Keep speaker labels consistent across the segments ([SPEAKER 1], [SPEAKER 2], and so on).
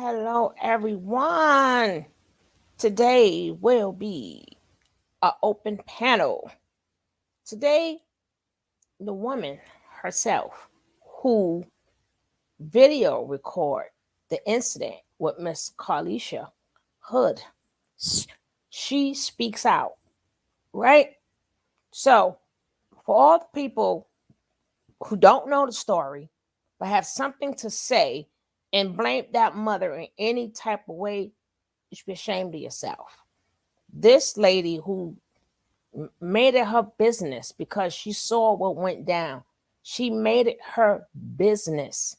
[SPEAKER 1] Hello, everyone. Today will be an open panel. Today, the woman herself who video record the incident with Miss Carlisha Hood, she speaks out, right? So, for all the people who don't know the story but have something to say and blame that mother in any type of way, you should be ashamed of yourself. This lady who made it her business because she saw what went down. She made it her business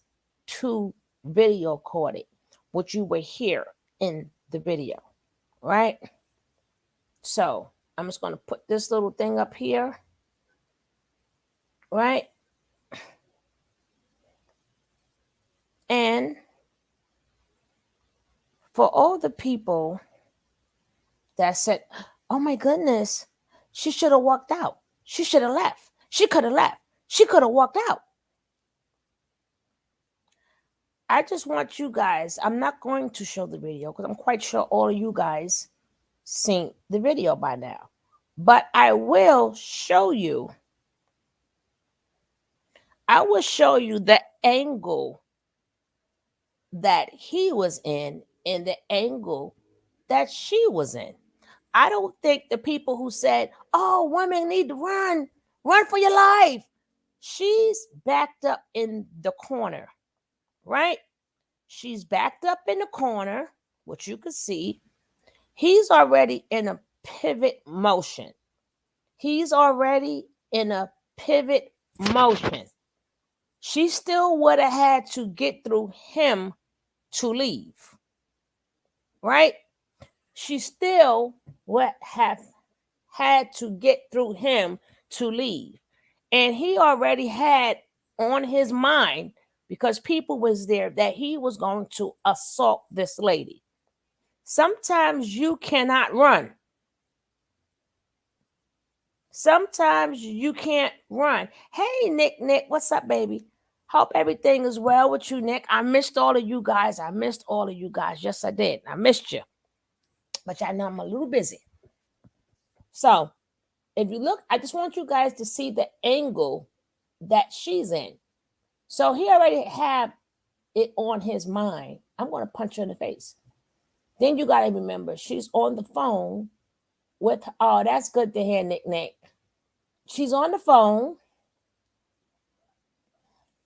[SPEAKER 1] to video record it, which you will hear in the video, right? So I'm just going to put this little thing up here, right? And for all the people that said, oh my goodness, she should have walked out. She should have left. She could have left. She could have walked out. I just want you guys, I'm not going to show the video because I'm quite sure all of you guys seen the video by now. But I will show you the angle that he was in and the angle that she was in. I don't think the people who said, oh, women need to run for your life. She's backed up in the corner, right? She's backed up in the corner, which you can see. He's already in a pivot motion. He's already in a pivot motion. She still would have had to get through him to leave, right? She still would have had to get through him to leave. And he already had on his mind, because people was there, that he was going to assault this lady. Sometimes you cannot run. Sometimes you can't run. Hey, Nick, what's up, baby? Hope everything is well with you, Nick. I missed all of you guys. Yes, I did. I missed you. But I know I'm a little busy. So if you look, I just want you guys to see the angle that she's in. So he already had it on his mind. I'm going to punch her in the face. Then you got to remember, she's on the phone with, oh, that's good to hear, Nick. She's on the phone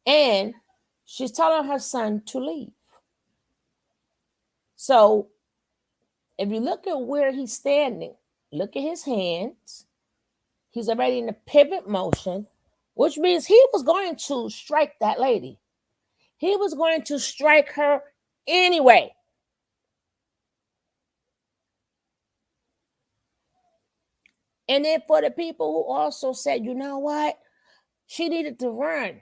[SPEAKER 1] and she's telling her son to leave. So if you look at where he's standing, look at his hands. He's already in the pivot motion, which means he was going to strike that lady. He was going to strike her anyway. And then for the people who also said, you know what? She needed to run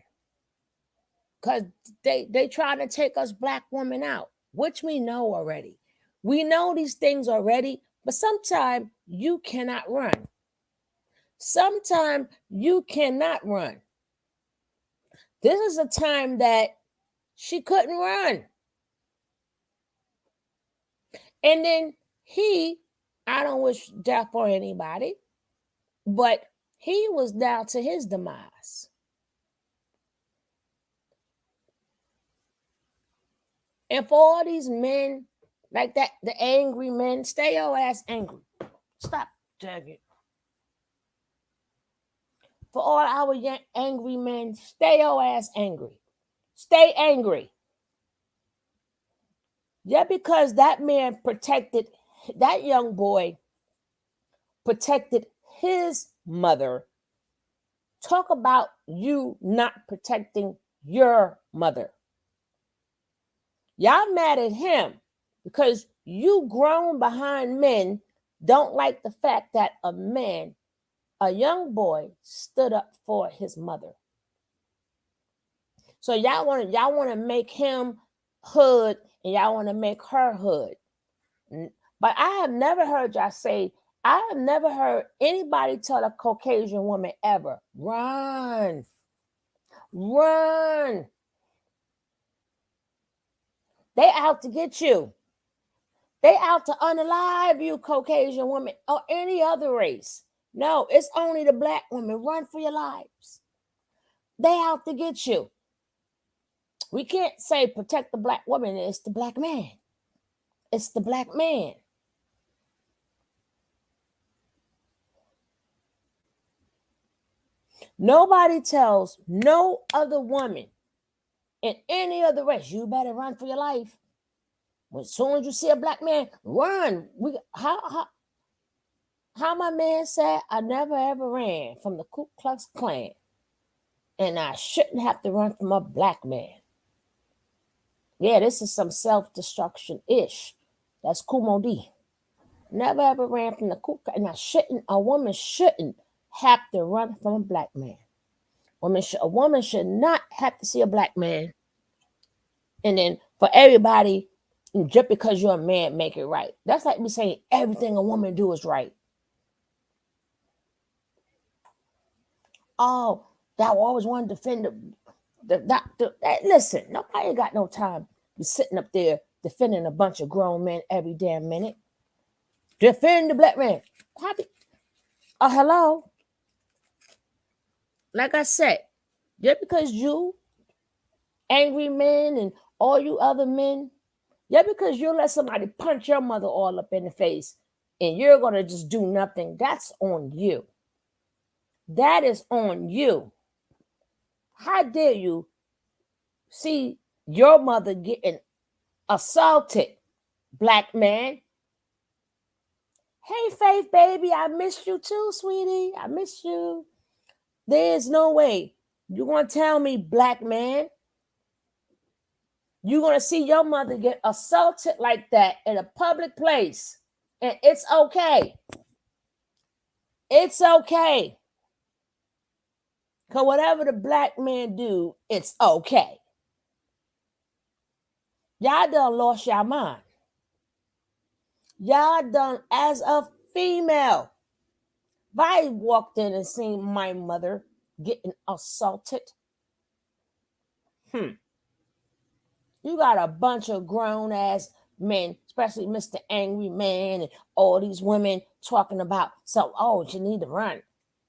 [SPEAKER 1] because they trying to take us Black women out, which we know already. We know these things already, but sometimes you cannot run. Sometimes you cannot run. This is a time that she couldn't run. And then I don't wish death on anybody, but he was down to his demise. And for all these men like that, the angry men, stay your ass angry. Stop, Jagger. For all our young angry men, stay your ass angry. Stay angry. Yeah, because that man protected, that young boy protected his mother. Talk about you not protecting your mother. Y'all mad at him because you grown behind men don't like the fact that a man, a young boy, stood up for his mother. So y'all want to make him hood and y'all want to make her hood. But I have never heard y'all say, I have never heard anybody tell a Caucasian woman ever, run. They out to get you. They out to unalive you, Caucasian women, or any other race. No, it's only the Black women. Run for your lives. They out to get you. We can't say protect the Black woman. It's the Black man. It's the Black man. Nobody tells no other woman in any other race, you better run for your life. As soon as you see a Black man, run. How my man said, I never ever ran from the Ku Klux Klan, and I shouldn't have to run from a black man. Yeah, this is some self-destruction ish. That's Kumo D. Never ever ran from the Ku Klux, and a woman shouldn't have to run from a black man. A woman should not have to see a black man, and then for everybody, just because you're a man, make it right. That's like me saying everything a woman do is right. Oh, that I always want to defend listen, nobody got no time to be sitting up there defending a bunch of grown men every damn minute. Defend the black man. Oh, hello. Like I said, just because you angry men and all you other men, just because you let somebody punch your mother all up in the face and you're gonna just do nothing, that's on you. That is on you. How dare you see your mother getting assaulted, black man? Hey, Faith, baby, I missed you too, sweetie. I miss you. There's no way you're going to tell me, black man, you're going to see your mother get assaulted like that in a public place. And it's okay. It's okay. Because whatever the black man do, it's okay. Y'all done lost your mind. Y'all done as a female. If I walked in and seen my mother getting assaulted, you got a bunch of grown ass men, especially Mr. Angry Man and all these women talking about you need to run.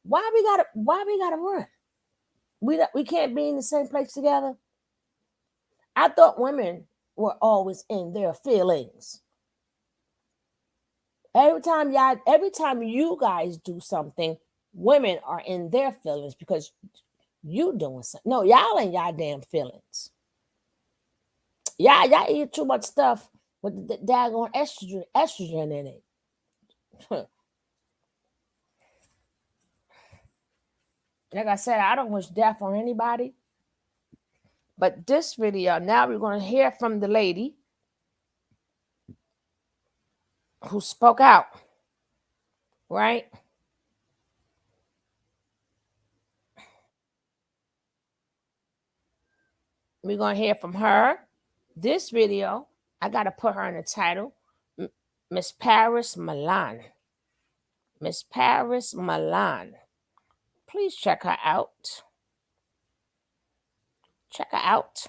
[SPEAKER 1] Why we gotta run? We can't be in the same place together. I thought women were always in their feelings. Every time you guys do something, women are in their feelings because you doing something. No, y'all ain't y'all damn feelings. Y'all eat too much stuff with the daggone estrogen in it. Like I said, I don't wish death on anybody. But this video, now we're going to hear from the lady who spoke out, right? We're going to hear from her. This video, I got to put her in the title, Miss Paris Milan. Miss Paris Milan. Please check her out. Check her out.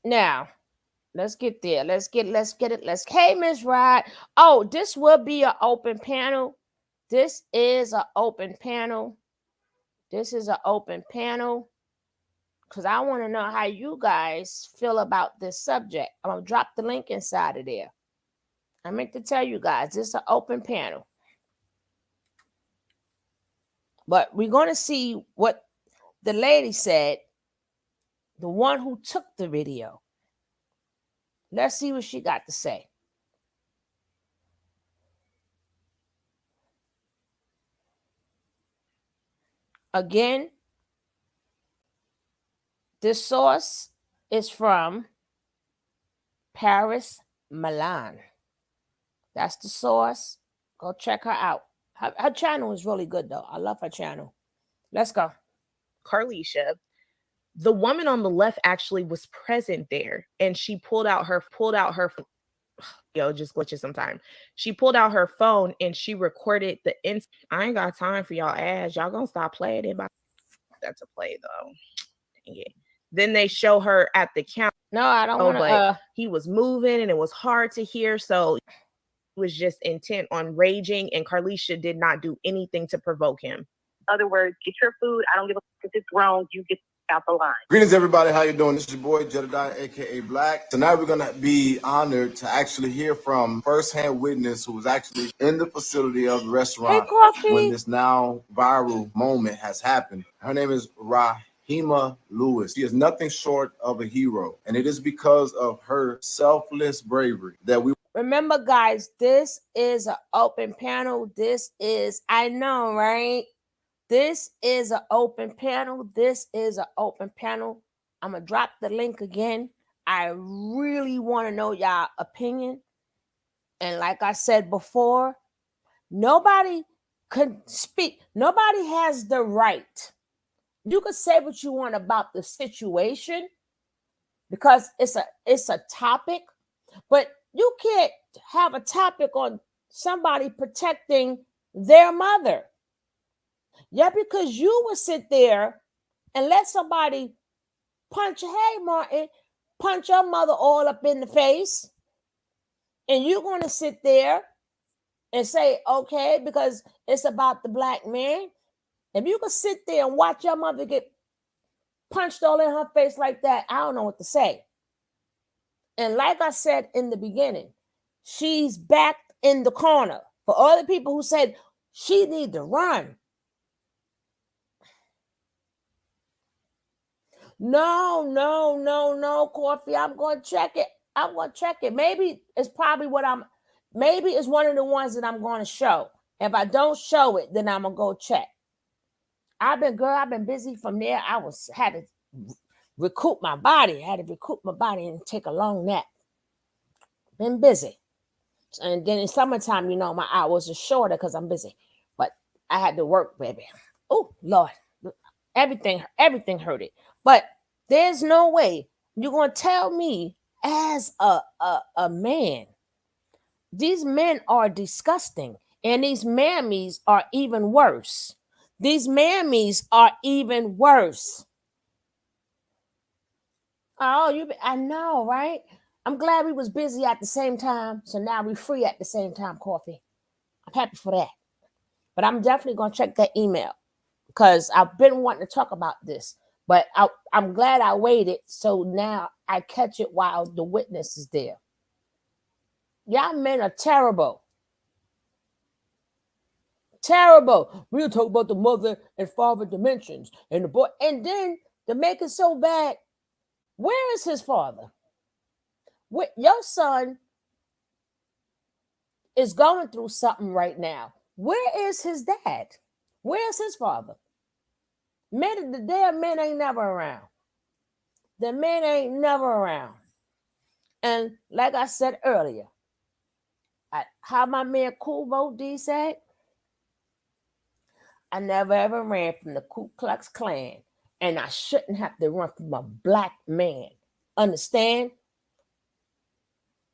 [SPEAKER 1] Now, let's get there. Let's get it. Hey, Miss Rod. Oh, this will be an open panel. This is an open panel. This is an open panel. Because I want to know how you guys feel about this subject. I'm going to drop the link inside of there. I meant to tell you guys, this is an open panel. But we're going to see what the lady said, the one who took the video. Let's see what she got to say. Again, this source is from Paris Milan. That's the source. Go check her out. Her channel is really good, though. I love her channel. Let's go.
[SPEAKER 2] Carlisha, the woman on the left actually was present there, and she pulled out her yo, it just glitches sometimes. She pulled out her phone and she recorded the I ain't got time for y'all ass. Y'all gonna stop playing it. That's a play though. Dang it. Then they show her at the counter.
[SPEAKER 1] No, I don't want to.
[SPEAKER 2] But he was moving and it was hard to hear, so he was just intent on raging, and Carlisha did not do anything to provoke him.
[SPEAKER 3] Other words, get your food. I don't give a fuck if it's wrong. You get out the line. Greetings, everybody. How you doing? This is your boy Jedediah, aka Black. Tonight we're gonna be honored to actually hear from firsthand witness who was actually in the facility of the
[SPEAKER 1] Hey,
[SPEAKER 3] restaurant when
[SPEAKER 1] Coffee.
[SPEAKER 3] this now viral moment has happened. Her name is Rahima Lewis. She is nothing short of a hero, and it is because of her selfless bravery that we.
[SPEAKER 1] Remember, guys, this is an open panel. This is, I know, right? This is an open panel. This is an open panel. I'm going to drop the link again. I really want to know y'all opinion. And like I said before, nobody can speak. Nobody has the right. You can say what you want about the situation because it's a topic, but you can't have a topic on somebody protecting their mother. Yeah, because you would sit there and let somebody hey, Martin, punch your mother all up in the face, and you're going to sit there and say, okay, because it's about the black man. If you could sit there and watch your mother get punched all in her face like that, I don't know what to say. And like I said in the beginning, she's backed in the corner. For all the people who said she need to run. No, Coffee. I'm going to check it. I'm going to check it. Maybe it's probably maybe it's one of the ones that I'm going to show. If I don't show it, then I'm going to go check. I've been busy from there. Had to recoup my body. Had to recoup my body and take a long nap. Been busy. And then in summertime, my hours are shorter because I'm busy. But I had to work, baby. Oh, Lord. Everything hurted. But there's no way you're going to tell me as a man, these men are disgusting. And these mammies are even worse. These mammies are even worse. Oh, I know, right? I'm glad we was busy at the same time. So now we free at the same time, Coffee. I'm happy for that. But I'm definitely going to check that email because I've been wanting to talk about this. But I'm glad I waited. So now I catch it while the witness is there. Y'all men are terrible. Terrible. We'll talk about the mother and father dimensions and the boy. And then to make it so bad, where is his father? Your son is going through something right now. Where is his dad? Where's his father? The damn men ain't never around. The men ain't never around. And like I said earlier, how my man Kubo D said, I never ever ran from the Ku Klux Klan, and I shouldn't have to run from a black man. Understand?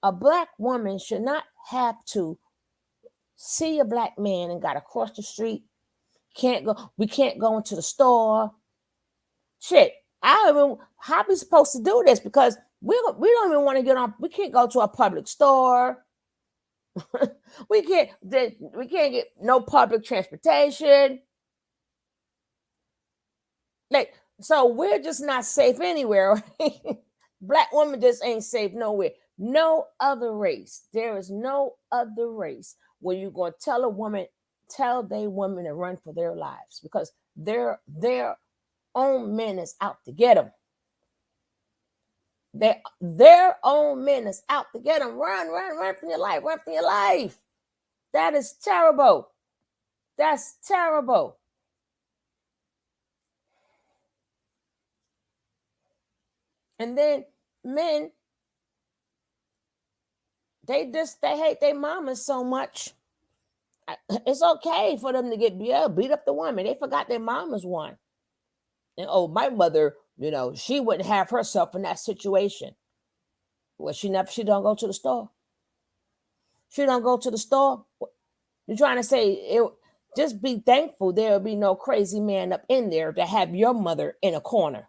[SPEAKER 1] A black woman should not have to see a black man and got to cross the street. We can't go into the store. Shit, how we supposed to do this? Because we don't even want to get on. We can't go to a public store. we can't get no public transportation. Like, so we're just not safe anywhere. Right? Black women just ain't safe nowhere. No other race. There is no other race where you're going to tell they women to run for their lives because their own men is out to get them. Their own men is out to get them. Run for your life. Run for your life. That is terrible. That's terrible. And then men, they hate their mamas so much. It's okay for them to get beat up the woman. They forgot their mamas won. And my mother, she wouldn't have herself in that situation. Well, she don't go to the store. She don't go to the store. You're trying to say just be thankful there'll be no crazy man up in there to have your mother in a corner.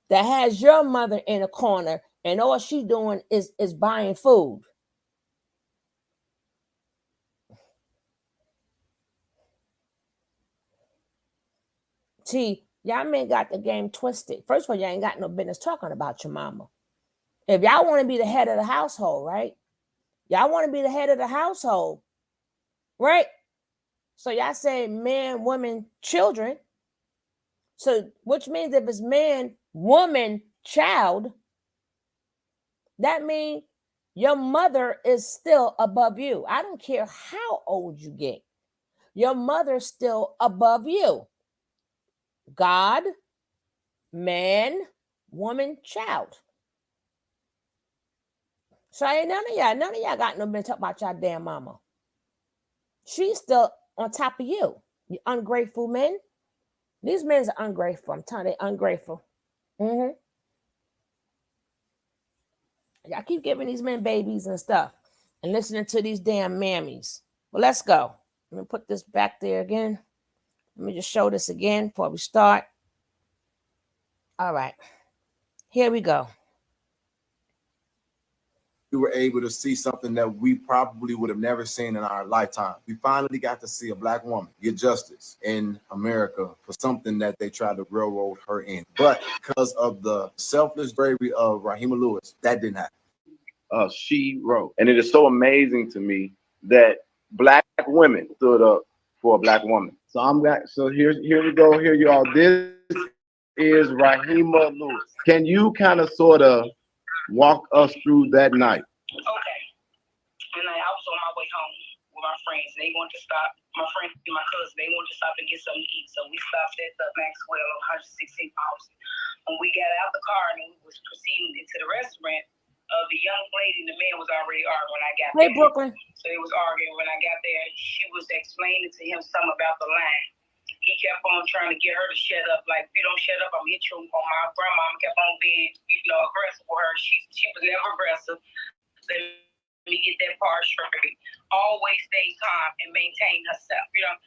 [SPEAKER 1] That has your mother in a corner and all she doing is buying food. See, y'all men got the game twisted. First of all, y'all ain't got no business talking about your mama. If y'all want to be the head of the household, right? Y'all want to be the head of the household, right? So y'all say man, woman, children. So which means if it's man, woman, child, that means your mother is still above you. I don't care how old you get. Your mother's still above you. God, man, woman, child. So ain't none of y'all got no business talk about y'all damn mama. She's still on top of you. You ungrateful men. These men are ungrateful. I'm telling you, they're ungrateful. Mm-hmm. Y'all keep giving these men babies and stuff and listening to these damn mammies. Well, let's go. Let me put this back there again. Let me just show this again before we start. All right. Here we go.
[SPEAKER 3] We were able to see something that we probably would have never seen in our lifetime. We finally got to see a black woman get justice in America for something that they tried to railroad her in. But because of the selfless bravery of Rahima Lewis, that didn't happen. She wrote. And it is so amazing to me that black women stood up for a black woman. So here we go. Here you all. This is Rahima Lewis. Can you kind of sort of walk us through that night?
[SPEAKER 4] Okay. And I was on my way home with my friends. They wanted to stop. My friend and my cousin, they wanted to stop and get something to eat. So we stopped at the Maxwell on 116th House. When we got out the car and we was proceeding into the restaurant, the young lady and the man was already arguing when I got there.
[SPEAKER 1] Hey, Brooklyn.
[SPEAKER 4] So they was arguing when I got there. She was explaining to him something about the line. He kept on trying to get her to shut up. Like, if you don't shut up, I'm hit you on my grandma. Kept on being, aggressive with her. She was never aggressive. Let me get that part straight. Always stay calm and maintain herself.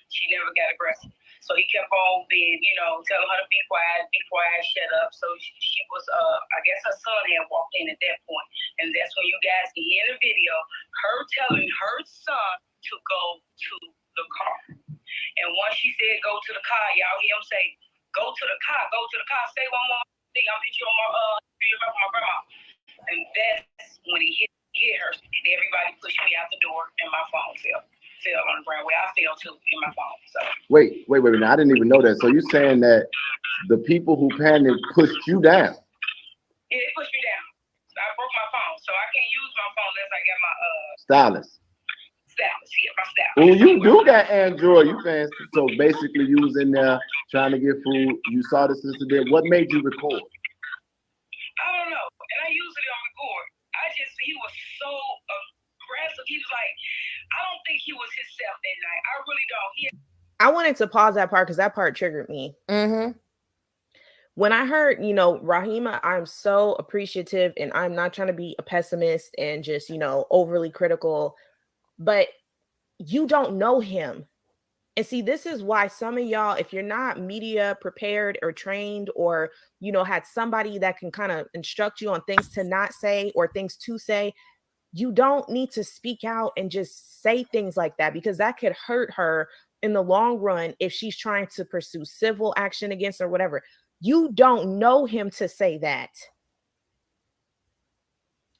[SPEAKER 4] She never got aggressive. So he kept on being, telling her to be quiet, shut up. So she was, I guess her son had walked in at that point. And that's when you guys can hear the video, her telling her son to go to the car. And once she said, go to the car, y'all hear him say, go to the car, say one more thing, I'll hit you on my grandma. And that's when he hit her, and everybody pushed me out the door, and my phone fell on the ground where I fell too in my phone. So
[SPEAKER 3] wait. Now, I didn't even know that. So you're saying that the people who panicked pushed you down?
[SPEAKER 4] Yeah, they pushed me down. So I broke my phone, so I can't use my phone unless I got my
[SPEAKER 3] stylus.
[SPEAKER 4] Yeah, my stylus.
[SPEAKER 3] Oh, you do got Android. You fancy. So basically, you was in there trying to get food. You saw the sister there. What made you record?
[SPEAKER 4] I don't know, and I usually don't record. He was so aggressive. He was like, I don't think he was himself that night. I really don't.
[SPEAKER 2] I wanted to pause that part because that part triggered me.
[SPEAKER 1] Mm-hmm.
[SPEAKER 2] When I heard, Rahima, I'm so appreciative, and I'm not trying to be a pessimist and just, overly critical, but you don't know him. And see, this is why some of y'all, if you're not media prepared or trained or, had somebody that can kind of instruct you on things to not say or things to say, you don't need to speak out and just say things like that, because that could hurt her in the long run if she's trying to pursue civil action against or whatever. You don't know him to say that.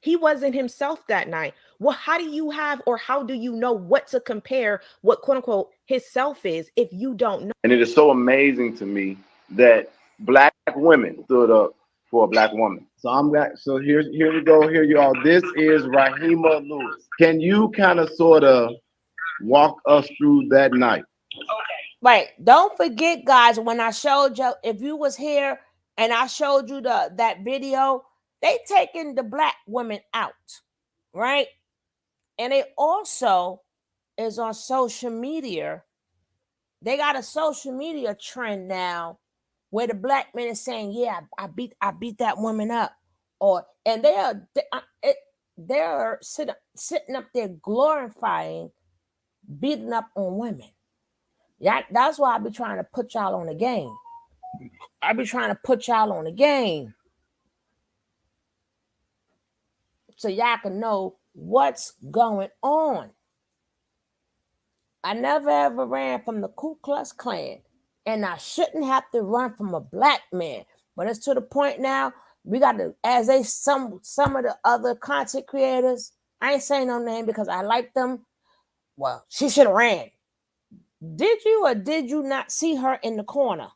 [SPEAKER 2] He wasn't himself that night. Well, how do you know what to compare what quote unquote his self is if you don't know?
[SPEAKER 3] And it is so amazing to me that black women stood up for a black woman. So here we go. Here you all. This is Rahima Lewis. Can you kind of sort of walk us through that night?
[SPEAKER 4] Okay.
[SPEAKER 1] Right. Don't forget, guys, when I showed you, if you was here and I showed you that video, they taking the black women out, right? And it also is on social media. They got a social media trend now where the black men is saying, "Yeah, I beat that woman up," and they're sitting up there glorifying beating up on women. Yeah, that's why I be trying to put y'all on the game. I be trying to put y'all on the game so y'all can know what's going on. I never ever ran from the Ku Klux Klan. And I shouldn't have to run from a black man. But it's to the point now, we got to, as some of the other content creators, I ain't saying no name because I like them. Well, she should have ran. Did you or did you not see her in the corner?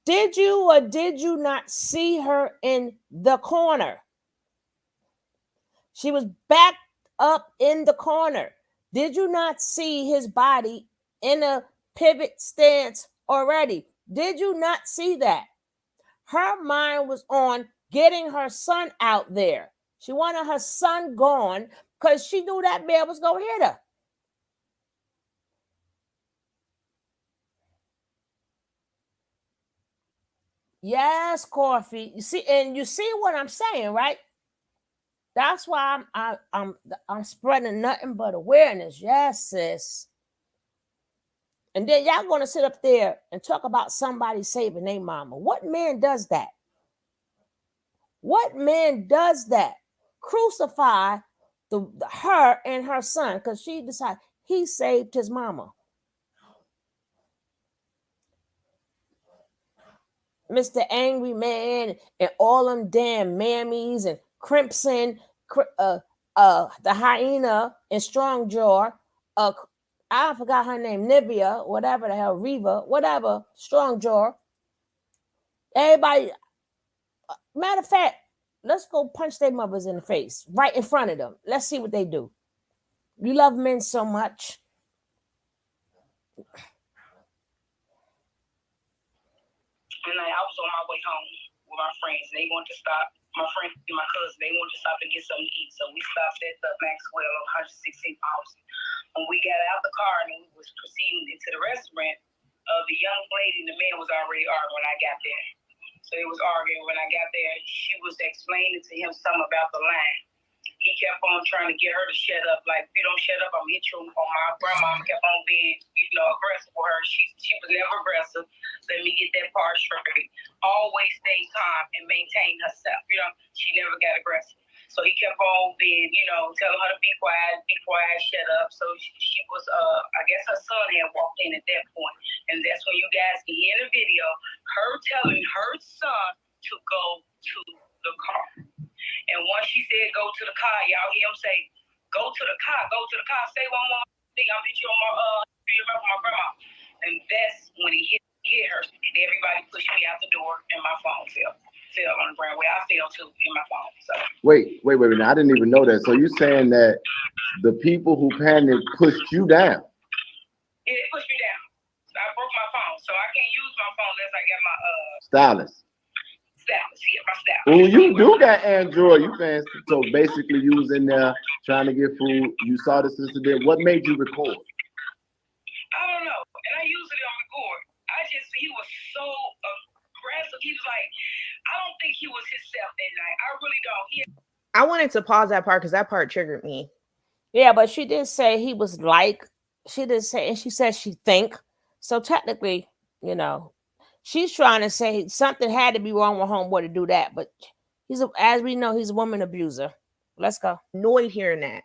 [SPEAKER 1] Did you or did you not see her in the corner? She was backed up in the corner. Did you not see his body in a pivot stance already? Did you not see that? Her mind was on getting her son out there. She wanted her son gone because she knew that man was going to hit her. Yes, Coffee. You see, and you see what I'm saying, right? That's why I'm spreading nothing but awareness. Yes, sis. And then y'all gonna sit up there and talk about somebody saving their mama. What man does that? What man does that? Crucify her and her son because she decided he saved his mama. Mr. Angry Man and all them damn mammies and Crimson, the hyena and Strong Jaw, I forgot her name, Nivea, whatever the hell, Reva, whatever, Strong Jaw. Everybody, matter of fact, let's go punch their mothers in the face right in front of them. Let's see what they do. You love men so much.
[SPEAKER 4] And I was on my way home with my friends. They wanted to stop. My friend and my cousin, they wanted to stop and get something to eat. So we stopped at the Maxwell on 116th House. When we got out the car and we was proceeding into the restaurant, the young lady and the man was already arguing when I got there. So they was arguing when I got there. She was explaining to him something about the line. He kept on trying to get her to shut up. Like, if you don't shut up, I'm going to hit you on my grandma. Kept on being, aggressive with her. She was never aggressive. Let me get that part straight. Always stay calm and maintain herself. She never got aggressive. So he kept on being, telling her to be quiet, shut up. So she was, I guess her son had walked in at that point. And that's when you guys can hear in the video, her telling her son to go to the car. And once she said, go to the car, y'all hear him say, go to the car, say one more thing, I'll hit you on my grandma. And that's when he hit her. And everybody pushed me out the door and my phone fell on the ground where I fell too in my phone. So
[SPEAKER 3] Wait. Now, I didn't even know that. So you're saying that the people who panicked pushed you down?
[SPEAKER 4] Yeah, they pushed me down. So I broke my phone. So I can't use my phone unless I got my
[SPEAKER 3] Stylist.
[SPEAKER 4] My stylist.
[SPEAKER 3] Oh, you do got Android. You fancy. So basically you was in there trying to get food. You saw the sister there. What made you record?
[SPEAKER 4] I don't know. And I usually don't record. He was so aggressive. He was like, I don't think he was himself that night. I really don't.
[SPEAKER 2] I wanted to pause that part because that part triggered me.
[SPEAKER 1] Yeah, but she did say he was she did say, and she said she think. So technically, she's trying to say something had to be wrong with homeboy to do that. But as we know, he's a woman abuser. Let's go.
[SPEAKER 2] Annoyed hearing that.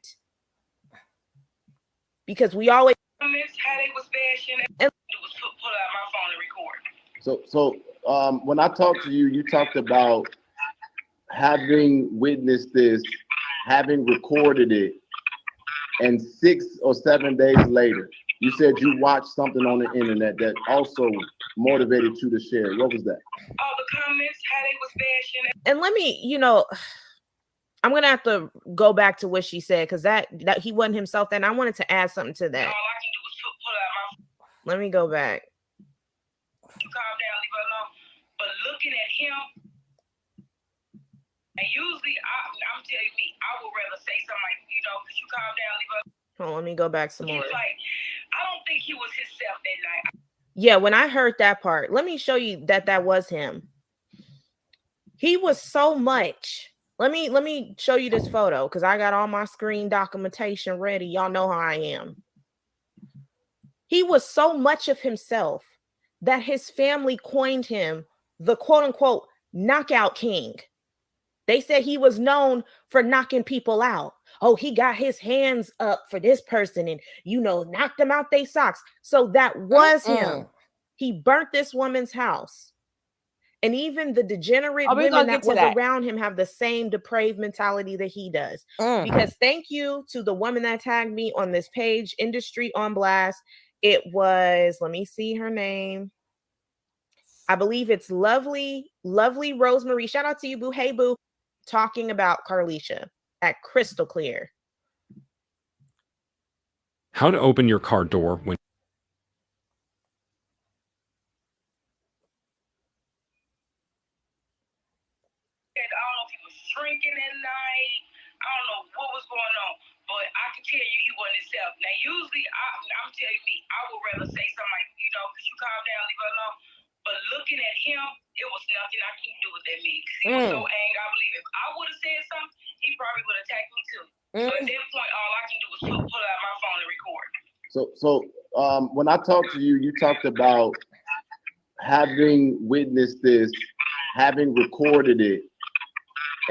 [SPEAKER 2] Because we always
[SPEAKER 4] how they was bashing and was pull out my phone and record.
[SPEAKER 3] So when I talked to you, you talked about having witnessed this, having recorded it, and 6 or 7 days later, you said you watched something on the internet that also motivated you to share. What was that?
[SPEAKER 4] All the comments, how they was bashing.
[SPEAKER 2] And let me, I'm gonna have to go back to what she said because that he wasn't himself. And I wanted to add something to that.
[SPEAKER 4] All I can do was pull out my phone.
[SPEAKER 2] Let me go back.
[SPEAKER 4] You calm down, leave her alone. But looking at him, and usually I'm telling me, I would rather say something like, could you calm down, leave her alone.
[SPEAKER 2] Hold on, let me go back some more.
[SPEAKER 4] He's like, I don't think he was himself that night.
[SPEAKER 2] Yeah, when I heard that part, let me show you that was him. He was so much. Let me show you this photo because I got all my screen documentation ready. Y'all know how I am. He was so much of himself that his family coined him the quote unquote knockout king. They said he was known for knocking people out. Oh, he got his hands up for this person and, knocked them out their socks. So that was him. He burnt this woman's house. And even the degenerate women that was around him have the same depraved mentality that he does. Because thank you to the woman that tagged me on this page, Industry on Blast. It was, let me see her name. I believe it's Lovely Rosemary. Shout out to you, boo. Hey, boo. Talking about Carlisha at Crystal Clear.
[SPEAKER 5] How to open your car door when
[SPEAKER 4] drinking at night. I don't know what was going on, but I can tell you he wasn't himself. Now, usually, I'm telling you, I would rather say something like, could you calm down, leave her alone? But looking at him, it was nothing I can do with that mix. He was so angry. I believe if I would have said something, he probably would have attacked me too. So at that point, all I can do was pull out my phone and record.
[SPEAKER 3] So when I talked to you, you talked about having witnessed this, having recorded it,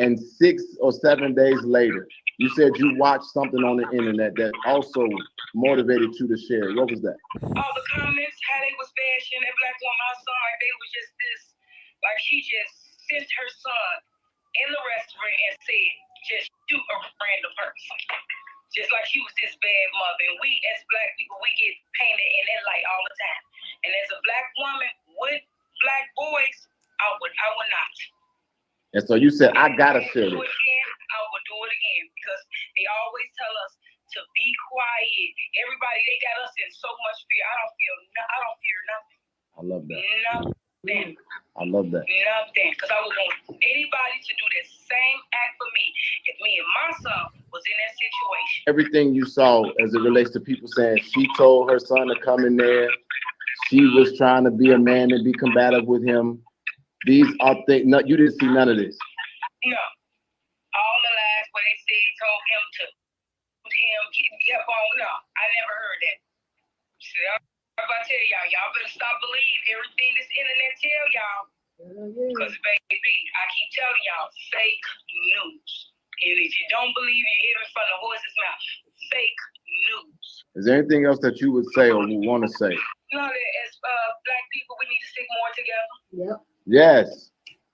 [SPEAKER 3] and 6 or 7 days later, you said you watched something on the internet that also motivated you to share. What was that?
[SPEAKER 4] All the comments, how they was bashing that black woman, my son, like they was just this, like she just sent her son in the restaurant and said, just shoot a random person. Just like she was this bad mother. And we as black people, we get painted in that light all the time. And as a black woman with black boys, I would not.
[SPEAKER 3] And so you said, I gotta share it.
[SPEAKER 4] I would do it again because they always tell us to be quiet. Everybody, they got us in so much fear. I don't fear nothing.
[SPEAKER 3] I love that.
[SPEAKER 4] Nothing.
[SPEAKER 3] I love that.
[SPEAKER 4] Nothing. Because I would want anybody to do the same act for me if me and my son was in that situation.
[SPEAKER 3] Everything you saw as it relates to people saying she told her son to come in there, she was trying to be a man and be combative with him. These are things, no, you didn't see none of this.
[SPEAKER 4] No. All the lies where they said told him to keep on. No, I never heard that. See, I'm about to tell y'all better stop believing everything this internet tell y'all. Because, baby, I keep telling y'all, fake news. And if you don't believe, you hear it from the horse's mouth. Fake news.
[SPEAKER 3] Is there anything else that you would say or would want to say?
[SPEAKER 4] No, as black people, we need to stick more together.
[SPEAKER 3] Yep. Yes.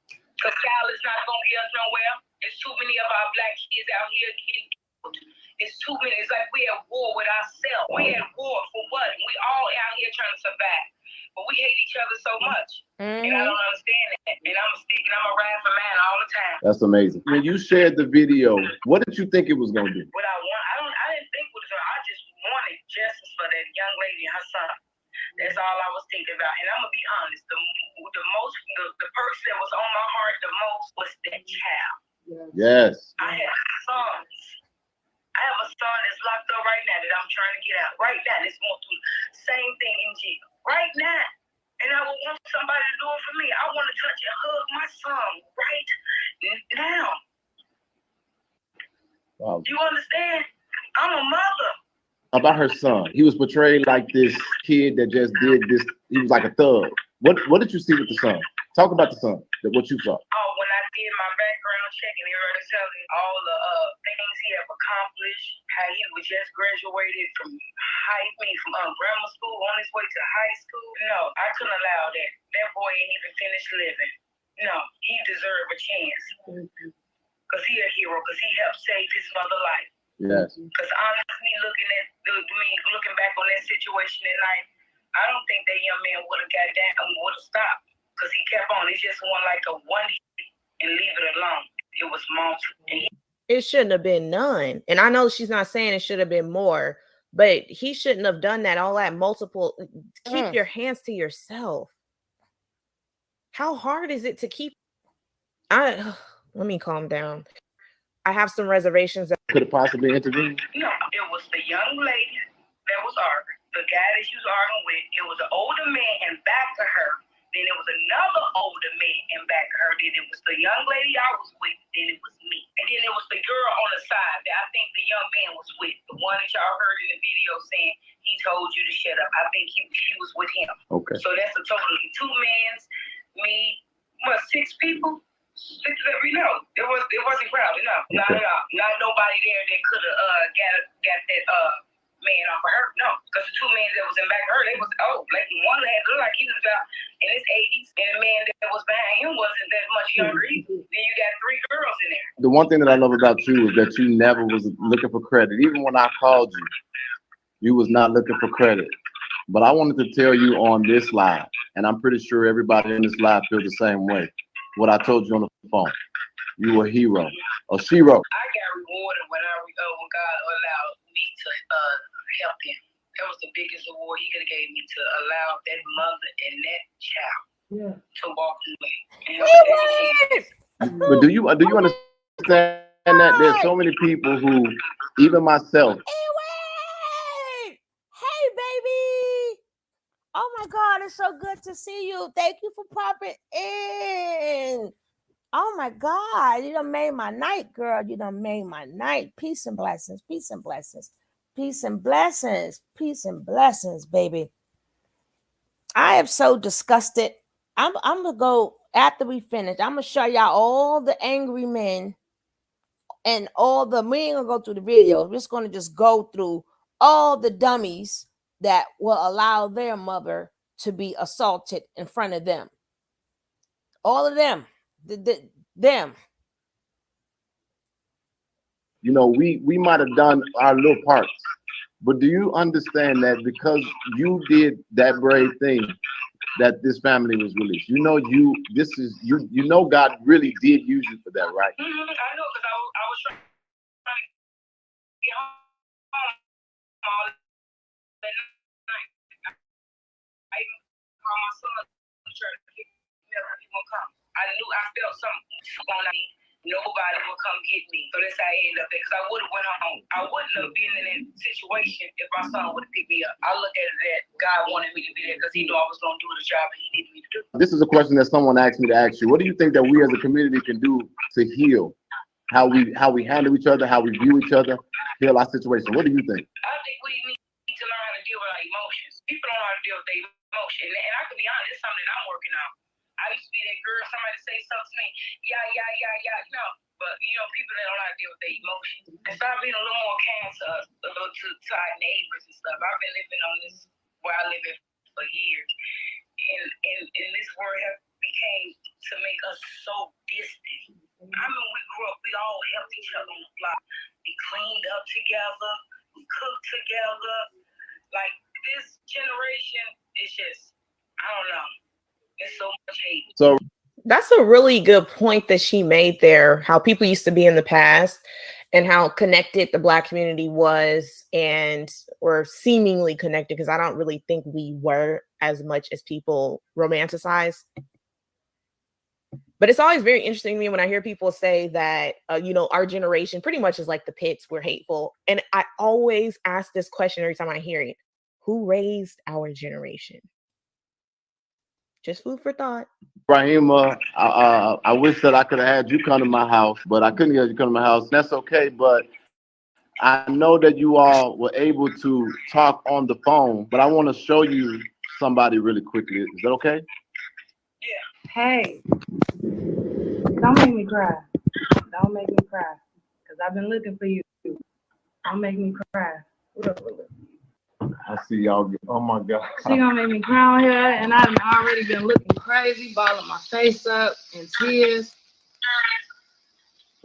[SPEAKER 4] Because Cal is not going to get us nowhere. There's too many of our black kids out here getting killed. It's too many. It's like we're at war with ourselves. We're at war for what? We all out here trying to survive. But we hate each other so much. And I don't understand that. And I'm a ride for man all the time.
[SPEAKER 3] That's amazing. When you shared the video, what did you think it was going to do?
[SPEAKER 4] What I didn't think what it was. I just wanted justice for that young lady and her son. That's all I was thinking about. And I'm gonna be honest, the person that was on my heart the most was that child.
[SPEAKER 3] Yes.
[SPEAKER 4] I have sons. I have a son that's locked up right now that I'm trying to get out. Right now, that's going through the same thing in jail. Right now. And I would want somebody to do it for me. I want to touch and hug my son right now.
[SPEAKER 3] Wow.
[SPEAKER 4] You understand? I'm a mother.
[SPEAKER 3] About her son, he was portrayed like this kid that just did this. He was like a thug. What did you see with the son? Talk about the son. What you saw.
[SPEAKER 4] Oh, when I did my background check and everybody telling me all the things he have accomplished, how he was just graduated from grammar school on his way to high school. No, I couldn't allow that. That boy ain't even finished living. No, he deserved a chance. Because he a hero, because he helped save his mother's life.
[SPEAKER 3] Yes.
[SPEAKER 4] Because honestly, looking back on that situation at night, I don't think that young man would have got down and would have stopped. Because he kept on. It's just like a one hit and leave it alone. It was multiple.
[SPEAKER 2] It shouldn't have been none. And I know she's not saying it should have been more, but he shouldn't have done that. All that multiple. Keep your hands to yourself. How hard is it to keep? Let me calm down. I have some reservations.
[SPEAKER 3] Could have possibly intervened?
[SPEAKER 4] No, it was the young lady that was arguing. The guy that she was arguing with, it was an older man and back to her. Then it was another older man and back to her. Then it was the young lady I was with. Then it was me. And then it was the girl on the side that I think the young man was with. The one that y'all heard in the video saying he told you to shut up. I think he was with him.
[SPEAKER 3] Okay.
[SPEAKER 4] So that's a total of 2 men, me, 6 people. No, it wasn't crowded. No, not at all. Not nobody there that could have got that man off of her. No, because the 2 men that was in back of her, they was like one had looked like he was about in his 80s, and the man that was behind him wasn't that much younger either. Then you got 3 girls in there.
[SPEAKER 3] The one thing that I love about you is that you never was looking for credit. Even when I called you, you was not looking for credit. But I wanted to tell you on this live, and I'm pretty sure everybody in this live feels the same way. What I told you on the phone, you were a hero, a shero.
[SPEAKER 4] I got rewarded when God allowed me to help him. That was the biggest award he could have gave me, to allow that mother and that child to walk away.
[SPEAKER 3] But do you understand that there's so many people who, even myself.
[SPEAKER 1] Hey, baby. Oh my God, it's so good to see you. Thank you for popping in. Oh my God, you done made my night, girl. You done made my night. Peace and blessings, peace and blessings, peace and blessings, peace and blessings, baby. I am so disgusted. I'm gonna go after we finish. I'm gonna show y'all all the angry men and all the, we ain't gonna go through the video. We're just gonna just go through all the dummies that will allow their mother to be assaulted in front of them. All of them. Them.
[SPEAKER 3] You know, we might have done our little parts, but do you understand that because you did that brave thing, that this family was released? You know, you know God really did use you for that, right?
[SPEAKER 4] I know, because I was trying to get home all that night. I even called my son to try to pick me up when he won't come. I knew I felt something on me. Nobody would come get me. So that's how I ended up there. Because I would have went home. I wouldn't have been in that situation if my son would have picked me up. I look at it that God wanted me to be there because he knew I was going to do the job that he needed me to do. This is a question that someone asked me to ask you. What do you think that we as a community can do to heal? How we handle each other, how we view each other, heal our situation. What do you think? I think we need to learn how to deal with our emotions. People don't know how to deal with their emotions. And I can be honest, it's something that I'm working on. I used to be that girl, somebody say something to me, yeah, no. But, you know, people that don't know how to deal with their emotions. And start being a little more kind to us, to our neighbors and stuff. I've been living on this, where I live for years. And this world became to make us so distant. I mean, we grew up, we all helped each other on the block. We cleaned up together, we cooked together. Like, this generation is just, I don't know. It's so much hate.
[SPEAKER 3] So
[SPEAKER 2] that's a really good point that she made there, how people used to be in the past and how connected the Black community was, and or seemingly connected, because I don't really think we were as much as people romanticize. But it's always very interesting to me when I hear people say that, you know, our generation pretty much is like the Pits, we're hateful. And I always ask this question every time I hear it: who raised our generation? Just food for thought.
[SPEAKER 3] Rahima, I wish that I could have had you come to my house, but I couldn't get you come to my house. That's okay, but I know that you all were able to talk on the phone, but I want to show you somebody really quickly. Is that okay?
[SPEAKER 4] Yeah.
[SPEAKER 6] Hey, don't make me cry. Don't make me cry. Because I've been looking for you. Don't make me cry. What up,
[SPEAKER 3] I see y'all. Oh my God.
[SPEAKER 6] She gonna make me cry on here, and I've already been looking crazy, balling my face up in tears.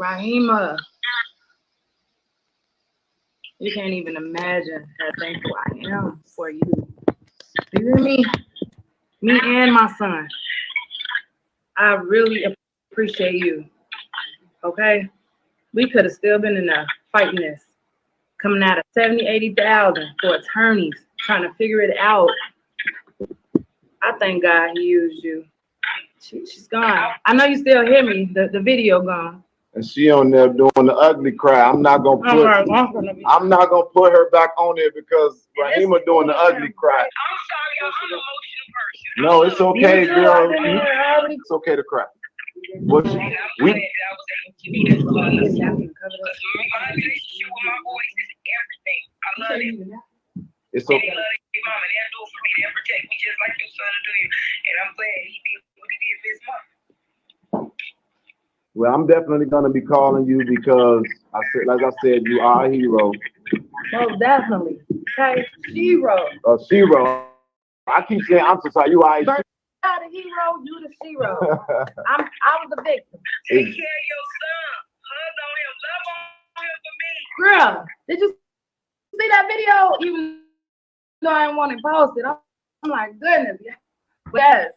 [SPEAKER 6] Rahima, you can't even imagine how thankful I am for you. You hear me? Me and my son. I really appreciate you. Okay? We could have still been in there fighting this. Coming out of 70, 80,000 for attorneys, trying to figure it out. I thank God he used you. She's gone. I know you still hear me. The video gone.
[SPEAKER 3] And she on there doing the ugly cry. I'm not gonna put her back on there because Rahima doing the ugly cry.
[SPEAKER 4] I'm sorry, y'all. I'm an emotional person.
[SPEAKER 3] No, it's okay, girl. It's okay to cry. What
[SPEAKER 4] And I'm glad that I was able to be this close. Because my relationship with my boys is everything. I love it.
[SPEAKER 3] It's
[SPEAKER 4] And
[SPEAKER 3] okay.
[SPEAKER 4] they love their mama. They'll do it for me. They'll protect me just like your son do you. And I'm glad he did what he did for his mom.
[SPEAKER 3] Well, I'm definitely gonna be calling you because like I said, you are a hero.
[SPEAKER 6] Most definitely. Okay, Shero.
[SPEAKER 3] Shero. I keep saying, I'm so sorry. You all right?
[SPEAKER 6] Not the hero, you the zero. I was the victim.
[SPEAKER 4] Take care of your son. Hug on him. Love on him for me.
[SPEAKER 6] Girl, did you see that video? Even though I didn't want to post it, I'm like, goodness, yes.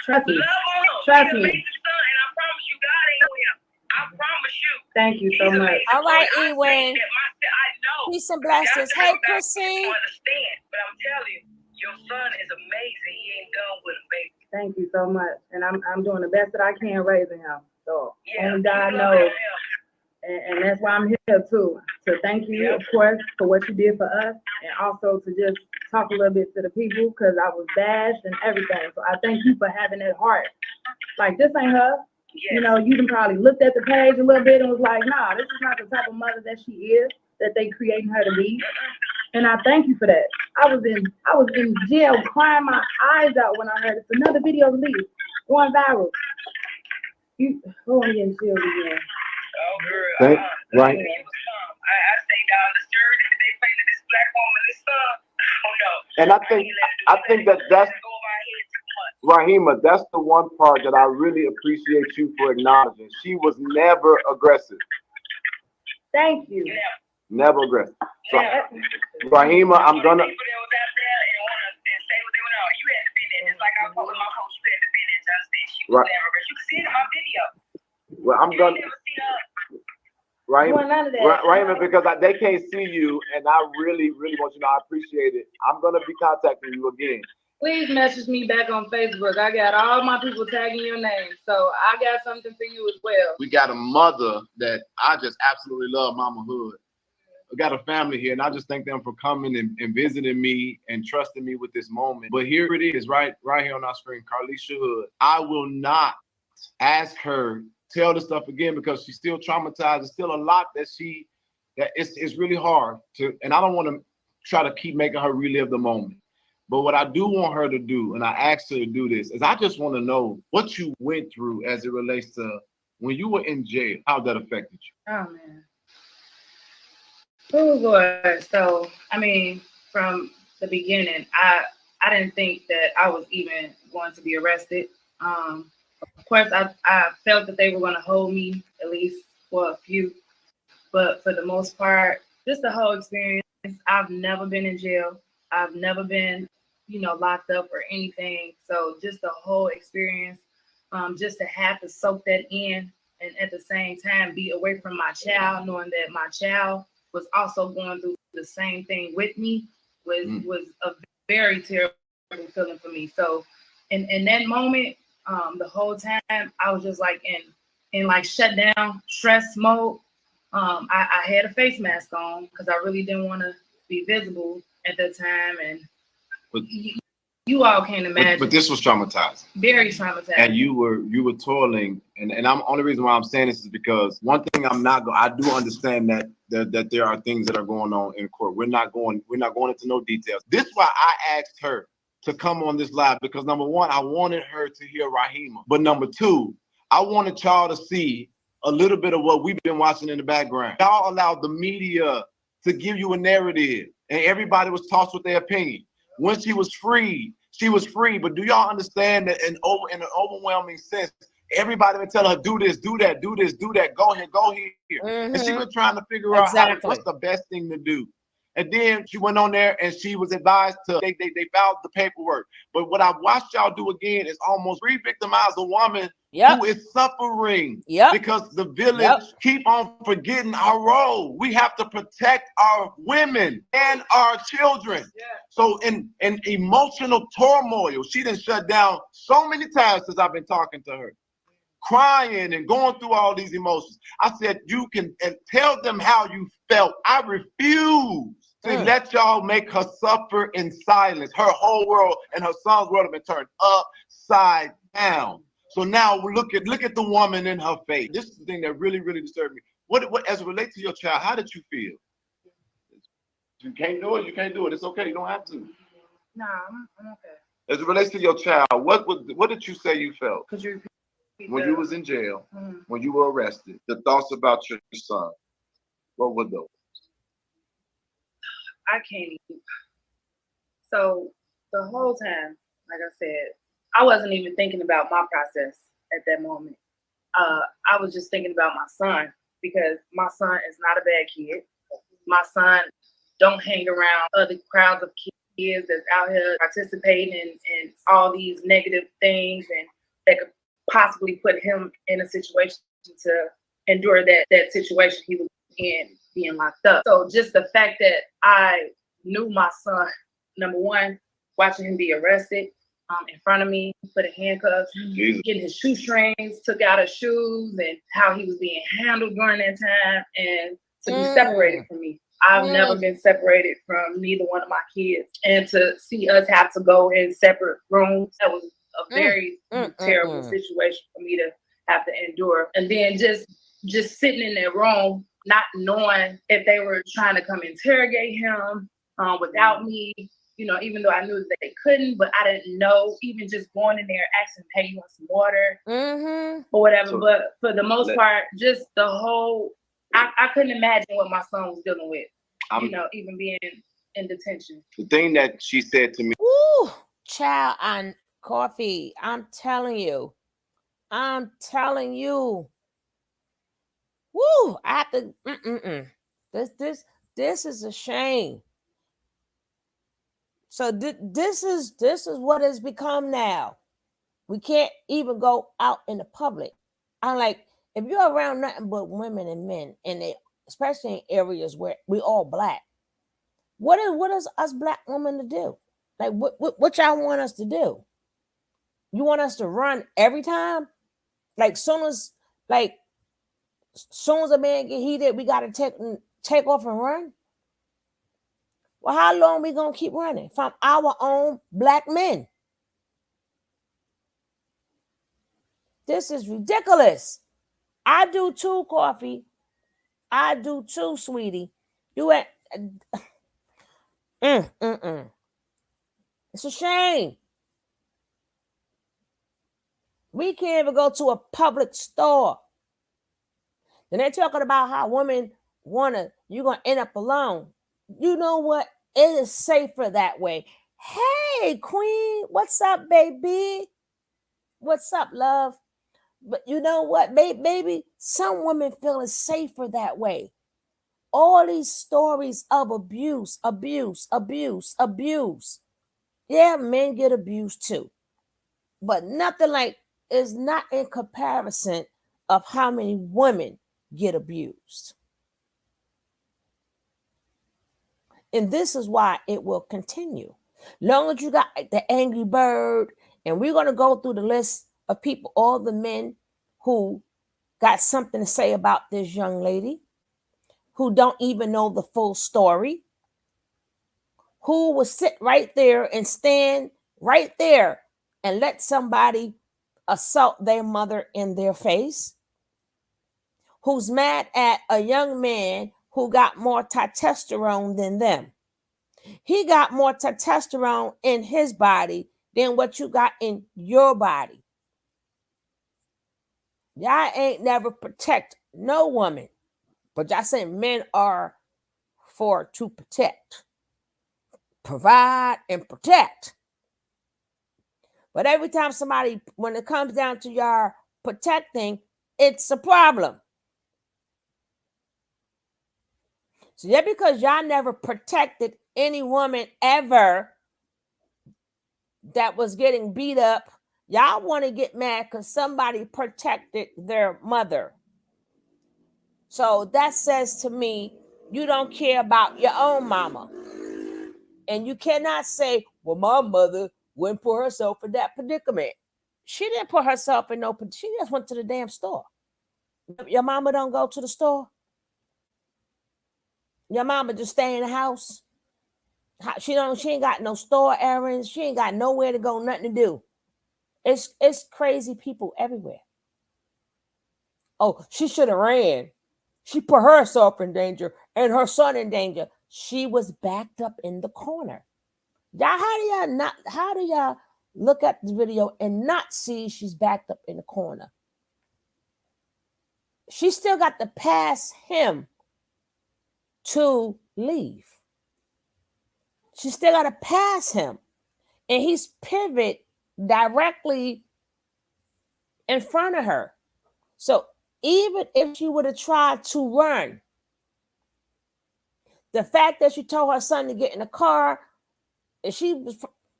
[SPEAKER 6] Trust me.
[SPEAKER 4] Love on him.
[SPEAKER 6] Trust
[SPEAKER 4] He's
[SPEAKER 6] me.
[SPEAKER 4] an amazing son, and I promise you, God ain't with him. I promise you.
[SPEAKER 6] Thank you so much.
[SPEAKER 1] All right,
[SPEAKER 4] I
[SPEAKER 1] Ewing.
[SPEAKER 4] I know.
[SPEAKER 1] Peace and blessings. Hey, Chrissy.
[SPEAKER 4] Understand, but I'm telling you, your son is amazing. He ain't done with him, baby.
[SPEAKER 6] Thank you so much. And I'm doing the best that I can raising him. So only God
[SPEAKER 4] you
[SPEAKER 6] knows.
[SPEAKER 4] love him.
[SPEAKER 6] And that's why I'm here too. To thank you, of course, for what you did for us, and also to just talk a little bit to the people, because I was bashed and everything. So I thank you for having that heart. Like, this ain't her.
[SPEAKER 4] Yes.
[SPEAKER 6] You know, you can probably looked at the page a little bit and was like, nah, this is not the type of mother that she is, that they creating her to be. And I thank you for that. I was in jail crying my eyes out when I heard it's another video released, going viral. You getting chills again.
[SPEAKER 4] Oh, girl.
[SPEAKER 3] Right.
[SPEAKER 4] I stay down the jury that they painted this black woman this son. Oh no.
[SPEAKER 3] And I think that's Rahima, that's the one part that I really appreciate you for acknowledging. She was never aggressive.
[SPEAKER 6] Thank you.
[SPEAKER 3] Never aggressive. So, Rahima, I'm gonna.
[SPEAKER 4] People that was out there and want to say what they want to. You had to be there. Just like I told my coach, you had to be there to understand she was never aggressive. You can see it in my video.
[SPEAKER 3] Well, I'm gonna. Rahima, because they can't see you, and I really, really want you to know I appreciate it. I'm gonna be contacting you again.
[SPEAKER 6] Please message me back on Facebook. I got all my people tagging your name, so I got something for you as well.
[SPEAKER 3] We got a mother that I just absolutely love, Mama Hood. We got a family here, and I just thank them for coming and visiting me and trusting me with this moment. But here it is, right here on our screen, Carlisha Hood. I will not ask her tell the stuff again because she's still traumatized. There's still a lot that it's really hard to, and I don't want to try to keep making her relive the moment. But what I do want her to do, and I asked her to do this, is I just want to know what you went through as it relates to when you were in jail, how that affected you.
[SPEAKER 6] Oh, man. Oh, Lord. So, I mean, from the beginning, I didn't think that I was even going to be arrested. Of course, I felt that they were going to hold me, at least for a few. But for the most part, just the whole experience, I've never been in jail. I've never been, locked up or anything. So just the whole experience, just to have to soak that in and at the same time be away from my child, knowing that my child was also going through the same thing with me was a very terrible feeling for me. So in that moment, the whole time I was just like in like shutdown stress mode. I had a face mask on because I really didn't want to be visible at that time, and you all can't imagine.
[SPEAKER 3] But this was traumatizing.
[SPEAKER 6] Very traumatizing.
[SPEAKER 3] And you were toiling, and I'm only reason why I'm saying this is because one thing I do understand that there are things that are going on in court. We're not going into no details. This is why I asked her to come on this live, because number one, I wanted her to hear Rahima. But number two, I wanted y'all to see a little bit of what we've been watching in the background. Y'all allowed the media to give you a narrative, and everybody was tossed with their opinion. When she was free, she was free. But do y'all understand that in an overwhelming sense, everybody been telling her, do this, do that, do this, do that, go here, go here. And she been trying to figure out what's the best thing to do. And then she went on there and she was advised to, they filed the paperwork. But what I've watched y'all do again is almost re-victimize a woman who is suffering because the village keep on forgetting our role. We have to protect our women and our children. So in emotional turmoil, she done shut down so many times since I've been talking to her, crying and going through all these emotions. I said, you can and tell them how you felt. I refuse to let y'all make her suffer in silence. Her whole world and her son's world have been turned upside down. So now look at the woman in her face. This is the thing that really, really disturbed me. What as it relates to your child, how did you feel? You can't do it. You can't do it. It's okay. You don't have to.
[SPEAKER 6] No, I'm okay.
[SPEAKER 3] As it relates to your child, what did you say you felt?
[SPEAKER 6] Could you repeat
[SPEAKER 3] when you was in jail, when you were arrested, the thoughts about your son, what were those?
[SPEAKER 6] I can't even. So the whole time, like I said, I wasn't even thinking about my process at that moment. I was just thinking about my son because my son is not a bad kid. My son don't hang around other crowds of kids that's out here participating in all these negative things and that could possibly put him in a situation to endure that situation he was in being locked up. So just the fact that I knew my son, number one, watching him be arrested in front of me, put in handcuffs, getting his shoestrings took out of shoes, and how he was being handled during that time, and to be separated from me. I've never been separated from neither one of my kids, and to see us have to go in separate rooms, that was a very terrible situation for me to have to endure. And then just sitting in that room, not knowing if they were trying to come interrogate him without me, you know, even though I knew that they couldn't, but I didn't know, even just going in there asking, hey, you want some water or whatever. So, but for the most part, just the whole, I couldn't imagine what my son was dealing with, you know, even being in detention.
[SPEAKER 3] The thing that she said to me.
[SPEAKER 1] Ooh, child on coffee. I'm telling you. Woo, I have to, this is a shame. So this is what it's become now. We can't even go out in the public. I'm like, if you're around nothing but women and men, and they, especially in areas where we all black, what is us black women to do? Like, what y'all want us to do? You want us to run every time? Like, soon as a man get heated, we gotta take off and run. Well, how long we gonna keep running from our own black men? This is ridiculous. I do too, coffee. I do too, sweetie. You at It's a shame. We can't even go to a public store. And they're talking about how women you're gonna end up alone. You know what? It is safer that way. Hey, queen, what's up, baby? What's up, love? But you know what, baby? Some women feel it's safer that way. All these stories of abuse. Yeah, men get abused too. But nothing like is not in comparison of how many women get abused. And this is why it will continue. Long as you got the angry bird, and we're going to go through the list of people, all the men who got something to say about this young lady, who don't even know the full story, who will sit right there and stand right there and let somebody assault their mother in their face, who's mad at a young man who got more testosterone than them. He got more testosterone in his body than what you got in your body. Y'all ain't never protect no woman, but y'all say men are for to protect, provide, and protect. But every time somebody, when it comes down to y'all protecting, it's a problem. So yeah, because y'all never protected any woman ever that was getting beat up, y'all want to get mad because somebody protected their mother. So that says to me, you don't care about your own mama. And you cannot say, well, my mother wouldn't put herself in that predicament. She didn't put herself in no, she just went to the damn store. Your mama don't go to the store? Your mama just stay in the house? She ain't got no store errands. She ain't got nowhere to go, nothing to do. It's crazy people everywhere. Oh, she should have ran. She put herself in danger and her son in danger. She was backed up in the corner. Y'all, how do y'all look at the video and not see she's backed up in the corner? She still got to pass him to leave. She still got to pass him. and he's pivot directly in front of her. So even if she would have tried to run, the fact that she told her son to get in the car, and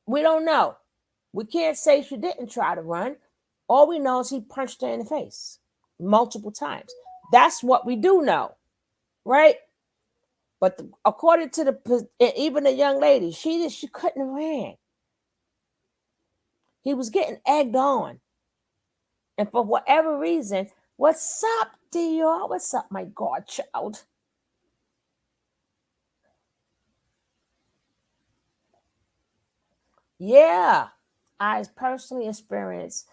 [SPEAKER 1] we don't know. We can't say she didn't try to run. All we know is he punched her in the face multiple times. That's what we do know, right? But according to even the young lady, she couldn't have ran. He was getting egged on, and for whatever reason, what's up, Dior? What's up, my godchild? Yeah, I personally experienced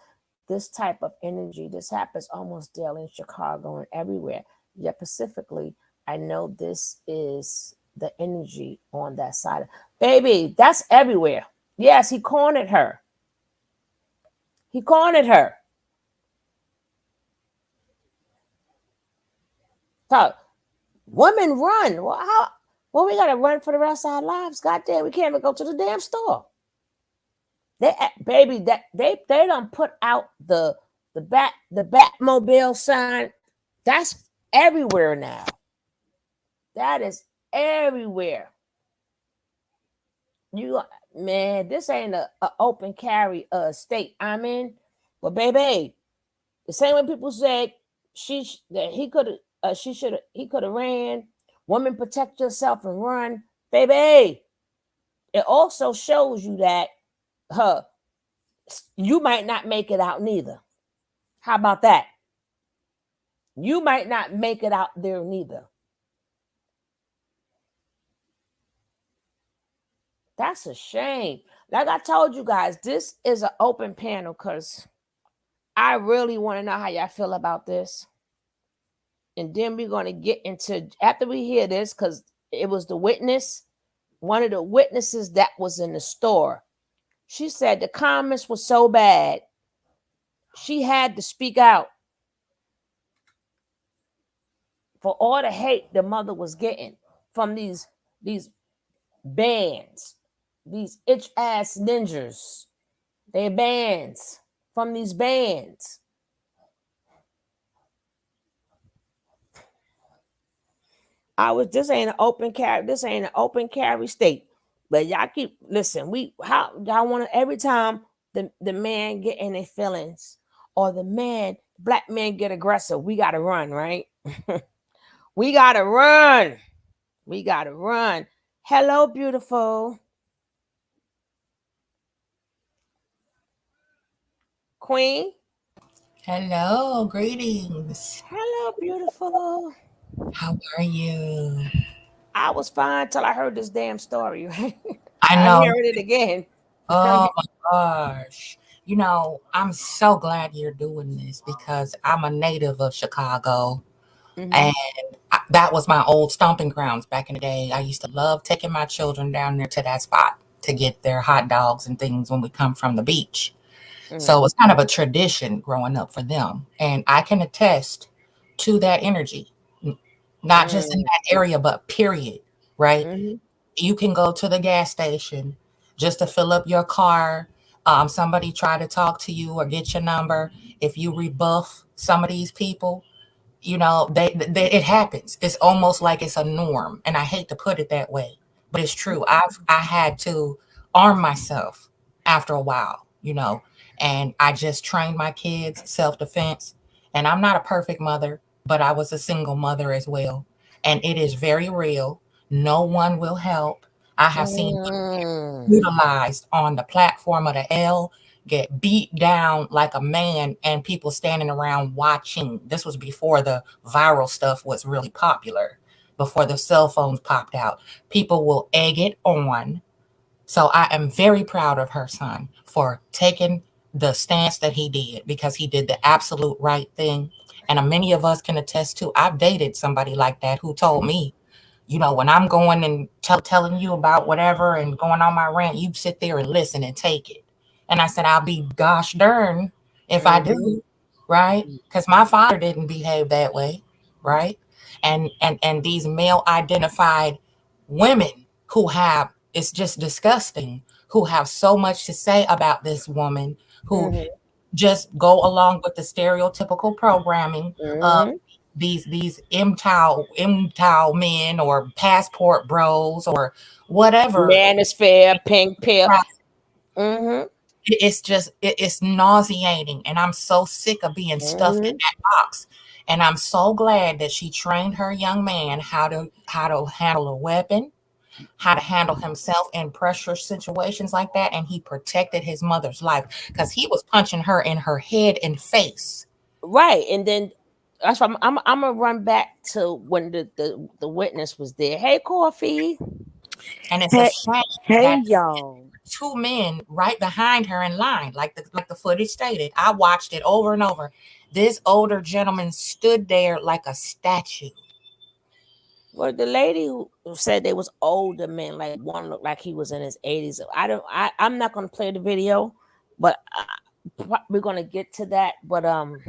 [SPEAKER 1] this type of energy. This happens almost daily in Chicago and everywhere. Yet specifically, I know this is the energy on that side. Baby, that's everywhere. Yes, he cornered her. He cornered her. So women run. Well, how? Well, we gotta run for the rest of our lives. God damn, we can't even go to the damn store. Baby, that they don't put out the Batmobile sign. That's everywhere now. That is everywhere. You man, this ain't a open carry state I'm in. But baby, the same way people said that he could have he could have ran. Woman, protect yourself and run, baby. It also shows you that you might not make it out neither. How about that? You might not make it out there neither. That's a shame. Like I told you guys, this is an open panel because I really want to know how y'all feel about this. And then we're going to get into, after we hear this, because it was the witness, one of the witnesses that was in the store. She said the comments were so bad, she had to speak out for all the hate the mother was getting from these bands, these itch ass ninjas. They're bands from these bands. This ain't an open carry. This ain't an open carry state. But y'all keep listen. How y'all want to every time the man get in their feelings or the black man get aggressive, we gotta run, right? We gotta run. We gotta run. Hello, beautiful queen.
[SPEAKER 7] Hello, greetings.
[SPEAKER 1] Hello, beautiful.
[SPEAKER 7] How are you?
[SPEAKER 1] I was fine till I heard this damn story. Right?
[SPEAKER 7] I
[SPEAKER 1] I
[SPEAKER 7] know.
[SPEAKER 1] heard it again.
[SPEAKER 7] Oh my gosh. I'm so glad you're doing this because I'm a native of Chicago
[SPEAKER 1] Mm-hmm.
[SPEAKER 7] and that was my old stomping grounds back in the day. I used to love taking my children down there to that spot to get their hot dogs and things when we come from the beach. So it was kind of a tradition growing up for them. And I can attest to that energy, not just in
[SPEAKER 1] Mm-hmm.
[SPEAKER 7] that area, but period, right?
[SPEAKER 1] Mm-hmm.
[SPEAKER 7] You can go to the gas station just to fill up your car. Somebody try to talk to you or get your number. If you rebuff some of these people, they it happens. It's almost like it's a norm, and I hate to put it that way, but it's true. I had to arm myself after a while, and I just trained my kids self-defense. And I'm not a perfect mother, but I was a single mother as well, and it is very real. No one will help. I have seen
[SPEAKER 1] Mm-hmm.
[SPEAKER 7] utilized on the platform of the L, get beat down like a man, and people standing around watching. This was before the viral stuff was really popular, before the cell phones popped out. People will egg it on. So I am very proud of her son for taking the stance that he did because he did the absolute right thing. And many of us can attest to, I've dated somebody like that who told me, when I'm going and telling you about whatever and going on my rant, you sit there and listen and take it. And I said, I'll be gosh darn if I
[SPEAKER 1] Mm-hmm.
[SPEAKER 7] do, right? Because my father didn't behave that way, right? And these male identified women who have, it's just disgusting, who have so much to say about this woman, who
[SPEAKER 1] Mhm.
[SPEAKER 7] just go along with the stereotypical programming of
[SPEAKER 1] Mhm.
[SPEAKER 7] these MTOW men or passport bros or whatever.
[SPEAKER 1] Manosphere, pink pill. Mhm.
[SPEAKER 7] It's just it's nauseating, and I'm so sick of being stuffed in
[SPEAKER 1] Mhm.
[SPEAKER 7] that box. And I'm so glad that she trained her young man how to handle a weapon, how to handle himself in pressure situations like that, and he protected his mother's life because he was punching her in her head and face.
[SPEAKER 1] Right, and then that's why I'm gonna run back to when the witness was there. Hey, Coffee.
[SPEAKER 7] And it's a
[SPEAKER 8] Hey,
[SPEAKER 7] shame
[SPEAKER 8] hey,
[SPEAKER 7] that
[SPEAKER 8] y'all.
[SPEAKER 7] two men right behind her in line, like the footage stated. I watched it over and over. This older gentleman stood there like a statue.
[SPEAKER 1] Well, the lady who said they was older men, like one looked like he was in his 80s. I don't. I'm not gonna play the video, but we're gonna get to that. But I'm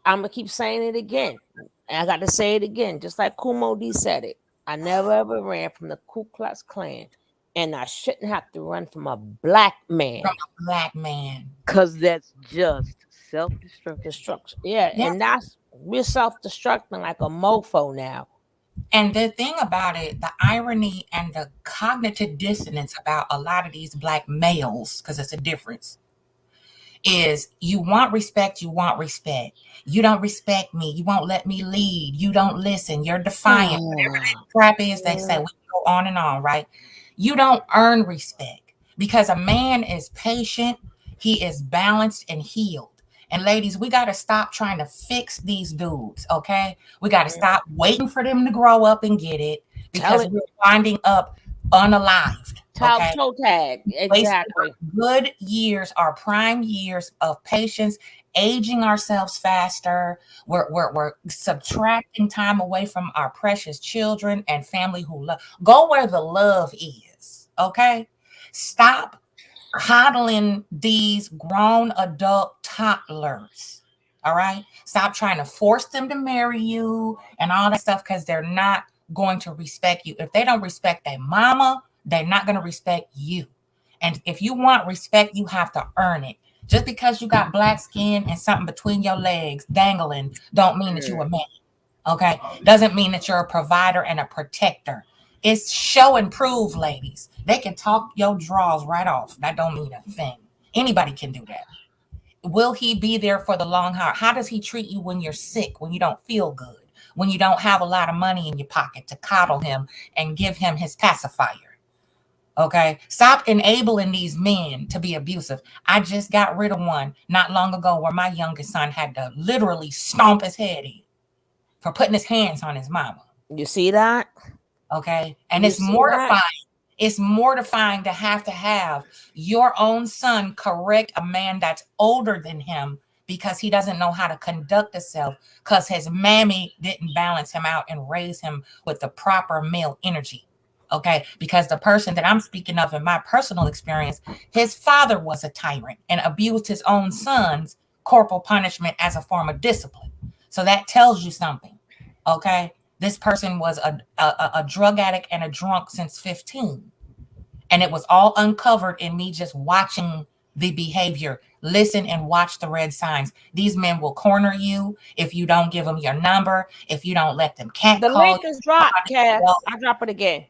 [SPEAKER 1] gonna keep saying it again. And I got to say it again, just like Kumo D said it. I never ever ran from the Ku Klux Klan, and I shouldn't have to run from a black man.
[SPEAKER 7] From a black man.
[SPEAKER 8] Because that's just self destruction.
[SPEAKER 1] Destruction, yeah,
[SPEAKER 7] Yeah.
[SPEAKER 1] and that's we're self-destructing like a mofo now.
[SPEAKER 7] And the thing about it, the irony and the cognitive dissonance about a lot of these black males, because it's a difference, is you want respect, you want respect. You don't respect me, you won't let me lead, you don't listen, you're defiant, whatever that crap is they say, we go on and on, right? You don't earn respect because a man is patient, he is balanced and healed. And ladies, we got to stop trying to fix these dudes, okay? We got to stop waiting for them to grow up and get it
[SPEAKER 1] Tell
[SPEAKER 7] because
[SPEAKER 1] it,
[SPEAKER 7] we're winding up unalived,
[SPEAKER 1] tell
[SPEAKER 7] okay?
[SPEAKER 1] toe tag,
[SPEAKER 7] Wasting
[SPEAKER 1] exactly.
[SPEAKER 7] good years, our prime years of patience, aging ourselves faster. We're subtracting time away from our precious children and family who love. Go where the love is, okay? Stop coddling these grown adult toddlers. All right. Stop trying to force them to marry you and all that stuff because they're not going to respect you. If they don't respect their mama, they're not going to respect you. And if you want respect, you have to earn it. Just because you got black skin and something between your legs dangling, don't mean that you a man. Okay. Doesn't mean that you're a provider and a protector. It's show and prove, ladies. They can talk your draws right off. That don't mean a thing. Anybody can do that. Will he be there for the long haul? How does he treat you when you're sick, when you don't feel good, when you don't have a lot of money in your pocket to coddle him and give him his pacifier? Okay. Stop enabling these men to be abusive. I just got rid of one not long ago where my youngest son had to literally stomp his head in for putting his hands on his mama.
[SPEAKER 1] You see that?
[SPEAKER 7] Okay. And
[SPEAKER 1] You
[SPEAKER 7] it's
[SPEAKER 1] see that?
[SPEAKER 7] mortifying. It's mortifying to have your own son correct a man that's older than him because he doesn't know how to conduct himself because his mammy didn't balance him out and raise him with the proper male energy. Okay. Because the person that I'm speaking of in my personal experience, his father was a tyrant and abused his own son's corporal punishment as a form of discipline. So that tells you something. Okay. This person was a drug addict and a drunk since 15. And it was all uncovered in me just watching the behavior. Listen and watch the red signs. These men will corner you if you don't give them your number, if you don't let them
[SPEAKER 1] The
[SPEAKER 7] catcall
[SPEAKER 1] link
[SPEAKER 7] you.
[SPEAKER 1] is dropped, Cass. I'll drop it again.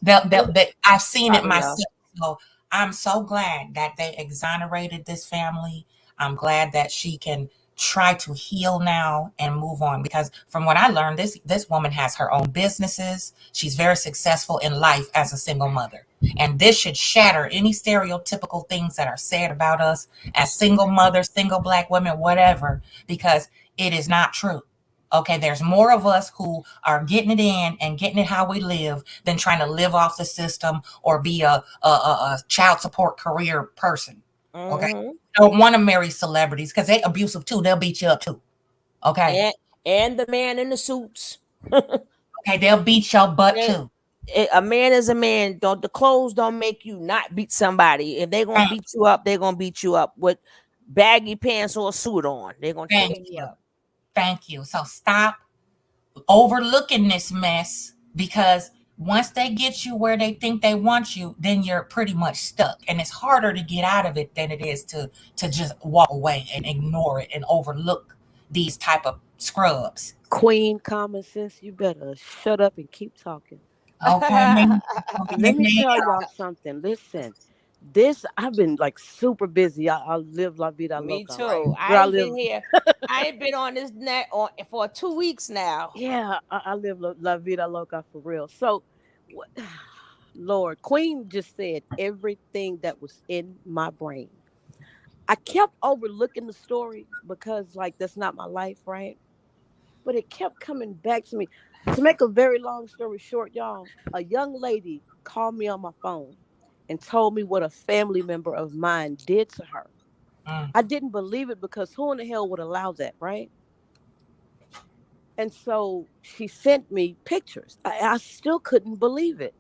[SPEAKER 7] I've seen it
[SPEAKER 1] Sorry, y'all.
[SPEAKER 7] myself. So I'm so glad that they exonerated this family. I'm glad that she can try to heal now and move on because from what I learned, this woman has her own businesses. She's very successful in life as a single mother. And this should shatter any stereotypical things that are said about us as single mothers, single black women, whatever, because it is not true. Okay, there's more of us who are getting it in and getting it how we live than trying to live off the system or be a child support career person. Okay,
[SPEAKER 1] Mm-hmm.
[SPEAKER 7] don't want to marry celebrities because they abusive too. They'll beat you up too. Okay,
[SPEAKER 1] And the man in the suits.
[SPEAKER 7] okay, they'll beat your butt
[SPEAKER 1] They-
[SPEAKER 7] too.
[SPEAKER 1] a man is a man. Don't the clothes don't make you not beat somebody. If they're gonna
[SPEAKER 7] Thank,
[SPEAKER 1] beat you up, they're gonna beat you up with baggy pants or a suit on. They're gonna tear
[SPEAKER 7] thank
[SPEAKER 1] you
[SPEAKER 7] you,
[SPEAKER 1] up.
[SPEAKER 7] thank you. So stop overlooking this mess because Once they get you where they think they want you, then you're pretty much stuck. And it's harder to get out of it than it is to just walk away and ignore it and overlook these type of scrubs.
[SPEAKER 8] Queen Common Sense, you better shut up and keep talking.
[SPEAKER 7] Okay, maybe,
[SPEAKER 8] Let me
[SPEAKER 7] maybe
[SPEAKER 8] tell y'all something. Listen, this I've been like super busy. I live La Vida
[SPEAKER 1] Me
[SPEAKER 8] Loca, right?
[SPEAKER 1] too.
[SPEAKER 8] Girl,
[SPEAKER 1] I
[SPEAKER 8] I
[SPEAKER 1] ain't been
[SPEAKER 8] live.
[SPEAKER 1] here. I ain't been on this net for 2 weeks now.
[SPEAKER 8] Yeah, I live La Vida Loca for real. So, what, Lord, Queen just said everything that was in my brain. I kept overlooking the story because, like, that's not my life, right? But it kept coming back to me. To make a very long story short, y'all, a young lady called me on my phone and told me what a family member of mine did to her.
[SPEAKER 7] mm,
[SPEAKER 8] I didn't believe it because who in the hell would allow that, right? And so she sent me pictures. I still couldn't believe it.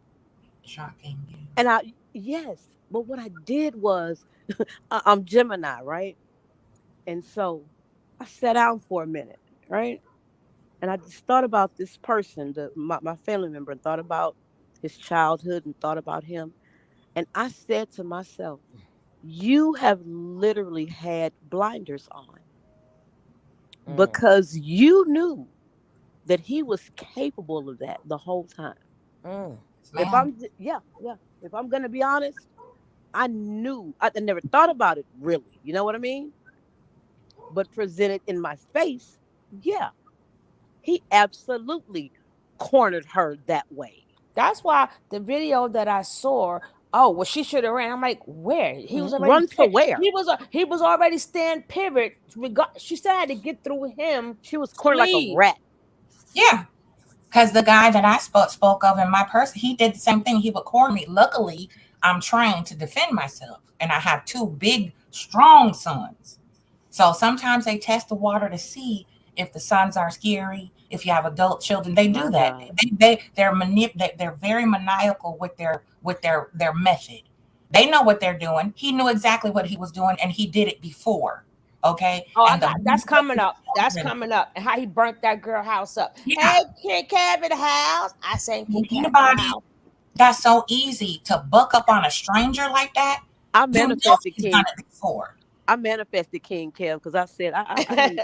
[SPEAKER 7] shocking you.
[SPEAKER 8] And yes, but what I did was, I'm Gemini, right? And so I sat down for a minute, right? And I just thought about this person, my family member, and thought about his childhood and thought about him. And I said to myself, you have literally had blinders on
[SPEAKER 1] Mm,
[SPEAKER 8] because you knew that he was capable of that the whole time.
[SPEAKER 1] mm.
[SPEAKER 8] If
[SPEAKER 7] Man,
[SPEAKER 8] yeah, yeah. If I'm gonna be honest, I knew I never thought about it really. You know what I mean? But presented in my face, yeah, he absolutely cornered her that way.
[SPEAKER 1] That's why the video that I saw, oh, well, she should have ran. I'm like, where? He was already
[SPEAKER 8] Run to where?
[SPEAKER 1] he was already stand pivot. She still had to get through him
[SPEAKER 8] She was
[SPEAKER 1] to
[SPEAKER 8] cornered like a
[SPEAKER 1] leave.
[SPEAKER 8] rat.
[SPEAKER 7] yeah. Because the guy that I spoke of in my person, he did the same thing. He would corner me. Luckily, I'm trained to defend myself, and I have two big, strong sons. So sometimes they test the water to see if the sons are scary. If you have adult children, they do
[SPEAKER 8] My
[SPEAKER 7] that.
[SPEAKER 8] God.
[SPEAKER 7] They're very maniacal with their method. They know what they're doing. He knew exactly what he was doing, and he did it before. Okay,
[SPEAKER 1] Oh,
[SPEAKER 7] and
[SPEAKER 1] that's coming up. That's
[SPEAKER 7] children,
[SPEAKER 1] coming up. And how he burnt that girl house up.
[SPEAKER 7] yeah.
[SPEAKER 1] Hey, Kid Cab in the house. I sang Kid Cab in the
[SPEAKER 7] Anybody
[SPEAKER 1] house.
[SPEAKER 7] that's so easy to buck up on a stranger like that,
[SPEAKER 8] I
[SPEAKER 7] you know
[SPEAKER 8] manifested
[SPEAKER 7] he's done
[SPEAKER 8] King.
[SPEAKER 7] it before.
[SPEAKER 8] I manifested King Kev because I said I need.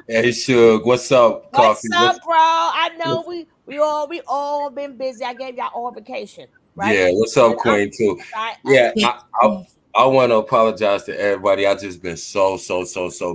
[SPEAKER 9] Hey, Suge, what's up,
[SPEAKER 1] What's
[SPEAKER 9] Coffee?
[SPEAKER 1] up, bro? I know we all been busy. I gave y'all all vacation, right?
[SPEAKER 9] Yeah, what's up,
[SPEAKER 1] And I'm
[SPEAKER 9] Queen, too?
[SPEAKER 1] I,
[SPEAKER 9] Yeah,
[SPEAKER 7] Yes,
[SPEAKER 9] I want to apologize to everybody. I just been so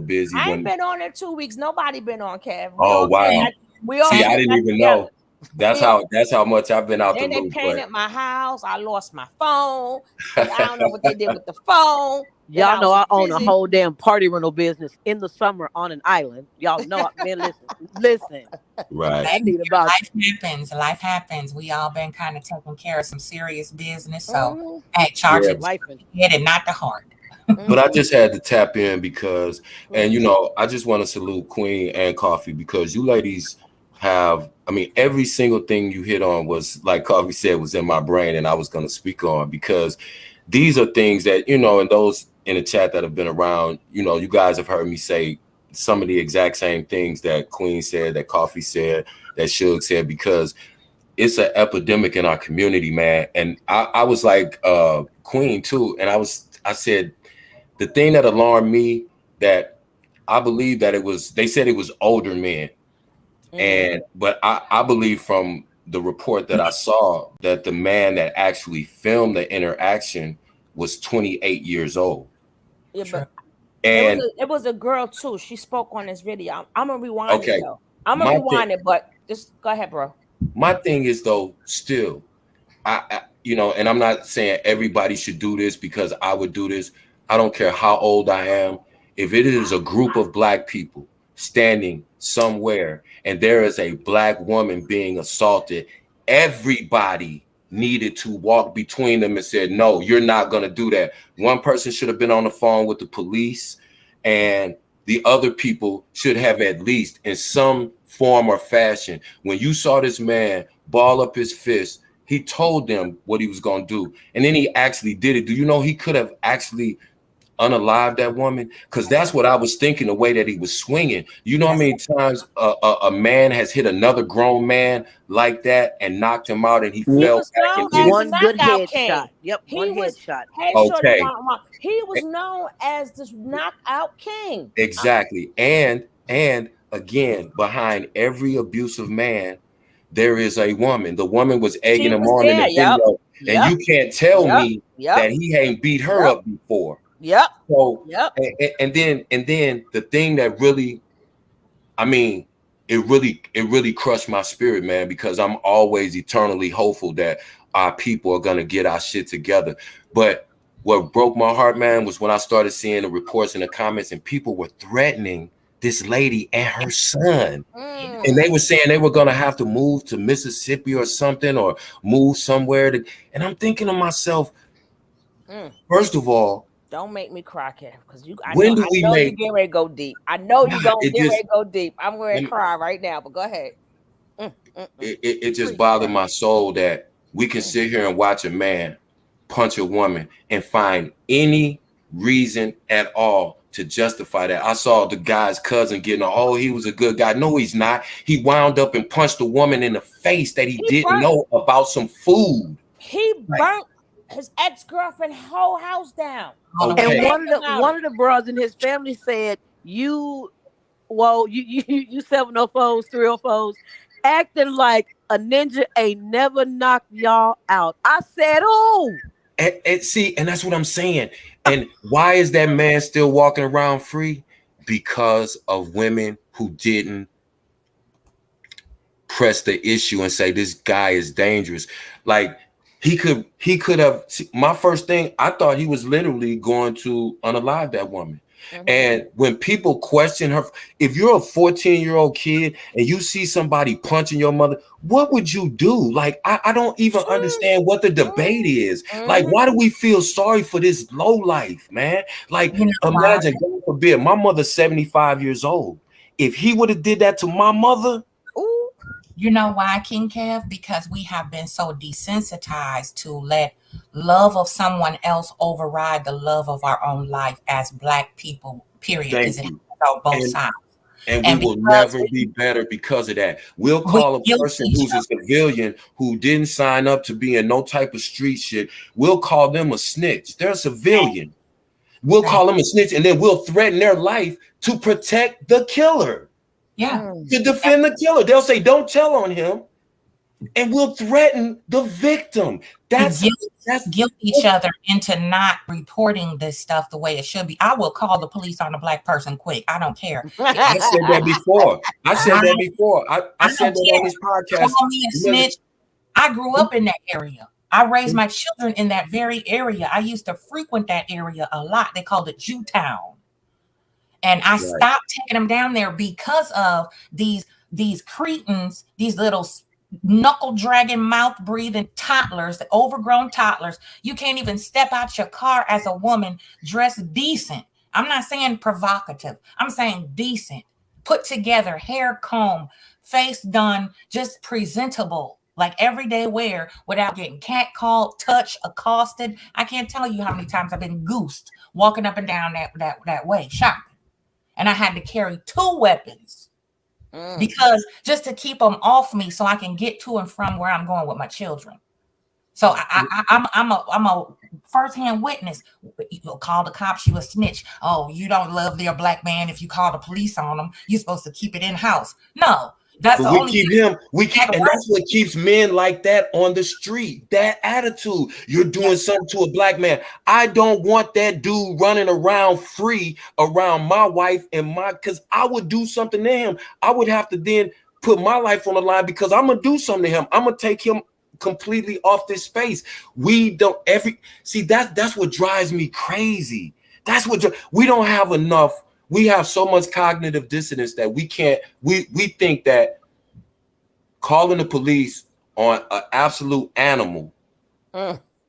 [SPEAKER 9] busy
[SPEAKER 1] I ain't
[SPEAKER 9] when,
[SPEAKER 1] been on in 2 weeks. Nobody been on, Kev.
[SPEAKER 9] oh, wow.
[SPEAKER 1] We all
[SPEAKER 9] See,
[SPEAKER 7] same.
[SPEAKER 9] I
[SPEAKER 1] just
[SPEAKER 9] didn't
[SPEAKER 1] got
[SPEAKER 9] even
[SPEAKER 1] together.
[SPEAKER 9] know. That's how much I've been out the
[SPEAKER 1] Then they
[SPEAKER 9] loop, but
[SPEAKER 1] painted my house. I lost my phone because I don't know what they did with the phone. Then
[SPEAKER 8] Y'all
[SPEAKER 1] I
[SPEAKER 8] know
[SPEAKER 1] was
[SPEAKER 8] I own a
[SPEAKER 1] busy.
[SPEAKER 8] whole damn party rental business in the summer on an island. Y'all know, man. Listen.
[SPEAKER 9] right.
[SPEAKER 8] I
[SPEAKER 7] Same
[SPEAKER 8] need
[SPEAKER 7] here.
[SPEAKER 8] about
[SPEAKER 7] Life happens. Life happens. We all been kind of taking care of some serious business. So,
[SPEAKER 1] Mhm,
[SPEAKER 7] hey, charge
[SPEAKER 9] Yeah,
[SPEAKER 7] it to
[SPEAKER 8] life and
[SPEAKER 7] the head and not the heart.
[SPEAKER 9] but I
[SPEAKER 1] mhm,
[SPEAKER 9] just had to tap in because, and
[SPEAKER 1] mhm.
[SPEAKER 9] I just want to salute Queen and Coffee because you ladies have, I mean, every single thing you hit on was, like Coffee said, was in my brain and I was going to speak on because these are things that, and those in the chat that have been around, you guys have heard me say some of the exact same things that Queen said, that Coffee said, that Suge said, because it's an epidemic in our community, man. And I was like, Queen too. And I said, the thing that alarmed me, that I believe that they said it was older men.
[SPEAKER 1] Mm.
[SPEAKER 9] But I believe from the report that I saw that the man that actually filmed the interaction was 28 years old.
[SPEAKER 1] Yeah,
[SPEAKER 7] True.
[SPEAKER 1] but
[SPEAKER 9] And
[SPEAKER 1] it was a girl too. She spoke on this video. I'm gonna rewind it
[SPEAKER 9] okay,
[SPEAKER 1] though. I'm gonna
[SPEAKER 9] my thing,
[SPEAKER 1] rewind it, but just go ahead, bro.
[SPEAKER 9] my thing is though, still, and I'm not saying everybody should do this because I would do this. I don't care how old I am. If it is a group of black people standing somewhere and there is a black woman being assaulted, everybody needed to walk between them and said, no, you're not going to do that. One person should have been on the phone with the police, and the other people should have, at least in some form or fashion, when you saw this man ball up his fist, he told them what he was going to do, and then he actually did it. Do you know he could have actually unalive that woman? Because that's what I was thinking, the way that he was swinging. You know how many times a man has hit another grown man like that and knocked him out, and he
[SPEAKER 1] He
[SPEAKER 9] fell
[SPEAKER 1] was
[SPEAKER 9] back
[SPEAKER 1] known
[SPEAKER 9] and hit
[SPEAKER 1] as
[SPEAKER 9] him?
[SPEAKER 1] the
[SPEAKER 8] One good
[SPEAKER 1] knockout
[SPEAKER 8] headshot.
[SPEAKER 1] king.
[SPEAKER 8] Yep,
[SPEAKER 1] He
[SPEAKER 8] one
[SPEAKER 1] was
[SPEAKER 8] headshot.
[SPEAKER 1] headshot.
[SPEAKER 9] Okay.
[SPEAKER 1] He was known as this knockout king.
[SPEAKER 9] Exactly. And again, behind every abusive man, there is a woman. The woman was egging
[SPEAKER 1] She
[SPEAKER 9] him
[SPEAKER 1] was
[SPEAKER 9] on in
[SPEAKER 1] there.
[SPEAKER 9] the
[SPEAKER 1] Yep.
[SPEAKER 9] video, and
[SPEAKER 1] Yep.
[SPEAKER 9] you can't tell
[SPEAKER 1] Yep.
[SPEAKER 9] me
[SPEAKER 1] Yep.
[SPEAKER 9] that he ain't beat her
[SPEAKER 1] Yep.
[SPEAKER 9] up before.
[SPEAKER 1] Yep.
[SPEAKER 9] So
[SPEAKER 1] Yep.
[SPEAKER 9] and then the thing that really, I mean, it really crushed my spirit, man, because I'm always eternally hopeful that our people are gonna get our shit together. But what broke my heart, man, was when I started seeing the reports and the comments, and people were threatening this lady and her son. And they were saying they were gonna have to move to Mississippi or something, or move somewhere to, and I'm thinking to myself, first of all,
[SPEAKER 1] don't make me cry, Kev, because I
[SPEAKER 9] when do we
[SPEAKER 1] know you
[SPEAKER 9] make
[SPEAKER 1] get ready to go deep. I know you gonna
[SPEAKER 9] it
[SPEAKER 1] get ready
[SPEAKER 9] just
[SPEAKER 1] to go deep. I'm going to cry right now, but go ahead.
[SPEAKER 9] it just
[SPEAKER 1] Preach,
[SPEAKER 9] bothered
[SPEAKER 1] sir.
[SPEAKER 9] my soul that we can sit here and watch a man punch a woman and find any reason at all to justify that. I saw the guy's cousin getting, oh, he was a good guy. No, he's not. He wound up and punched a woman in the face that he didn't know about some food.
[SPEAKER 1] He burnt his ex-girlfriend whole house down.
[SPEAKER 9] Okay.
[SPEAKER 8] And one of the brothers in his family said, you 704s, 304s, acting like a ninja ain't never knocked y'all out. I said, oh.
[SPEAKER 9] And see, and that's what I'm saying. And why is that man still walking around free? Because of women who didn't press the issue and say this guy is dangerous. Like he could have. My first thing, I thought he was literally going to unalive that woman. And when people question her, if you're a 14-year-old kid and you see somebody punching your mother, what would you do? Like, I don't even understand what the debate is. Like, why do we feel sorry for this low life, man? Like, imagine, God forbid, my mother's 75 years old. If he would have did that to my mother,
[SPEAKER 7] you know why, King Kev? Because we have been so desensitized to let love of someone else override the love of our own life as Black people, period.
[SPEAKER 9] Thank
[SPEAKER 7] Is it
[SPEAKER 9] you.
[SPEAKER 7] on both sides?
[SPEAKER 9] And we will never be better because of that. We'll call a person who's a civilian who didn't sign up to be in no type of street shit. We'll call them a snitch. They're a civilian. We'll call them a snitch, and then we'll threaten their life to protect the killer.
[SPEAKER 7] Yeah.
[SPEAKER 9] To defend the killer. They'll say, don't tell on him. And we'll threaten the victim. That's
[SPEAKER 7] guilt each other into not reporting this stuff the way it should be. I will call the police on a Black person quick. I don't care.
[SPEAKER 9] I said that before. I said that on this podcast.
[SPEAKER 7] Call me a snitch. I grew up in that area. I raised my children in that very area. I used to frequent that area a lot. They called it Jewtown. And I stopped taking them down there because of these cretins, these little knuckle dragging, mouth breathing toddlers, the overgrown toddlers. You can't even step out your car as a woman dressed decent. I'm not saying provocative. I'm saying decent, put together, hair comb, face done, just presentable, like everyday wear, without getting catcalled, touched, accosted. I can't tell you how many times I've been goosed walking up and down that way shopping. And I had to carry 2 weapons because just to keep them off me so I can get to and from where I'm going with my children. So I'm a firsthand witness. You'll call the cops, you a snitch. Oh, you don't love their Black man. If you call the police on them, you're supposed to keep it in house. No, that's
[SPEAKER 9] but
[SPEAKER 7] the only
[SPEAKER 9] and that's what keeps men like that on the street. That attitude. You're doing something to a Black man. I don't want that dude running around free around my wife and because I would do something to him. I would have to then put my life on the line because I'm gonna do something to him. I'm gonna take him completely off this space. We don't that's what drives me crazy. That's what we don't have enough. We have so much cognitive dissonance that we think that calling the police on an absolute animal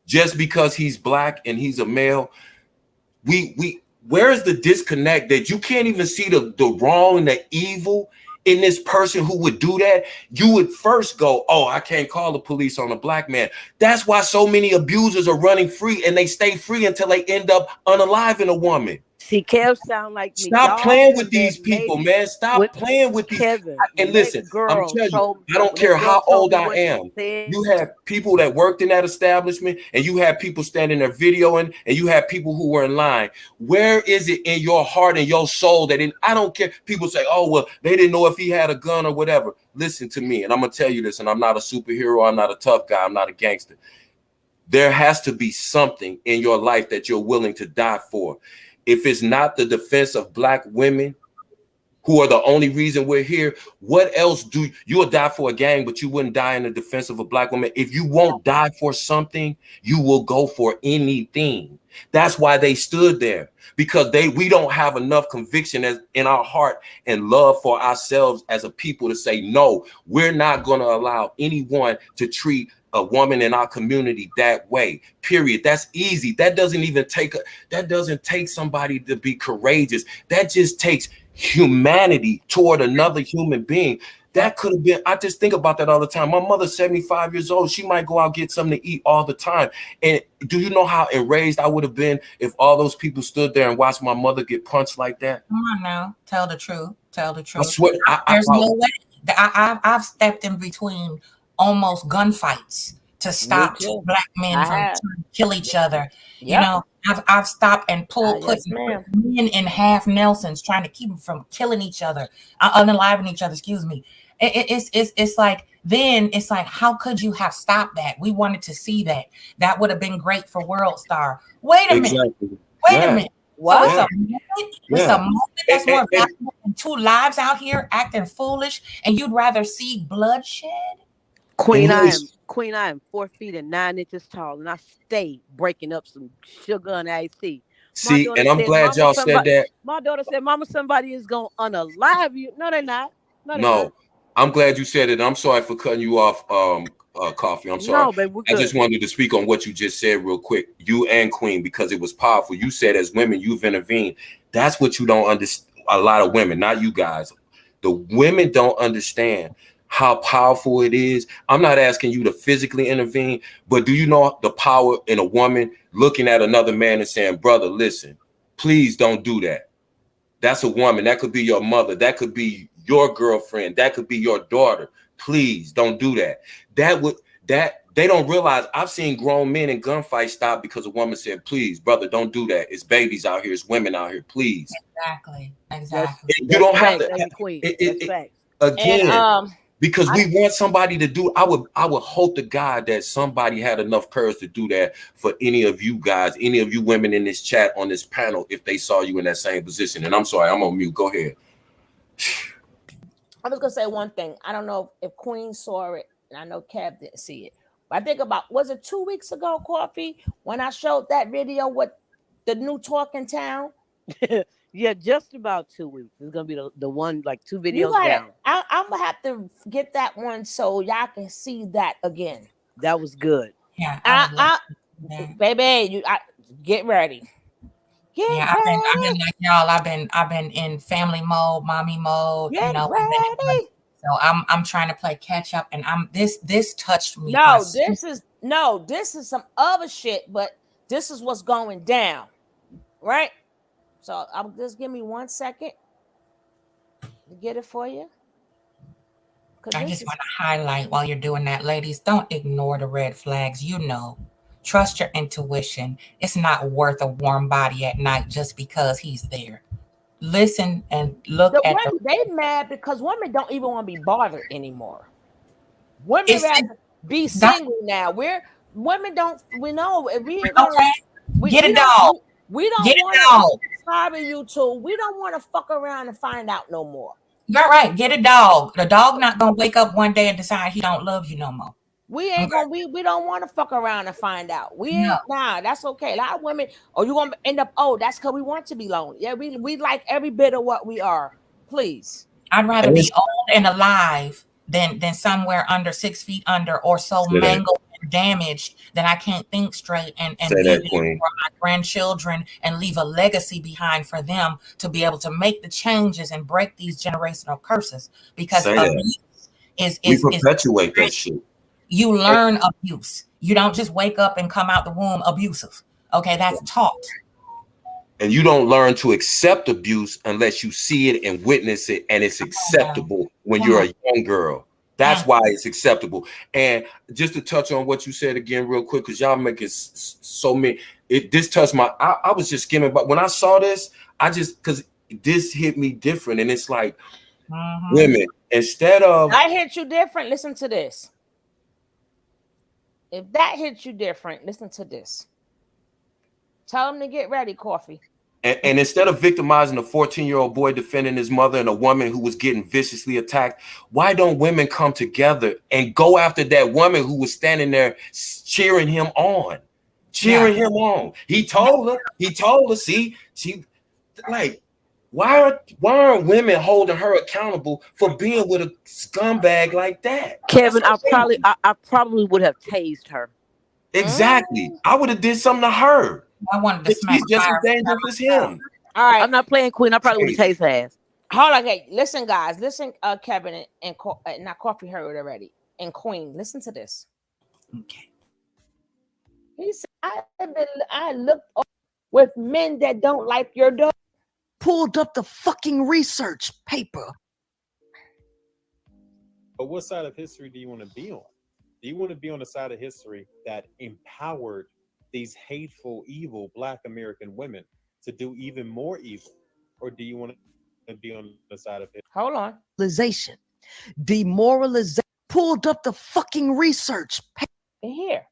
[SPEAKER 9] just because he's Black and he's a male, where is the disconnect that you can't even see the wrong and the evil in this person who would do that, you would first go, oh, I can't call the police on a black man. That's why so many abusers are running free, and they stay free until they end up unaliving a woman.
[SPEAKER 8] See, Kev sound like me.
[SPEAKER 9] Stop
[SPEAKER 8] Y'all
[SPEAKER 9] playing with
[SPEAKER 8] let
[SPEAKER 9] these people,
[SPEAKER 8] ladies
[SPEAKER 9] man. Stop
[SPEAKER 8] with
[SPEAKER 9] playing with these.
[SPEAKER 8] Kevin.
[SPEAKER 9] And
[SPEAKER 8] When that
[SPEAKER 9] listen, I'm
[SPEAKER 8] girl
[SPEAKER 9] telling you,
[SPEAKER 8] told
[SPEAKER 9] I don't
[SPEAKER 8] when that
[SPEAKER 9] care
[SPEAKER 8] girl
[SPEAKER 9] how
[SPEAKER 8] told
[SPEAKER 9] old
[SPEAKER 8] me
[SPEAKER 9] I
[SPEAKER 8] what she
[SPEAKER 9] am.
[SPEAKER 8] said,
[SPEAKER 9] You have people that worked in that establishment, and you have people standing there videoing, and you have people who were in line. Where is it in your heart and your soul that I don't care? People say, oh, well, they didn't know if he had a gun or whatever. Listen to me, and I'm going to tell you this, and I'm not a superhero. I'm not a tough guy. I'm not a gangster. There has to be something in your life that you're willing to die for. If it's not the defense of black women, who are the only reason we're here, what else do you'll die for a gang, but you wouldn't die in the defense of a black woman? If you won't die for something, you will go for anything. That's why they stood there, because we don't have enough conviction in our heart and love for ourselves as a people to say, no, we're not going to allow anyone to treat a woman in our community that way, period. That's easy. That doesn't take somebody to be courageous. That just takes humanity toward another human being. That could have been, I just think about that all the time. My mother's 75 years old. She might go out get something to eat all the time. And do you know how enraged I would have been if all those people stood there and watched my mother get punched like that?
[SPEAKER 7] Come on now, tell the truth. Tell the truth.
[SPEAKER 9] I swear,
[SPEAKER 7] There's no way. I've stepped in between almost gunfights to stop two black men from trying to kill each other. Yep. You know, I've stopped and put men in half Nelsons, trying to keep them from killing each other, unaliving each other. Excuse me. It's like, then it's like, how could you have stopped that? We wanted to see that. That would have been great for World Star. Wait a minute. Wait a minute. What? So it's a moment that's more valuable than two lives out here acting foolish, and you'd rather see bloodshed?
[SPEAKER 8] Queen, I am 4 feet and 9 inches tall, and I stay breaking up some sugar and AC.
[SPEAKER 9] See, and I'm glad y'all said that.
[SPEAKER 8] My daughter said, "Mama, somebody is gonna unalive you." No, they're not.
[SPEAKER 9] No, I'm glad you said it. I'm sorry for cutting you off, Coffee. I'm sorry.
[SPEAKER 8] No, babe, we're good.
[SPEAKER 9] I just wanted to speak on what you just said real quick, you and Queen, because it was powerful. You said as women, you've intervened. That's what you don't understand. A lot of women, not you guys. The women don't understand how powerful it is. I'm not asking you to physically intervene, but do you know the power in a woman looking at another man and saying, brother, listen, please don't do that. That's a woman. That could be your mother. That could be your girlfriend. That could be your daughter. Please don't do that. That they don't realize. I've seen grown men in gunfights stop because a woman said, please, brother, don't do that. It's babies out here. It's women out here. Please.
[SPEAKER 7] Exactly.
[SPEAKER 9] You don't have to. Again, because we want somebody to do. I would hope to God that somebody had enough courage to do that for any of you guys, any of you women in this chat on this panel, if they saw you in that same position. And I'm sorry, I'm on mute. Go ahead.
[SPEAKER 1] I was gonna say one thing. I don't know if Queen saw it, and I know Kev didn't see it. But I think about, was it 2 weeks ago, Coffee, when I showed that video with the new talk in town?
[SPEAKER 8] Yeah, just about 2 weeks. It's gonna be the one, like 2 videos down.
[SPEAKER 1] I'm gonna have to get that one so y'all can see that again.
[SPEAKER 8] That was good.
[SPEAKER 7] Yeah,
[SPEAKER 1] baby, get ready.
[SPEAKER 7] I've been like y'all. I've been in family mode, mommy mode.
[SPEAKER 1] Get ready.
[SPEAKER 7] So I'm trying to play catch up, and this touched me.
[SPEAKER 1] This is some other shit, but this is what's going down, right? So just give me 1 second to get it for you.
[SPEAKER 7] I just want to highlight while you're doing that, ladies, don't ignore the red flags. Trust your intuition. It's not worth a warm body at night just because he's there. Listen and look at
[SPEAKER 1] women. They mad because women don't even want to be bothered anymore. Women rather be single now. Women don't. We know if we ain't gonna
[SPEAKER 7] get a dog.
[SPEAKER 1] We don't want to subscribe to YouTube. We don't want to fuck around and find out no more.
[SPEAKER 7] You're right. Get a dog. The dog not gonna wake up one day and decide he don't love you no more.
[SPEAKER 1] We ain't gonna. We don't want to fuck around and find out. That's okay. A lot of women. Oh, you gonna end up. Oh, that's because we want to be lonely. Yeah, we like every bit of what we are. Please.
[SPEAKER 7] I'd rather be old and alive than somewhere under 6 feet under, or so mangled and damaged that I can't think straight and
[SPEAKER 9] Say
[SPEAKER 7] be
[SPEAKER 9] that,
[SPEAKER 7] there
[SPEAKER 9] Queen.
[SPEAKER 7] for my grandchildren and leave a legacy behind for them to be able to make the changes and break these generational curses. Because
[SPEAKER 9] Say that.
[SPEAKER 7] abuse
[SPEAKER 9] We
[SPEAKER 7] is
[SPEAKER 9] perpetuate that shit.
[SPEAKER 7] you learn abuse. You don't just wake up and come out the womb abusive. Okay, that's taught.
[SPEAKER 9] And you don't learn to accept abuse unless you see it and witness it, and it's acceptable when you're a young girl. That's why it's acceptable. And just to touch on what you said again real quick, because y'all make it so many. This touched my. I was just skimming, but when I saw this, because this hit me different, and it's like women, instead of
[SPEAKER 1] I hit you different. Listen to this. If that hits you different, listen to this. Tell him to get ready, Coffee.
[SPEAKER 9] And instead of victimizing a 14-year-old boy defending his mother and a woman who was getting viciously attacked, why don't women come together and go after that woman who was standing there cheering him on? Cheering him on. He told her, see, she like, why aren't women holding her accountable for being with a scumbag like that?
[SPEAKER 8] Kevin, I probably would have tased her.
[SPEAKER 9] Exactly. I would have did something to her.
[SPEAKER 7] I wanted to smack
[SPEAKER 9] She's just as dangerous as him.
[SPEAKER 1] All right.
[SPEAKER 8] I'm not playing Queen. I probably would have tased her ass.
[SPEAKER 1] Hold on, okay. Listen, guys. Listen, Kevin and not Coffee heard already. And Queen, listen to this.
[SPEAKER 7] Okay.
[SPEAKER 1] He said, I looked with men that don't like your dog.
[SPEAKER 10] Pulled up the fucking research paper.
[SPEAKER 11] But what side of history do you want to be on? Do you want to be on the side of history that empowered these hateful, evil Black American women to do even more evil? Or do you want to be on the side of history?
[SPEAKER 1] Hold on.
[SPEAKER 10] Demoralization. Pulled up the fucking research paper.
[SPEAKER 1] Here.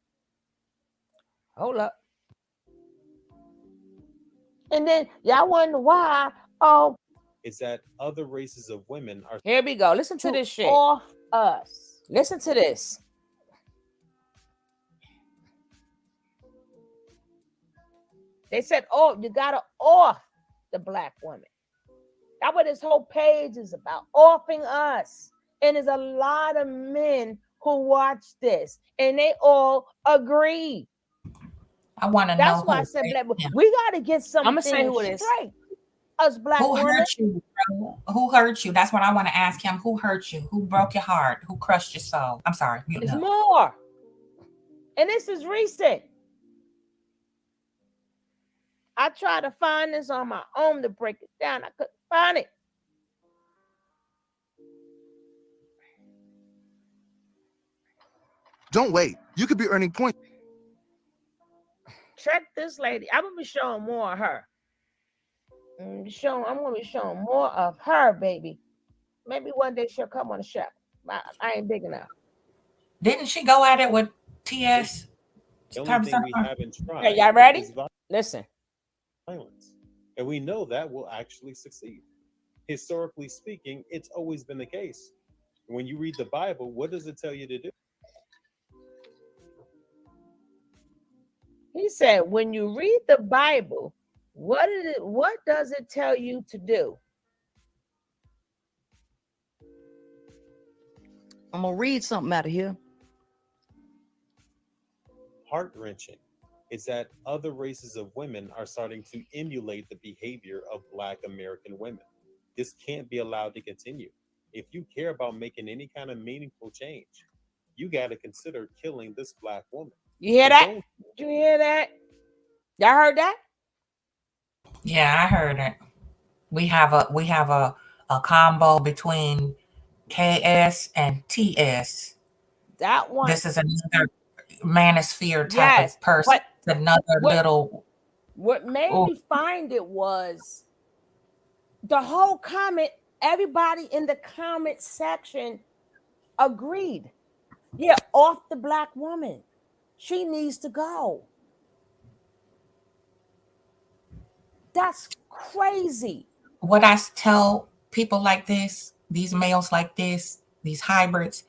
[SPEAKER 1] Hold up. And then y'all wonder why. Oh,
[SPEAKER 11] it's that other races of women are.
[SPEAKER 1] Here we go. Listen to this shit.
[SPEAKER 8] Off us.
[SPEAKER 1] Listen to this. They said, oh, you gotta off the Black woman. That's what this whole page is about. Offing us. And there's a lot of men who watch this and they all agree.
[SPEAKER 7] I want to know.
[SPEAKER 1] That's why I said Black. We got to get something.
[SPEAKER 7] I'm gonna say who it is.
[SPEAKER 1] Straight. Us Black
[SPEAKER 7] who
[SPEAKER 1] women.
[SPEAKER 7] hurt you, bro? Who hurt you? That's what I want to ask him. Who hurt you? Who broke your heart? Who crushed your soul? I'm sorry.
[SPEAKER 1] It's more. And this is recent. I tried to find this on my own to break it down. I couldn't find it.
[SPEAKER 3] Don't wait. You could be earning points.
[SPEAKER 1] Check this lady. I'm gonna be showing more of her. I'm gonna be showing more of her, baby. Maybe one day she'll come on the show. I ain't big enough.
[SPEAKER 7] Didn't she go at it with TS?
[SPEAKER 11] The only thing we haven't tried.
[SPEAKER 1] Okay, y'all ready? Listen.
[SPEAKER 11] Violence. And we know that will actually succeed. Historically speaking, it's always been the case. When you read the Bible, what does it tell you to do?
[SPEAKER 1] He said, when you read the Bible, what does it tell you to do?
[SPEAKER 10] I'm gonna read something out of here.
[SPEAKER 11] Heart-wrenching is that other races of women are starting to emulate the behavior of Black American women. This can't be allowed to continue. If you care about making any kind of meaningful change, you got to consider killing this Black woman.
[SPEAKER 1] You hear that? Did you hear that? Y'all heard that?
[SPEAKER 7] Yeah, I heard it. We have a combo between KS and TS.
[SPEAKER 1] That one.
[SPEAKER 7] This is another manosphere type of person.
[SPEAKER 1] What made me find it was the whole comment. Everybody in the comment section agreed. Yeah, off the Black woman. She needs to go. That's crazy.
[SPEAKER 7] What I tell people like this, these males like this, these hybrids,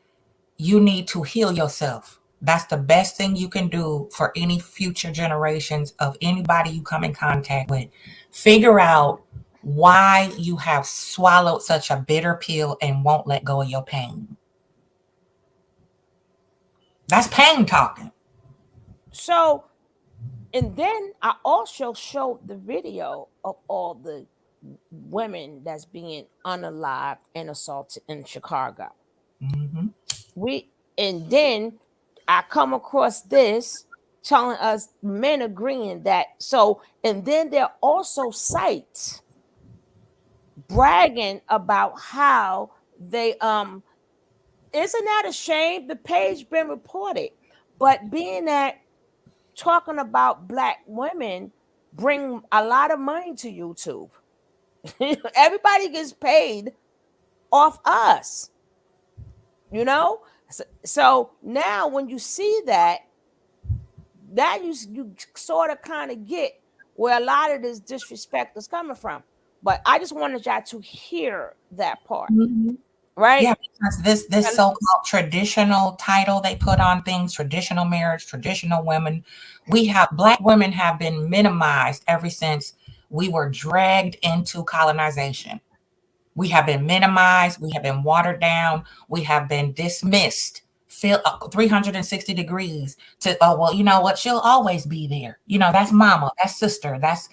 [SPEAKER 7] you need to heal yourself. That's the best thing you can do for any future generations of anybody you come in contact with. Figure out why you have swallowed such a bitter pill and won't let go of your pain. That's pain talking.
[SPEAKER 1] So, and then I also showed the video of all the women that's being unalived and assaulted in Chicago.
[SPEAKER 7] Mm-hmm.
[SPEAKER 1] And then I come across this telling us men agreeing that so, and then there are also sites bragging about how they isn't that a shame? The page been reported, but being that talking about black women bring a lot of money to YouTube. Everybody gets paid off us, you know. So now when you see that, you sort of kind of get where a lot of this disrespect is coming from. But I just wanted y'all to hear that part,
[SPEAKER 7] Mm-hmm.
[SPEAKER 1] right?
[SPEAKER 7] Yeah, because this so-called traditional title they put on things, traditional marriage, traditional women, black women have been minimized ever since we were dragged into colonization. We have been minimized. We have been watered down. We have been dismissed. Feel 360 degrees to, oh well, you know what, she'll always be there, you know, that's mama, that's sister, that's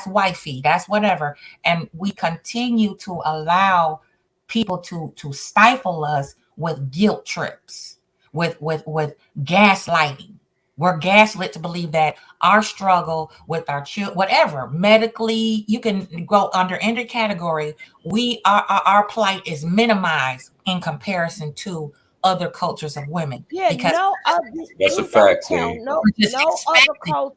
[SPEAKER 7] wifey, that's whatever. And we continue to allow people to stifle us with guilt trips, with gaslighting. We're gaslit to believe that our struggle with our children, whatever, medically, you can go under any category, our plight is minimized in comparison to other cultures of women.
[SPEAKER 1] Yeah,
[SPEAKER 7] Because
[SPEAKER 1] no other.
[SPEAKER 9] That's a
[SPEAKER 1] We don't
[SPEAKER 9] fact,
[SPEAKER 1] tell
[SPEAKER 9] Queen.
[SPEAKER 1] no
[SPEAKER 7] we're just
[SPEAKER 1] other
[SPEAKER 7] expected
[SPEAKER 1] culture.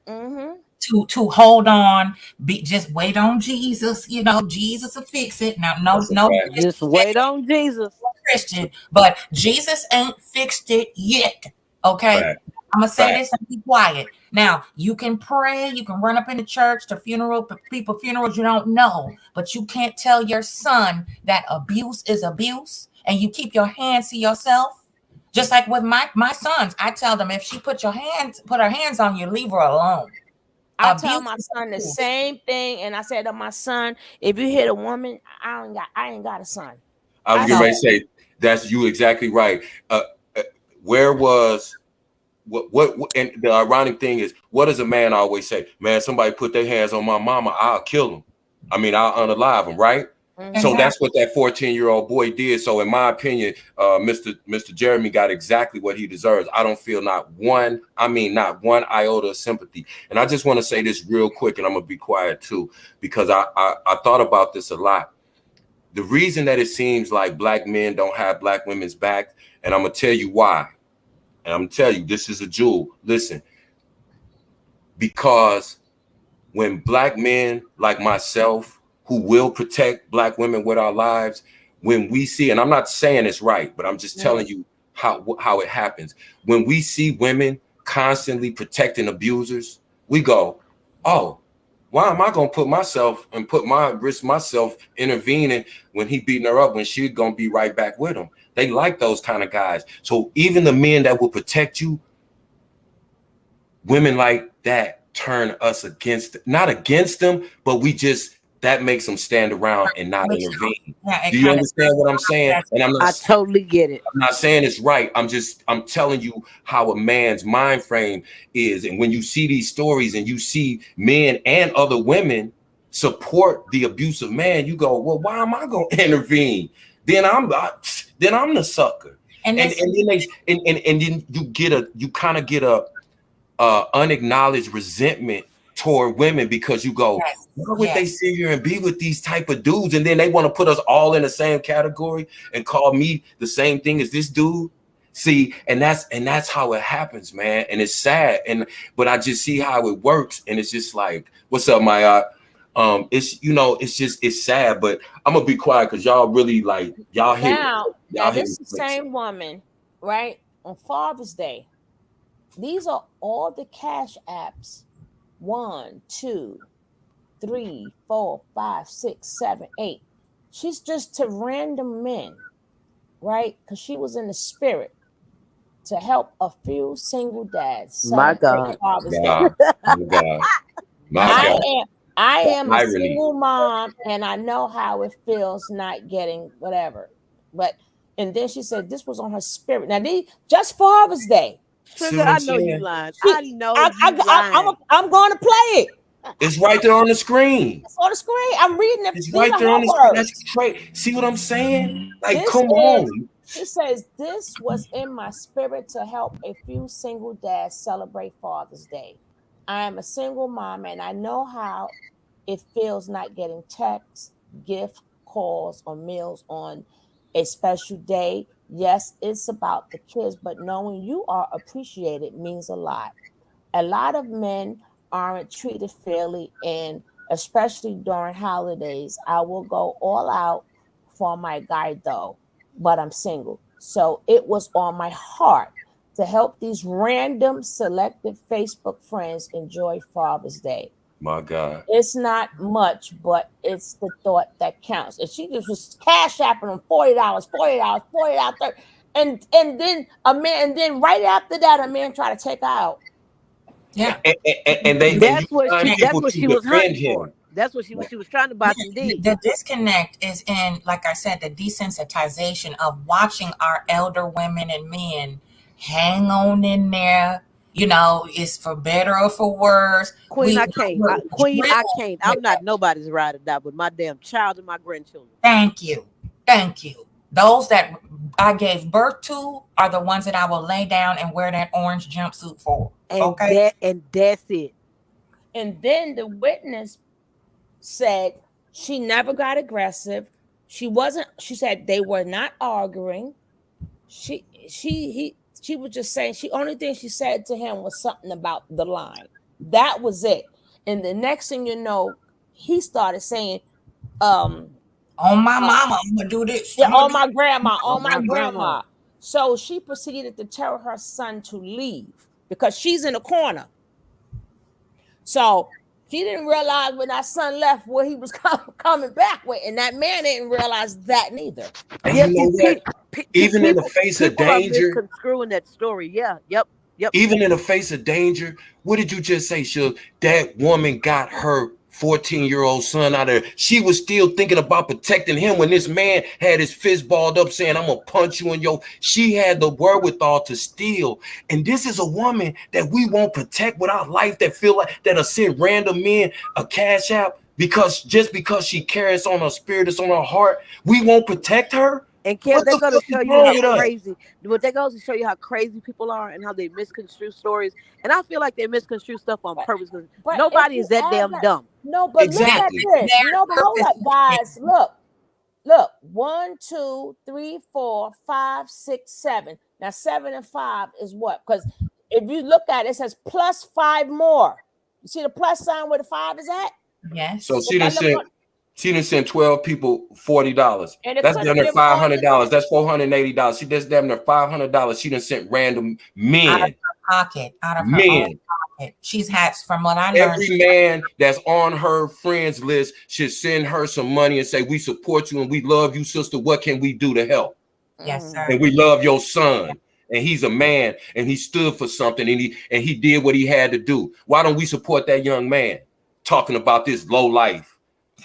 [SPEAKER 1] Mm-hmm.
[SPEAKER 7] to hold on, just wait on Jesus, you know, Jesus will fix it. Now, no,
[SPEAKER 9] That's a
[SPEAKER 7] no
[SPEAKER 9] fact.
[SPEAKER 8] Just wait on Jesus.
[SPEAKER 7] Christian, but Jesus ain't fixed it yet. Okay.
[SPEAKER 9] Fact.
[SPEAKER 7] I'm gonna say
[SPEAKER 9] Fact.
[SPEAKER 7] this and be quiet. Now, you can pray, you can run up in the church to people funerals you don't know, but you can't tell your son that abuse is abuse and you keep your hands to yourself. Just like with my sons, I tell them if she put her hands on you, leave her alone.
[SPEAKER 1] I tell
[SPEAKER 7] Abuse
[SPEAKER 1] my
[SPEAKER 7] is
[SPEAKER 1] son the
[SPEAKER 7] abuse.
[SPEAKER 1] same thing, and I said to my son, if you hit a woman, I ain't got a son.
[SPEAKER 9] I was
[SPEAKER 1] I
[SPEAKER 9] getting
[SPEAKER 1] said,
[SPEAKER 9] ready to say that's you exactly right. Uh, where was what and the ironic thing is, what does a man always say? Man, somebody put their hands on my mama, I'll kill them. I mean, I'll unalive them, right? So
[SPEAKER 7] Exactly.
[SPEAKER 9] that's what that 14-year-old boy did. So in my opinion, Mr. Jeremy got exactly what he deserves. I don't feel not one iota of sympathy. And I just want to say this real quick, and I'm gonna be quiet too, because I thought about this a lot. The reason that it seems like black men don't have black women's back, and I'm gonna tell you why. And I'm gonna tell you, this is a jewel. Listen, because when black men like myself, who will protect black women with our lives, when we see, and I'm not saying it's right, but I'm just telling you how it happens. When we see women constantly protecting abusers, we go, oh, why am I gonna put risk myself intervening when he beating her up when she's gonna be right back with him? They like those kind of guys. So even the men that will protect you, women like that turn us not against them, but that makes them stand around and not intervene.
[SPEAKER 7] Yeah,
[SPEAKER 9] Do you understand what I'm saying? And
[SPEAKER 8] I totally get it.
[SPEAKER 9] I'm not saying it's right. I'm telling you how a man's mind frame is. And when you see these stories and you see men and other women support the abusive man, you go, well, why am I going to intervene? Then I'm the sucker. And then you kind of get a unacknowledged resentment toward women because you go, why would they sit here and be with these type of dudes? And then they want to put us all in the same category and call me the same thing as this dude. See, and that's how it happens, man. And it's sad. But I just see how it works. And it's just like, what's up, Maya? It's sad, but I'm gonna be quiet because y'all really like y'all hit
[SPEAKER 1] now
[SPEAKER 9] hit
[SPEAKER 1] this
[SPEAKER 9] me.
[SPEAKER 1] is the same woman, right? On Father's Day. These are all the cash apps. 1, 2, 3, 4, 5, 6, 7, 8. She's just to random men, right? Because she was in the spirit to help a few single dads
[SPEAKER 8] My
[SPEAKER 1] celebrate
[SPEAKER 8] God.
[SPEAKER 1] Father's Day.
[SPEAKER 9] God, my God.
[SPEAKER 1] I am a
[SPEAKER 9] Irony.
[SPEAKER 1] single mom, and I know how it feels not getting whatever. And then she said this was on her spirit. Now, just Father's Day.
[SPEAKER 9] See
[SPEAKER 8] Sugar,
[SPEAKER 9] what I'm
[SPEAKER 8] I know you
[SPEAKER 9] saying?
[SPEAKER 8] lying.
[SPEAKER 1] She,
[SPEAKER 8] I know you lying.
[SPEAKER 1] I'm going to play it.
[SPEAKER 9] It's right there on the screen.
[SPEAKER 1] It's on the screen. I'm reading it.
[SPEAKER 9] It's
[SPEAKER 1] These
[SPEAKER 9] right
[SPEAKER 1] are
[SPEAKER 9] there on
[SPEAKER 1] her
[SPEAKER 9] the screen.
[SPEAKER 1] words.
[SPEAKER 9] That's crazy. See what I'm saying? Like,
[SPEAKER 1] This
[SPEAKER 9] come
[SPEAKER 1] is,
[SPEAKER 9] on.
[SPEAKER 1] she says, this was in my spirit to help a few single dads celebrate Father's Day. I am a single mom and I know how it feels not getting texts, gift calls, or meals on a special day. Yes, it's about the kids, but knowing you are appreciated means a lot. A lot of men aren't treated fairly, and especially during holidays. I will go all out for my guy though, but I'm single. So it was on my heart to help these random selected Facebook friends enjoy Father's Day.
[SPEAKER 9] My God.
[SPEAKER 1] It's not much, but it's the thought that counts. And she just was cash apping them $40, $40, $40, 30. And then a man, and then right after that, a man tried to take her out.
[SPEAKER 7] Yeah.
[SPEAKER 9] And you find
[SPEAKER 8] That's
[SPEAKER 9] people
[SPEAKER 8] what
[SPEAKER 9] to
[SPEAKER 8] she was
[SPEAKER 9] defend
[SPEAKER 8] hunting
[SPEAKER 9] him.
[SPEAKER 8] for. That's what she was trying to buy some D.
[SPEAKER 7] The disconnect is in, like I said, the desensitization of watching our elder women and men hang on in there. You know, it's for better or for worse.
[SPEAKER 8] Queen, I can't. Queen, I
[SPEAKER 7] dribble
[SPEAKER 8] can't.
[SPEAKER 7] with
[SPEAKER 8] I'm not nobody's ride or die, but my damn child and my grandchildren.
[SPEAKER 7] Thank you. Thank you. Those that I gave birth to are the ones that I will lay down and wear that orange jumpsuit for. Okay.
[SPEAKER 8] That's it.
[SPEAKER 1] And then the witness said she never got aggressive. She wasn't, she said they were not arguing. She was just saying, she only thing she said to him was something about the line. That was it. And the next thing you know, he started saying,
[SPEAKER 7] on my mama, I'm gonna do this.
[SPEAKER 1] Yeah,
[SPEAKER 7] I'm gonna
[SPEAKER 1] on
[SPEAKER 7] do
[SPEAKER 1] my grandma, on
[SPEAKER 8] On
[SPEAKER 1] my
[SPEAKER 8] my grandma.
[SPEAKER 1] grandma. So she proceeded to tell her son to leave because she's in the corner. So she didn't realize when that son left where he was coming back with, and that man didn't realize that neither.
[SPEAKER 9] And
[SPEAKER 8] Yeah,
[SPEAKER 9] you
[SPEAKER 8] see,
[SPEAKER 9] know what? Even in the face of
[SPEAKER 8] people are
[SPEAKER 9] danger,
[SPEAKER 8] misconstruing that story. Yeah, yep.
[SPEAKER 9] even in the face of danger, what did you just say, Shug? That woman got her 14-year-old son out of there. She was still thinking about protecting him when this man had his fist balled up saying, I'm gonna punch you in your. She had the wherewithal to steal. And this is a woman that we won't protect with our life, that feel like that'll send random men a cash app because just because she carries on her spirit, it's on her heart, we won't protect her.
[SPEAKER 8] And Kev,
[SPEAKER 9] What
[SPEAKER 8] they're
[SPEAKER 9] the
[SPEAKER 8] going to
[SPEAKER 9] fuck
[SPEAKER 8] show
[SPEAKER 9] is
[SPEAKER 8] you
[SPEAKER 9] wrong
[SPEAKER 8] how
[SPEAKER 9] with us?
[SPEAKER 8] crazy. But they goes to show you how crazy people are and how they misconstrue stories. And I feel like they misconstrue stuff on purpose because
[SPEAKER 1] But
[SPEAKER 8] nobody is that damn dumb.
[SPEAKER 1] no, but look at
[SPEAKER 9] Exactly.
[SPEAKER 1] this. No, but hold up, guys. Look. 1, 2, 3, 4, 5, 6, 7. Now 7 and 5 is what? Because if you look at it, it says plus 5 more. You see the plus sign where the 5 is at?
[SPEAKER 7] Yes.
[SPEAKER 9] So she didn't send 12 people $40.
[SPEAKER 1] And it
[SPEAKER 9] That's
[SPEAKER 1] could
[SPEAKER 9] damn
[SPEAKER 1] have
[SPEAKER 9] near
[SPEAKER 1] been more than
[SPEAKER 9] $500. That's $480. She does damn near $500. She done sent random
[SPEAKER 7] Out of
[SPEAKER 9] men.
[SPEAKER 7] her pocket, out of her
[SPEAKER 9] Men.
[SPEAKER 7] own pocket. She's had, from what I learned,
[SPEAKER 9] Every man that's on her friends list should send her some money and say, we support you and we love you, sister. What can we do to help?
[SPEAKER 7] yes, sir.
[SPEAKER 9] And we love your son. And he's a man and he stood for something and he did what he had to do. Why don't we support that young man talking about this low life?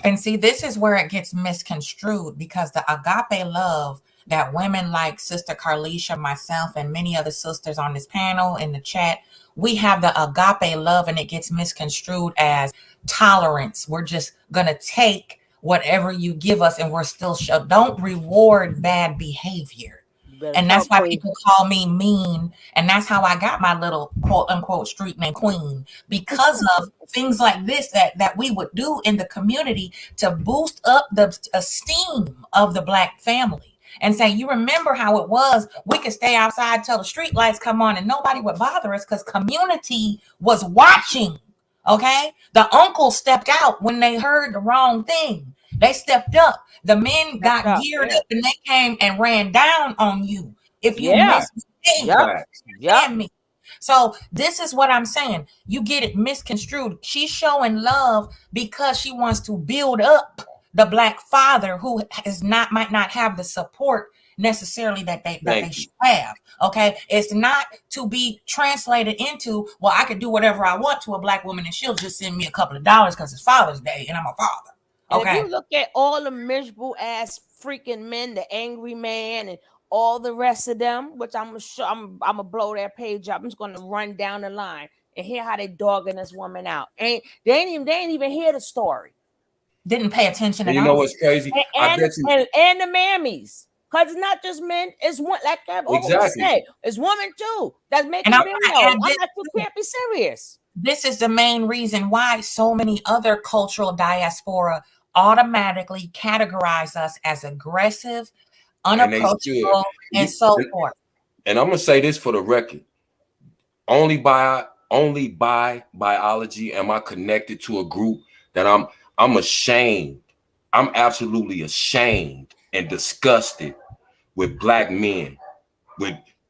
[SPEAKER 7] And see, this is where it gets misconstrued because the agape love that women like Sister Carlisha, myself, and many other sisters on this panel in the chat, we have the agape love and it gets misconstrued as tolerance. We're just going to take whatever you give us and we're still don't reward bad behavior. And that's why people call me mean. And that's how I got my little quote unquote street name Queen, because of things like this that we would do in the community to boost up the esteem of the Black family and say, you remember how it was? We could stay outside till the street lights come on and nobody would bother us because community was watching. Okay. The uncles stepped out when they heard the wrong thing. They stepped up. The men got geared up and they came and ran down on you if you misbehaved. Me. So this is what I'm saying. You get it misconstrued. She's showing love because she wants to build up the Black father who might not have the support necessarily that they should have. Okay, it's not to be translated into, well, I could do whatever I want to a Black woman and she'll just send me a couple of dollars because it's Father's Day and I'm a father.
[SPEAKER 1] And if you look at all the miserable ass freaking men, the angry man, and all the rest of them, which I'm gonna show, I'm gonna blow their page up. I'm just gonna run down the line and hear how they dogging this woman out. They ain't even hear the story.
[SPEAKER 7] Didn't pay attention
[SPEAKER 9] And
[SPEAKER 7] at
[SPEAKER 9] you know
[SPEAKER 7] all.
[SPEAKER 9] what's crazy? I bet you
[SPEAKER 1] And the mammies. Because it's not just men, it's one, like I've always
[SPEAKER 9] exactly.
[SPEAKER 1] said, it's women too that's making
[SPEAKER 7] And
[SPEAKER 1] videos. I'm
[SPEAKER 7] this,
[SPEAKER 1] like, you can't be serious.
[SPEAKER 7] this is the main reason why so many other cultural diaspora automatically categorize us as aggressive, unapproachable, and so forth.
[SPEAKER 9] And I'm gonna say this for the record: only by biology am I connected to a group that I'm ashamed. I'm absolutely ashamed and disgusted with black men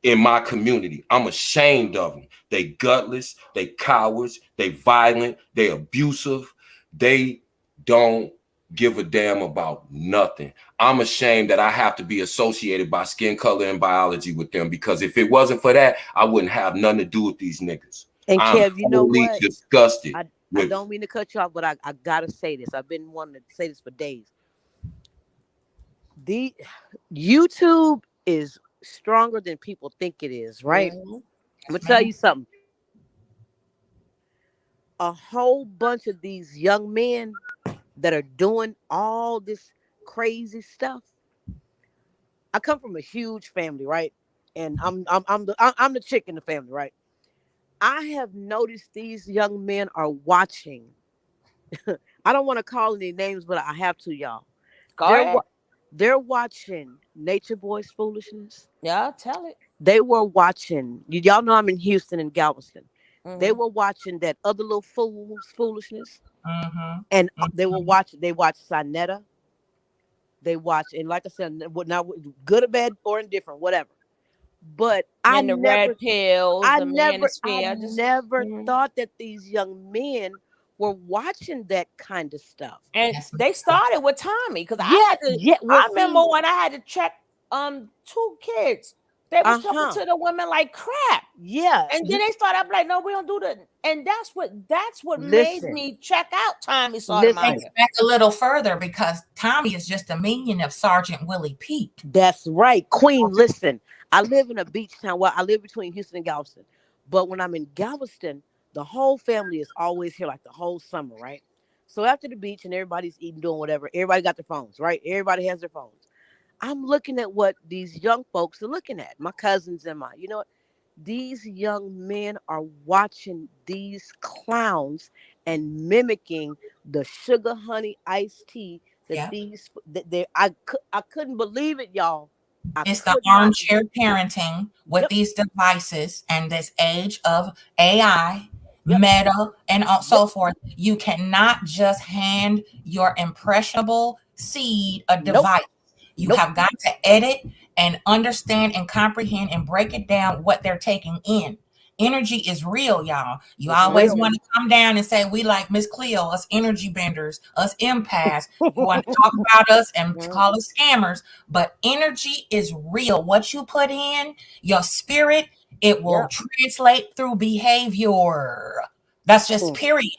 [SPEAKER 9] in my community. I'm ashamed of them. They gutless, they cowards, they violent, they abusive, they don't give a damn about nothing. I'm ashamed that I have to be associated by skin color and biology with them, because if it wasn't for that, I wouldn't have nothing to do with these niggas.
[SPEAKER 8] And
[SPEAKER 9] I'm
[SPEAKER 8] Kev, you know
[SPEAKER 9] totally
[SPEAKER 8] what?
[SPEAKER 9] disgusted.
[SPEAKER 8] I don't mean to cut you off, but I gotta say this. I've been wanting to say this for days. The YouTube is stronger than people think it is, right?
[SPEAKER 1] Mm-hmm.
[SPEAKER 8] I'm gonna tell you something. A whole bunch of these young men that are doing all this crazy stuff. I come from a huge family, right? And I'm the chick in the family, right? I have noticed these young men are watching. I don't want to call any names, but I have to, y'all. They're watching Nature Boy's foolishness.
[SPEAKER 1] Yeah, tell it.
[SPEAKER 8] They were watching. Y'all know I'm in Houston and Galveston.
[SPEAKER 1] Mm-hmm.
[SPEAKER 8] They were watching that other little fool's foolishness,
[SPEAKER 7] and
[SPEAKER 8] they watched Sinetta. They watch, and like I said, now good or bad or indifferent, whatever. But I
[SPEAKER 1] the
[SPEAKER 8] never,
[SPEAKER 1] red pills,
[SPEAKER 8] I
[SPEAKER 1] the
[SPEAKER 8] never
[SPEAKER 1] manosphere,
[SPEAKER 8] thought that these young men were watching that kind of stuff.
[SPEAKER 1] And they started with Tommy, because
[SPEAKER 8] I
[SPEAKER 1] remember when I had to check 2 kids. They was talking to the women like crap.
[SPEAKER 8] Yeah.
[SPEAKER 1] And then they started up like, no, we don't do that. And that's what made me check out Tommy Sotomayor.
[SPEAKER 7] Takes back a little further, because Tommy is just a minion of Sergeant Willie Pete.
[SPEAKER 8] That's right. Queen, listen. I live in a beach town. Well, I live between Houston and Galveston. But when I'm in Galveston, the whole family is always here like the whole summer, right? So after the beach and everybody's eating, doing whatever, everybody got their phones, right? Everybody has their phones. I'm looking at what these young folks are looking at. My cousins and you know what? These young men are watching these clowns and mimicking the sugar honey iced tea that I couldn't believe it, y'all.
[SPEAKER 7] It's the armchair parenting with these devices and this age of AI, Meta, and so forth. You cannot just hand your impressionable seed a device. You have got to edit and understand and comprehend and break it down what they're taking in. Energy is real, y'all. You always want to come down and say, we like Miss Cleo, us energy benders, us empaths. You want to talk about us and call us scammers. But energy is real. What you put in, your spirit, it will translate through behavior. That's just period.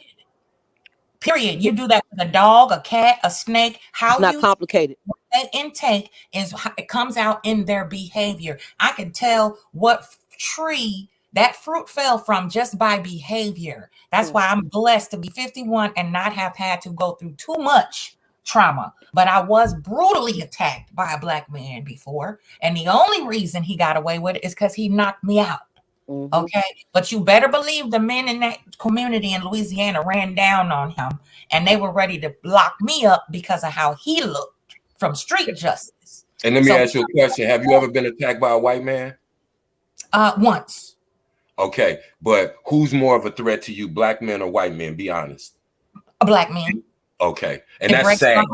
[SPEAKER 7] Period. You do that with a dog, a cat, a snake.
[SPEAKER 8] It's not complicated.
[SPEAKER 7] That intake is, it comes out in their behavior. I can tell what tree that fruit fell from just by behavior. That's why I'm blessed to be 51 and not have had to go through too much trauma. But I was brutally attacked by a black man before. And the only reason he got away with it is because he knocked me out. Okay. But you better believe the men in that community in Louisiana ran down on him, and they were ready to lock me up because of how he looked from street justice.
[SPEAKER 9] And let me ask you a question. Have you ever been attacked by a white man?
[SPEAKER 7] Once.
[SPEAKER 9] Okay. But who's more of a threat to you, black men or white men? Be honest.
[SPEAKER 7] A black man.
[SPEAKER 9] Okay. And that's sad.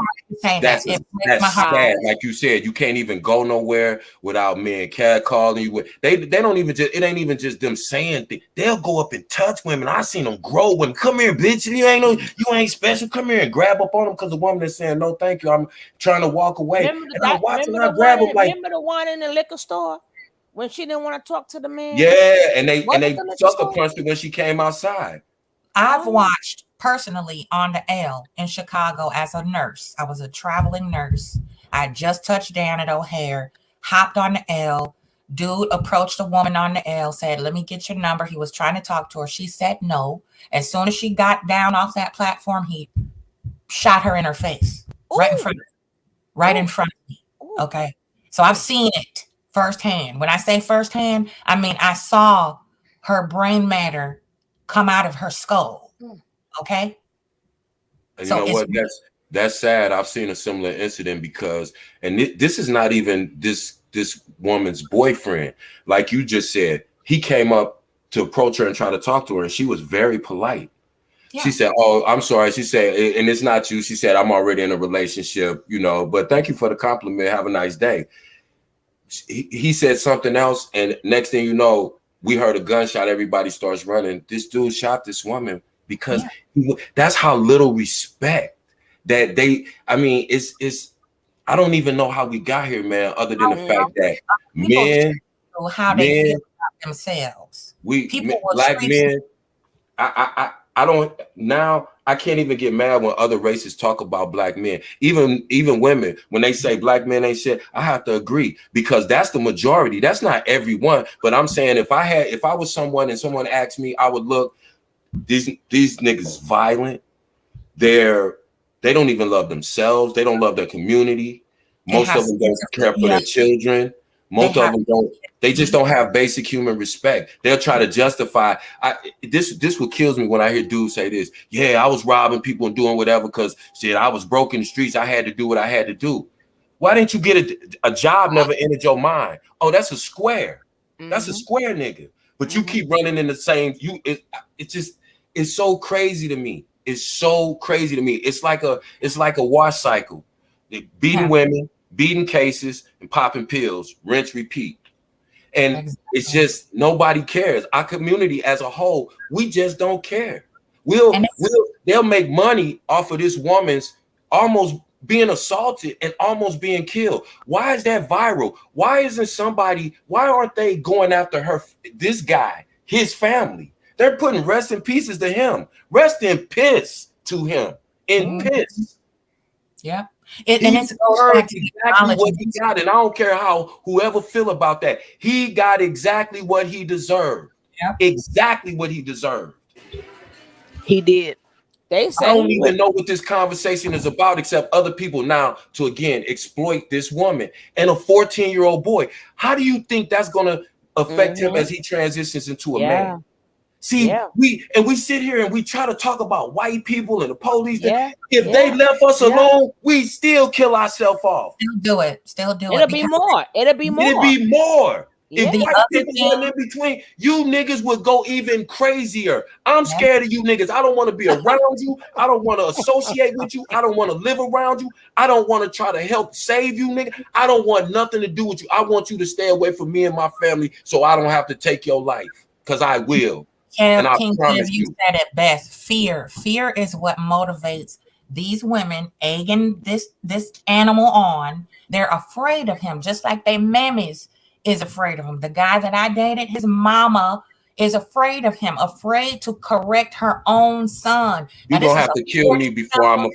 [SPEAKER 9] That's sad. Like you said, you can't even go nowhere without men catcalling you. They don't even just, it ain't even just them saying things. They'll go up and touch women. I seen them grow women. Come here, bitch. You ain't special. Come here and grab up on them because the woman is saying, no, thank you. I'm trying to walk away.
[SPEAKER 1] Remember the one in the liquor store when she didn't want to talk to the man?
[SPEAKER 9] Yeah, and they sucker punched her when she came outside.
[SPEAKER 7] I've watched personally on the L in Chicago as a nurse. I was a traveling nurse. I just touched down at O'Hare, hopped on the L. Dude approached a woman on the L, said, "Let me get your number." He was trying to talk to her. She said no. As soon as she got down off that platform, he shot her in her face, right in front of me. Right in front of me. Okay. So I've seen it firsthand. When I say firsthand, I mean I saw her brain matter come out of her skull. Okay.
[SPEAKER 9] And
[SPEAKER 7] So
[SPEAKER 9] you know what? That's sad. I've seen a similar incident because, and this is not even this woman's boyfriend. Like you just said, he came up to approach her and try to talk to her, and she was very polite. Yeah. She said, "Oh, I'm sorry." She said, "And it's not you." She said, "I'm already in a relationship, you know, but thank you for the compliment. Have a nice day." He said something else, and next thing you know, we heard a gunshot. Everybody starts running. This dude shot this woman because that's how little respect that they. I mean, it's. I don't even know how we got here, man. Other than the fact that men
[SPEAKER 7] they feel about themselves.
[SPEAKER 9] Black men. I don't now. I can't even get mad when other races talk about black men. Even women, when they say black men ain't shit, I have to agree because that's the majority. That's not everyone. But I'm saying if I was someone and someone asked me, I would look. These niggas violent. They don't even love themselves. They don't love their community. Most of them don't care for their children. Most of them don't. They just don't have basic human respect. They'll try to justify. This what kills me when I hear dudes say this. Yeah, I was robbing people and doing whatever because shit, I was broke in the streets. I had to do what I had to do. Why didn't you get a job? Never entered your mind. Oh, that's a square. That's a square nigga. But you keep running in the same. It's so crazy to me. It's so crazy to me. It's like a wash cycle. They're beating women, beating cases, and popping pills, rinse, repeat. And it's just nobody cares. Our community as a whole, we just don't care. They'll make money off of this woman's almost being assaulted and almost being killed. Why is that viral? Why aren't they going after this guy, his family? They're putting rest in pieces to him. Rest in piss to him. In piss.
[SPEAKER 7] Yeah.
[SPEAKER 9] It's exactly what he got, and I don't care how whoever feel about that. He got exactly what he deserved. Yep. Exactly what he deserved.
[SPEAKER 8] He did.
[SPEAKER 1] They say
[SPEAKER 9] I don't even know what this conversation is about, except other people now to again exploit this woman and a 14-year-old boy. How do you think that's going to affect him as he transitions into a man? See, we sit here and we try to talk about white people and the police. If they left us alone, we still kill ourselves off.
[SPEAKER 7] Still do it.
[SPEAKER 1] It'll be more.
[SPEAKER 9] It'd be more. If white people wasn't in between, you niggas would go even crazier. I'm scared of you niggas. I don't want to be around you. I don't want to associate with you. I don't want to live around you. I don't want to try to help save you, nigga. I don't want nothing to do with you. I want you to stay away from me and my family so I don't have to take your life, because I will.
[SPEAKER 7] And I promise you said it best. Fear is what motivates these women, egging this animal on. They're afraid of him, just like they mammies is afraid of him. The guy that I dated, his mama is afraid of him, afraid to correct her own son.
[SPEAKER 9] You're gonna have to kill me before I'm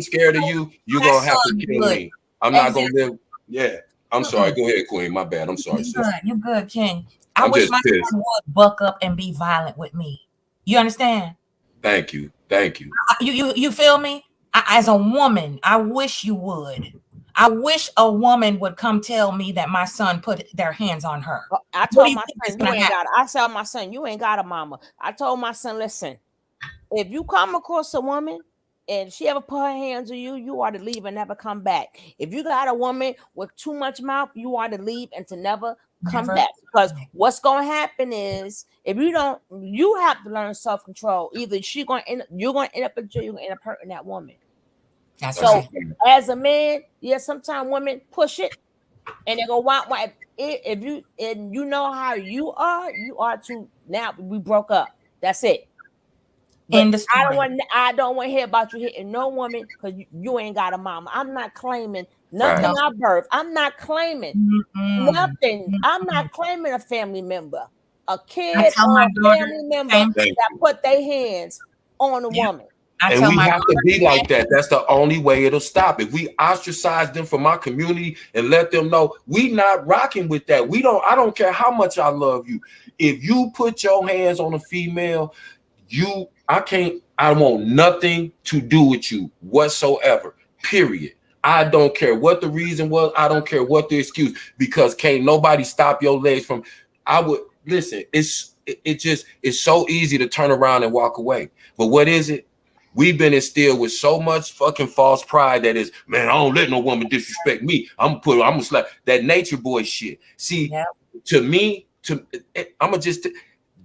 [SPEAKER 9] scared of you. You're gonna have to kill me. I'm not gonna live. Yeah. I'm sorry. Go ahead, Queen. My bad. I'm sorry.
[SPEAKER 7] You're good, King. I wish my son would buck up and be violent with me. You understand?
[SPEAKER 9] Thank you.
[SPEAKER 7] You feel me? As a woman, I wish you would. I wish a woman would come tell me that my son put their hands on her.
[SPEAKER 1] I told my son, you ain't got a mama. I told my son, listen, if you come across a woman and she ever put her hands on you, you are to leave and never come back. If you got a woman with too much mouth, you are to leave and to never come back. Because what's going to happen is, if you don't, you have to learn self-control. Either you're going to end up in jail, you're going to end up hurting that woman. So as a man, sometimes women push it and they go, why? If you know how you are to, now we broke up. That's it. But I don't want to hear about you hitting no woman because you ain't got a mama. I'm not claiming nothing I birth. I'm not claiming nothing. I'm not claiming a family member, a kid or a family member that put their hands on a woman.
[SPEAKER 9] And we have to be like that. That's the only way it'll stop. If we ostracize them from our community and let them know we not rocking with that. I don't care how much I love you. If you put your hands on a female, I want nothing to do with you whatsoever. Period. I don't care what the reason was. I don't care what the excuse, because can't nobody stop your legs from. I would listen. It's so easy to turn around and walk away. But what is it? We've been instilled with so much fucking false pride that is, man, I don't let no woman disrespect me. I'm gonna slap that nature boy shit. See, to me, I'm just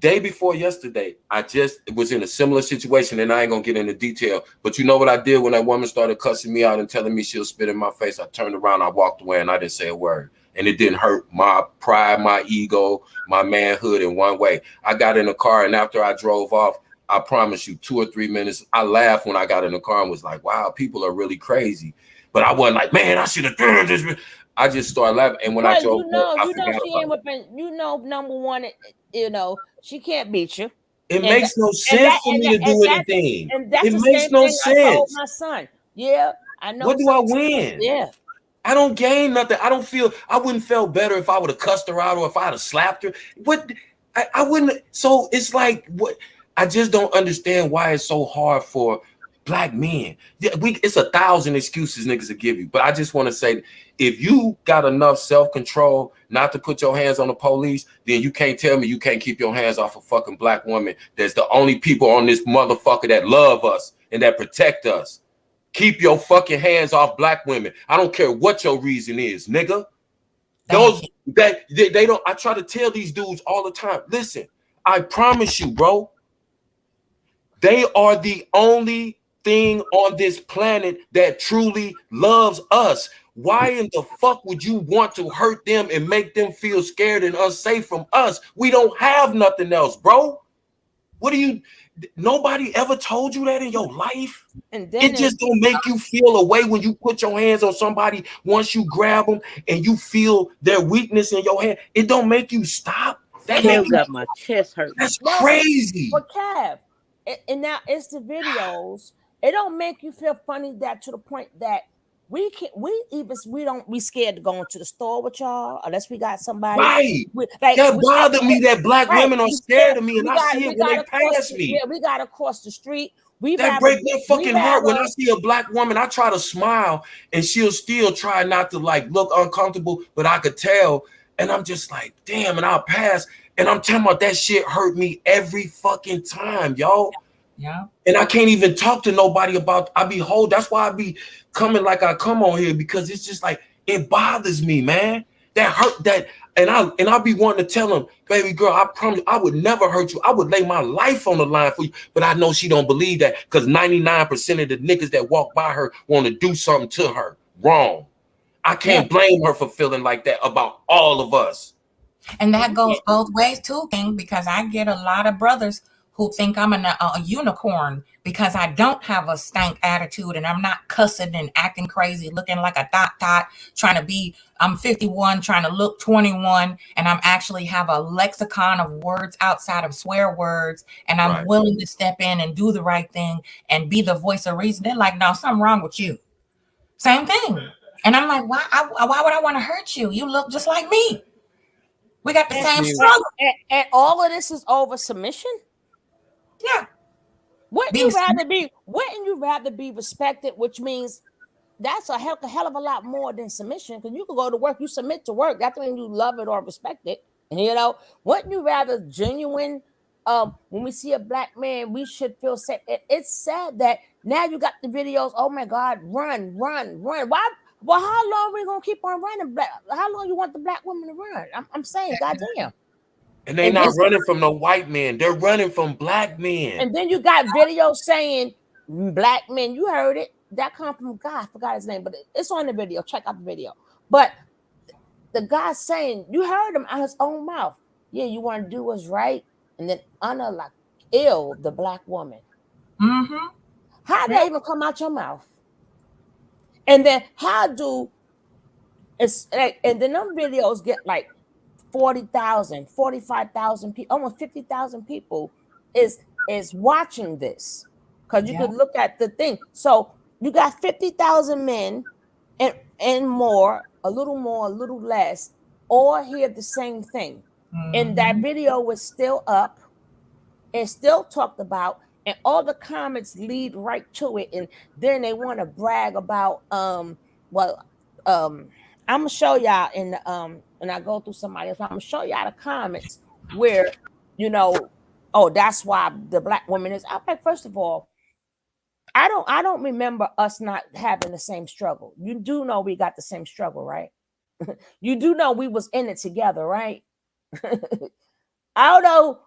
[SPEAKER 9] day before yesterday, I just was in a similar situation, and I ain't gonna get into detail. But you know what I did when that woman started cussing me out and telling me she'll spit in my face? I turned around, I walked away, and I didn't say a word. And it didn't hurt my pride, my ego, my manhood in one way. I got in the car, and after I drove off, I promise you, 2 or 3 minutes, I laughed when I got in the car and was like, wow, people are really crazy. But I wasn't like, man, I should have done this. I just started laughing. And when I drove off, I forgot
[SPEAKER 1] she ain't
[SPEAKER 9] about
[SPEAKER 1] whipping, number one, she can't beat you.
[SPEAKER 9] it. Makes no sense for me to do anything.
[SPEAKER 1] And that's
[SPEAKER 9] It
[SPEAKER 1] the
[SPEAKER 9] makes
[SPEAKER 1] same
[SPEAKER 9] no
[SPEAKER 1] thing I told
[SPEAKER 9] sense.
[SPEAKER 1] my son. Yeah, I know.
[SPEAKER 9] What do I win?
[SPEAKER 1] Yeah.
[SPEAKER 9] I don't gain nothing. I wouldn't feel better if I would have cussed her out or if I'd have slapped her. What I wouldn't. So it's like, what? I just don't understand why it's so hard for black men. It's 1,000 excuses niggas will give you. But I just want to say, if you got enough self-control not to put your hands on the police, then you can't tell me you can't keep your hands off a fucking black woman. That's the only people on this motherfucker that love us and that protect us. Keep your fucking hands off black women. I don't care what your reason is, nigga. Those that they don't. I try to tell these dudes all the time. Listen, I promise you, bro. They are the only thing on this planet that truly loves us. Why in the fuck would you want to hurt them and make them feel scared and unsafe from us? We don't have nothing else, bro. What do you? Nobody ever told you that in your life?
[SPEAKER 1] And then
[SPEAKER 9] it just don't make you feel a way when you put your hands on somebody. Once you grab them and you feel their weakness in your hand, it don't make you stop. That
[SPEAKER 8] Kev got my chest hurt.
[SPEAKER 9] That's crazy.
[SPEAKER 1] But Kev, and now it's the videos. It don't make you feel funny that to the point that we don't be scared to go into the store with y'all unless we got somebody.
[SPEAKER 9] Right. That bothered me that black women are scared of me, and I see it when they pass me.
[SPEAKER 1] Yeah, we got to cross the street.
[SPEAKER 9] That breaks my fucking heart when I see a black woman. I try to smile, and she'll still try not to like look uncomfortable, but I could tell, and I'm just like, damn, and I'll pass, and I'm telling about that shit hurt me every fucking time, y'all.
[SPEAKER 7] Yeah.
[SPEAKER 9] And I can't even talk to nobody about. That's why I be coming like I come on here, because it's just like it bothers me, man. That hurt that. And I'll be wanting to tell him, baby girl, I promise I would never hurt you. I would lay my life on the line for you. But I know she don't believe that, because 99% of the niggas that walk by her want to do something to her wrong. I can't blame her for feeling like that about all of us.
[SPEAKER 7] And that goes both ways too, King, because I get a lot of brothers who think I'm a unicorn because I don't have a stank attitude and I'm not cussing and acting crazy, looking like a dot, I'm 51, trying to look 21, and I'm actually have a lexicon of words outside of swear words, and I'm willing to step in and do the right thing and be the voice of reason. They're like, no, something wrong with you. Same thing. And I'm like, why would I want to hurt you? You look just like me. We got the same struggle.
[SPEAKER 1] And all of this is over submission?
[SPEAKER 7] Yeah.
[SPEAKER 1] Wouldn't you rather be respected, which means that's a hell of a lot more than submission, because you could go to work, you submit to work, that means you love it or respect it. And wouldn't you rather genuine when we see a black man, we should feel safe. It's sad that now you got the videos, oh my God, run. Why? Well, how long are we gonna keep on running? How long you want the black women to run? I'm saying, goddamn.
[SPEAKER 9] And they're not running from no white men. They're running from black men.
[SPEAKER 1] And then you got videos saying black men. You heard it. That come from God. I forgot his name, but it's on the video. Check out the video. But the guy saying, you heard him out his own mouth. Yeah, you want to do what's right. And then ill the black woman.
[SPEAKER 7] Mm-hmm.
[SPEAKER 1] How did that even come out your mouth? And then and then them videos get like 40,000, 45,000 people, almost 50,000 people is watching this. because you could look at the thing. So you got 50,000 men and more, a little less, all hear the same thing. And that video was still up and still talked about, and all the comments lead right to it. And then they want to brag about well, I'm gonna show y'all in the and I go through somebody else, I'm gonna show y'all the comments where, you know, oh, that's why the black woman is. I'm like, first of all, I don't remember us not having the same struggle. You do know we got the same struggle, right? You do know we was in it together, right? I don't know.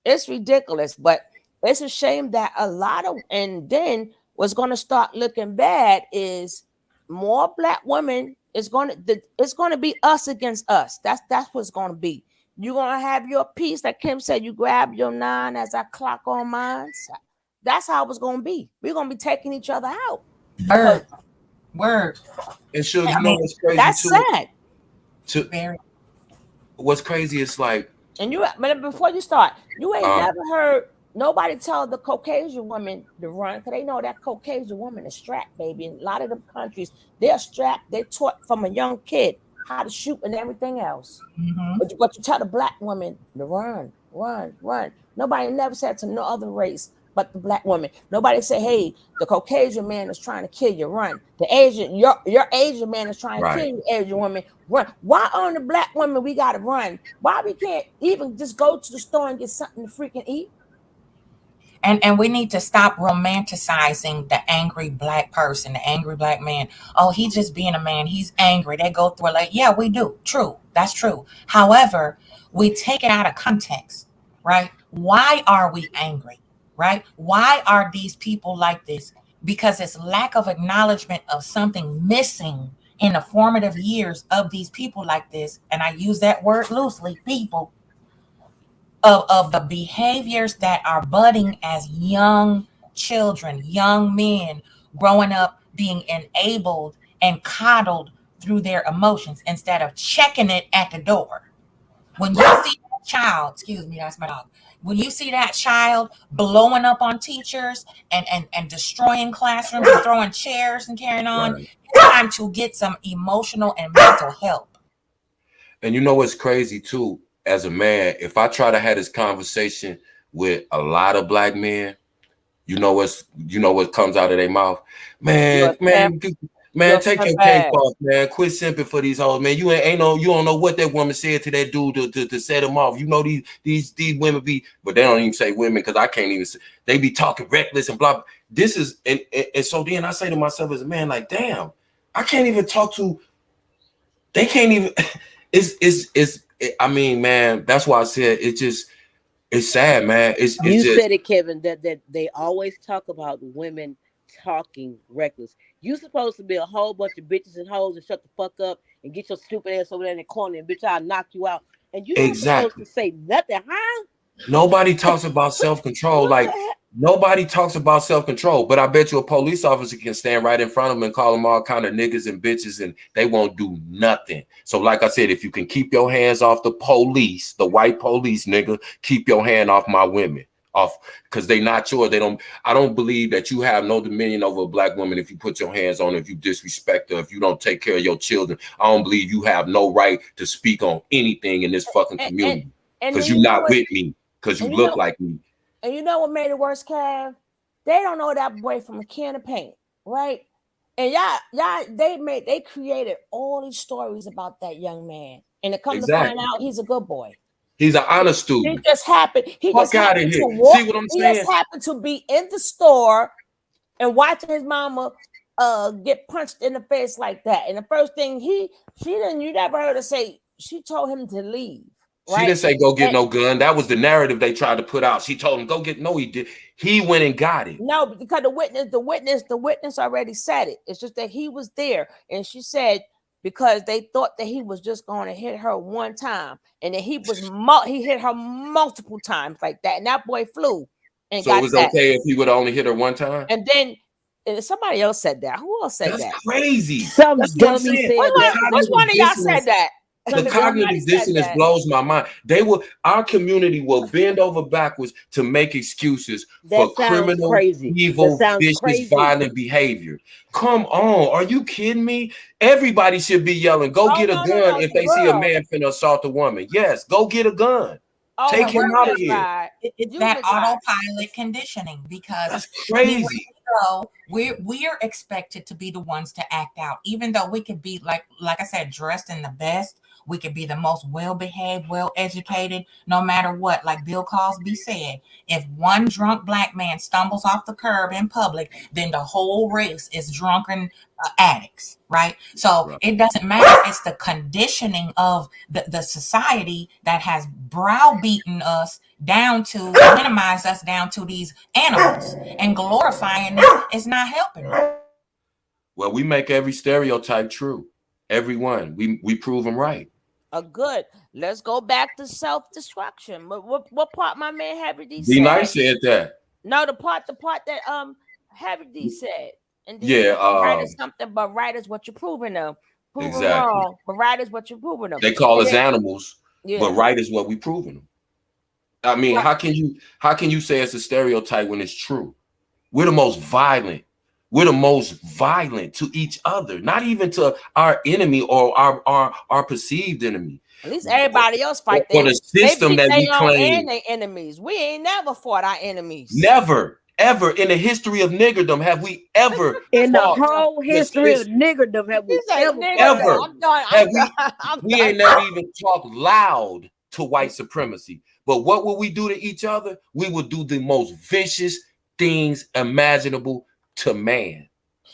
[SPEAKER 1] It's ridiculous, but it's a shame that a lot of, and then what's going to start looking bad is more black women. It's going to be us against us. That's what's going to be. You're going to have your piece, like Kim said, you grab your 9 as I clock on mine. That's how it's going to be. We're going to be taking each other out.
[SPEAKER 7] Word.
[SPEAKER 9] And sure, you know what's crazy
[SPEAKER 1] that's
[SPEAKER 9] too?
[SPEAKER 1] Sad.
[SPEAKER 9] What's crazy is like,
[SPEAKER 1] and but before you start, you ain't never heard nobody tell the Caucasian woman to run, because they know that Caucasian woman is strapped, baby. In a lot of them countries, they're strapped. They're taught from a young kid how to shoot and everything else. But you tell the black woman to run. Nobody never said to no other race but the black woman. Nobody said, hey, the Caucasian man is trying to kill you, run. The Asian, your Asian man is trying to kill you, Asian woman, run. Why on the black women we gotta run? Why we can't even just go to the store and get something to freaking eat?
[SPEAKER 7] And we need to stop romanticizing the angry black person, the angry black man. Oh, he's just being a man. He's angry. They go through it. Like, yeah, we do. True. That's true. However, we take it out of context, right? Why are we angry, right? Why are these people like this? Because it's lack of acknowledgement of something missing in the formative years of these people like this. And I use that word loosely, people. Of the behaviors that are budding as young children, young men growing up, being enabled and coddled through their emotions instead of checking it at the door. When you see that child, excuse me, that's my dog. When you see that child blowing up on teachers and destroying classrooms and throwing chairs and carrying on, it's time to get some emotional and mental help.
[SPEAKER 9] And you know what's crazy too? As a man, if I try to have this conversation with a lot of black men, you know what comes out of their mouth, man, take your cape off, man. Quit simping for these hoes, man. You don't know what that woman said to that dude to set him off. You know these women be, but they don't even say women because I can't even say, they be talking reckless and blah, blah. This is and so then I say to myself as a man, like, damn, I can't even talk to. They can't even. I mean, man, that's why I said it's sad, man. You
[SPEAKER 8] said it, Kevin, that they always talk about women talking reckless. You supposed to be a whole bunch of bitches and hoes and shut the fuck up and get your stupid ass over there in the corner and bitch, I'll knock you out. And you not supposed to say nothing, huh?
[SPEAKER 9] Nobody talks about self-control. Like, nobody talks about self-control, but I bet you a police officer can stand right in front of them and call them all kind of niggas and bitches, and they won't do nothing. So like I said, if you can keep your hands off the police, the white police, nigga, keep your hand off my women. Off, because they not yours. I don't believe that you have no dominion over a black woman if you put your hands on her, if you disrespect her, if you don't take care of your children. I don't believe you have no right to speak on anything in this fucking community. Because you're not with me. Because you look like me.
[SPEAKER 1] And you know what made it worse, Kev? They don't know that boy from a can of paint, right? And they created all these stories about that young man. And to come to find out, he's a good boy.
[SPEAKER 9] He's an honest student.
[SPEAKER 1] He just happened to walk. See what I'm saying? He just happened to be in the store and watching his mama get punched in the face like that. And the first thing you never heard her say, she told him to leave. Right?
[SPEAKER 9] She didn't say go get no gun. That was the narrative they tried to put out. She told him go get. No, he did. He went and got it.
[SPEAKER 1] No, because the witness already said it. It's just that he was there, and she said because they thought that he was just going to hit her one time, and then he hit her multiple times like that, and that boy flew. And
[SPEAKER 9] so it was okay if he would only hit her one time.
[SPEAKER 1] And then somebody else said that. Who else said that?
[SPEAKER 9] Crazy.
[SPEAKER 8] Some dummy said that.
[SPEAKER 1] Which one of y'all said that?
[SPEAKER 9] The cognitive dissonance blows my mind. Our community will bend over backwards to make excuses for criminal, evil, vicious, violent behavior. Come on, are you kidding me? Everybody should be yelling, go get a gun if they see a man finna assault a woman. Yes, go get a gun. Take him out of here.
[SPEAKER 7] It's that autopilot conditioning, because
[SPEAKER 9] that's crazy.
[SPEAKER 7] We're expected to be the ones to act out, even though we could be like I said, dressed in the best. We could be the most well-behaved, well-educated, no matter what. Like Bill Cosby said, if one drunk black man stumbles off the curb in public, then the whole race is drunken addicts, right? So it doesn't matter. It's the conditioning of the society that has browbeaten us down to minimize us down to these animals, and glorifying it is not helping.
[SPEAKER 9] Well, we make every stereotype true. Every one. We prove them right.
[SPEAKER 1] Good. Let's go back to self-destruction. What part my man Harry D said?
[SPEAKER 9] Be nice said that.
[SPEAKER 1] No, the part that Harry D said. And
[SPEAKER 9] yeah,
[SPEAKER 1] right is something, but right is what you're proving them. Proving wrong, but right is what you're proving them.
[SPEAKER 9] They call us animals, but right is what we proving them. I mean, how can you say it's a stereotype when it's true? We're the most violent. We're the most violent to each other, not even to our enemy or our perceived enemy.
[SPEAKER 1] At least everybody else fight
[SPEAKER 9] for the system that we claim.
[SPEAKER 1] And their enemies. We ain't never fought our enemies.
[SPEAKER 9] Never, ever in the history of niggerdom have we ever
[SPEAKER 8] in the whole history of niggerdom have we
[SPEAKER 9] ever. We ain't never even talked loud to white supremacy. But what will we do to each other? We will do the most vicious things imaginable to man.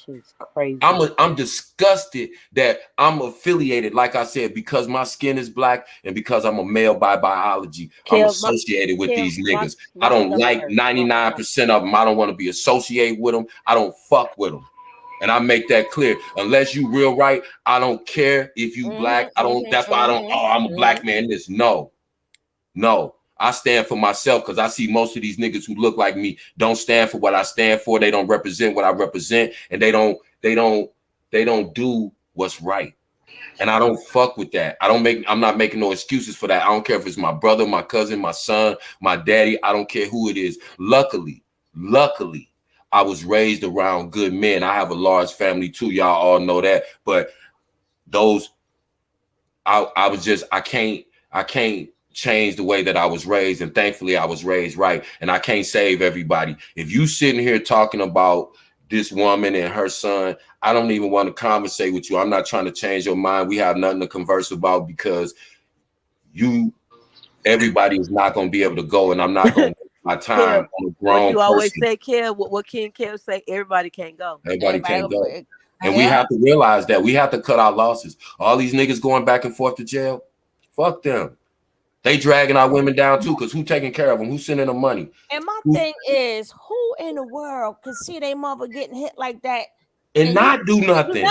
[SPEAKER 8] She's crazy.
[SPEAKER 9] I'm disgusted that I'm affiliated, like I said, because my skin is black and because I'm a male by biology. I'm associated with these niggas. I don't like 99% of them. I don't want to be associated with them. I don't fuck with them. And I make that clear. Unless you real right, I don't care if you black. I don't. That's why I don't. Oh, I'm a black man. No. I stand for myself because I see most of these niggas who look like me don't stand for what I stand for. They don't represent what I represent, and they don't do what's right. And I don't fuck with that. I'm not making no excuses for that. I don't care if it's my brother, my cousin, my son, my daddy. I don't care who it is. Luckily, I was raised around good men. I have a large family too. Y'all all know that. But those, I can't change the way that I was raised, and thankfully I was raised right. And I can't save everybody. If you sitting here talking about this woman and her son, I don't even want to conversate with you. I'm not trying to change your mind. We have nothing to converse about because everybody is not going to be able to go, and I'm not going to waste my time on a grown person.
[SPEAKER 8] You always say, Kev, what King Kev say, everybody can't go.
[SPEAKER 9] Everybody can't go. And we have to realize that. We have to cut our losses. All these niggas going back and forth to jail, fuck them. They dragging our women down too, because who taking care of them? Who's sending them money?
[SPEAKER 1] And my thing is, who in the world could see their mother getting hit like that
[SPEAKER 9] and not do nothing?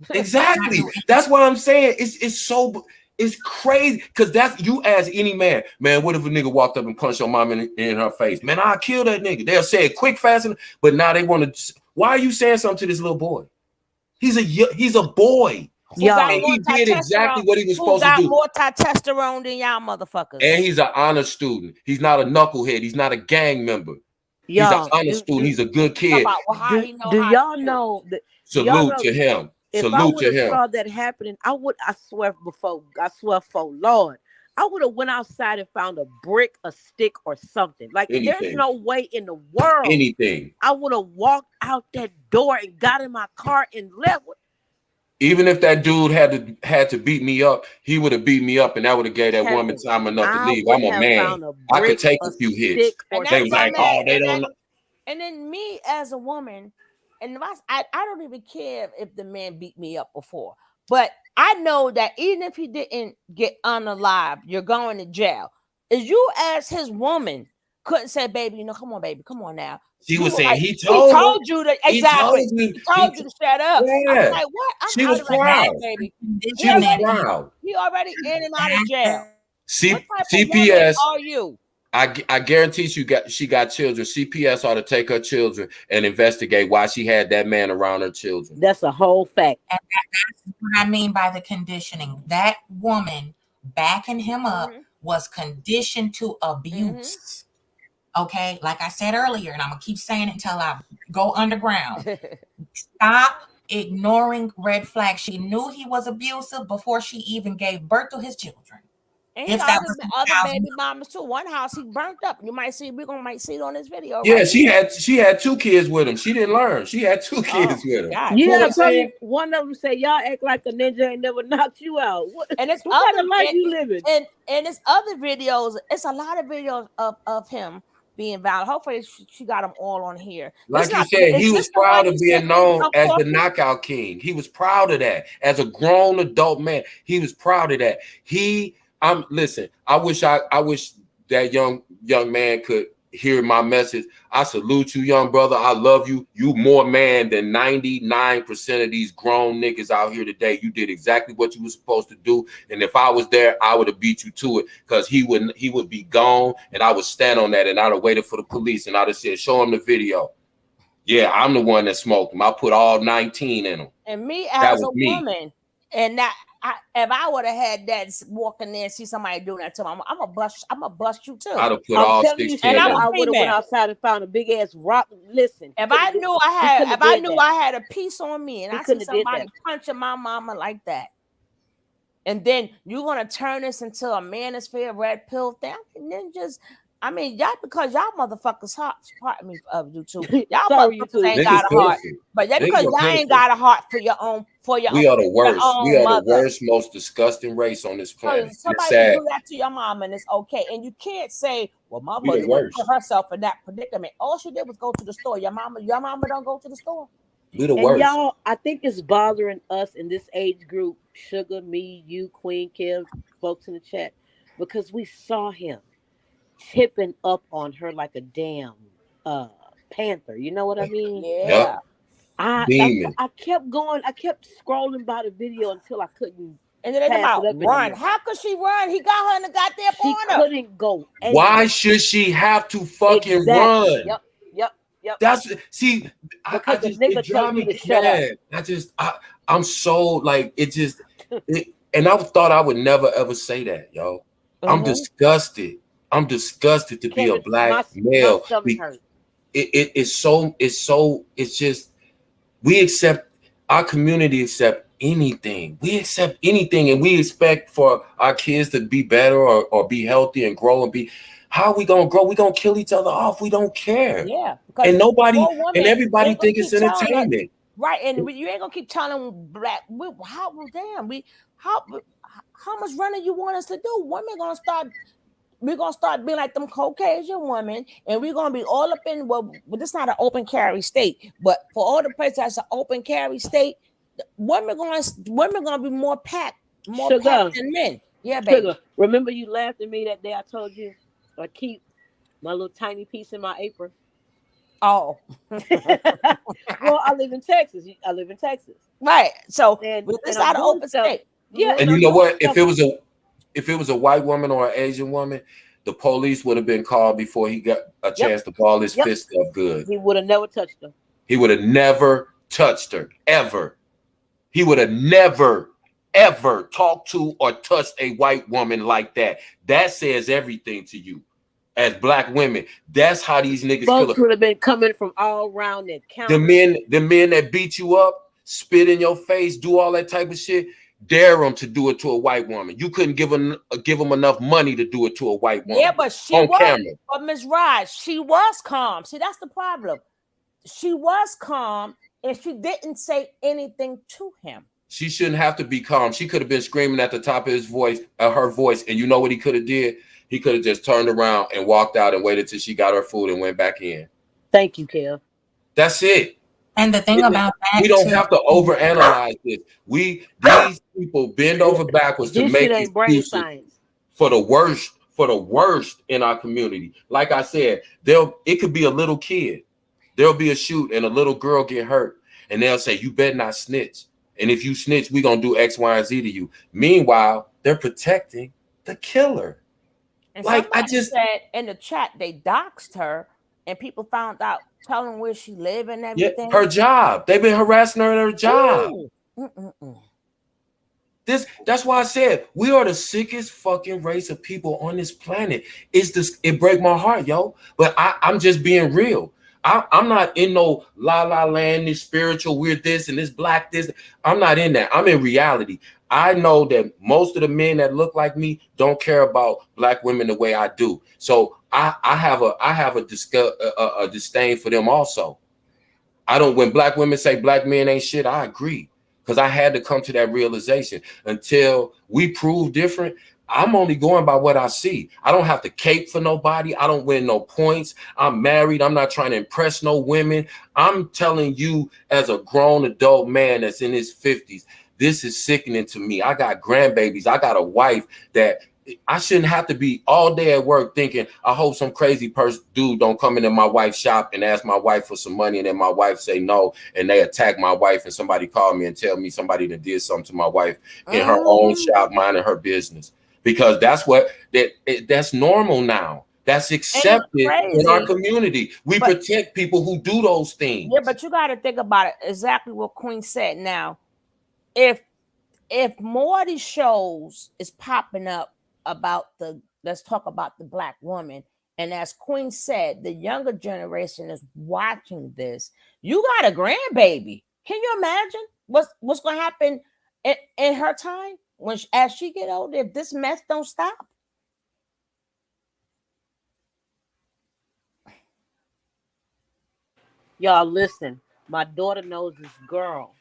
[SPEAKER 9] Exactly. That's what I'm saying. It's crazy, because that's, you ask any man, what if a nigga walked up and punched your mom in her face? Man, I'll kill that nigga. They'll say it quick, fast, but now they want to. Why are you saying something to this little boy? He's a boy.
[SPEAKER 8] Yeah,
[SPEAKER 9] he did exactly what he was supposed to do.
[SPEAKER 1] Got more testosterone than y'all motherfuckers.
[SPEAKER 9] And he's an honor student. He's not a knucklehead. He's not a gang member. He's an honor student. He's a good kid.
[SPEAKER 8] Do y'all know that?
[SPEAKER 9] Salute to him.
[SPEAKER 8] If
[SPEAKER 9] Salute to him.
[SPEAKER 8] Saw that happening, I swear for Lord, I would have went outside and found a brick, a stick, or something. Like, there's no way in the world.
[SPEAKER 9] Anything.
[SPEAKER 8] I would have walked out that door and got in my car and left.
[SPEAKER 9] Even if that dude had to beat me up, he would have beat me up, and that would have gave that woman time enough to leave. I'm a man. I could take a few hits. They was like, oh, they don't know.
[SPEAKER 1] And then me as a woman, and I don't even care if the man beat me up before, but I know that even if he didn't get unalive, you're going to jail. As you as his woman couldn't say, baby, come on, baby, come on now.
[SPEAKER 9] She was saying,
[SPEAKER 1] like,
[SPEAKER 9] he told
[SPEAKER 1] you that exactly. He told you to shut up.
[SPEAKER 9] Yeah.
[SPEAKER 1] I was like, what?
[SPEAKER 9] She was proud.
[SPEAKER 1] Baby.
[SPEAKER 9] She was proud.
[SPEAKER 1] He already in and out of jail.
[SPEAKER 9] CPS
[SPEAKER 1] are you?
[SPEAKER 9] I guarantee she got children. CPS ought to take her children and investigate why she had that man around her children.
[SPEAKER 8] That's a whole fact.
[SPEAKER 7] And that's what I mean by the conditioning. That woman backing him up was conditioned to abuse. Okay, like I said earlier, and I'm gonna keep saying it until I go underground. Stop ignoring red flags. She knew he was abusive before she even gave birth to his children.
[SPEAKER 1] And
[SPEAKER 7] If that was
[SPEAKER 1] other baby mamas too. One might see it on this video.
[SPEAKER 9] Yeah,
[SPEAKER 1] right
[SPEAKER 9] she had 2 kids with him. She didn't learn. She had 2 kids with him.
[SPEAKER 1] God.
[SPEAKER 8] Yeah,
[SPEAKER 9] what I'm saying?
[SPEAKER 8] one of them say, "Y'all act like a ninja ain't never knocked you out."
[SPEAKER 1] And it's
[SPEAKER 8] what kind of life you living?
[SPEAKER 1] And it's other videos. It's a lot of videos of him being violent. Hopefully, she got them all on here.
[SPEAKER 9] Like you said, he was proud of being known as the knockout king. He was proud of that. As a grown adult man, he was proud of that. Listen, I wish that young man could hear my message. I salute you, young brother. I love you. You more man than 99% of these grown niggas out here today. You did exactly what you were supposed to do. And if I was there, I would have beat you to it, because he would be gone, and I would stand on that, and I'd have waited for the police, and I'd have said, show him the video. Yeah, I'm the one that smoked him. I put all 19 in him.
[SPEAKER 1] And me as a woman, and that if I would have had that walking there and see somebody doing that to me, I'm gonna bust you too.
[SPEAKER 9] I'd have put all 16.
[SPEAKER 1] And
[SPEAKER 8] I would have went outside and found a big ass rock. Listen,
[SPEAKER 1] if I knew I had a piece on me, and I see somebody punching my mama like that, and then you're gonna turn this into a manosphere red pill thing, and then y'all, because y'all motherfuckers pardon me of you too. Y'all motherfuckers ain't got a heart. But yeah, because y'all ain't got a heart for your own.
[SPEAKER 9] We are the worst. We are the worst, most disgusting race on this planet.
[SPEAKER 1] Somebody do that to your mom and it's okay. And you can't say, well, my mother put herself in that predicament. All she did was go to the store. Your mama don't go to the store.
[SPEAKER 9] We the worst.
[SPEAKER 8] Y'all, I think it's bothering us in this age group, Sugar, me, you, Queen, Kim, folks in the chat, because we saw him tipping up on her like a damn panther. You know what I mean?
[SPEAKER 1] Yeah. Yep.
[SPEAKER 8] I kept going. I kept scrolling by the video until I couldn't.
[SPEAKER 1] And then they about run. How could she run? He got her in the goddamn corner.
[SPEAKER 8] She couldn't go.
[SPEAKER 9] Why should she have to fucking run?
[SPEAKER 8] Yep.
[SPEAKER 9] That's I just it drives me mad. I'm so like and I thought I would never ever say that, yo. I'm disgusted. I'm disgusted to be a black male. It's just we accept, our community accept anything. We accept anything, and we expect for our kids to be better or be healthy and grow and be. How are we gonna grow? We gonna kill each other off. We don't care.
[SPEAKER 1] Yeah.
[SPEAKER 9] And nobody and everybody think it's entertainment.
[SPEAKER 1] Right. And you ain't gonna keep telling black how much running you want us to do? We're gonna start being like them Caucasian women, and we're gonna be all up in this is not an open carry state, but for all the places that's an open carry state, women gonna be more packed than men. Yeah, baby.
[SPEAKER 8] Sugar, remember you laughed at me that day I told you I keep my little tiny piece in my apron?
[SPEAKER 1] Oh.
[SPEAKER 8] Well, I live in Texas.
[SPEAKER 1] Right. So it's not an open state.
[SPEAKER 8] Yeah.
[SPEAKER 9] And you know what? If it was a white woman or an Asian woman, the police would have been called before he got a chance to ball his fist up good.
[SPEAKER 8] He would have never touched her.
[SPEAKER 9] He would have never touched her, ever. He would have never, ever talked to or touched a white woman like that. That says everything to you. As black women, that's how these niggas
[SPEAKER 8] Folks feel. Would have been coming from all around that county.
[SPEAKER 9] The men that beat you up, spit in your face, do all that type of shit. Dare them to do it to a white woman. You couldn't give them enough money to do it to a white woman.
[SPEAKER 1] Yeah, but but Ms. Raj, she was calm. See, that's the problem. She was calm, and she didn't say anything to him.
[SPEAKER 9] She shouldn't have to be calm. She could have been screaming at the top of her voice, and you know what he could have did? He could have just turned around and walked out and waited till she got her food and went back in.
[SPEAKER 8] Thank you, Kev.
[SPEAKER 9] That's it.
[SPEAKER 7] And the thing about that,
[SPEAKER 9] we don't have to overanalyze this. These people bend over backwards to make excuses for the worst in our community. Like I said, it could be a little kid. There'll be a shoot and a little girl get hurt, and they'll say, "You better not snitch. And if you snitch, we're gonna do X, Y, and Z to you." Meanwhile, they're protecting the killer.
[SPEAKER 1] And
[SPEAKER 9] Like I
[SPEAKER 1] somebody
[SPEAKER 9] just
[SPEAKER 1] said in the chat they doxed her, and people found out, telling where she live and
[SPEAKER 9] yeah,
[SPEAKER 1] everything.
[SPEAKER 9] her job. They've been harassing her at her job.
[SPEAKER 1] Ooh. Mm-mm-mm.
[SPEAKER 9] That's why I said we are the sickest fucking race of people on this planet. It break my heart, yo. But I'm just being real. I'm not in no la la land, this spiritual, weird this and this black this. I'm not in that. I'm in reality. I know that most of the men that look like me don't care about black women the way I do. So I have a disdain for them also. I don't, when black women say black men ain't shit, I agree. Because I had to come to that realization. Until we prove different, I'm only going by what I see. I don't have to cape for nobody. I don't win no points. I'm married. I'm not trying to impress no women. I'm telling you, as a grown adult man that's in his 50s, this is sickening to me. I got grandbabies. I got a wife that I shouldn't have to be all day at work thinking, I hope some crazy dude don't come into my wife's shop and ask my wife for some money, and then my wife say no, and they attack my wife, and somebody call me and tell me somebody that did something to my wife in her own shop, minding her business. Because that's normal now. That's accepted in our community. We protect people who do those things.
[SPEAKER 1] Yeah, but you got to think about it. Exactly what Queen said. Now, if more of these shows is popping up about let's talk about the black woman, and as Queen said, the younger generation is watching this. You got a grandbaby. Can you imagine what's going to happen in her time when as she get older if this mess don't stop?
[SPEAKER 8] Y'all listen, my daughter knows this girl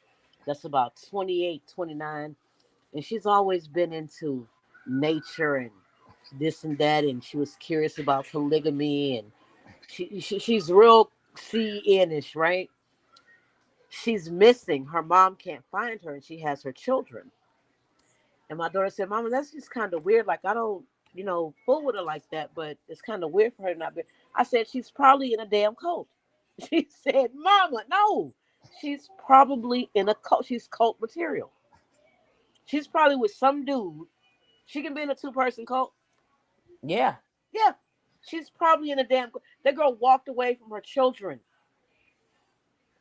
[SPEAKER 8] that's about 28, 29, and she's always been into nature and this and that, and she was curious about polygamy, and she's real CN-ish, right? She's missing. Her mom can't find her, and she has her children. And my daughter said, Mama, that's just kind of weird. Like, I don't, fool with her like that, but it's kind of weird for her to not be. I said, she's probably in a damn cult. She said, Mama, no. She's probably in a cult. She's cult material. She's probably with some dude. She can be in a 2-person cult.
[SPEAKER 1] Yeah.
[SPEAKER 8] Yeah. She's probably in a damn cult. That girl walked away from her children.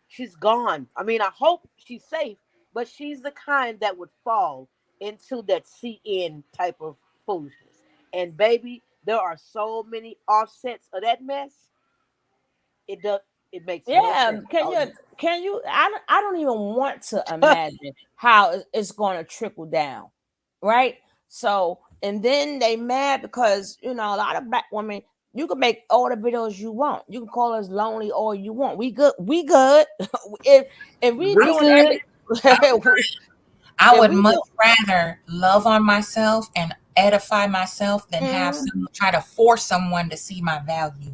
[SPEAKER 8] She's gone. I mean, I hope she's safe, but she's the kind that would fall into that CN type of foolishness. And baby, there are so many offsets of that mess. It makes no sense.
[SPEAKER 1] Can you I don't even want to imagine how it's going to trickle down, right? So, and then they mad because a lot of black women, you can make all the videos you want, you can call us lonely all you want, we good if we doing every
[SPEAKER 7] I would much rather love on myself and edify myself than have someone try to force someone to see my value.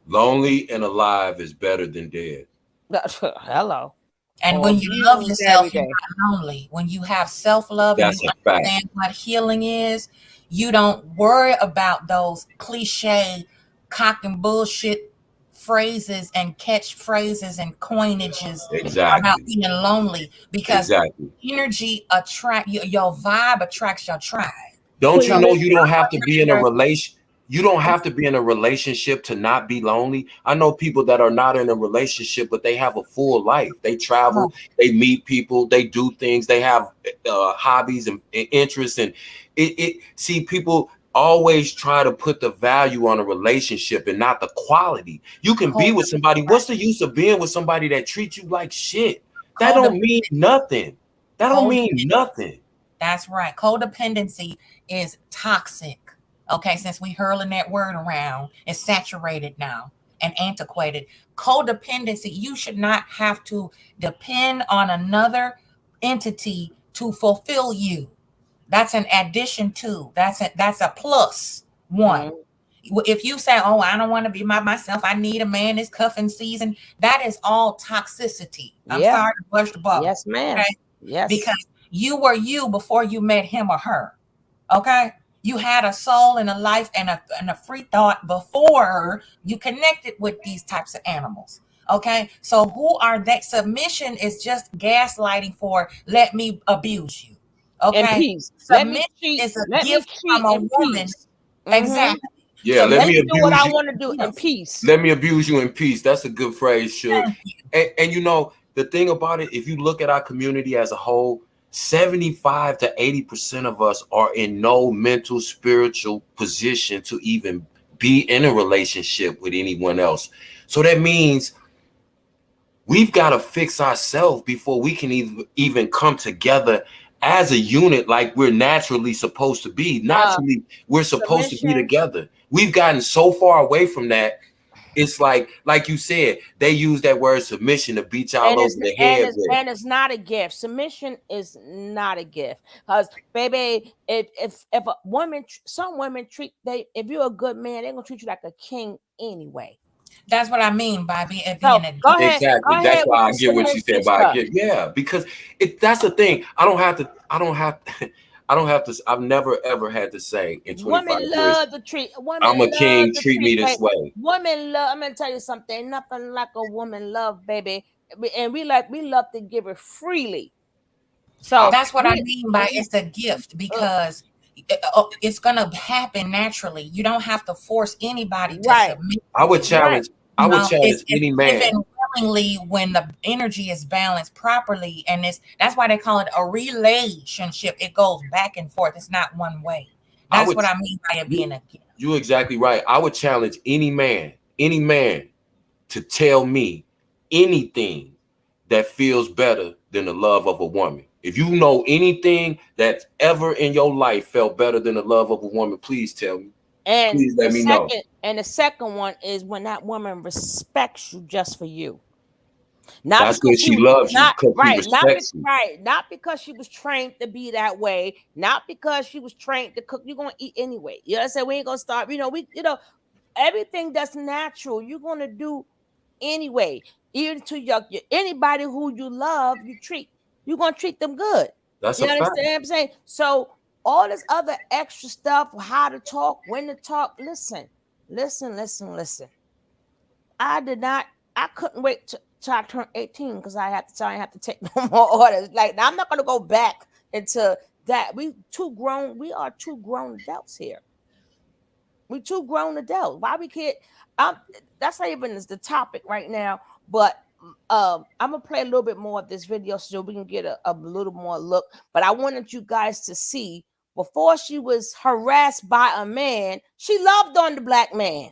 [SPEAKER 9] Lonely and alive is better than dead.
[SPEAKER 1] Hello.
[SPEAKER 7] And when you love yourself, you're not lonely. When you have self-love and you understand what healing is, you don't worry about those cliche cock and bullshit phrases and catchphrases and coinages about being lonely, because energy your vibe attracts your tribe.
[SPEAKER 9] Don't you know you don't have to be in a relation? You don't have to be in a relationship to not be lonely. I know people that are not in a relationship, but they have a full life. They travel, they meet people, they do things, they have hobbies and interests. And see, people always try to put the value on a relationship and not the quality. You can be with somebody. What's the use of being with somebody that treats you like shit? That don't mean nothing. That don't mean nothing.
[SPEAKER 7] That's right. Codependency is toxic. Okay, since we hurling that word around, it's saturated now and antiquated. Codependency, you should not have to depend on another entity to fulfill you. That's an addition to. That's a plus one. If you say, "Oh, I don't want to be by myself. I need a man. It's cuffing season." That is all toxicity. I'm sorry to burst the bubble.
[SPEAKER 1] Yes, ma'am.
[SPEAKER 7] Okay?
[SPEAKER 1] Yes.
[SPEAKER 7] Because you were you before you met him or her. Okay. You had a soul and a life and a free thought before you connected with these types of animals. Okay. So who are that? Submission is just gaslighting for let me abuse you. Okay.
[SPEAKER 1] In peace.
[SPEAKER 7] Submission is a gift from a woman. Exactly.
[SPEAKER 9] Yeah,
[SPEAKER 7] So
[SPEAKER 9] let
[SPEAKER 1] Let
[SPEAKER 9] me
[SPEAKER 1] me do what
[SPEAKER 9] abuse
[SPEAKER 1] I
[SPEAKER 9] you.
[SPEAKER 1] want to do in
[SPEAKER 7] yes,
[SPEAKER 1] peace.
[SPEAKER 9] Let me abuse you in peace. That's a good phrase, Suge.
[SPEAKER 7] thank you.
[SPEAKER 9] And you know, the thing about it, if you look at our community as a whole, 75 to 80% of us are in no mental, spiritual position to even be in a relationship with anyone else. So that means we've got to fix ourselves before we can even come together as a unit like we're naturally supposed to be. Naturally, we're supposed to be
[SPEAKER 1] Submission.
[SPEAKER 9] together. We've gotten so far away from that. It's like you said, they use that word submission to beat y'all
[SPEAKER 1] And
[SPEAKER 9] over
[SPEAKER 1] it's
[SPEAKER 9] the
[SPEAKER 1] and
[SPEAKER 9] head
[SPEAKER 1] it's
[SPEAKER 9] with.
[SPEAKER 1] and it's not a gift. Submission is not a gift. Because baby, if a woman, some women treat they, if you're a good man, they're gonna treat you like a king anyway.
[SPEAKER 7] That's what I mean by it
[SPEAKER 1] So
[SPEAKER 7] being a
[SPEAKER 1] go
[SPEAKER 7] gift.
[SPEAKER 1] ahead,
[SPEAKER 9] Exactly.
[SPEAKER 1] go
[SPEAKER 9] That's
[SPEAKER 1] ahead with
[SPEAKER 9] why I
[SPEAKER 1] the
[SPEAKER 9] get what you
[SPEAKER 1] submission
[SPEAKER 9] said by
[SPEAKER 1] stuff.
[SPEAKER 9] get. Yeah, because that's the thing. I don't have to. I don't have to. I've never ever had to say in 25
[SPEAKER 1] Women
[SPEAKER 9] years,
[SPEAKER 1] love to treat
[SPEAKER 9] I'm a
[SPEAKER 1] women love
[SPEAKER 9] king.
[SPEAKER 1] to
[SPEAKER 9] Treat
[SPEAKER 1] treat
[SPEAKER 9] me this
[SPEAKER 1] baby.
[SPEAKER 9] way.
[SPEAKER 1] Women love. I'm gonna tell you something. Ain't nothing like a woman love, baby. And we love to give it freely. So
[SPEAKER 7] That's what I mean by it's a gift
[SPEAKER 1] uh,
[SPEAKER 7] because it's going to happen naturally. You don't have to force anybody to
[SPEAKER 1] right,
[SPEAKER 7] submit
[SPEAKER 9] I
[SPEAKER 7] to
[SPEAKER 9] would
[SPEAKER 7] you.
[SPEAKER 1] right.
[SPEAKER 9] challenge. I would challenge
[SPEAKER 7] It's
[SPEAKER 9] any man.
[SPEAKER 7] given willingly when the energy is balanced properly, and that's why they call it a relationship. It goes back and forth. It's not one way.
[SPEAKER 9] I
[SPEAKER 7] That's
[SPEAKER 9] would.
[SPEAKER 7] what I mean by it being a gift.
[SPEAKER 9] You're exactly right. I would challenge any man, to tell me anything that feels better than the love of a woman. If you know anything that's ever in your life felt better than the love of a woman, please tell me.
[SPEAKER 1] And
[SPEAKER 9] Please let me know.
[SPEAKER 1] the second one is when that woman respects you just for you. Not
[SPEAKER 9] That's when
[SPEAKER 1] because
[SPEAKER 9] she loves you
[SPEAKER 1] not
[SPEAKER 9] because she
[SPEAKER 1] right,
[SPEAKER 9] respects you.
[SPEAKER 1] not because she was trained to be that way, not because she was trained to cook. You're gonna eat anyway. You know what I'm saying? We ain't gonna start, everything that's natural, you're gonna do anyway. Even to your anybody who you love, you're gonna treat them good.
[SPEAKER 9] That's
[SPEAKER 1] You
[SPEAKER 9] a fact.
[SPEAKER 1] understand what I'm saying? So all this other extra stuff, how to talk, when to talk, listen. I did not. I couldn't wait till I turned 18 because I have to take no more orders. Like now, I'm not gonna go back into that. We are two grown adults here. We two grown adults. Why we can't? Um, that's not even the topic right now. But I'm gonna play a little bit more of this video so we can get a little more look. But I wanted you guys to see before she was harassed by a man, she loved on the black man.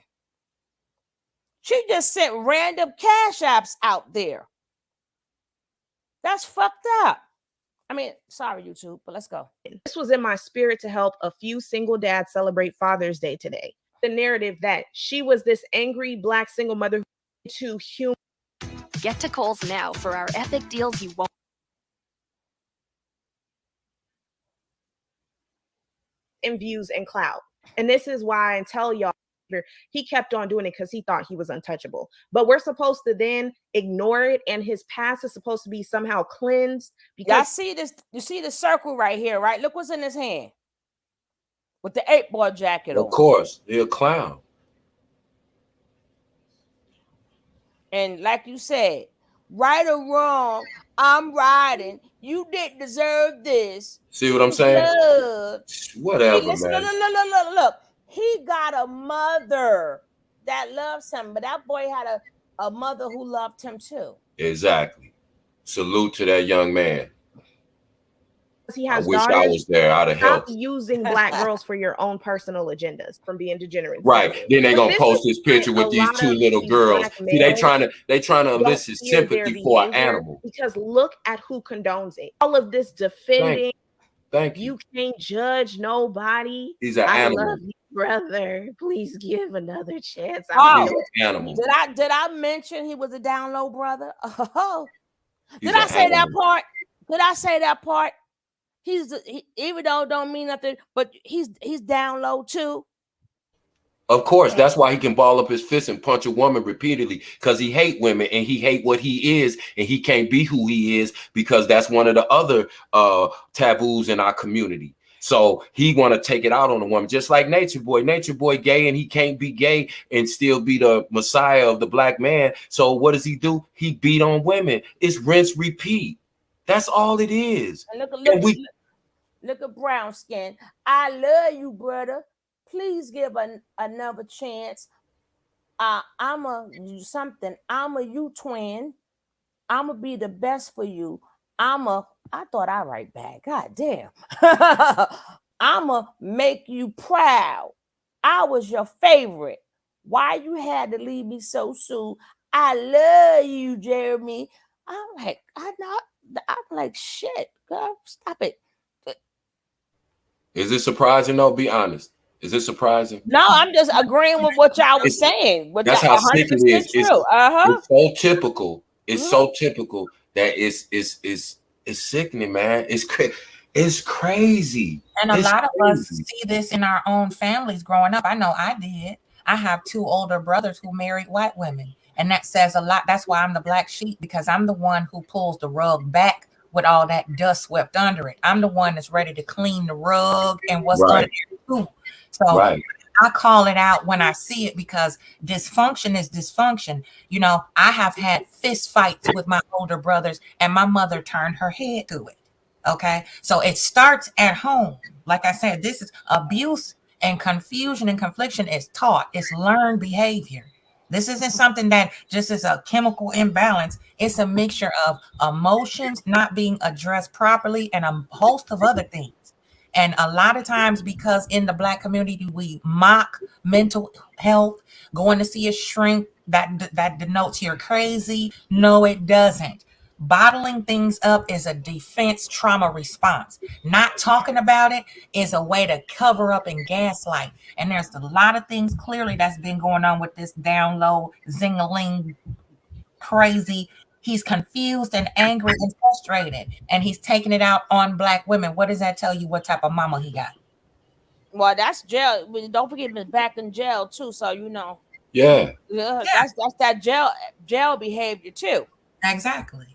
[SPEAKER 1] She just sent random cash apps out there. That's fucked up. I mean, sorry, YouTube, but let's go.
[SPEAKER 2] This was in my spirit to help a few single dads celebrate Father's Day today. The narrative that she was this angry black single mother to human.
[SPEAKER 12] Get to Kohl's now for our epic deals you won't.
[SPEAKER 2] In views and clout. And this is why I tell y'all he kept on doing it because he thought he was untouchable. But we're supposed to then ignore it, and his past is supposed to be somehow cleansed.
[SPEAKER 1] Y'all
[SPEAKER 2] Because
[SPEAKER 1] see this? You see the circle right here, right? Look what's in his hand with the 8-ball jacket
[SPEAKER 9] Of
[SPEAKER 1] on.
[SPEAKER 9] course, you're a clown.
[SPEAKER 1] And like you said, right or wrong, I'm riding. You didn't deserve this.
[SPEAKER 9] See what I'm saying?
[SPEAKER 1] Love.
[SPEAKER 9] Whatever,
[SPEAKER 1] Listen,
[SPEAKER 9] man.
[SPEAKER 1] look. He got a mother that loves him, but that boy had a mother who loved him too.
[SPEAKER 9] Exactly. Salute to that young man.
[SPEAKER 2] he
[SPEAKER 9] I
[SPEAKER 2] has
[SPEAKER 9] wish I
[SPEAKER 2] daughters.
[SPEAKER 9] was there out of
[SPEAKER 2] Stop
[SPEAKER 9] health.
[SPEAKER 2] using black girls for your own personal agendas from being degenerates.
[SPEAKER 9] Right. Then they
[SPEAKER 2] But
[SPEAKER 9] gonna
[SPEAKER 2] this
[SPEAKER 9] post
[SPEAKER 2] is
[SPEAKER 9] this picture
[SPEAKER 2] why
[SPEAKER 9] with
[SPEAKER 2] a
[SPEAKER 9] these
[SPEAKER 2] lot
[SPEAKER 9] two
[SPEAKER 2] of
[SPEAKER 9] little
[SPEAKER 2] these
[SPEAKER 9] girls.
[SPEAKER 2] black
[SPEAKER 9] See, they trying
[SPEAKER 2] males
[SPEAKER 9] to
[SPEAKER 2] don't
[SPEAKER 9] elicit
[SPEAKER 2] fear their
[SPEAKER 9] sympathy for an
[SPEAKER 2] behavior
[SPEAKER 9] animal.
[SPEAKER 2] because look at who condones it. All of this defending.
[SPEAKER 9] Thank you.
[SPEAKER 2] You can't judge nobody.
[SPEAKER 9] He's an
[SPEAKER 2] I
[SPEAKER 9] animal.
[SPEAKER 2] love you, brother. Please give another chance.
[SPEAKER 1] Oh,
[SPEAKER 9] He's an animal.
[SPEAKER 1] did I mention he was a down low brother? Oh,
[SPEAKER 9] He's
[SPEAKER 1] did I
[SPEAKER 9] an
[SPEAKER 1] say that
[SPEAKER 9] animal.
[SPEAKER 1] part? Did I say that part? Even though it don't mean nothing, but he's down low too.
[SPEAKER 9] Of course, that's why he can ball up his fist and punch a woman repeatedly, because he hate women and he hate what he is, and he can't be who he is because that's one of the other taboos in our community. So he want to take it out on a woman, just like Nature Boy. Nature Boy gay, and he can't be gay and still be the messiah of the black man. So what does he do? He beat on women. It's rinse, repeat. That's all it is.
[SPEAKER 1] And
[SPEAKER 9] And
[SPEAKER 1] look at brown skin. I love you, brother. please give another chance. I'm a you something. I'm a you twin. I'm gonna be the best for you. I thought I write back. God damn. I'ma make you proud. I was your favorite. Why you had to leave me so soon? I love you, Jeremy. I'm like, shit, girl, stop it.
[SPEAKER 9] Is it surprising though? Be honest. Is it surprising?
[SPEAKER 1] No, I'm just agreeing with what y'all was saying. What
[SPEAKER 9] That's
[SPEAKER 1] y'all
[SPEAKER 9] how sick it
[SPEAKER 1] 100%
[SPEAKER 9] is.
[SPEAKER 1] true. Uh-huh.
[SPEAKER 9] It's so typical. It's
[SPEAKER 1] Mhm.
[SPEAKER 9] so typical that it's sickening, man. It's crazy.
[SPEAKER 7] And a
[SPEAKER 9] It's
[SPEAKER 7] lot of us
[SPEAKER 9] crazy.
[SPEAKER 7] see this in our own families growing up. I know I did. I have 2 older brothers who married white women. And that says a lot. That's why I'm the black sheep, because I'm the one who pulls the rug back with all that dust swept under it. I'm the one that's ready to clean the rug and what's under it too. So
[SPEAKER 9] Right.
[SPEAKER 7] I call it out when I see it, because dysfunction is dysfunction. You know, I have had fist fights with my older brothers and my mother turned her head to it. Okay. So it starts at home. Like I said, this is abuse, and confusion and confliction is taught. It's learned behavior. This isn't something that just is a chemical imbalance. It's a mixture of emotions not being addressed properly and a host of other things. And a lot of times, because in the black community, we mock mental health, going to see a shrink, that denotes you're crazy. No, it doesn't. Bottling things up is a defense trauma response. Not talking about it is a way to cover up and gaslight. And there's a lot of things clearly that's been going on with this down low, zing-a-ling, crazy. He's confused and angry and frustrated, and he's taking it out on black women. What does that tell you? What type of mama he got?
[SPEAKER 1] Well, that's jail. Don't forget he's back in jail too, so you know.
[SPEAKER 9] Yeah.
[SPEAKER 1] Yeah, that's that jail behavior too.
[SPEAKER 7] Exactly.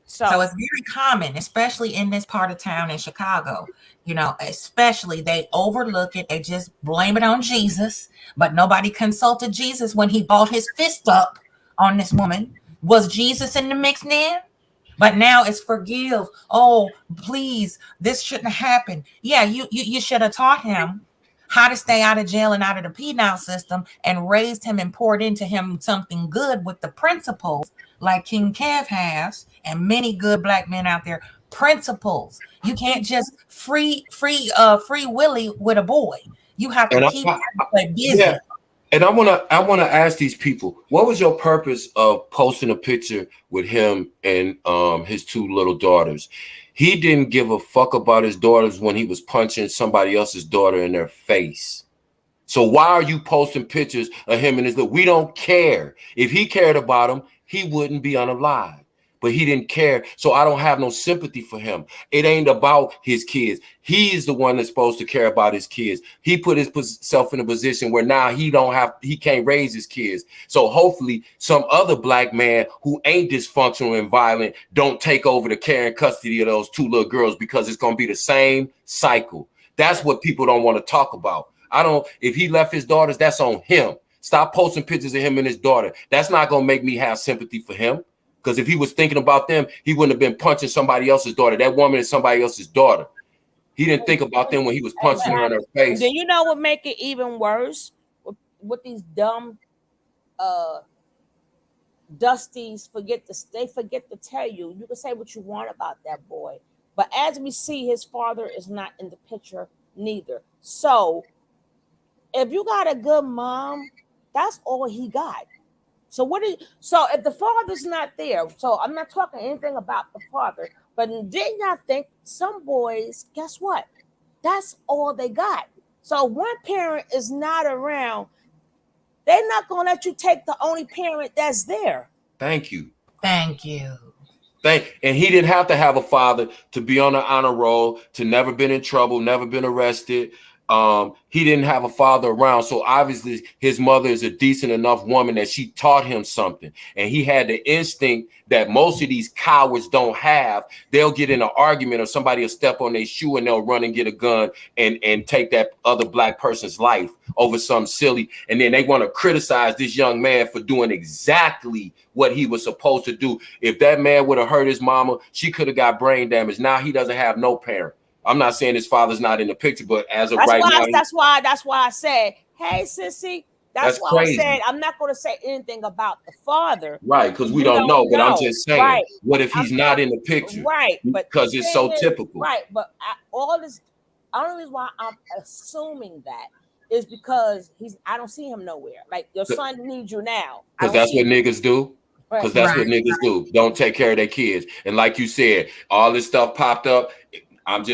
[SPEAKER 1] So
[SPEAKER 7] it's very common, especially in this part of town in Chicago. You know, especially they overlook it. They just blame it on Jesus, but nobody consulted Jesus when he brought his fist up on this woman. Was Jesus in the mix then? But now it's forgive. Oh, please, this shouldn't happen. Yeah, you should have taught him how to stay out of jail and out of the penal system, and raised him and poured into him something good with the principles like King Kev has, and many good black men out there. Principles. You can't just free Willy with a boy. You have to
[SPEAKER 9] And
[SPEAKER 7] keep everybody
[SPEAKER 9] yeah.
[SPEAKER 7] busy.
[SPEAKER 9] And I wanna ask these people, what was your purpose of posting a picture with him and his 2 little daughters? He didn't give a fuck about his daughters when he was punching somebody else's daughter in their face. So why are you posting pictures of him and his little? We don't care. If he cared about him, he wouldn't be unalive. But he didn't care, so I don't have no sympathy for him. It ain't about his kids. He's the one that's supposed to care about his kids. He put himself in a position where now he can't raise his kids. So hopefully some other black man who ain't dysfunctional and violent don't take over the care and custody of those 2 little girls, because it's going to be the same cycle. That's what people don't want to talk about. If he left his daughters, that's on him. Stop posting pictures of him and his daughter. That's not going to make me have sympathy for him. Because if he was thinking about them, he wouldn't have been punching somebody else's daughter. That woman is somebody else's daughter. He didn't think about them when he was punching her in her face.
[SPEAKER 1] Then you know what make it even worse? With these dumb dusties they forget to tell you. You can say what you want about that boy, but as we see, his father is not in the picture neither. So if you got a good mom, that's all he got. So if the father's not there, so I'm not talking anything about the father, but did not think some boys, guess what? That's all they got. So one parent is not around, they're not gonna let you take the only parent that's there.
[SPEAKER 9] Thank you.
[SPEAKER 7] Thank you.
[SPEAKER 9] And he didn't have to have a father to be on the honor roll, to never been in trouble, never been arrested. He didn't have a father around. So obviously his mother is a decent enough woman that she taught him something. And he had the instinct that most of these cowards don't have. They'll get in an argument or somebody will step on their shoe and they'll run and get a gun and take that other black person's life over something silly. And then they want to criticize this young man for doing exactly what he was supposed to do. If that man would have hurt his mama, she could have got brain damage. Now he doesn't have no parent. I'm not saying his father's not in the picture, but as of
[SPEAKER 1] That's
[SPEAKER 9] right
[SPEAKER 1] why.
[SPEAKER 9] now,
[SPEAKER 1] That's why I said, "Hey, sissy." That's
[SPEAKER 9] that's
[SPEAKER 1] why I
[SPEAKER 9] crazy.
[SPEAKER 1] said I'm not going to say anything about the father.
[SPEAKER 9] Right, because we
[SPEAKER 1] We
[SPEAKER 9] don't know.
[SPEAKER 1] don't
[SPEAKER 9] But I'm
[SPEAKER 1] know,
[SPEAKER 9] just saying,
[SPEAKER 1] right?
[SPEAKER 9] what if he's not in the picture?
[SPEAKER 1] Right, but the
[SPEAKER 9] Because it's
[SPEAKER 1] thing
[SPEAKER 9] so
[SPEAKER 1] is,
[SPEAKER 9] typical.
[SPEAKER 1] right, but all this, only reason why I'm assuming that is because I don't see him nowhere. Like your son needs you now. I
[SPEAKER 9] Because
[SPEAKER 1] don't
[SPEAKER 9] that's
[SPEAKER 1] see
[SPEAKER 9] what
[SPEAKER 1] him.
[SPEAKER 9] niggas do. Because that's what niggas do. Don't take care of their kids. And like you said, all this stuff popped up. I'm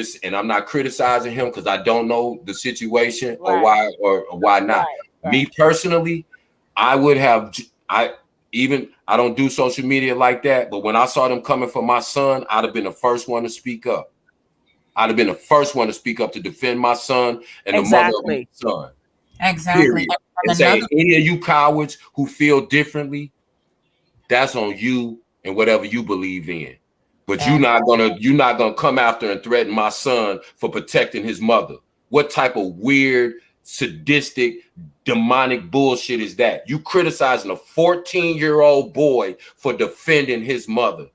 [SPEAKER 9] not criticizing him because I don't know the situation or why not. Me personally, I would have. I don't do social media like that. But when I saw them coming for my son, I'd have been the first one to speak up. I'd have been the first one to speak up to defend my son and the mother of my son.
[SPEAKER 7] Exactly.
[SPEAKER 9] Period. And say any of you cowards who feel differently, that's on you and whatever you believe in. But you're not gonna come after and threaten my son for protecting his mother. What type of weird, sadistic, demonic bullshit is that? You criticizing a 14-year-old boy for defending his mother.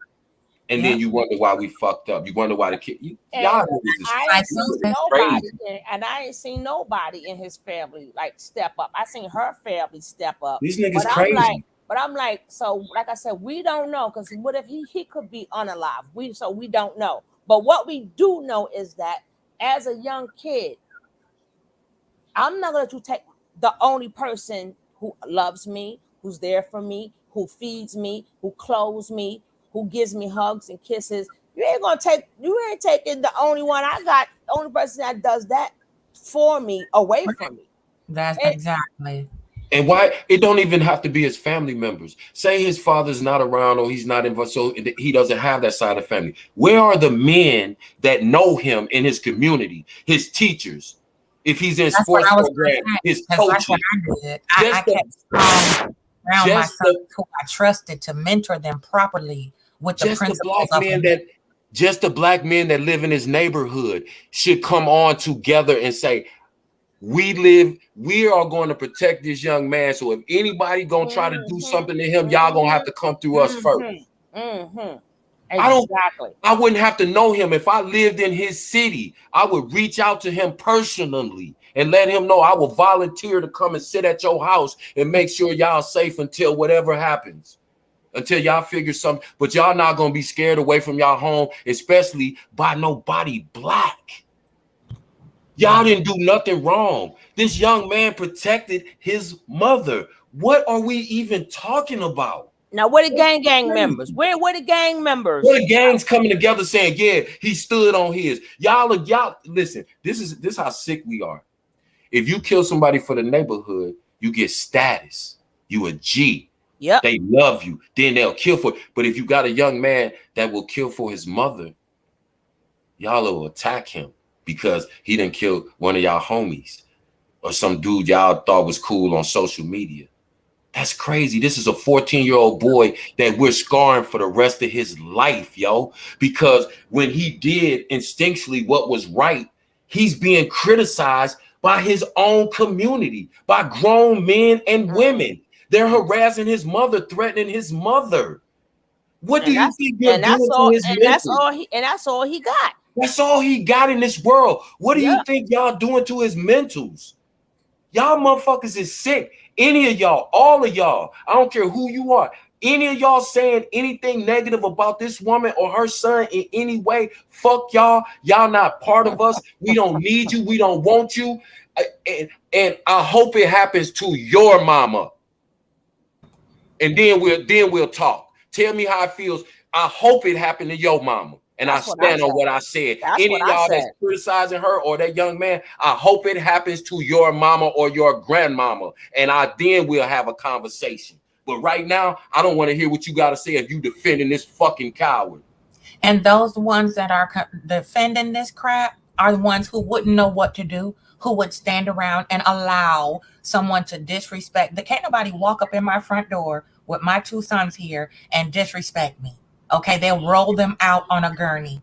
[SPEAKER 9] And then you wonder why we fucked up. You wonder why the kid. Y'all
[SPEAKER 1] I ain't seen nobody, and I ain't seen nobody in his family like step up. I seen her family step up.
[SPEAKER 9] These niggas crazy.
[SPEAKER 1] But I'm like, so like I said, we don't know because what if he could be unalive? We don't know. But what we do know is that as a young kid, I'm not gonna let you take the only person who loves me, who's there for me, who feeds me, who clothes me, who gives me hugs and kisses. You ain't taking the only one I got, the only person that does that for me away from me.
[SPEAKER 7] That's exactly.
[SPEAKER 9] And why it don't even have to be his family members. Say his father's not around or he's not involved, so he doesn't have that side of family. Where are the men that know him in his community, his teachers? If he's in sports program, his coaches.
[SPEAKER 7] That's what I did. I kept around myself who I trusted to mentor them properly with the principles of
[SPEAKER 9] just the black men that live in his neighborhood should come on together and say, we are going to protect this young man. So if anybody gonna try to do something to him, y'all gonna have to come through us first.
[SPEAKER 1] Exactly.
[SPEAKER 9] I wouldn't have to know him. If I lived in his city, I would reach out to him personally and let him know I will volunteer to come and sit at your house and make sure y'all safe until whatever happens. Until y'all figure something, but y'all not gonna be scared away from y'all home, especially by nobody black. Y'all didn't do nothing wrong. This young man protected his mother. What are we even talking about?
[SPEAKER 1] Now, what are gang members? Where the gang members?
[SPEAKER 9] What are gangs coming together saying, yeah, he stood on his? Y'all listen, this is how sick we are. If you kill somebody for the neighborhood, you get status. You a G.
[SPEAKER 1] Yep.
[SPEAKER 9] They love you. Then they'll kill for it. But if you got a young man that will kill for his mother, y'all will attack him because he didn't kill one of y'all homies or some dude y'all thought was cool on social media. That's crazy. This is a 14-year-old boy that we're scarring for the rest of his life, yo. Because when he did instinctually what was right, he's being criticized by his own community, by grown men and women. They're harassing his mother, threatening his mother. What do you think you're doing to his mental?
[SPEAKER 1] That's all he got.
[SPEAKER 9] That's all he got in this world. What do you think y'all doing to his mentals? Y'all motherfuckers is sick. Any of y'all, all of y'all, I don't care who you are. Any of y'all saying anything negative about this woman or her son in any way, fuck y'all. Y'all not part of us. We don't need you. We don't want you. And I hope it happens to your mama. And then we'll talk. Tell me how it feels. I hope it happened to your mama. And I stand on what I said. Any of y'all that's criticizing her or that young man, I hope it happens to your mama or your grandmama. And then we'll have a conversation. But right now, I don't want to hear what you got to say if you defending this fucking coward.
[SPEAKER 7] And those ones that are defending this crap are the ones who wouldn't know what to do, who would stand around and allow someone to disrespect. Can't nobody walk up in my front door with my two sons here and disrespect me. Okay, they'll roll them out on a gurney.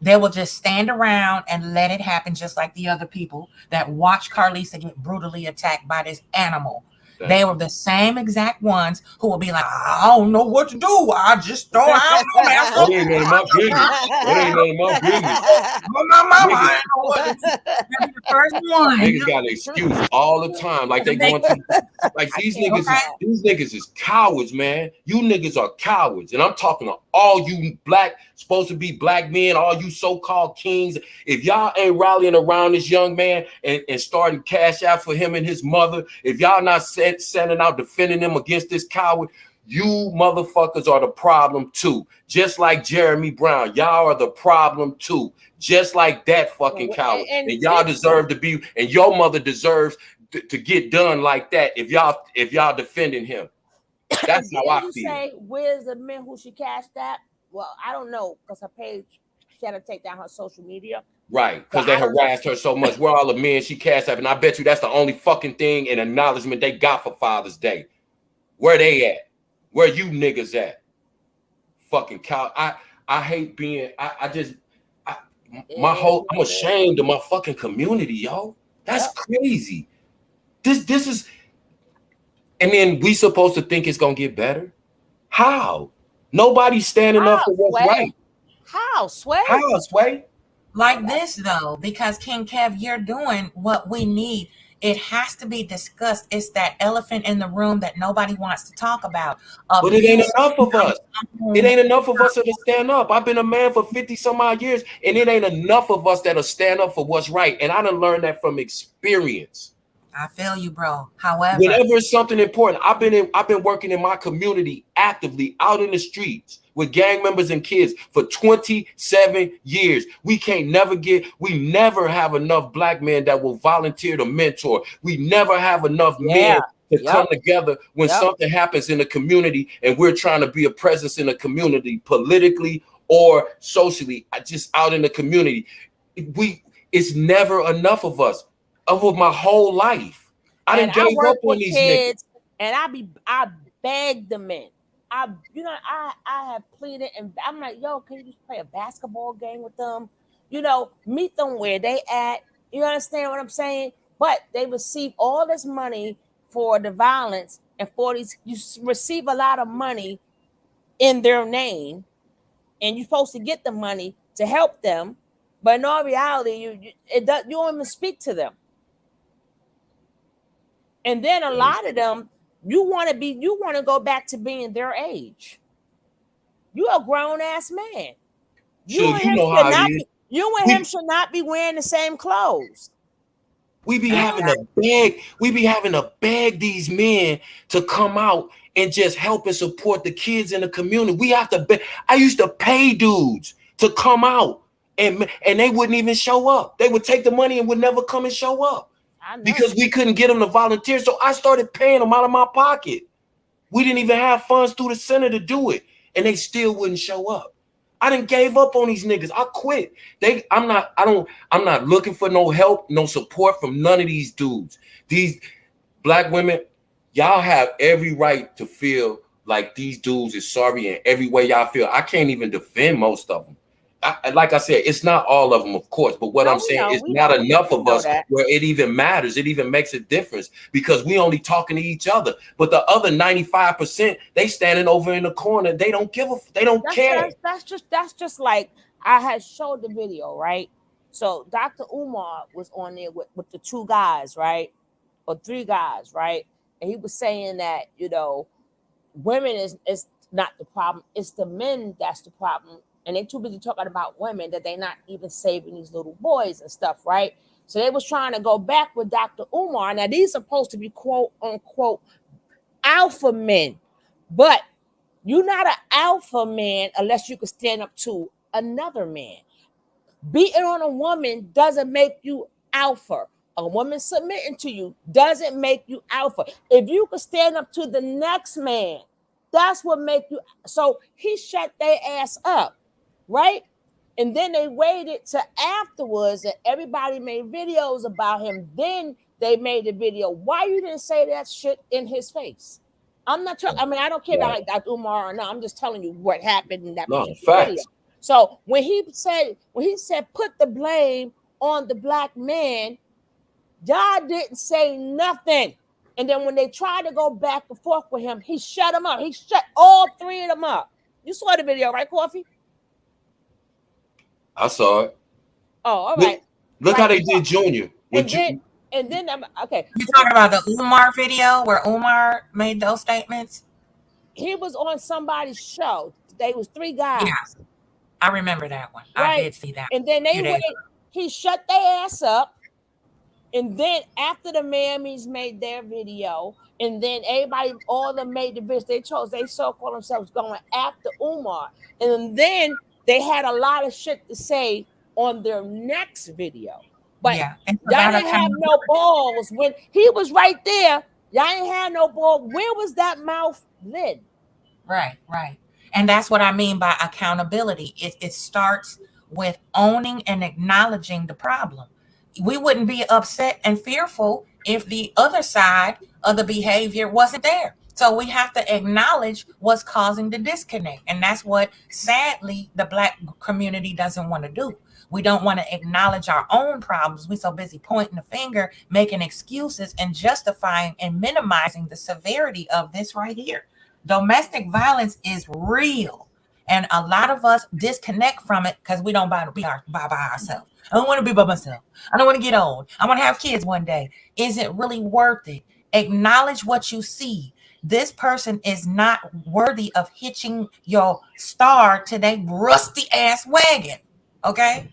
[SPEAKER 7] They will just stand around and let it happen, just like the other people that watch Carlisha get brutally attacked by this animal. They were the same exact ones who will be like, I don't know what to do. I just don't. I don't know, man.
[SPEAKER 9] That ain't none of my business. That ain't none of my business.
[SPEAKER 7] My mama, I ain't know what to do. That'd be the first one.
[SPEAKER 9] Niggas got an excuse all the time, like they going to, like these niggas is cowards, man. You niggas are cowards, and I'm talking to all you supposed to be black men, all you so-called kings. If y'all ain't rallying around this young man and starting cash out for him and his mother, if y'all not sending out defending him against this coward, you motherfuckers are the problem too. Just like Jeremy Brown, y'all are the problem too. Just like that fucking coward. And y'all deserve to be, and your mother deserves to get done like that if y'all defending him. That's how I feel.
[SPEAKER 1] Say, where's the men who she cashed that? Well, I don't know, because her page, she had to take down her social media.
[SPEAKER 9] Right, because they harassed her so much. Where all the men she cashed out, and I bet you that's the only fucking thing and acknowledgement they got for Father's Day. Where they at? Where you niggas at? Fucking cow. I hate being. I'm ashamed of my fucking community, yo. That's crazy. This is, and then we supposed to think it's gonna get better. How? Nobody's standing up for what's right.
[SPEAKER 1] How, Sway?
[SPEAKER 9] How, Sway?
[SPEAKER 7] Like this though, because King Kev, you're doing what we need. It has to be discussed. It's that elephant in the room that nobody wants to talk about.
[SPEAKER 9] But it ain't enough of us. It ain't enough of us to stand up. I've been a man for 50 some odd years, and it ain't enough of us that'll stand up for what's right. And I done learned that from experience.
[SPEAKER 7] I feel you, bro. However,
[SPEAKER 9] whenever it's something important, I've been working in my community actively out in the streets with gang members and kids for 27 years. We never have enough black men that will volunteer to mentor. We never have enough men to come together when something happens in the community and we're trying to be a presence in the community politically or socially, just out in the community. It's never enough of us. Over my whole life, I didn't gave up on these kids,
[SPEAKER 1] and I begged the men. I have pleaded, and I'm like, yo, can you just play a basketball game with them? Meet them where they at. You understand what I'm saying? But they receive all this money for the violence, and for these, you receive a lot of money in their name, and you're supposed to get the money to help them, but in all reality, you don't even speak to them. And then a lot of them, you want to go back to being their age. You're a grown ass man. You and him should not be wearing the same clothes.
[SPEAKER 9] We be having to beg these men to come out and just help and support the kids in the community. We have to beg. I used to pay dudes to come out and they wouldn't even show up. They would take the money and would never come and show up. Because we couldn't get them to volunteer. So I started paying them out of my pocket. We didn't even have funds through the center to do it. And they still wouldn't show up. I done gave up on these niggas. I quit. I'm not looking for no help, no support from none of these dudes. These black women, y'all have every right to feel like these dudes is sorry in every way y'all feel. I can't even defend most of them. Like I said, it's not all of them, of course, but what I'm saying is not enough of us where it even matters. It even makes a difference because we only talking to each other. But the other 95%, they standing over in the corner. They don't care.
[SPEAKER 1] That's just like I had showed the video, right? So Dr. Umar was on there with the 2 guys, right? Or 3 guys, right? And he was saying that, women is not the problem. It's the men that's the problem. And they too busy talking about women that they not even saving these little boys and stuff, right? So they was trying to go back with Dr. Umar. Now, these are supposed to be quote unquote alpha men, but you're not an alpha man unless you can stand up to another man. Beating on a woman doesn't make you alpha. A woman submitting to you doesn't make you alpha. If you can stand up to the next man, that's what make you. So he shut their ass up. Right? And then they waited to afterwards and everybody made videos about him. Then they made a video. Why you didn't say that shit in his face? I'm not talking. I mean, I don't care about like Dr. Umar or not. I'm just telling you what happened in that particular video. So when he said put the blame on the black man, y'all didn't say nothing. And then when they tried to go back and forth with him, he shut them up. He shut all three of them up. You saw the video, right, Coffee?
[SPEAKER 9] I saw it.
[SPEAKER 1] Oh, all right.
[SPEAKER 9] Look
[SPEAKER 1] right.
[SPEAKER 9] how they did Junior.
[SPEAKER 1] And then okay.
[SPEAKER 7] You talking about the Umar video where Umar made those statements?
[SPEAKER 1] He was on somebody's show. They was three guys.
[SPEAKER 7] Yeah, I remember that one.
[SPEAKER 1] Right?
[SPEAKER 7] I did see that.
[SPEAKER 1] And then he shut their ass up. And then after the Mammies made their video, and then everybody, all of them made the video, they so-called themselves going after Umar. And then they had a lot of shit to say on their next video. But
[SPEAKER 7] yeah,
[SPEAKER 1] y'all didn't have no balls when he was right there. Y'all ain't had no ball. Where was that mouth then?
[SPEAKER 7] Right. And that's what I mean by accountability. It starts with owning and acknowledging the problem. We wouldn't be upset and fearful if the other side of the behavior wasn't there. So we have to acknowledge what's causing the disconnect. And that's what, sadly, the Black community doesn't want to do. We don't want to acknowledge our own problems. We're so busy pointing the finger, making excuses, and justifying and minimizing the severity of this right here. Domestic violence is real. And a lot of us disconnect from it because we don't want to be by ourselves. I don't want to be by myself. I don't want to get old. I want to have kids one day. Is it really worth it? Acknowledge what you see. This person is not worthy of hitching your star to their rusty ass wagon. Okay?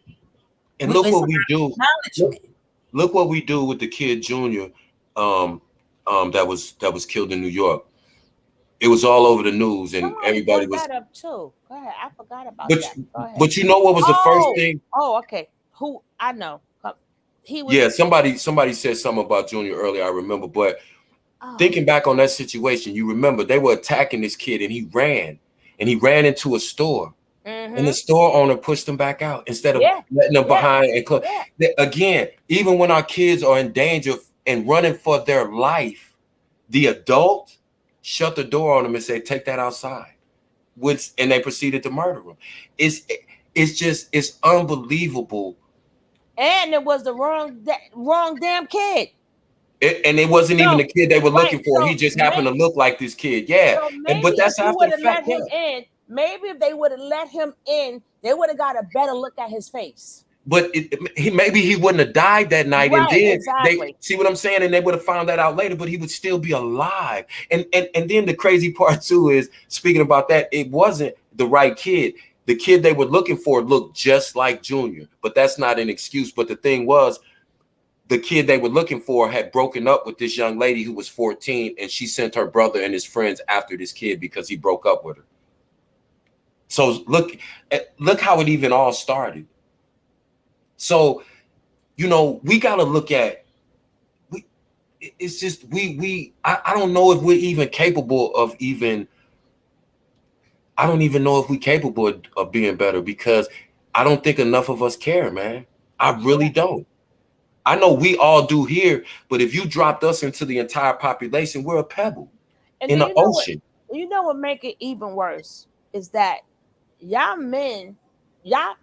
[SPEAKER 9] And look what we do. Look what we do with the kid Junior that was killed in New York. It was all over the news, and everybody was.
[SPEAKER 1] That up too. Go ahead. I forgot about
[SPEAKER 9] that.
[SPEAKER 1] Go ahead.
[SPEAKER 9] But you know what was the first thing?
[SPEAKER 1] Oh, okay. Who I know. He was.
[SPEAKER 9] Yeah, somebody said something about Junior earlier. I remember, but thinking back on that situation, you remember they were attacking this kid, and he ran into a store, and the store owner pushed him back out instead of letting them behind and close. Again, even when our kids are in danger and running for their life, the adult shut the door on them and say, "Take that outside," and they proceeded to murder him. It's unbelievable.
[SPEAKER 1] And it was the wrong damn kid.
[SPEAKER 9] And it wasn't even the kid they were looking for. He just happened to look like this kid. Yeah.
[SPEAKER 1] So
[SPEAKER 9] But that's after the fact.
[SPEAKER 1] Maybe if they would have let him in, they would have got a better look at his face.
[SPEAKER 9] But maybe he wouldn't have died that night.
[SPEAKER 1] Right,
[SPEAKER 9] and then
[SPEAKER 1] exactly.
[SPEAKER 9] They see what I'm saying, and they would have found that out later, but he would still be alive. And then the crazy part too is, speaking about that, it wasn't the right kid. The kid they were looking for looked just like Junior, but that's not an excuse. But the thing was, the kid they were looking for had broken up with this young lady who was 14, and she sent her brother and his friends after this kid because he broke up with her. So look how it even all started. So, we got to look at, it's just, I don't know if we're even capable of I don't even know if we're capable of being better, because I don't think enough of us care, man. I really don't. I know we all do here, but if you dropped us into the entire population, we're a pebble in the ocean.
[SPEAKER 1] You know what make it even worse is that y'all men, y'all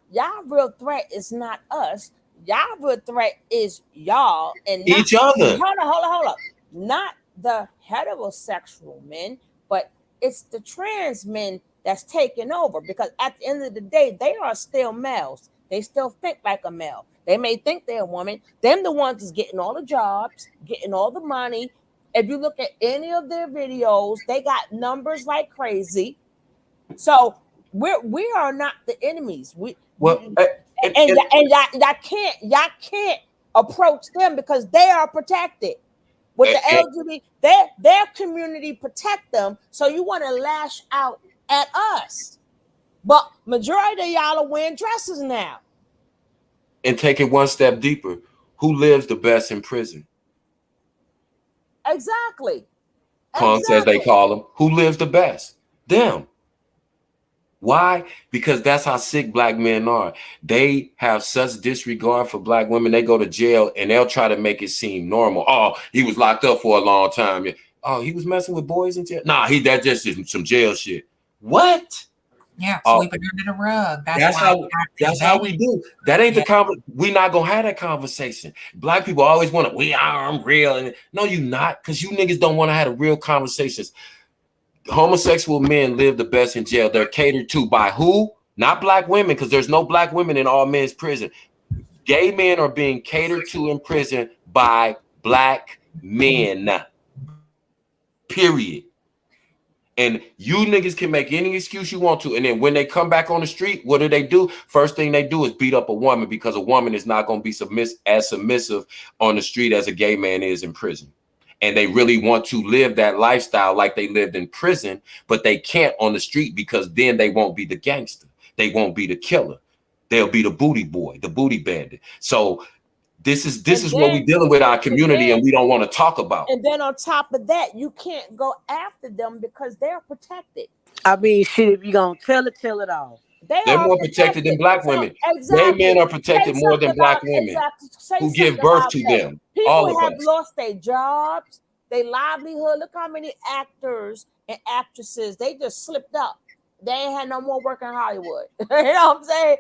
[SPEAKER 1] real threat is not us. Y'all real threat is y'all and
[SPEAKER 9] each other.
[SPEAKER 1] Hold up. Not the heterosexual men, but it's the trans men that's taking over, because at the end of the day, they are still males. They still think like a male. They may think they're a woman. Them the ones is getting all the jobs, getting all the money. If you look at any of their videos, they got numbers like crazy. So we are not the enemies. Y'all can't approach them because they are protected. With the LGBT, their community protect them. So you want to lash out at us. But majority of y'all are wearing dresses now.
[SPEAKER 9] And take it one step deeper. Who lives the best in prison?
[SPEAKER 1] Exactly.
[SPEAKER 9] Punks, as they call them. Who lives the best? Them. Why? Because that's how sick black men are. They have such disregard for black women. They go to jail and they'll try to make it seem normal. Oh, he was locked up for a long time. Oh, he was messing with boys in jail? Nah, that just is some jail shit. What?
[SPEAKER 7] Yeah, sweep it under the rug.
[SPEAKER 9] That's how we do. That ain't the we not gonna have that conversation. Black people always want to, I'm real. And no, you not, because you niggas don't want to have the real conversations. Homosexual men live the best in jail. They're catered to by who? Not black women, because there's no black women in all men's prison. Gay men are being catered to in prison by black men. Period. And you niggas can make any excuse you want to. And then when they come back on the street, what do? First thing they do is beat up a woman, because a woman is not going to be submissive on the street as a gay man is in prison. And they really want to live that lifestyle like they lived in prison, but they can't on the street, because then they won't be the gangster. They won't be the killer. They'll be the booty boy, the booty bandit. So this is what we're dealing with our community, and we don't want to talk about.
[SPEAKER 1] And then on top of that, you can't go after them because they're protected.
[SPEAKER 8] I mean, shit, if you're going to tell it all.
[SPEAKER 9] They're more protected than black women.
[SPEAKER 1] Exactly.
[SPEAKER 9] Gay men are protected more than black women who give birth to them.
[SPEAKER 1] People have lost their jobs, their livelihood. Look how many actors and actresses, they just slipped up. They ain't had no more work in Hollywood. You know what I'm saying?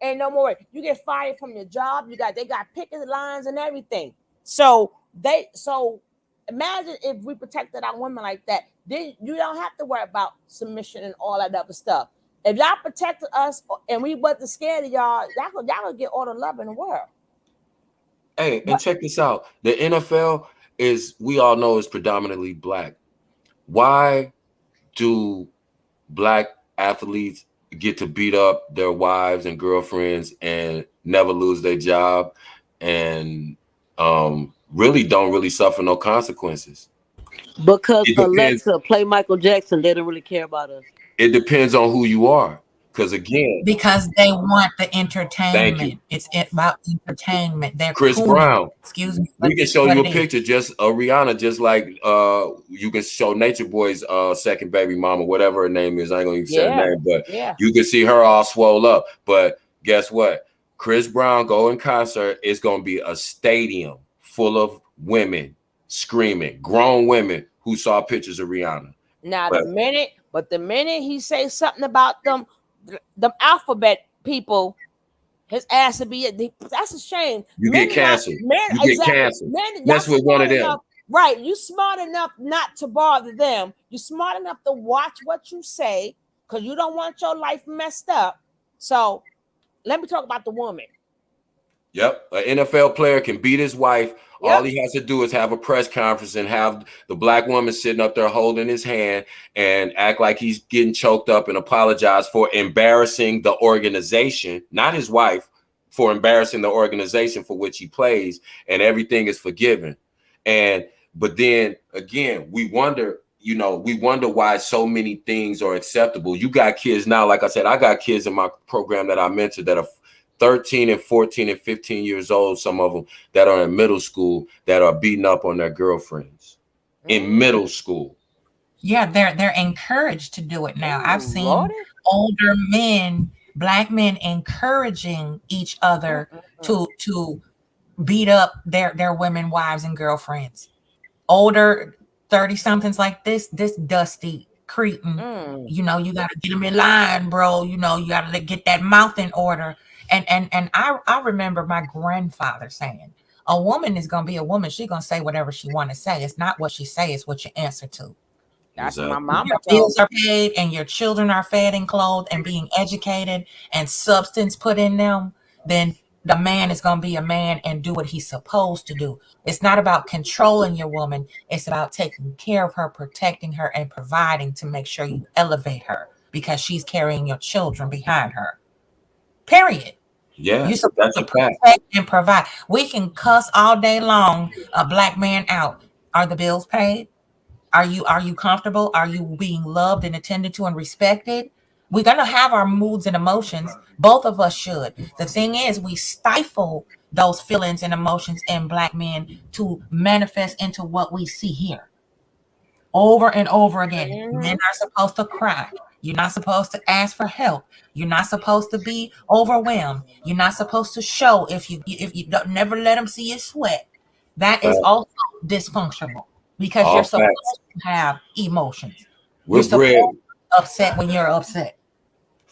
[SPEAKER 1] Ain't no more. You get fired from your job. They got picket lines and everything. So imagine if we protected our women like that. Then you don't have to worry about submission and all that other stuff. If y'all protected us and we wasn't scared of y'all would get all the love in the world.
[SPEAKER 9] Hey, and check this out. The NFL we all know, is predominantly black. Why do black athletes get to beat up their wives and girlfriends and never lose their job and really don't suffer no consequences?
[SPEAKER 8] Because Alexa play Michael Jackson, they don't really care about us.
[SPEAKER 9] It depends on who you are. Because
[SPEAKER 7] they want the entertainment. It's about entertainment. They're
[SPEAKER 9] Chris Brown.
[SPEAKER 7] Excuse me.
[SPEAKER 9] We can show you a picture, just Rihanna, just like you can show Nature Boy's second baby mama, whatever her name is. I ain't gonna even say her name, but you can see her all swole up. But guess what? Chris Brown go in concert. It's gonna be a stadium full of women screaming, grown women who saw pictures of Rihanna.
[SPEAKER 1] Now the minute he say something about them alphabet people, his ass would be. That's a shame.
[SPEAKER 9] You get canceled. Get canceled. That's with one of them.
[SPEAKER 1] Right. You smart enough not to bother them. You smart enough to watch what you say, because you don't want your life messed up. So let me talk about the woman.
[SPEAKER 9] Yep. An NFL player can beat his wife. Yep. All he has to do is have a press conference and have the black woman sitting up there holding his hand and act like he's getting choked up and apologize for embarrassing the organization, not his wife, for embarrassing the organization for which he plays, and everything is forgiven. But then again, we wonder why so many things are acceptable. You got kids now, like I said, I got kids in my program that I mentored that are 13 and 14 and 15 years old, some of them that are in middle school that are beating up on their girlfriends in middle school.
[SPEAKER 7] Yeah, they're encouraged to do it now. I've seen older men, black men, encouraging each other to beat up their women, wives, and girlfriends. Older 30-somethings like this dusty cretin. You got to get them in line, bro. You got to get that mouth in order. And I remember my grandfather saying, a woman is going to be a woman. She's going to say whatever she want to say. It's not what she say, it's what you answer to.
[SPEAKER 1] That's what my mama
[SPEAKER 7] your bills are paid and your children are fed and clothed and being educated and substance put in them, then the man is going to be a man and do what he's supposed to do. It's not about controlling your woman. It's about taking care of her, protecting her, and providing to make sure you elevate her, because she's carrying your children behind her. Period.
[SPEAKER 9] Yeah,
[SPEAKER 7] you're supposed to protect and provide. We can cuss all day long a black man out. Are the bills paid? Are you comfortable? Are you being loved and attended to and respected? We're gonna have our moods and emotions. Both of us should. The thing is, we stifle those feelings and emotions in black men to manifest into what we see here. Over and over again. Men are supposed to cry. You're not supposed to ask for help. You're not supposed to be overwhelmed. You're not supposed to show if you don't, never let them see you sweat. That is also dysfunctional, because you're supposed to have emotions. You're supposed to be upset when you're upset.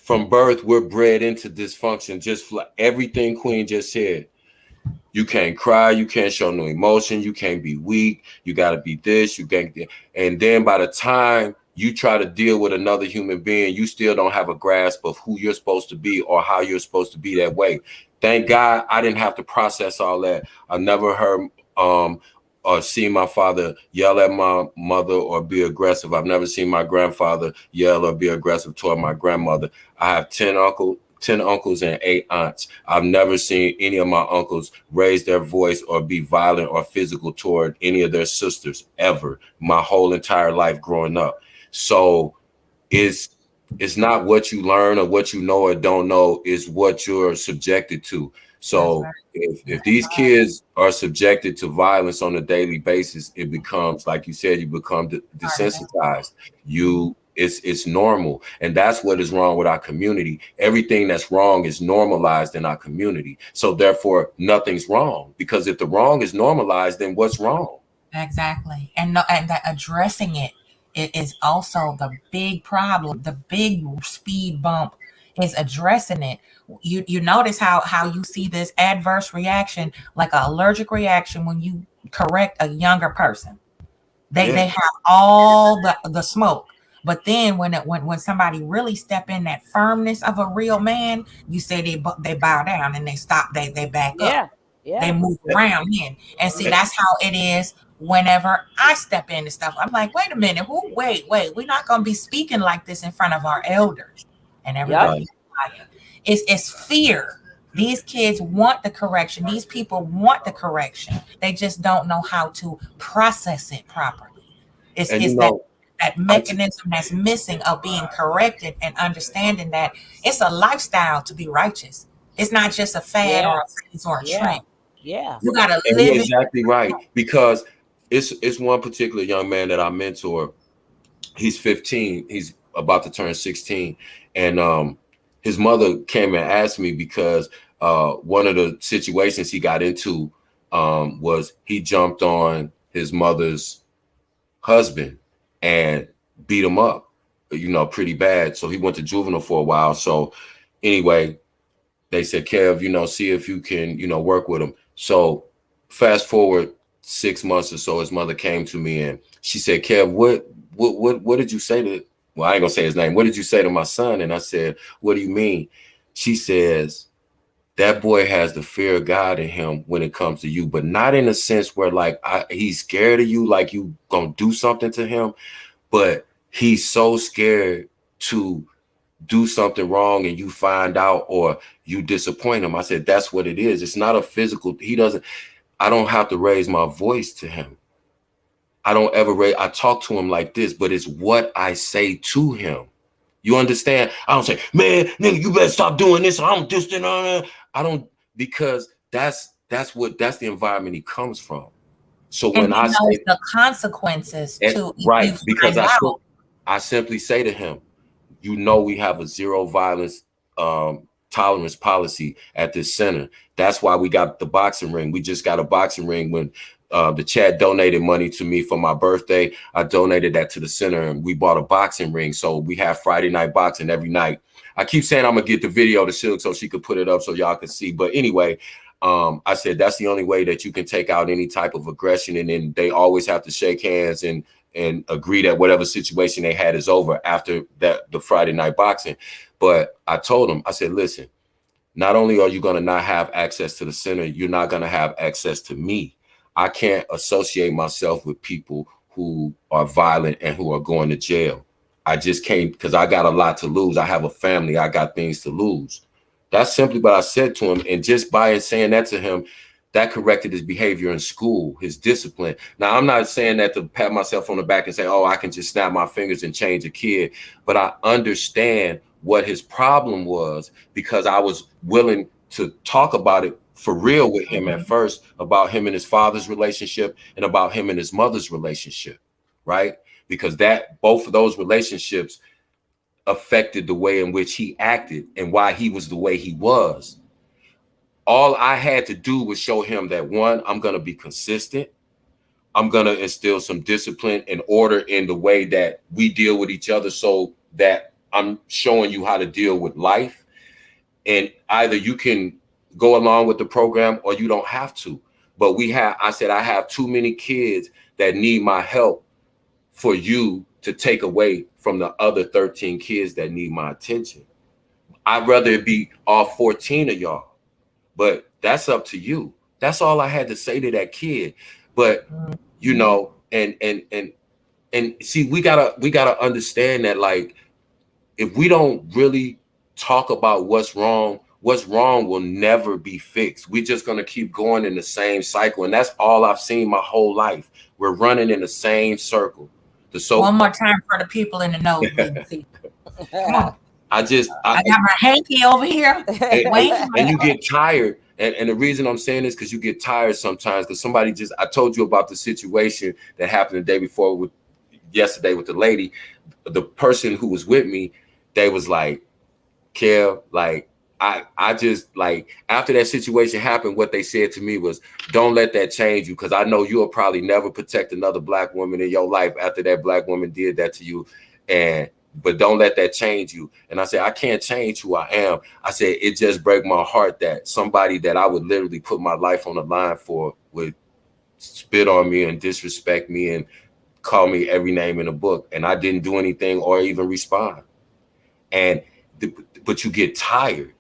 [SPEAKER 9] from birth, we're bred into dysfunction. Just like everything Queen just said. You can't cry, you can't show no emotion, you can't be weak, you got to be this, you can't. And then by the time you try to deal with another human being, you still don't have a grasp of who you're supposed to be or how you're supposed to be that way. Thank God I didn't have to process all that. I never heard or seen my father yell at my mother or be aggressive. I've never seen my grandfather yell or be aggressive toward my grandmother. I have 10 uncles and 8 aunts. I've never seen any of my uncles raise their voice or be violent or physical toward any of their sisters ever, my whole entire life growing up. So it's not what you learn or what you know or don't know, is what you're subjected to. So if these kids are subjected to violence on a daily basis, it becomes, like you said, you become desensitized. It's normal. And that's what is wrong with our community. Everything that's wrong is normalized in our community. So therefore, nothing's wrong. Because if the wrong is normalized, then what's wrong?
[SPEAKER 7] Exactly. And that addressing it is also the big problem. The big speed bump is addressing it. You notice how you see this adverse reaction, like an allergic reaction, when you correct a younger person. They have all the smoke. But then when somebody really step in that firmness of a real man, you say they bow down and they stop, they back up. They move around in. And see, that's how it is whenever I step into stuff. I'm like, wait a minute, wait, we're not gonna be speaking like this in front of our elders. And everybody, it's fear. These kids want the correction. These people want the correction. They just don't know how to process it properly. It's that mechanism that's missing of being corrected and understanding that it's a lifestyle to be righteous. It's not just a fad or a phase or a trend. You gotta live
[SPEAKER 9] it. Exactly right. Because it's one particular young man that I mentor. He's 15. He's about to turn 16. And his mother came and asked me because one of the situations he got into was he jumped on his mother's husband and beat him up, pretty bad. So he went to juvenile for a while. So anyway, they said, Kev, see if you can, work with him. So fast forward 6 months or so, his mother came to me and she said, Kev, what did you say to, well, I ain't gonna say his name. What did you say to my son? And I said, what do you mean? She says, that boy has the fear of God in him when it comes to you, but not in a sense where like he's scared of you, like you gonna do something to him, but he's so scared to do something wrong and you find out or you disappoint him. I said, that's what it is. It's not a physical, I don't have to raise my voice to him. I talk to him like this, but it's what I say to him. You understand? I don't say, man, nigga, you better stop doing this. I don't this and I don't, because that's the environment he comes from. So when I say
[SPEAKER 7] the consequences to
[SPEAKER 9] right, because I simply say to him, we have a zero violence tolerance policy at this center. That's why we got the boxing ring. We just got a boxing ring when the chat donated money to me for my birthday. I donated that to the center and we bought a boxing ring. So we have Friday night boxing every night. I keep saying I'm gonna get the video to Silk so she could put it up so y'all can see. But anyway, I said that's the only way that you can take out any type of aggression. And then they always have to shake hands and agree that whatever situation they had is over after the Friday night boxing. But I told him, I said, listen, not only are you going to not have access to the center, you're not going to have access to me. I can't associate myself with people who are violent and who are going to jail. I just can't, because I got a lot to lose. I have a family. I got things to lose. That's simply what I said to him. And just by saying that to him, that corrected his behavior in school, his discipline. Now, I'm not saying that to pat myself on the back and say, oh, I can just snap my fingers and change a kid. But I understand what his problem was because I was willing to talk about it for real with him at first, about him and his father's relationship and about him and his mother's relationship, right? Because both of those relationships affected the way in which he acted and why he was the way he was. All I had to do was show him that, one, I'm going to be consistent. I'm going to instill some discipline and order in the way that we deal with each other so that I'm showing you how to deal with life, and either you can go along with the program or you don't have to. But I said, I have too many kids that need my help for you to take away from the other 13 kids that need my attention. I'd rather it be all 14 of y'all, but that's up to you. That's all I had to say to that kid. But you know, and see, we gotta understand that, like, if we don't really talk about what's wrong will never be fixed. We're just gonna keep going in the same cycle, and that's all I've seen my whole life. We're running in the same circle.
[SPEAKER 7] One more time for the people in the nosebleed seat. Come on.
[SPEAKER 9] I
[SPEAKER 7] got my hanky over here.
[SPEAKER 9] And you get tired. And the reason I'm saying this, because you get tired sometimes, because I told you about the situation that happened the day before yesterday with the lady. The person who was with me, they was like, Kev, like, I just, like, after that situation happened, what they said to me was, don't let that change you, because I know you'll probably never protect another Black woman in your life after that Black woman did that to you. But don't let that change you. And I said, I can't change who I am. I said, it just breaks my heart that somebody that I would literally put my life on the line for would spit on me and disrespect me and call me every name in the book. And I didn't do anything or even respond. But you get tired.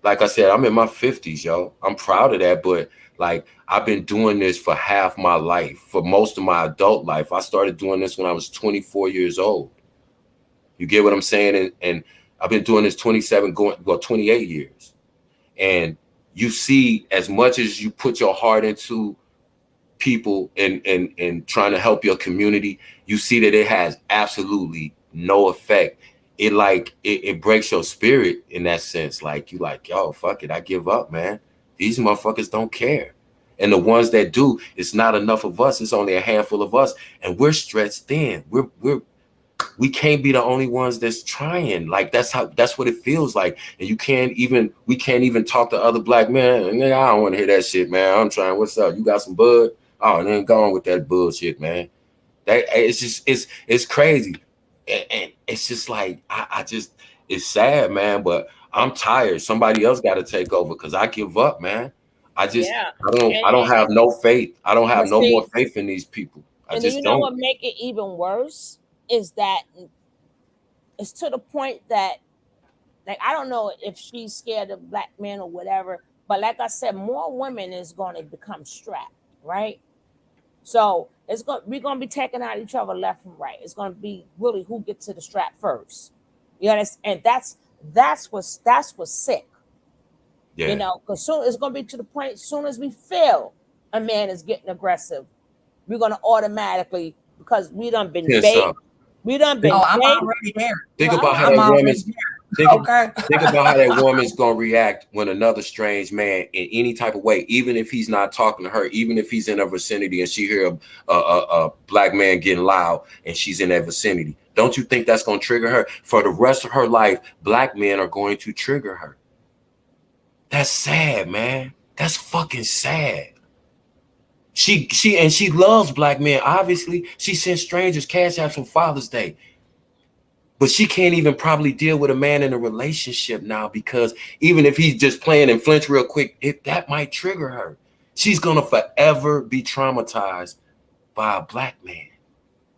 [SPEAKER 9] Like I said, I'm in my 50s, yo. I'm proud of that. But like, I've been doing this for half my life, for most of my adult life. I started doing this when I was 24 years old. You get what I'm saying? And I've been doing this 28 years. And you see, as much as you put your heart into people and trying to help your community, you see that it has absolutely no effect. It breaks your spirit in that sense. Like, you like, yo, fuck it, I give up, man. These motherfuckers don't care. And the ones that do, it's not enough of us. It's only a handful of us. And we're stretched thin. We can't be the only ones that's trying. Like, that's what it feels like. And we can't even talk to other Black men. And I don't want to hear that shit, man. I'm trying. What's up? You got some bud? Oh, and then go on with that bullshit, man. It's crazy. And it's just like, it's sad, man, but I'm tired. Somebody else got to take over, because I give up, man. I don't have no faith. I don't have no more faith in these people. I just don't.
[SPEAKER 1] What make it even worse is that it's to the point that, like, I don't know if she's scared of Black men or whatever, but like I said, more women is going to become strapped, right? So we're going to be taking out each other left and right. It's going to be really who gets to the strap first. You understand? And that's what's sick.
[SPEAKER 9] Yeah.
[SPEAKER 1] You know, because soon it's going to be to the point, as soon as we feel a man is getting aggressive, we're going to automatically, because we done been bait. We done been
[SPEAKER 7] I'm already there.
[SPEAKER 9] Think about how that woman's think about how that woman's gonna react when another strange man, in any type of way, even if he's not talking to her, even if he's in her vicinity and she hear a Black man getting loud and she's in that vicinity. Don't you think that's gonna trigger her? For the rest of her life, Black men are going to trigger her. That's sad, man. That's fucking sad. She loves Black men. Obviously, she sends strangers cash apps for Father's Day. But she can't even probably deal with a man in a relationship now, because even if he's just playing and flinch real quick, that might trigger her. She's gonna forever be traumatized by a Black man.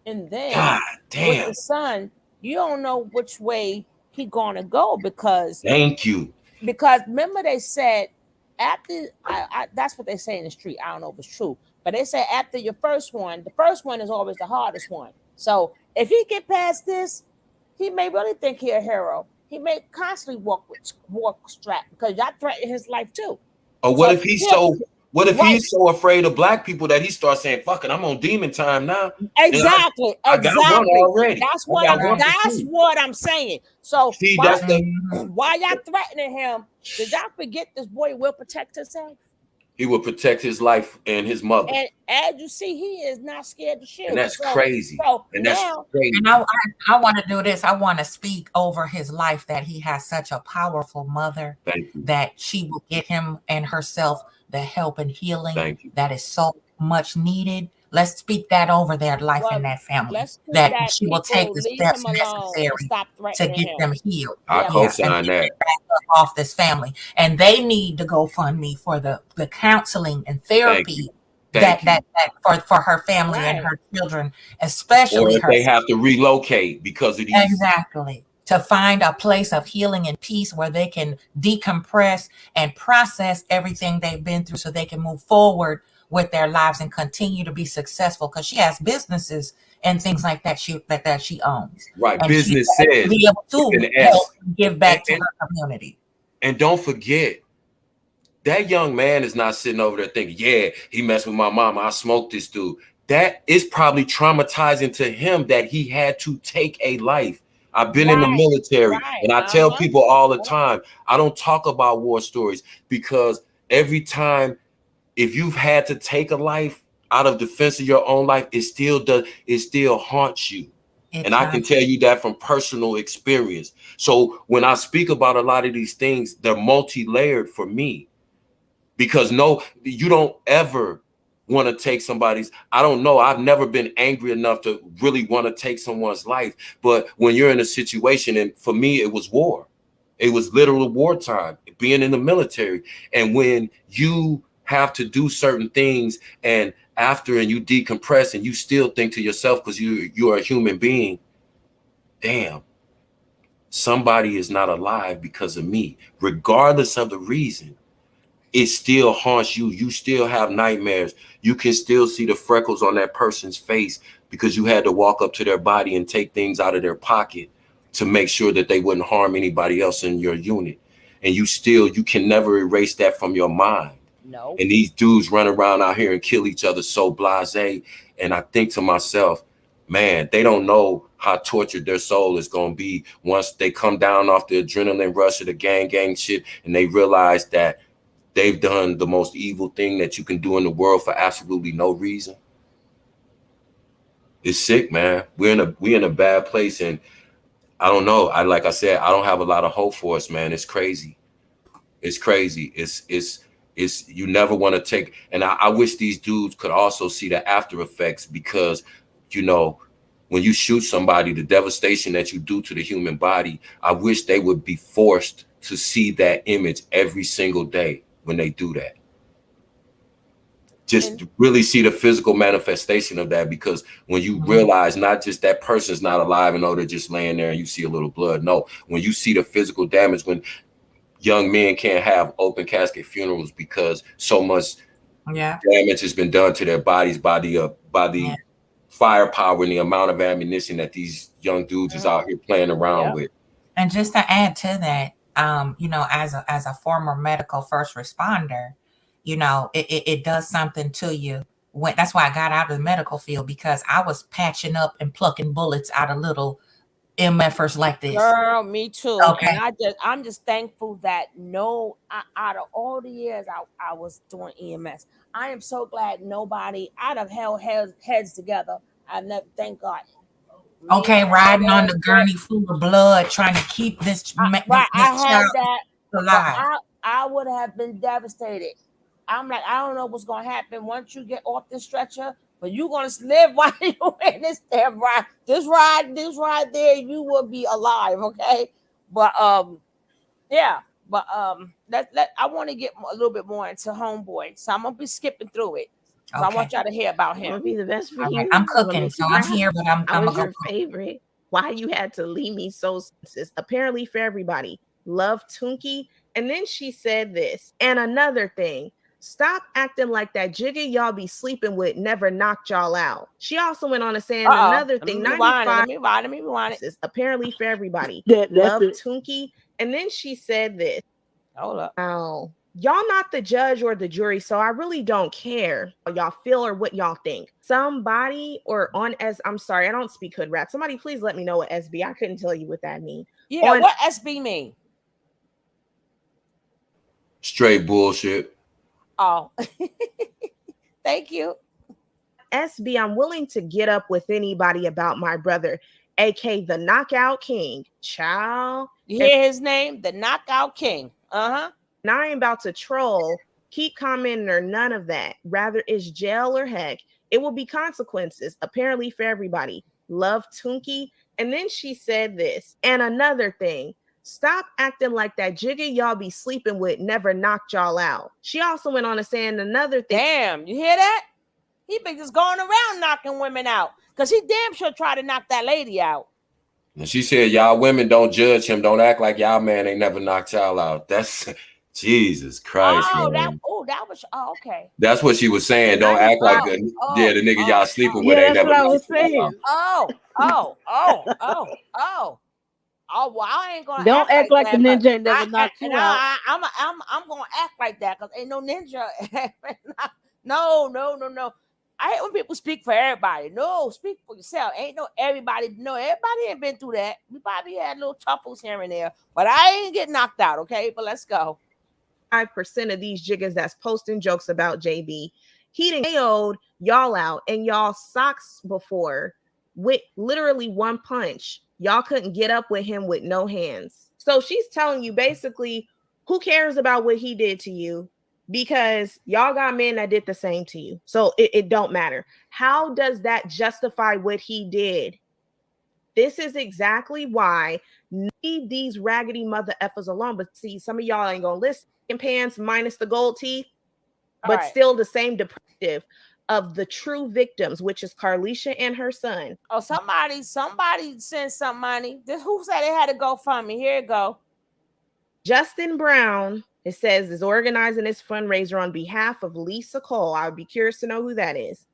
[SPEAKER 1] And then
[SPEAKER 9] God damn.
[SPEAKER 1] With the son, you don't know which way he gonna go, because
[SPEAKER 9] thank you.
[SPEAKER 1] Because remember they said after that's what they say in the street. I don't know if it's true, but they say after your first one, the first one is always the hardest one. So if he get past this, he may really think he's a hero. He may constantly walk strapped, because y'all threaten his life too.
[SPEAKER 9] Or what if he's he's so afraid of Black people that he starts saying, "Fuck it, I'm on demon time now."
[SPEAKER 1] Exactly.
[SPEAKER 9] I got one already.
[SPEAKER 1] That's what I'm saying. So why y'all threatening him? Did y'all forget this boy will protect himself?
[SPEAKER 9] He will protect his life and his mother.
[SPEAKER 1] And as you see, he is not scared to shoot.
[SPEAKER 9] And that's crazy.
[SPEAKER 7] And I want to do this. I want to speak over his life, that he has such a powerful mother, that she will get him and herself the help and healing that is so much needed. Let's speak that over their life
[SPEAKER 1] Well,
[SPEAKER 7] and that family,
[SPEAKER 1] let's speak
[SPEAKER 7] that
[SPEAKER 1] that
[SPEAKER 7] she will take
[SPEAKER 1] people
[SPEAKER 7] the
[SPEAKER 1] leave
[SPEAKER 7] steps
[SPEAKER 1] him alone and
[SPEAKER 7] necessary
[SPEAKER 1] stop
[SPEAKER 7] to
[SPEAKER 1] threatening
[SPEAKER 7] get
[SPEAKER 1] him.
[SPEAKER 7] them healed.
[SPEAKER 9] I
[SPEAKER 1] Yeah.
[SPEAKER 7] Yeah, and
[SPEAKER 9] co-sign
[SPEAKER 7] to
[SPEAKER 9] that.
[SPEAKER 7] get back up off this family. And they need to go fund me for the counseling and
[SPEAKER 9] Thank
[SPEAKER 7] therapy
[SPEAKER 9] you. Thank you.
[SPEAKER 7] that for her family and
[SPEAKER 1] Right.
[SPEAKER 7] her children,
[SPEAKER 9] Or
[SPEAKER 7] especially
[SPEAKER 9] if
[SPEAKER 7] her.
[SPEAKER 9] they have to relocate because of these.
[SPEAKER 7] Exactly. To find a place of healing and peace where they can decompress and process everything they've been through so they can move forward with their lives and continue to be successful, because she has businesses and things like that she owns.
[SPEAKER 9] Right.
[SPEAKER 7] And she
[SPEAKER 9] Business
[SPEAKER 7] has to
[SPEAKER 9] says
[SPEAKER 7] be able
[SPEAKER 9] with
[SPEAKER 7] to
[SPEAKER 9] an
[SPEAKER 7] help
[SPEAKER 9] S.
[SPEAKER 7] give
[SPEAKER 9] And,
[SPEAKER 7] back to
[SPEAKER 9] and,
[SPEAKER 7] her community.
[SPEAKER 9] and don't forget, that young man is not sitting over there thinking, yeah, he messed with my mama, I smoked this dude. That is probably traumatizing to him that he had to take a life. I've been in the
[SPEAKER 1] Right.
[SPEAKER 9] military,
[SPEAKER 1] Right.
[SPEAKER 9] and I tell people all the time, I don't talk about war stories, because every time, if you've had to take a life out of defense of your own life, it still haunts you. And I can tell you that from personal experience. So when I speak about a lot of these things, they're multi-layered for me. Because no, you don't ever want to take somebody's, I don't know, I've never been angry enough to really want to take someone's life. But when you're in a situation, and for me, it was war. It was literal wartime, being in the military. And when you have to do certain things and you decompress and you still think to yourself, because you're a human being, damn, somebody is not alive because of me, regardless of the reason. It still haunts you. You still have nightmares. You can still see the freckles on that person's face because you had to walk up to their body and take things out of their pocket to make sure that they wouldn't harm anybody else in your unit. And you can never erase that from your mind.
[SPEAKER 1] No.
[SPEAKER 9] And these dudes run around out here and kill each other so blasé. And I think to myself, man, they don't know how tortured their soul is going to be once they come down off the adrenaline rush of the gang shit and they realize that they've done the most evil thing that you can do in the world for absolutely no reason. It's sick, man. We're in a bad place, and I don't know. Like I said, I don't have a lot of hope for us, man. It's crazy. It's crazy. It's you never want to take. And I wish these dudes could also see the after effects, because, when you shoot somebody, the devastation that you do to the human body, I wish they would be forced to see that image every single day when they do that. Just really see the physical manifestation of that, because when you realize not just that person's not alive and they're just laying there and you see a little blood. No, when you see the physical damage, when young men can't have open casket funerals because so much damage has been done to their bodies by the firepower and the amount of ammunition that these young dudes is out here playing around with.
[SPEAKER 7] And just to add to that, as a former medical first responder, it does something to you. That's why I got out of the medical field, because I was patching up and plucking bullets out of little MFers like this.
[SPEAKER 1] Girl, me too.
[SPEAKER 7] Okay.
[SPEAKER 1] And I'm just thankful that out of all the years I was doing EMS, I am so glad nobody I'd have held heads together. I never, thank God.
[SPEAKER 7] Okay, riding on the gurney full of blood, trying to keep this
[SPEAKER 1] I had that
[SPEAKER 7] alive.
[SPEAKER 1] But I would have been devastated. I'm like, I don't know what's gonna happen once you get off the stretcher, but you're gonna live while you're in this damn ride. This ride there, you will be alive, okay? But yeah. But I want to get a little bit more into Homeboy, so I'm gonna be skipping through it. So I want y'all to hear about him.
[SPEAKER 2] I'll be the best for you.
[SPEAKER 7] I'm cooking, so I'm here, but I'm
[SPEAKER 2] I was
[SPEAKER 7] gonna
[SPEAKER 2] your favorite. Why you had to leave me so sensitive? Apparently, for everybody, love Tunkie. And then she said this, and another thing. Stop acting like that jigger y'all be sleeping with never knocked y'all out. She also went on to say another thing. 95.
[SPEAKER 1] Let me rewind it.
[SPEAKER 2] Apparently for everybody.
[SPEAKER 8] That's
[SPEAKER 2] love
[SPEAKER 8] it.
[SPEAKER 2] Tunkie. And then she said this.
[SPEAKER 1] Hold up.
[SPEAKER 2] Oh, y'all not the judge or the jury, so I really don't care how y'all feel or what y'all think. Somebody I'm sorry, I don't speak hood rap. Somebody please let me know what SB. I couldn't tell you what that means.
[SPEAKER 1] Yeah, what SB mean?
[SPEAKER 9] Straight bullshit.
[SPEAKER 1] Oh, thank you.
[SPEAKER 2] SB, I'm willing to get up with anybody about my brother, aka the Knockout King. Child.
[SPEAKER 1] You hear his name? The Knockout King. Uh-huh.
[SPEAKER 2] And I ain't about to troll, keep commenting, or none of that. Rather, it's jail or heck. It will be consequences, apparently, for everybody. Love, Tunkie. And then she said this. And another thing, stop acting like that jigga y'all be sleeping with never knocked y'all out. She also went on to say another thing.
[SPEAKER 1] Damn, you hear that? He been just going around knocking women out. Because he damn sure tried to knock that lady out.
[SPEAKER 9] And she said, y'all women don't judge him. Don't act like y'all man ain't never knocked y'all out. That's Jesus Christ, man.
[SPEAKER 1] That was okay.
[SPEAKER 9] That's what she was saying. Don't act like the nigga y'all sleeping with ain't
[SPEAKER 6] that's
[SPEAKER 9] never
[SPEAKER 6] what I was
[SPEAKER 9] knocked
[SPEAKER 6] saying.
[SPEAKER 1] Oh, well, I ain't gonna
[SPEAKER 6] Don't act like the ninja ain't never knocked you out.
[SPEAKER 1] I'm gonna act like that because ain't no ninja. No. I hate when people speak for everybody. No, speak for yourself. Ain't no everybody. No, everybody ain't been through that. We probably had little tuffles here and there, but I ain't get knocked out. Okay, but let's go.
[SPEAKER 2] 5% of these jiggers that's posting jokes about JB, he done KO'd y'all out and y'all socks before with literally one punch. Y'all couldn't get up with him with no hands. So she's telling you basically, who cares about what he did to you? Because y'all got men that did the same to you. So it don't matter. How does that justify what he did? This is exactly why leave these raggedy mother effers alone. But see, some of y'all ain't gonna listen. Pants minus the gold teeth, but still the same depiction of the true victims, which is Carlisha and her son.
[SPEAKER 1] Oh, somebody sent some money. Who said it had to go fund me? Here it go.
[SPEAKER 2] Justin Brown, it says, is organizing this fundraiser on behalf of Lisa Cole. I would be curious to know who that is.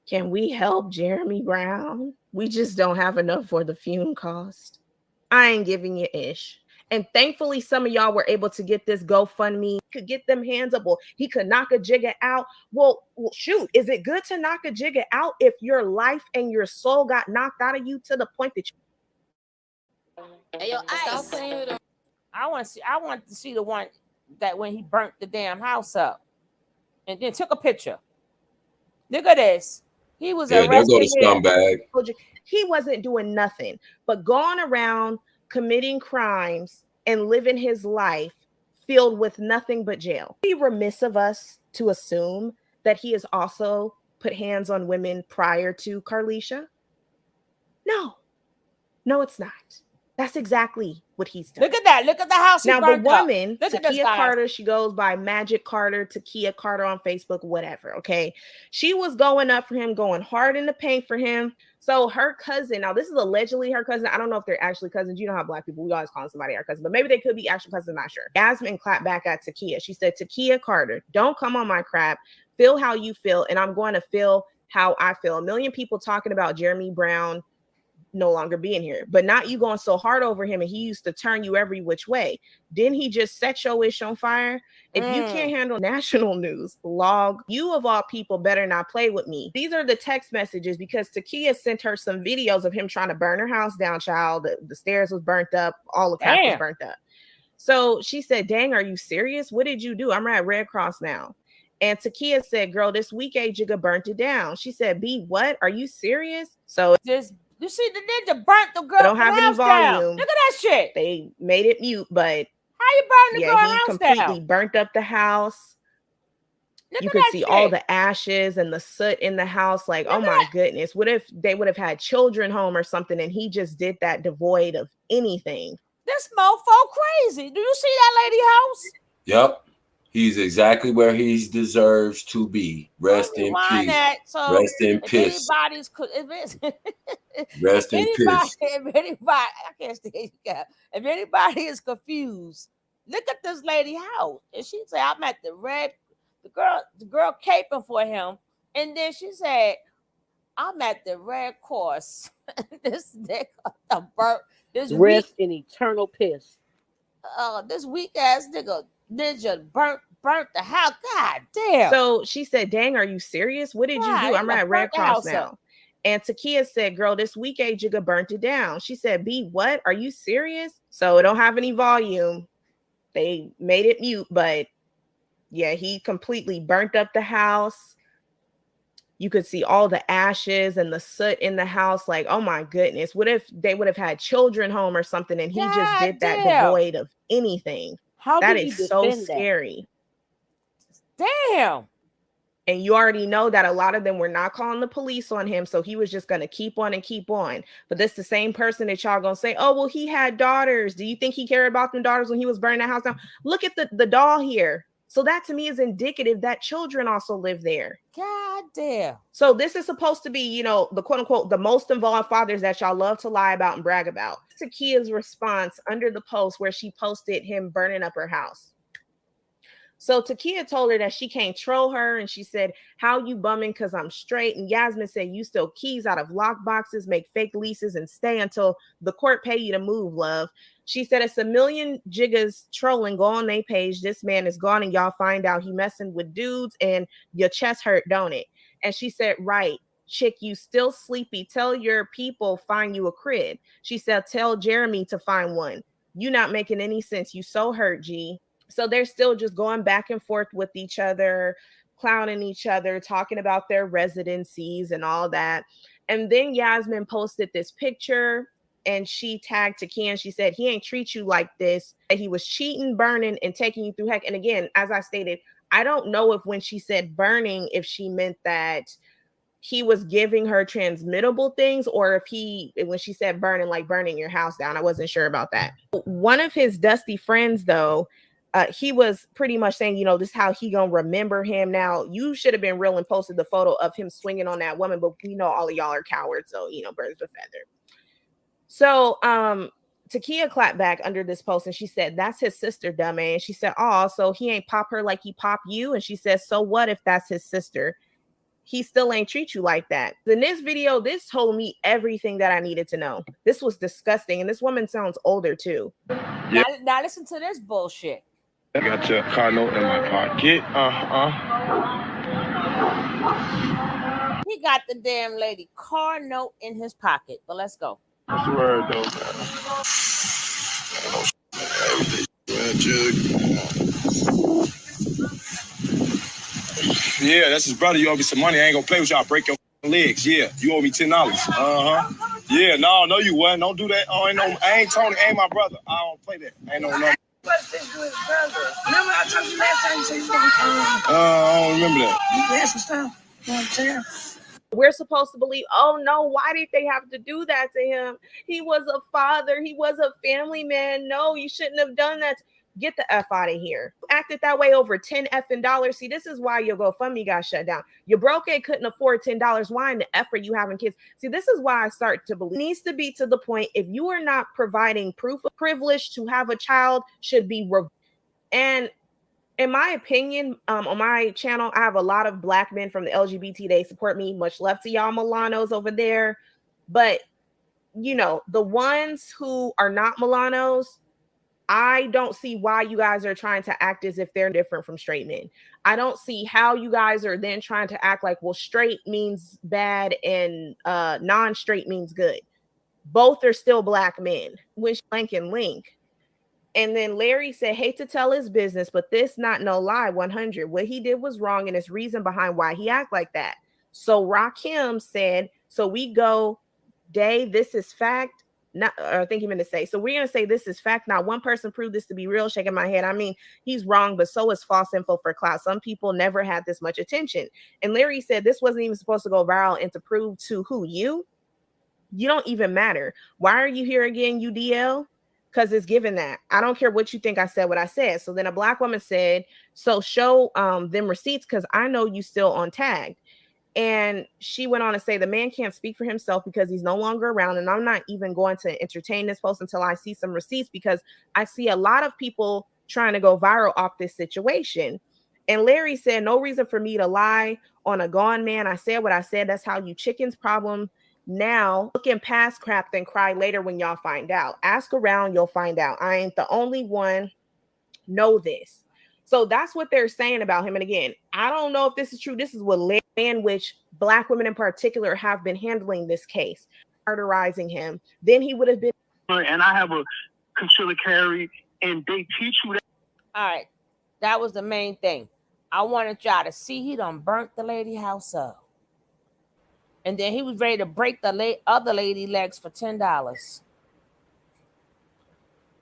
[SPEAKER 2] Can we help Jeremy Brown? We just don't have enough for the fume cost. I ain't giving you ish. And thankfully, some of y'all were able to get this GoFundMe. Could get them hands up. Well, he could knock a jigger out. Well, shoot, is it good to knock a jigger out if your life and your soul got knocked out of you to the point that you...
[SPEAKER 1] Hey, yo, Ice. I want to see the one that when he burnt the damn house up and then took a picture. Look at this. He was arrested.
[SPEAKER 9] There go the scumbag.
[SPEAKER 2] He wasn't doing nothing but going around committing crimes and living his life filled with nothing but jail. It'd be remiss of us to assume that he has also put hands on women prior to Carlisha. No, it's not. That's exactly what he's done.
[SPEAKER 1] Look at that. Look at the house.
[SPEAKER 2] Now, the woman, Takia Carter, she goes by Magic Carter, Takia Carter on Facebook, whatever. Okay. She was going up for him, going hard in the paint for him. So her cousin, now this is allegedly her cousin. I don't know if they're actually cousins. You know how Black people, we always call somebody our cousin, but maybe they could be actual cousins, I'm not sure. Yasmin clapped back at Takia. She said, Takia Carter, don't come on my crap. Feel how you feel, and I'm going to feel how I feel. A million people talking about Jeremy Brown no longer being here, but not you going so hard over him, and he used to turn you every which way. Didn't he just set your ish on fire? If you can't handle national news, log, you of all people better not play with me. These are the text messages because Takia sent her some videos of him trying to burn her house down, child. The stairs was burnt up, all the crap was burnt up. So she said, dang, are you serious? What did you do? I'm at Red Cross now. And Takia said, girl, this week A jigga burnt it down. She said, B, what? Are you serious? So
[SPEAKER 1] just you see the ninja burnt the girl.
[SPEAKER 2] Don't have any volume.
[SPEAKER 1] Down. Look at that shit.
[SPEAKER 2] They made it mute, but
[SPEAKER 1] how you burn the girl house down?
[SPEAKER 2] He completely burnt up the house. You could see all the ashes and the soot in the house. Like, oh my goodness. What if they would have had children home or something and he just did that devoid of anything?
[SPEAKER 1] This mofo crazy. Do you see that lady house?
[SPEAKER 9] Yep. He's exactly where he deserves to be. Rest in peace. Rest in peace. Rest in peace.
[SPEAKER 1] If anybody, I can't stay. If anybody is confused, look at this lady house. And she said, I'm at the girl caping for him. And then she said, I'm at the Red Cross. This nigga,
[SPEAKER 8] rest in eternal piss.
[SPEAKER 1] This weak ass ninja burnt the house. God damn.
[SPEAKER 2] So she said, dang, are you serious? What did you do? I'm at Red Cross now. And Takia said, girl, this week A jigga burnt it down. She said, B, what? Are you serious? So it don't have any volume. They made it mute, but yeah, he completely burnt up the house. You could see all the ashes and the soot in the house. Like, oh my goodness. What if they would have had children home or something and he just did that devoid of anything? That is so scary.
[SPEAKER 1] Damn.
[SPEAKER 2] And you already know that a lot of them were not calling the police on him. So he was just going to keep on and keep on. But this the same person that y'all going to say, oh, well, he had daughters. Do you think he cared about them daughters when he was burning that house down? Look at the doll here. So that to me is indicative that children also live there.
[SPEAKER 1] God damn.
[SPEAKER 2] So this is supposed to be, you know, the quote unquote, the most involved fathers that y'all love to lie about and brag about. Takia's response under the post where she posted him burning up her house. So Takia told her that she can't troll her, and she said, how you bumming because I'm straight? And Yasmin said, you steal keys out of lock boxes, make fake leases, and stay until the court pay you to move, love. She said, it's a million jiggas trolling. Go on their page. This man is gone, and y'all find out he messing with dudes, and your chest hurt, don't it? And she said, right. Chick, you still sleepy. Tell your people find you a crib. She said, tell Jeremy to find one. You not making any sense. You so hurt, G. So they're still just going back and forth with each other, clowning each other, talking about their residencies and all that. And then Yasmin posted this picture and she tagged Takia and she said, he ain't treat you like this. He was cheating, burning, and taking you through heck. And again, as I stated, I don't know if when she said burning, if she meant that he was giving her transmittable things, or if he, when she said burning, like burning your house down. I wasn't sure about that. One of his dusty friends, though, he was pretty much saying, you know, this is how he gonna remember him. Now, you should have been real and posted the photo of him swinging on that woman, but we know all of y'all are cowards, so, you know, birds of a feather. So, Takia clapped back under this post and she said, that's his sister, dumbass. She said, oh, so he ain't pop her like he pop you? And she says, so what if that's his sister? He still ain't treat you like that. In this video, this told me everything that I needed to know. This was disgusting. And this woman sounds older too.
[SPEAKER 1] Yeah. Now listen to this bullshit.
[SPEAKER 3] I got your car note in my pocket.
[SPEAKER 1] He got the damn lady car note in his pocket. But let's go.
[SPEAKER 3] What's the word, though, man? Yeah, that's his brother. You owe me some money. I ain't gonna play with y'all. Break your legs. Yeah, you owe me $10. Yeah, no, you wasn't. Don't do that. Oh, I ain't Tony. Ain't my brother. I don't play that. Ain't no number.
[SPEAKER 4] What's this with his brother? Remember I told you last time you said you gonna
[SPEAKER 3] I don't remember that.
[SPEAKER 4] you had some stuff. You want to tell?
[SPEAKER 2] We're supposed to believe, oh no, why did they have to do that to him? He was a father. He was a family man. No, you shouldn't have done that. Get the F out of here. Acted that way over $10 effing dollars. See, this is why your GoFundMe got shut down. Your broke and couldn't afford $10. Why in the F are you having kids? See, this is why I start to believe it needs to be to the point, if you are not providing proof of privilege to have a child, should be and in my opinion, on my channel, I have a lot of Black men from the LGBT. They support me. Much love to y'all Milanos over there. But, you know, the ones who are not Milanos, I don't see why you guys are trying to act as if they're different from straight men. I don't see how you guys are then trying to act like, well, straight means bad and non-straight means good. Both are still Black men. Wish Blank and Link. And then Larry said, hate to tell his business, but this not no lie, 100. What he did was wrong and there's reason behind why he act like that. So Rakim said, so we go, Day, this is fact. Not, or I think he meant to say, so we're going to say this is fact. Not one person proved this to be real, shaking my head. I mean, he's wrong, but so is false info for clout. Some people never had this much attention. And Larry said this wasn't even supposed to go viral and to prove to who? You don't even matter. Why are you here again, UDL? Because it's given that. I don't care what you think I said what I said. So then a Black woman said, so show them receipts because I know you still on tag. And she went on to say the man can't speak for himself because he's no longer around. And I'm not even going to entertain this post until I see some receipts because I see a lot of people trying to go viral off this situation. And Larry said, no reason for me to lie on a gone man. I said what I said. That's how you chickens problem. Now, looking past crap, then cry later when y'all find out. Ask around, you'll find out. I ain't the only one. Know this. So that's what they're saying about him. And again, I don't know if this is true. This is what in which Black women in particular have been handling this case, murderizing him. Then he would have been.
[SPEAKER 4] And I have a concealed carry, and they teach you that.
[SPEAKER 1] All right. That was the main thing. I wanted y'all to see he done burnt the lady house up. And then he was ready to break the other lady legs for $10.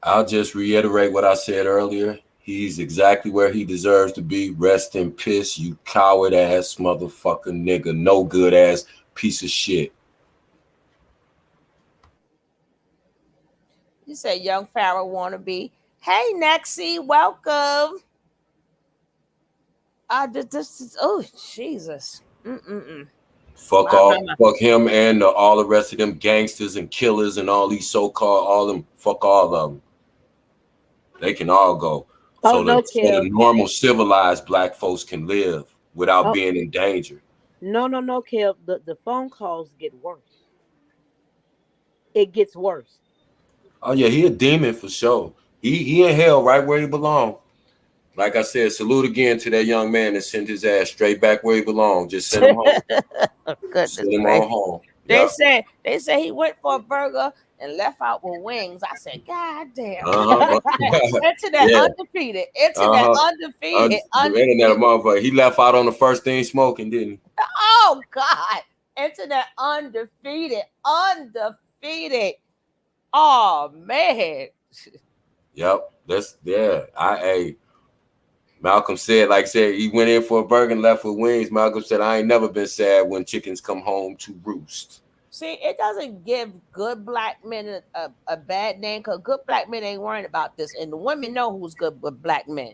[SPEAKER 9] I'll just reiterate what I said earlier. He's exactly where he deserves to be. Rest in piss, you coward ass motherfucking nigga. No good ass piece of shit.
[SPEAKER 1] You said young Pharaoh wannabe. Hey, Nexie, welcome. This is, oh, Jesus.
[SPEAKER 9] Fuck
[SPEAKER 1] My,
[SPEAKER 9] all,
[SPEAKER 1] my, my.
[SPEAKER 9] fuck him and all the rest of them gangsters and killers and all these so-called, all them, fuck all of them. They can all go.
[SPEAKER 8] Oh
[SPEAKER 9] So
[SPEAKER 8] no,
[SPEAKER 9] the
[SPEAKER 8] Kev.
[SPEAKER 9] normal civilized black folks can live without
[SPEAKER 8] Oh
[SPEAKER 9] being in danger.
[SPEAKER 8] no, Kev. The phone calls get worse. It gets worse.
[SPEAKER 9] Oh yeah, he a demon for sure. He in hell right where he belong. Like I said, salute again to that young man that sent his ass straight back where he belonged. Just send him home.
[SPEAKER 1] Goodness
[SPEAKER 9] Send him on
[SPEAKER 1] gracious.
[SPEAKER 9] home.
[SPEAKER 1] They
[SPEAKER 9] Yeah.
[SPEAKER 1] said he went for a burger and left out with wings. I said, God damn.
[SPEAKER 9] Uh-huh.
[SPEAKER 1] Internet
[SPEAKER 9] Yeah.
[SPEAKER 1] undefeated. Internet
[SPEAKER 9] Uh-huh.
[SPEAKER 1] undefeated.
[SPEAKER 9] The internet motherfucker. He left out on the first thing smoking, didn't he?
[SPEAKER 1] Oh God. Internet undefeated. Undefeated. Oh man.
[SPEAKER 9] Yep. That's Malcolm said, like I said, he went in for a burger and left with wings. Malcolm said, I ain't never been sad when chickens come home to roost.
[SPEAKER 1] See, it doesn't give good black men a bad name because good black men ain't worrying about this. And the women know who's good with black men.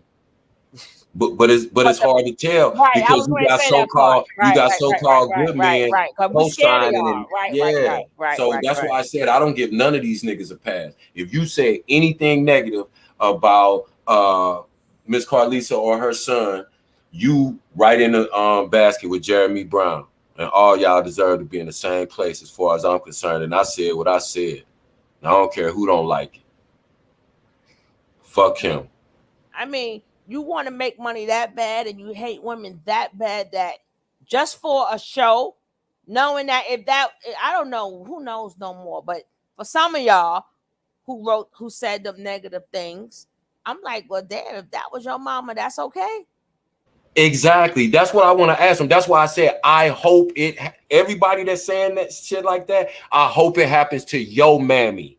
[SPEAKER 9] But it's hard to tell
[SPEAKER 1] Right, I
[SPEAKER 9] because
[SPEAKER 1] was going to say that part.
[SPEAKER 9] you got
[SPEAKER 1] Right.
[SPEAKER 9] so-called good men
[SPEAKER 1] Because we scared of
[SPEAKER 9] co-signing
[SPEAKER 1] y'all.
[SPEAKER 9] and yeah. So that's why I said I don't give none of these niggas a pass. If you say anything negative about Miss Carlisha or her son, you right in the basket with Jeremy Brown. And all y'all deserve to be in the same place as far as I'm concerned. And I said what I said. And I don't care who don't like it. Fuck him.
[SPEAKER 1] I mean, you want to make money that bad and you hate women that bad that just for a show, knowing that if that, I don't know, who knows no more, but for some of y'all who said them negative things, I'm like, well, damn, if that was your mama, that's okay.
[SPEAKER 9] Exactly. That's what I want to ask him. That's why I said I hope everybody that's saying that shit like that, I hope it happens to your mammy.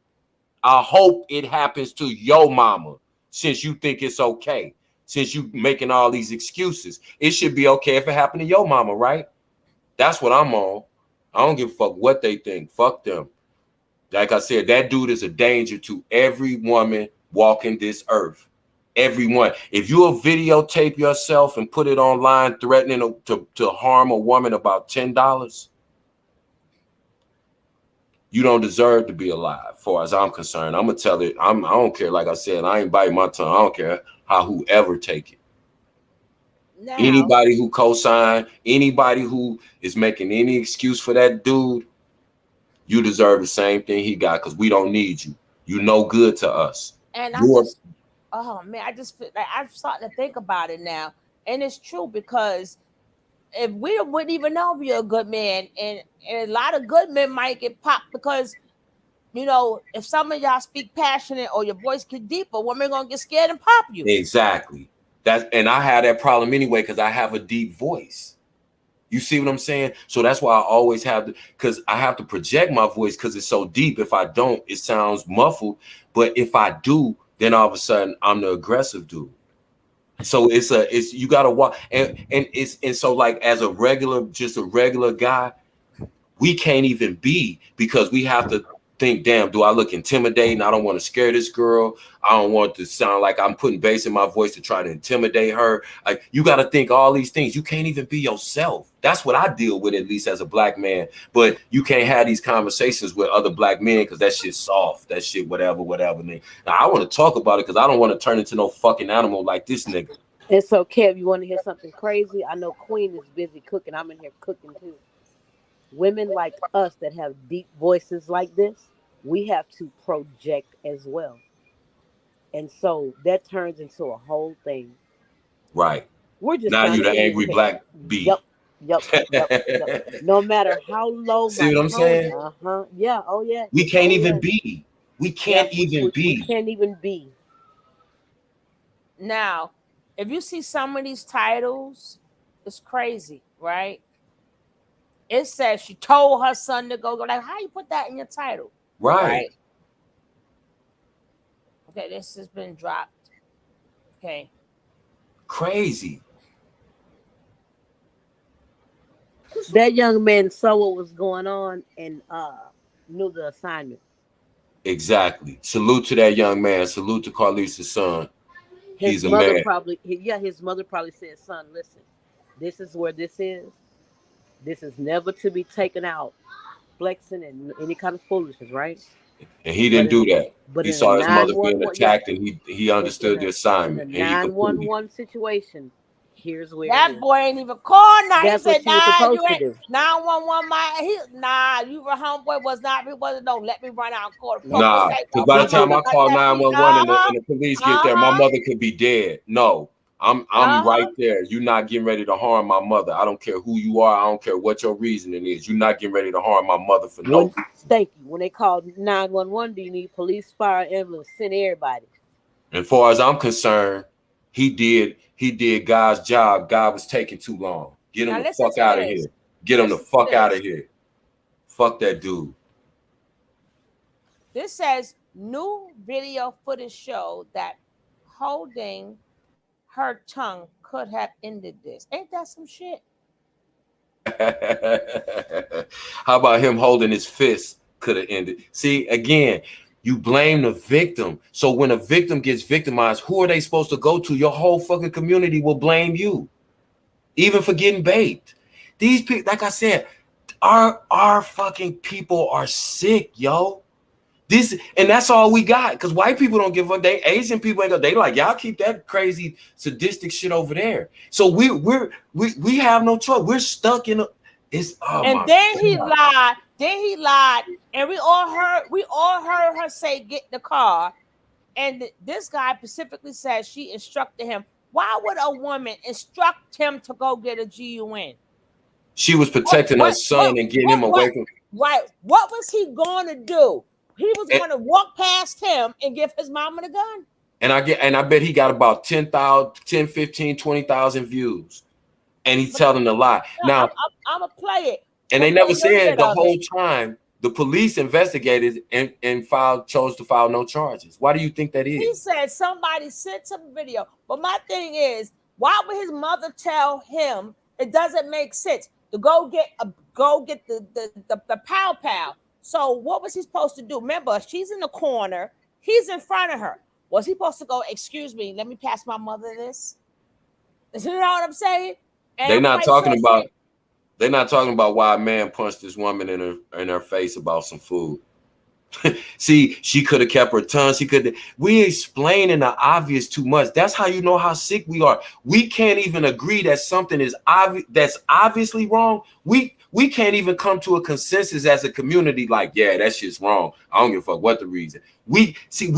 [SPEAKER 9] I hope it happens to your mama, since you think it's okay. Since you making all these excuses. It should be okay if it happened to your mama, right? That's what I'm on. I don't give a fuck what they think. Fuck them. Like I said, that dude is a danger to every woman walking this earth. Everyone. If you'll videotape yourself and put it online threatening to harm a woman about $10, you don't deserve to be alive, as far as I'm concerned. I'm gonna tell it. I don't care. Like I said, I ain't biting my tongue. I don't care how whoever take it.
[SPEAKER 1] Now,
[SPEAKER 9] Anybody who co-sign, anybody who is making any excuse for that dude, you deserve the same thing he got because we don't need you. You no good to us.
[SPEAKER 1] and
[SPEAKER 9] You're
[SPEAKER 1] oh man, I just feel like I'm starting to think about it now. And it's true because if we wouldn't even know if you're a good man, and a lot of good men might get popped because if some of y'all speak passionate or your voice get deeper, women gonna get scared and pop you.
[SPEAKER 9] exactly. And I have that problem anyway because I have a deep voice. You see what I'm saying? So that's why I always have to, because I have to project my voice because it's so deep. If I don't, it sounds muffled. But if I do, then all of a sudden I'm the aggressive dude. So it's you gotta walk and so like as just a regular guy, we can't even be because we have to think, damn, do I look intimidating? I don't want to scare this girl. I don't want to sound like I'm putting bass in my voice to try to intimidate her. Like you got to think all these things. You can't even be yourself. That's what I deal with, at least as a black man. But you can't have these conversations with other black men because that shit's soft. That shit, whatever. Now I want to talk about it because I don't want to turn into no fucking animal like this nigga.
[SPEAKER 8] And so, Kev, you want to hear something crazy? I know Queen is busy cooking. I'm in here cooking too. Women like us that have deep voices like this, we have to project as well. And so that turns into a whole thing.
[SPEAKER 9] Right.
[SPEAKER 8] We're just
[SPEAKER 9] Now
[SPEAKER 8] trying
[SPEAKER 9] you
[SPEAKER 8] to
[SPEAKER 9] the
[SPEAKER 8] get
[SPEAKER 9] angry
[SPEAKER 8] educated.
[SPEAKER 9] black bee.
[SPEAKER 8] Yep, yep. No matter how low
[SPEAKER 9] See
[SPEAKER 8] my
[SPEAKER 9] what I'm
[SPEAKER 8] tone,
[SPEAKER 9] saying?
[SPEAKER 8] yeah, oh yeah,
[SPEAKER 9] We can't
[SPEAKER 8] oh
[SPEAKER 9] even
[SPEAKER 8] yeah,
[SPEAKER 9] be. We
[SPEAKER 8] yeah.
[SPEAKER 9] can't even
[SPEAKER 8] We
[SPEAKER 9] be.
[SPEAKER 8] can't even be.
[SPEAKER 1] Now, if you see some of these titles, it's crazy, right? It says she told her son to go. Like, how you put that in your title?
[SPEAKER 9] Right.
[SPEAKER 1] Okay, this has been dropped. Okay.
[SPEAKER 9] Crazy.
[SPEAKER 8] That young man saw what was going on and knew the assignment.
[SPEAKER 9] Exactly. Salute to that young man. Salute to Carlisha's son. He's
[SPEAKER 8] His
[SPEAKER 9] a
[SPEAKER 8] mother
[SPEAKER 9] man.
[SPEAKER 8] probably, his mother probably said, "Son, listen, this is where this is. This is never to be taken out, flexing and any kind of foolishness, right?"
[SPEAKER 9] And he
[SPEAKER 8] But
[SPEAKER 9] didn't
[SPEAKER 8] in
[SPEAKER 9] do that.
[SPEAKER 8] but
[SPEAKER 9] He
[SPEAKER 8] in a
[SPEAKER 9] saw his mother being
[SPEAKER 8] 911, yeah,
[SPEAKER 9] attacked, and he
[SPEAKER 8] in
[SPEAKER 9] understood the
[SPEAKER 8] a
[SPEAKER 9] assignment, and he completed.
[SPEAKER 8] 911 situation, here's where it
[SPEAKER 1] That
[SPEAKER 8] is.
[SPEAKER 1] boy ain't even called now. He
[SPEAKER 8] That's what
[SPEAKER 1] said,
[SPEAKER 8] she was
[SPEAKER 1] nah, you
[SPEAKER 8] supposed to
[SPEAKER 1] ain't
[SPEAKER 8] do.
[SPEAKER 1] 911 you were homeboy was not, he wasn't, no, let me run out and call the
[SPEAKER 8] No,
[SPEAKER 1] police.
[SPEAKER 9] Nah,
[SPEAKER 1] Say,
[SPEAKER 9] because
[SPEAKER 1] oh,
[SPEAKER 9] by
[SPEAKER 1] my
[SPEAKER 9] the time
[SPEAKER 1] mama
[SPEAKER 9] I
[SPEAKER 1] got
[SPEAKER 9] call
[SPEAKER 1] that beat.
[SPEAKER 9] 911 and the police get there, my mother could be dead. No, I'm right there. You're not getting ready to harm my mother. I don't care who you are. I don't care what your reasoning is. You're not getting ready to harm my mother for no reason.
[SPEAKER 8] Thank you. When they call 911, do you need police, fire, ambulance? Send everybody.
[SPEAKER 9] As far as I'm concerned, he did God's job. God was taking too long. Get him
[SPEAKER 1] Now
[SPEAKER 9] the
[SPEAKER 1] listen
[SPEAKER 9] fuck
[SPEAKER 1] to
[SPEAKER 9] out of
[SPEAKER 1] this.
[SPEAKER 9] here. Get him the
[SPEAKER 1] Listen to
[SPEAKER 9] fuck out
[SPEAKER 1] this.
[SPEAKER 9] of here. Fuck that dude.
[SPEAKER 1] This says new video footage showed that holding her tongue could have ended this. Ain't that some shit?
[SPEAKER 9] How about him holding his fist could have ended? See, again, you blame the victim. So when a victim gets victimized, who are they supposed to go to? Your whole fucking community will blame you, even for getting baked. These people, like I said, our fucking people are sick, yo. This and that's all we got, because white people don't give up. They Asian people ain't they like, y'all keep that crazy sadistic shit over there. So we have no choice. We're stuck in a it's oh
[SPEAKER 1] And
[SPEAKER 9] my
[SPEAKER 1] then he
[SPEAKER 9] God.
[SPEAKER 1] lied. Then he lied. And we all heard her say, get in the car. And this guy specifically said she instructed him. Why would a woman instruct him to go get a GUN?
[SPEAKER 9] She was protecting her son and getting him away from
[SPEAKER 1] Right. What was he going to do? He was
[SPEAKER 9] and,
[SPEAKER 1] going to walk past him and give his mama the gun.
[SPEAKER 9] and I bet he got about 10,000, 10, 15, 20,000 views. And he's telling a lie.
[SPEAKER 1] No,
[SPEAKER 9] Now,
[SPEAKER 1] I'm going to play it.
[SPEAKER 9] and
[SPEAKER 1] I'm
[SPEAKER 9] they
[SPEAKER 1] gonna play
[SPEAKER 9] never
[SPEAKER 1] a little
[SPEAKER 9] said
[SPEAKER 1] bit
[SPEAKER 9] the
[SPEAKER 1] of
[SPEAKER 9] whole
[SPEAKER 1] it.
[SPEAKER 9] time the police investigated and chose to file no charges. Why do you think that
[SPEAKER 1] He
[SPEAKER 9] is?
[SPEAKER 1] said somebody sent him a video. But my thing is, why would his mother tell him it doesn't make sense to go get the pow pow? So what was he supposed to do? Remember, she's in the corner, he's in front of her. Was he supposed to go, excuse me, let me pass my mother this? You know what I'm saying? And
[SPEAKER 9] They're
[SPEAKER 1] I'm
[SPEAKER 9] not
[SPEAKER 1] quite sure
[SPEAKER 9] talking about they're not talking about why a man punched this woman in her face about some food. See, she could have kept her tongue. She could. We explaining the obvious too much. That's how you know how sick we are. We can't even agree that something is obvious. That's obviously wrong. We can't even come to a consensus as a community. Like, yeah, that shit's wrong. I don't give a fuck what the reason. We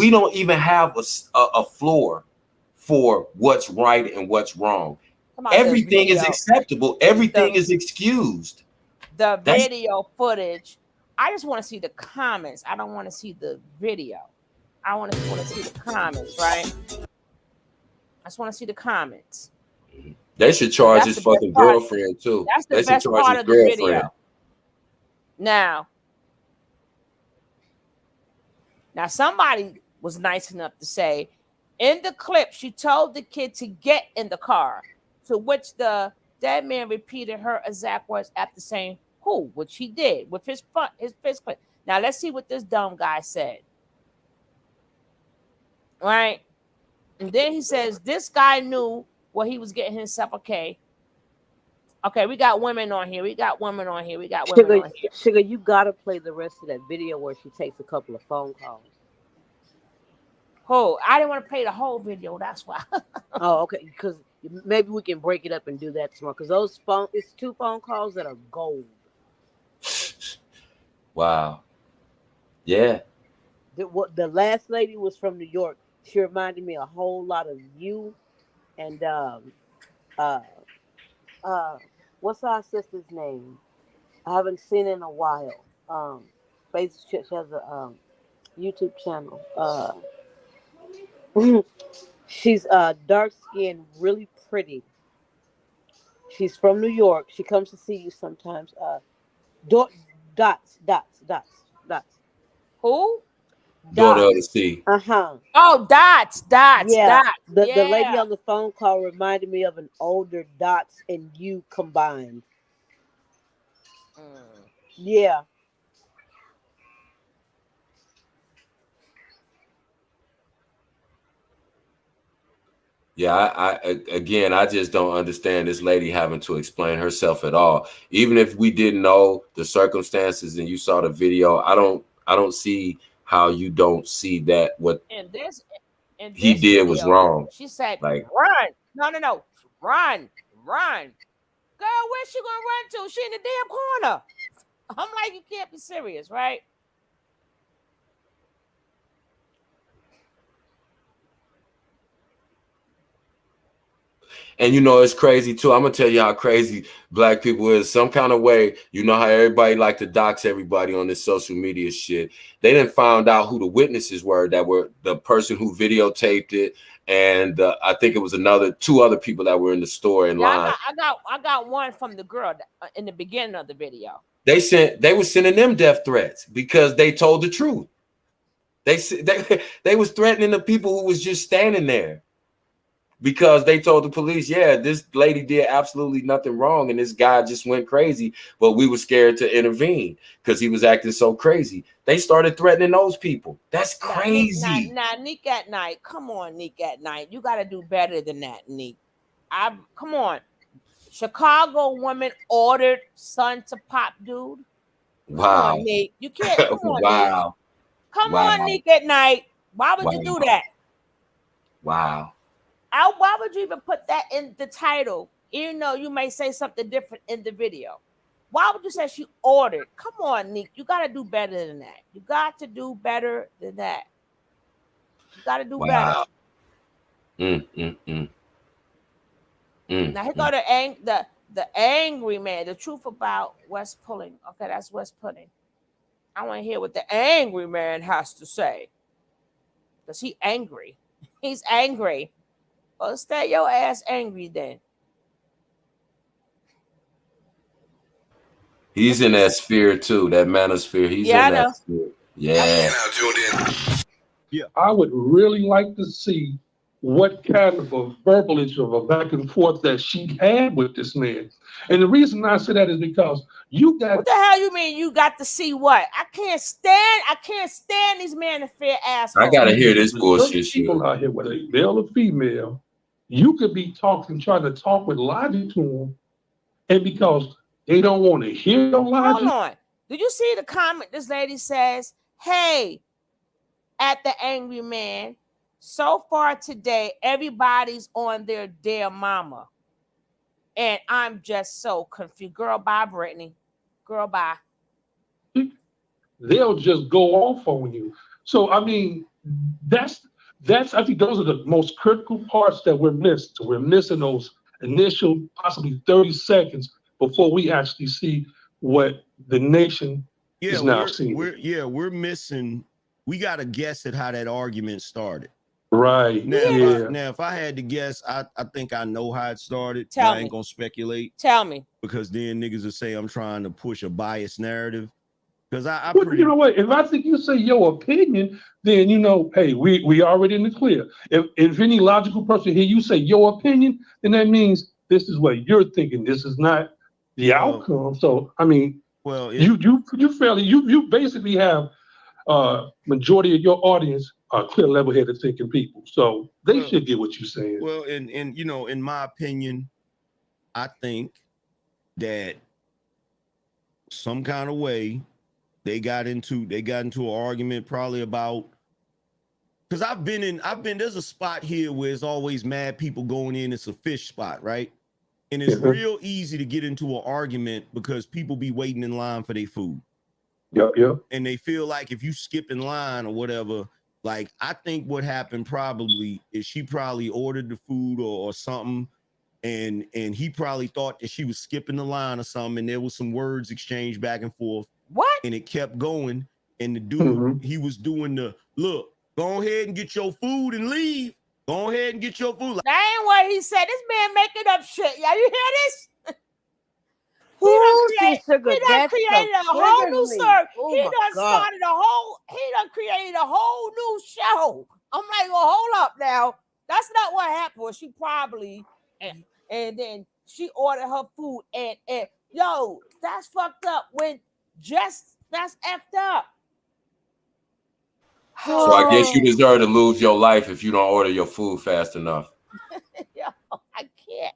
[SPEAKER 9] don't even have a floor for what's right and what's wrong. Everything is acceptable. Everything is excused.
[SPEAKER 1] The video footage. I just want to see the comments. I don't want to see the video. I want to see the comments, right? I just want to see the comments.
[SPEAKER 9] They should charge his fucking girlfriend too.
[SPEAKER 1] That's the
[SPEAKER 9] They should
[SPEAKER 1] best
[SPEAKER 9] charge
[SPEAKER 1] part
[SPEAKER 9] his
[SPEAKER 1] of the
[SPEAKER 9] girlfriend.
[SPEAKER 1] video. Now, somebody was nice enough to say, in the clip, she told the kid to get in the car, to which the dead man repeated her exact words after saying, who, which he did with his fist clip. Now, let's see what this dumb guy said. Right? And then he says, this guy knew what he was getting himself. Okay, we got women on here.
[SPEAKER 8] Sugar, you gotta play the rest of that video where she takes a couple of phone calls.
[SPEAKER 1] Oh, I didn't want to play the whole video. That's why.
[SPEAKER 8] Oh, okay. Because maybe we can break it up and do that tomorrow. Because it's 2 phone calls that are gold.
[SPEAKER 9] Wow. Yeah.
[SPEAKER 8] The last lady was from New York. She reminded me a whole lot of you and what's our sister's name? I haven't seen in a while. She has a YouTube channel. She's dark skinned, really pretty. She's from New York. She comes to see you sometimes. Dots.
[SPEAKER 1] Who?
[SPEAKER 9] Daughter
[SPEAKER 8] Dots.
[SPEAKER 9] of the sea.
[SPEAKER 1] Oh, Dots.
[SPEAKER 8] Yeah. The lady
[SPEAKER 1] Yeah.
[SPEAKER 8] on the phone call reminded me of an older Dots and you combined. Yeah.
[SPEAKER 9] Yeah, again, I just don't understand this lady having to explain herself at all. Even if we didn't know the circumstances and you saw the video, I don't see how you don't see that what
[SPEAKER 1] In
[SPEAKER 9] he
[SPEAKER 1] this
[SPEAKER 9] did was
[SPEAKER 1] video,
[SPEAKER 9] wrong.
[SPEAKER 1] she said,
[SPEAKER 9] Like,
[SPEAKER 1] "Run! No, run! Girl, where's she gonna run to? She in the damn corner." I'm like, you can't be serious, right?
[SPEAKER 9] and you know, it's crazy too. I'm gonna tell you how crazy black people is. Some kind of way, you know how everybody like to dox everybody on this social media shit. They didn't find out who the witnesses were that were the person who videotaped it, and I think it was two other people that were in the store in line.
[SPEAKER 1] I got one from the girl in the beginning of the video.
[SPEAKER 9] They were sending them death threats because they told the truth. They was threatening the people who was just standing there. Because they told the police, yeah, this lady did absolutely nothing wrong, and this guy just went crazy, but we were scared to intervene because he was acting so crazy. They started threatening those people. That's crazy.
[SPEAKER 1] Now, Nick at Night. Come on, Nick at Night. You got to do better than that, Nick. Come on. Chicago woman ordered son to pop dude.
[SPEAKER 9] Wow.
[SPEAKER 1] Come on, Nick. You can't. Come on,
[SPEAKER 9] wow.
[SPEAKER 1] Nick. Come
[SPEAKER 9] wow.
[SPEAKER 1] on, Nick at Night. Why would you do that?
[SPEAKER 9] Wow.
[SPEAKER 1] Why would you even put that in the title? Even though you may say something different in the video. Why would you say she ordered? Come on, Nick. You got to do better than that. You got to do better than that. You got to do better. Now here go the angry man. The truth about West Pulling. Okay, that's West Pulling. I want to hear what the angry man has to say. Because he's angry. He's angry. Well, stay your ass angry then.
[SPEAKER 9] He's in that sphere too, that manosphere. He's in that sphere. Yeah.
[SPEAKER 13] Yeah, I would really like to see what kind of a verbalage of a back and forth that she had with this man. And the reason I say that is because you got.
[SPEAKER 1] What the hell you mean you got to see what? I can't stand these manosphere assholes.
[SPEAKER 9] I gotta hear this bullshit.
[SPEAKER 13] People out here, whether male or female, you could be trying to talk with logic to them, and because they don't want to hear your logic.
[SPEAKER 1] Hold on. Did you see the comment this lady says? Hey, at the angry man, so far today, everybody's on their damn mama. And I'm just so confused. Girl, bye, Brittany. Girl, bye.
[SPEAKER 13] They'll just go off on you. So, I mean, that's I think those are the most critical parts that we're missing. So we're missing those initial possibly 30 seconds before we actually see what the nation is now seeing.
[SPEAKER 14] We're missing. We got to guess at how that argument started.
[SPEAKER 13] Right.
[SPEAKER 14] Now, if I had to guess, I think I know how it started. I ain't gonna speculate.
[SPEAKER 1] Tell me.
[SPEAKER 14] Because then niggas will say I'm trying to push a biased narrative. Because
[SPEAKER 13] you know what? If I think you say your opinion, then you know, hey, we already in the clear. If any logical person hear you say your opinion, then that means this is what you're thinking. This is not the outcome. So I mean, you basically have majority of your audience are clear, level-headed thinking people. So they should get what you're saying.
[SPEAKER 14] Well, and you know, in my opinion, I think that some kind of way they got into an argument probably about, because there's a spot here where it's always mad people going in. It's a fish spot, right? And it's real easy to get into an argument because people be waiting in line for their food.
[SPEAKER 13] Yep.
[SPEAKER 14] And they feel like if you skip in line or whatever, like I think what happened probably is she probably ordered the food or something, and he probably thought that she was skipping the line or something, and there was some words exchanged back and forth.
[SPEAKER 1] What?
[SPEAKER 14] And it kept going, and the dude, he was doing the, look, go ahead and get your food and leave. Go ahead and get your food.
[SPEAKER 1] That ain't what he said. This man making up shit. Yeah, you hear this?
[SPEAKER 8] Who See, sugar,
[SPEAKER 1] he done
[SPEAKER 8] that
[SPEAKER 1] created
[SPEAKER 8] stuff
[SPEAKER 1] a whole new
[SPEAKER 8] triggers me.
[SPEAKER 1] story.
[SPEAKER 8] Oh
[SPEAKER 1] He
[SPEAKER 8] my
[SPEAKER 1] done
[SPEAKER 8] God.
[SPEAKER 1] started a whole. He done created a whole new show. I'm like, well, hold up now. That's not what happened. Well, she probably and then she ordered her food and yo, that's fucked up. When that's effed up.
[SPEAKER 9] So I guess you deserve to lose your life if you don't order your food fast enough.
[SPEAKER 1] Yo, I can't.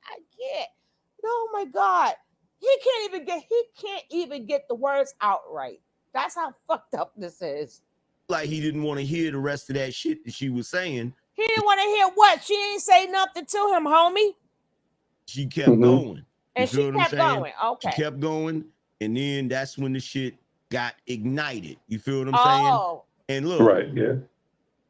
[SPEAKER 1] Oh my God. He can't even get the words out right. That's how fucked up this is.
[SPEAKER 14] Like he didn't want to hear the rest of that shit that she was saying.
[SPEAKER 1] He didn't want to hear what? She ain't say nothing to him, homie.
[SPEAKER 14] She kept going. You
[SPEAKER 1] And
[SPEAKER 14] feel
[SPEAKER 1] she
[SPEAKER 14] what I'm
[SPEAKER 1] kept
[SPEAKER 14] saying?
[SPEAKER 1] going. Okay.
[SPEAKER 14] She kept going, and then that's when the shit got ignited. You feel what I'm
[SPEAKER 1] Oh.
[SPEAKER 14] saying? And look,
[SPEAKER 13] Right, yeah.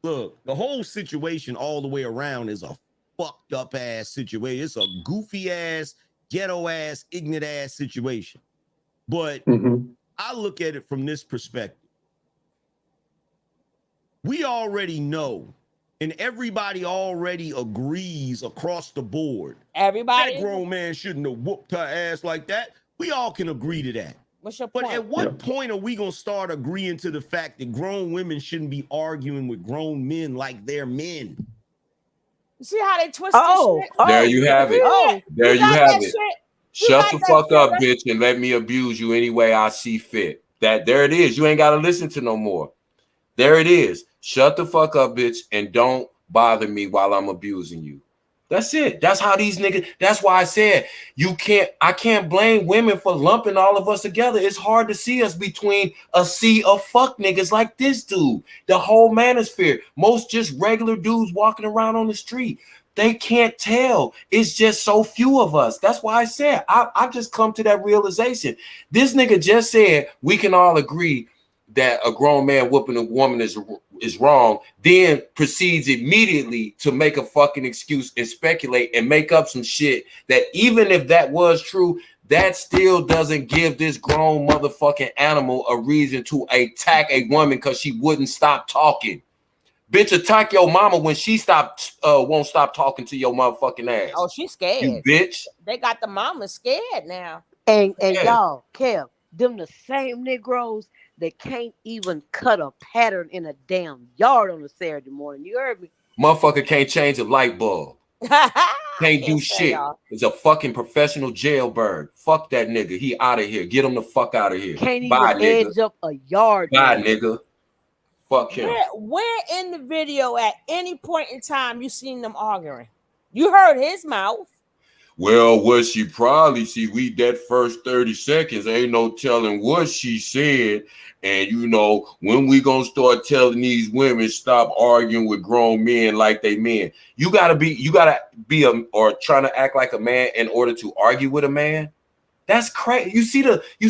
[SPEAKER 14] Look, the whole situation all the way around is a fucked up ass situation. It's a goofy ass, ghetto ass, ignorant ass situation. But I look at it from this perspective. We already know, and everybody already agrees across the board.
[SPEAKER 1] Everybody.
[SPEAKER 14] That grown man shouldn't have whooped her ass like that. We all can agree to that.
[SPEAKER 1] What's your
[SPEAKER 14] But
[SPEAKER 1] point?
[SPEAKER 14] at what point are we going to start agreeing to the fact that grown women shouldn't be arguing with grown men like they're men?
[SPEAKER 1] You see how they twist this shit?
[SPEAKER 9] There you have it. There you have it. Shut the fuck up, bitch, and let me abuse you any way I see fit. There it is. You ain't got to listen to no more. There it is. Shut the fuck up, bitch, and don't bother me while I'm abusing you. That's it. That's how these niggas. That's why I said I can't blame women for lumping all of us together. It's hard to see us between a sea of fuck niggas like this dude. The whole manosphere. Most just regular dudes walking around on the street. They can't tell. It's just so few of us. That's why I said I just come to that realization. This nigga just said we can all agree that a grown man whooping a woman is wrong, then proceeds immediately to make a fucking excuse and speculate and make up some shit that even if that was true, that still doesn't give this grown motherfucking animal a reason to attack a woman because she wouldn't stop talking. Bitch, attack your mama when she won't stop talking to your motherfucking ass.
[SPEAKER 1] Oh, she's scared.
[SPEAKER 9] You bitch.
[SPEAKER 1] They got the mama scared now.
[SPEAKER 8] And y'all, Kev, them the same Negroes that can't even cut a pattern in a damn yard on a Saturday morning. You heard me?
[SPEAKER 9] Motherfucker can't change a light bulb. Can't do shit. It's a fucking professional jailbird. Fuck that nigga. He out of here. Get him the fuck out of here.
[SPEAKER 8] Can't
[SPEAKER 9] Bye,
[SPEAKER 8] even
[SPEAKER 9] nigga.
[SPEAKER 8] edge up a yard.
[SPEAKER 9] Bye, nigga. Fuck him.
[SPEAKER 1] Where in the video at any point in time you seen them arguing? You heard his mouth.
[SPEAKER 9] Well, what she probably see, we that first 30 seconds, ain't no telling what she said. And you know, when we gonna start telling these women stop arguing with grown men like they men? You gotta be or trying to act like a man in order to argue with a man. That's crazy. You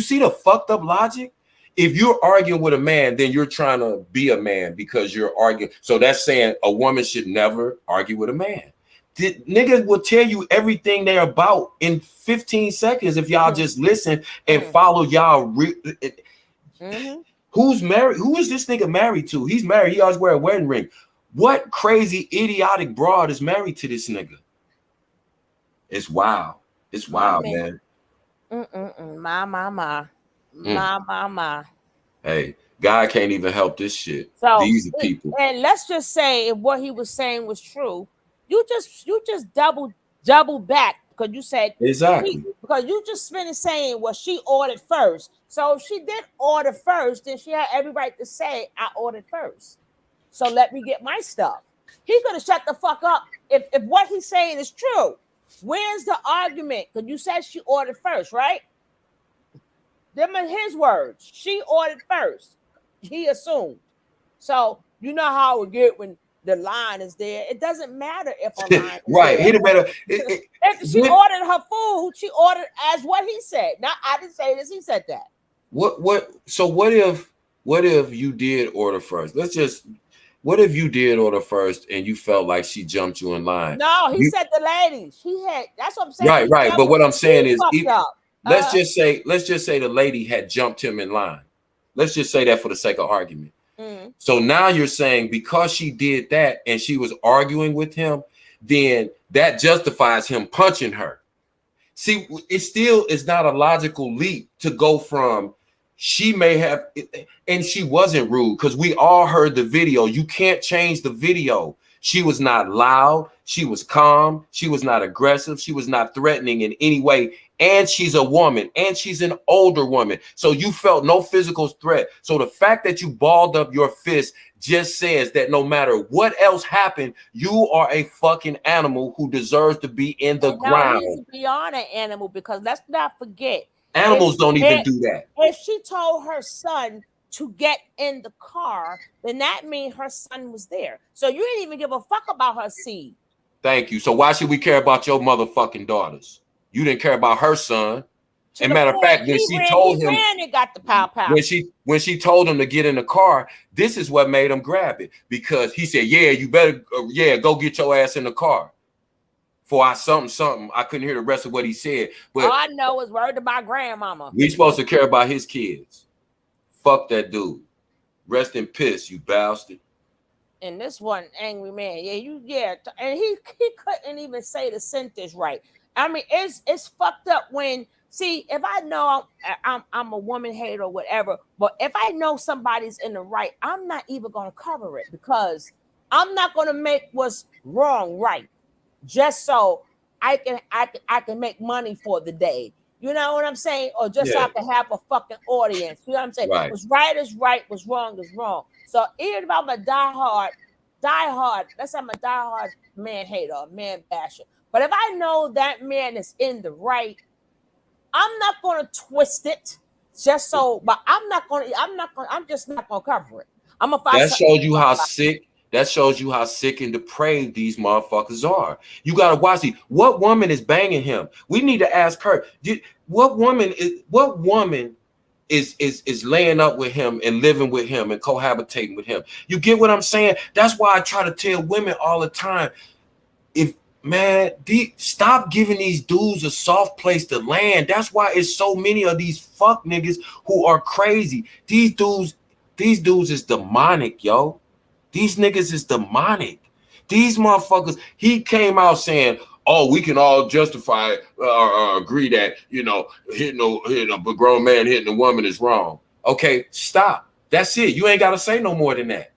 [SPEAKER 9] see the fucked up logic? If you're arguing with a man, then you're trying to be a man because you're arguing. So that's saying a woman should never argue with a man. Niggas will tell you everything they're about in 15 seconds if y'all just listen and follow y'all. Who's married? Who is this nigga married to? He's married. He always wear a wedding ring. What crazy idiotic broad is married to this nigga? It's wild. It's wild, man.
[SPEAKER 1] My.
[SPEAKER 9] Hey, God can't even help this shit.
[SPEAKER 1] So
[SPEAKER 9] these are people.
[SPEAKER 1] And let's just say if what he was saying was true, you just double back because you said
[SPEAKER 9] exactly
[SPEAKER 1] because you just finished saying well she ordered first. So if she did order first, then she had every right to say I ordered first. So let me get my stuff. He could have shut the fuck up if what he's saying is true. Where's the argument? Because you said she ordered first, right? Them are his words. She ordered first. He assumed. So you know how it would get when the line is there. It doesn't matter if a line is
[SPEAKER 9] right.
[SPEAKER 1] There. If she ordered her food, she ordered as what he said. Now I didn't say this, he said that.
[SPEAKER 9] So what if you did order first? What if you did order first and you felt like she jumped you in line?
[SPEAKER 1] No, he said the ladies. That's what I'm saying.
[SPEAKER 9] Right. But what I'm saying is let's just say the lady had jumped him in line. Let's just say that for the sake of argument. So now you're saying because she did that and she was arguing with him, then that justifies him punching her. See, it still is not a logical leap to go from she may have, and she wasn't rude because we all heard the video. You can't change the video. She was not loud. She was calm. She was not aggressive. She was not threatening in any way. And she's a woman, and she's an older woman. So you felt no physical threat. So the fact that you balled up your fist just says that no matter what else happened, you are a fucking animal who deserves to be in the ground.
[SPEAKER 1] He's beyond an animal because let's not forget.
[SPEAKER 9] Animals don't even do that.
[SPEAKER 1] If she told her son to get in the car, then that means her son was there. So you didn't even give a fuck about her seed.
[SPEAKER 9] Thank you. So why should we care about your motherfucking daughters? You didn't care about her son. And matter of fact, when she told him,
[SPEAKER 1] and got the pow.
[SPEAKER 9] When she told him to get in the car, this is what made him grab it, because he said, "Yeah, you better, go get your ass in the car." For I something. I couldn't hear the rest of what he said, but
[SPEAKER 1] all I know is word to my grandmama.
[SPEAKER 9] We supposed to care about his kids. Fuck that dude. Rest in piss, you bastard.
[SPEAKER 1] And this one angry man, and he couldn't even say the sentence right. I mean, it's fucked up when, see, if I know I'm a woman hater or whatever, but if I know somebody's in the right, I'm not even gonna cover it because I'm not gonna make what's wrong right just so I can make money for the day. You know what I'm saying? Or just so I can have a fucking audience. You know what I'm saying?
[SPEAKER 9] Right.
[SPEAKER 1] What's right is right, what's wrong is wrong. So even if I'm a diehard, let's say I'm a diehard man hater, or man basher. But if I know that man is in the right, I'm not gonna twist it just so, but I'm just not gonna cover it. I'm gonna find
[SPEAKER 9] that shows you how sick. That shows you how sick and depraved these motherfuckers are. You gotta watch these. What woman is banging him? We need to ask her. What woman is laying up with him and living with him and cohabitating with him? You get what I'm saying? That's why I try to tell women all the time. Stop giving these dudes a soft place to land. That's why it's so many of these fuck niggas who are crazy. These dudes is demonic, yo. These niggas is demonic. These motherfuckers, he came out saying, "Oh, we can all justify or agree that, hitting a grown man hitting a woman is wrong." Okay, stop. That's it. You ain't got to say no more than that.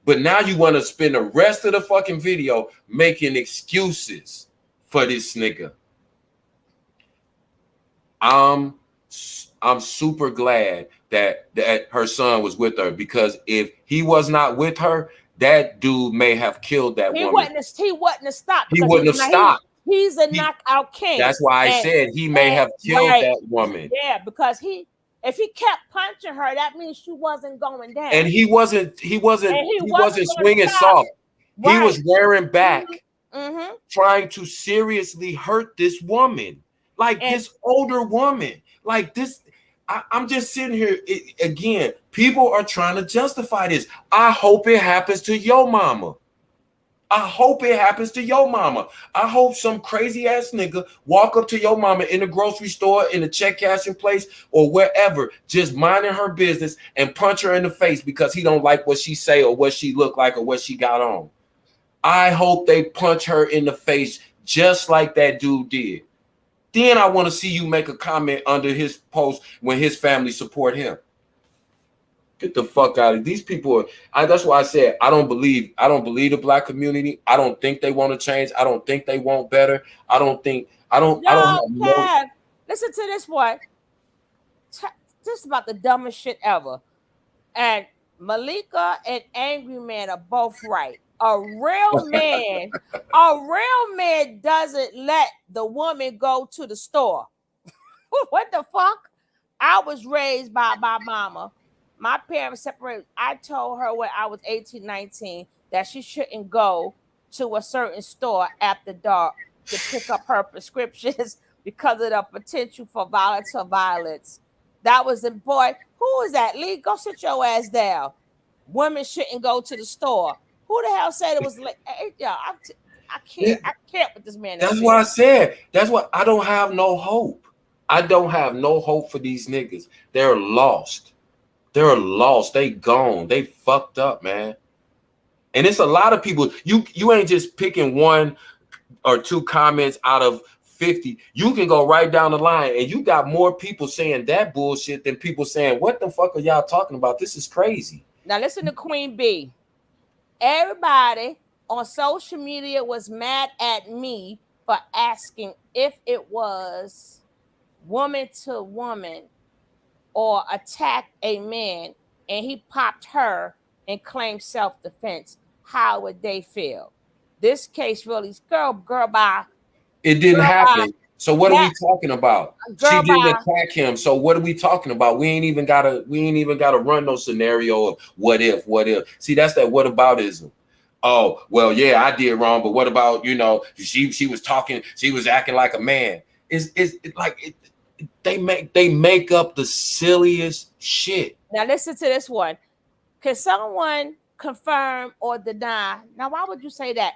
[SPEAKER 9] But now you want to spend the rest of the fucking video making excuses for this nigga. I'm super glad that her son was with her, because if he was not with her, that dude may have killed that woman.
[SPEAKER 1] He wouldn't have stopped.
[SPEAKER 9] He wouldn't have stopped.
[SPEAKER 1] He's a knockout king.
[SPEAKER 9] That's why I said he may have killed that woman.
[SPEAKER 1] Yeah, because if he kept punching her, that means she wasn't going down.
[SPEAKER 9] And he wasn't swinging soft. Right. He was wearing back, trying to seriously hurt this woman, this older woman, like this. I'm just sitting here again. People are trying to justify this. I hope it happens to your mama. I hope it happens to your mama. I hope some crazy ass nigga walk up to your mama in the grocery store, in the check cashing place, or wherever, just minding her business, and punch her in the face because he don't like what she say or what she look like or what she got on. I hope they punch her in the face just like that dude did. Then I want to see you make a comment under his post when his family support him. Get the fuck out of these people. That's why I said I don't believe the black community. I don't think they want to change. I don't think they want better. I don't.
[SPEAKER 1] Listen to this one. This is about the dumbest shit ever. And Malika and Angry Man are both right. A real man doesn't let the woman go to the store. What the fuck? I was raised by my mama. My parents separated. I told her when I was 18, 19 that she shouldn't go to a certain store after dark to pick up her prescriptions because of the potential for violence or violence. That was the boy. Who is that? Lee, go sit your ass down. Women shouldn't go to the store. Who the hell said it was like? Hey, I can't with this man.
[SPEAKER 9] That's why I said. That's why I don't have no hope. I don't have no hope for these niggas. They're lost. They're lost. They gone. They fucked up, man. And it's a lot of people. You ain't just picking one or two comments out of 50, you can go right down the line and you got more people saying that bullshit than people saying, what the fuck are y'all talking about? This is crazy.
[SPEAKER 1] Now listen to Queen B. Everybody on social media was mad at me for asking if it was woman to woman or attacked a man, and he popped her and claimed self-defense. How would they feel? This case really, girl by
[SPEAKER 9] It didn't
[SPEAKER 1] girl by
[SPEAKER 9] happen. So what are we talking about? She
[SPEAKER 1] girl
[SPEAKER 9] didn't
[SPEAKER 1] by
[SPEAKER 9] attack him. So what are we talking about? We ain't even gotta run no scenario of what if. See, that's that whataboutism. Oh, well, yeah, I did wrong, but what about, you know, she was talking, she was acting like a man. They make up the silliest shit.
[SPEAKER 1] Now listen to this one. Can someone confirm or deny? Now, why would you say that?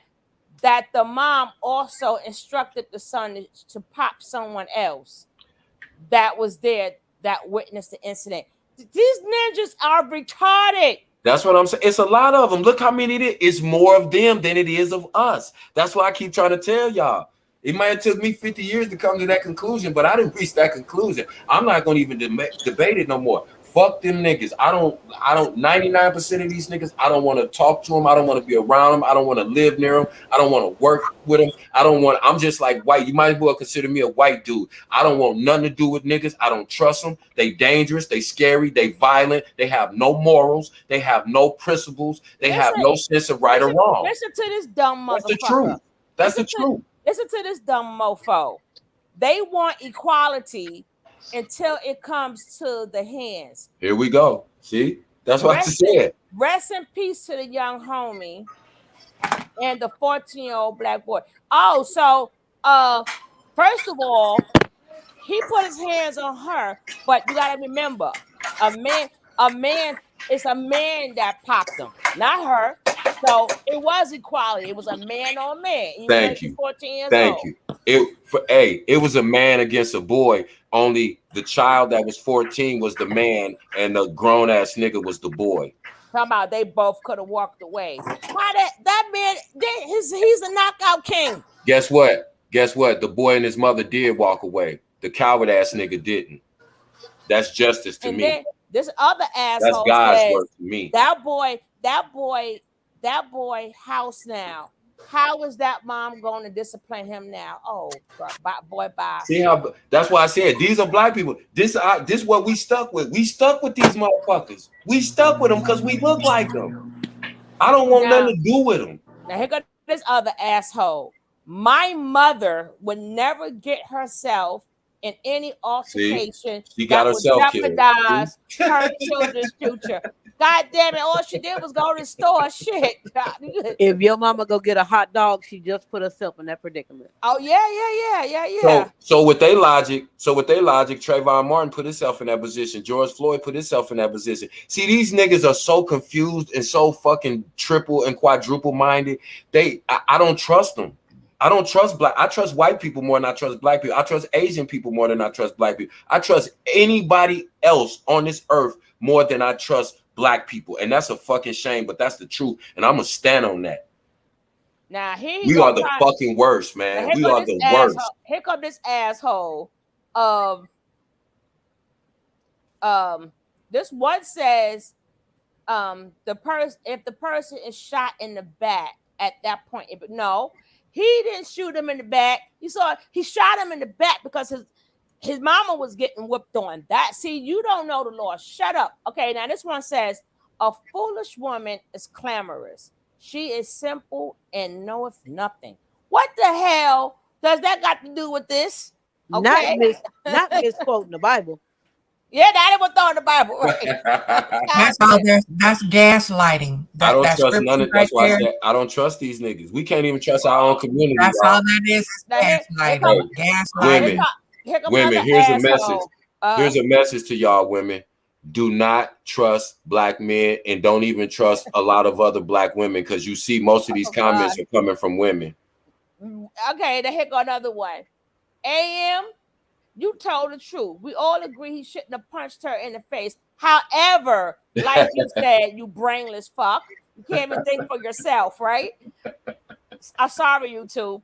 [SPEAKER 1] That the mom also instructed the son to pop someone else that was there that witnessed the incident. These ninjas are retarded.
[SPEAKER 9] That's what I'm saying. It's a lot of them. Look how many it is. It's more of them than it is of us. That's why I keep trying to tell y'all. It might have took me 50 years to come to that conclusion, but I didn't reach that conclusion. I'm not going to even debate it no more. Fuck them niggas. I don't 99% of these niggas, I don't want to talk to them. I don't want to be around them. I don't want to live near them. I don't want to work with them. I'm just like white. You might as well consider me a white dude. I don't want nothing to do with niggas. I don't trust them. They dangerous. They scary. They violent. They have no morals. They have no principles. They have no sense of right or wrong.
[SPEAKER 1] Listen to this dumb motherfucker.
[SPEAKER 9] That's the truth. That's the truth.
[SPEAKER 1] Listen to this dumb mofo. They want equality until it comes to the hands.
[SPEAKER 9] Here we go. See? That's what I said.
[SPEAKER 1] Rest in peace to the young homie and the 14-year-old black boy. Oh, so first of all, he put his hands on her, but you gotta remember, it's a man that popped him, not her. So it was equality. It was a man on man.
[SPEAKER 9] Thank you.
[SPEAKER 1] 14 years
[SPEAKER 9] Thank
[SPEAKER 1] old.
[SPEAKER 9] you. It was a man against a boy. Only the child that was 14 was the man, and the grown ass nigga was the boy.
[SPEAKER 1] Talking about they both could have walked away. Why that man? He's a knockout king.
[SPEAKER 9] Guess what? The boy and his mother did walk away. The coward ass nigga didn't. That's justice to me.
[SPEAKER 1] Then this other asshole
[SPEAKER 9] That's God's
[SPEAKER 1] says,
[SPEAKER 9] work to me.
[SPEAKER 1] That boy house now. How is that mom going to discipline him now? Oh, boy, bye.
[SPEAKER 9] See how? That's why I said these are black people. This what we stuck with. We stuck with these motherfuckers. We stuck with them because we look like them. I don't want nothing to do with them.
[SPEAKER 1] Now here goes this other asshole. My mother would never get herself in any altercation that would jeopardize her children's future. God damn it! All she did was go to the store. Shit.
[SPEAKER 8] If your mama go get a hot dog, she just put herself in that predicament.
[SPEAKER 1] Oh yeah.
[SPEAKER 9] So with their logic, Trayvon Martin put himself in that position. George Floyd put himself in that position. See, these niggas are so confused and so fucking triple and quadruple minded. I don't trust them. I don't trust I trust white people more than I trust black people. I trust Asian people more than I trust black people. I trust anybody else on this earth more than I trust black people. And that's a fucking shame, but that's the truth. And I'm going to stand on that.
[SPEAKER 1] Now,
[SPEAKER 9] we are the fucking worst, man. We are the worst.
[SPEAKER 1] Here come this asshole. This one says, if the person is shot in the back at that point, no. He didn't shoot him in the back. He shot him in the back because his mama was getting whooped on. See, you don't know the law. Shut up. Okay, now this one says, a foolish woman is clamorous. She is simple and knoweth nothing. What the hell does that got to do with this? Okay?
[SPEAKER 8] Not misquoting the Bible.
[SPEAKER 1] Yeah, that was throwing the Bible. Right?
[SPEAKER 7] That's gaslighting.
[SPEAKER 9] I don't trust none of that's why I said I don't trust these niggas. We can't even trust our own community.
[SPEAKER 7] That's all that is gaslighting.
[SPEAKER 9] Women, here's a message. Here's a message to y'all women. Do not trust black men and don't even trust a lot of other black women because you see most of these comments are coming from women.
[SPEAKER 1] Okay, the heck another one. AM, you told the truth. We all agree he shouldn't have punched her in the face. However, like you said, you brainless fuck. You can't even think for yourself, right? I'm sorry, YouTube.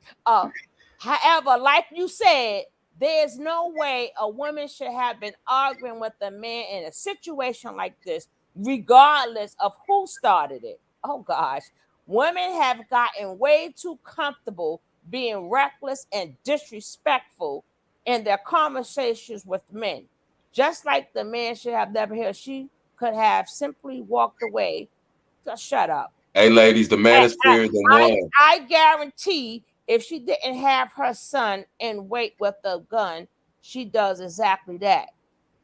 [SPEAKER 1] However, like you said, there's no way a woman should have been arguing with a man in a situation like this, regardless of who started it. Oh gosh, women have gotten way too comfortable being reckless and disrespectful in their conversations with men. Just like the man should have never heard, she could have simply walked away. Just shut up.
[SPEAKER 9] Hey, ladies, the manosphere is the one.
[SPEAKER 1] I guarantee if she didn't have her son and wait with the gun, she does exactly that.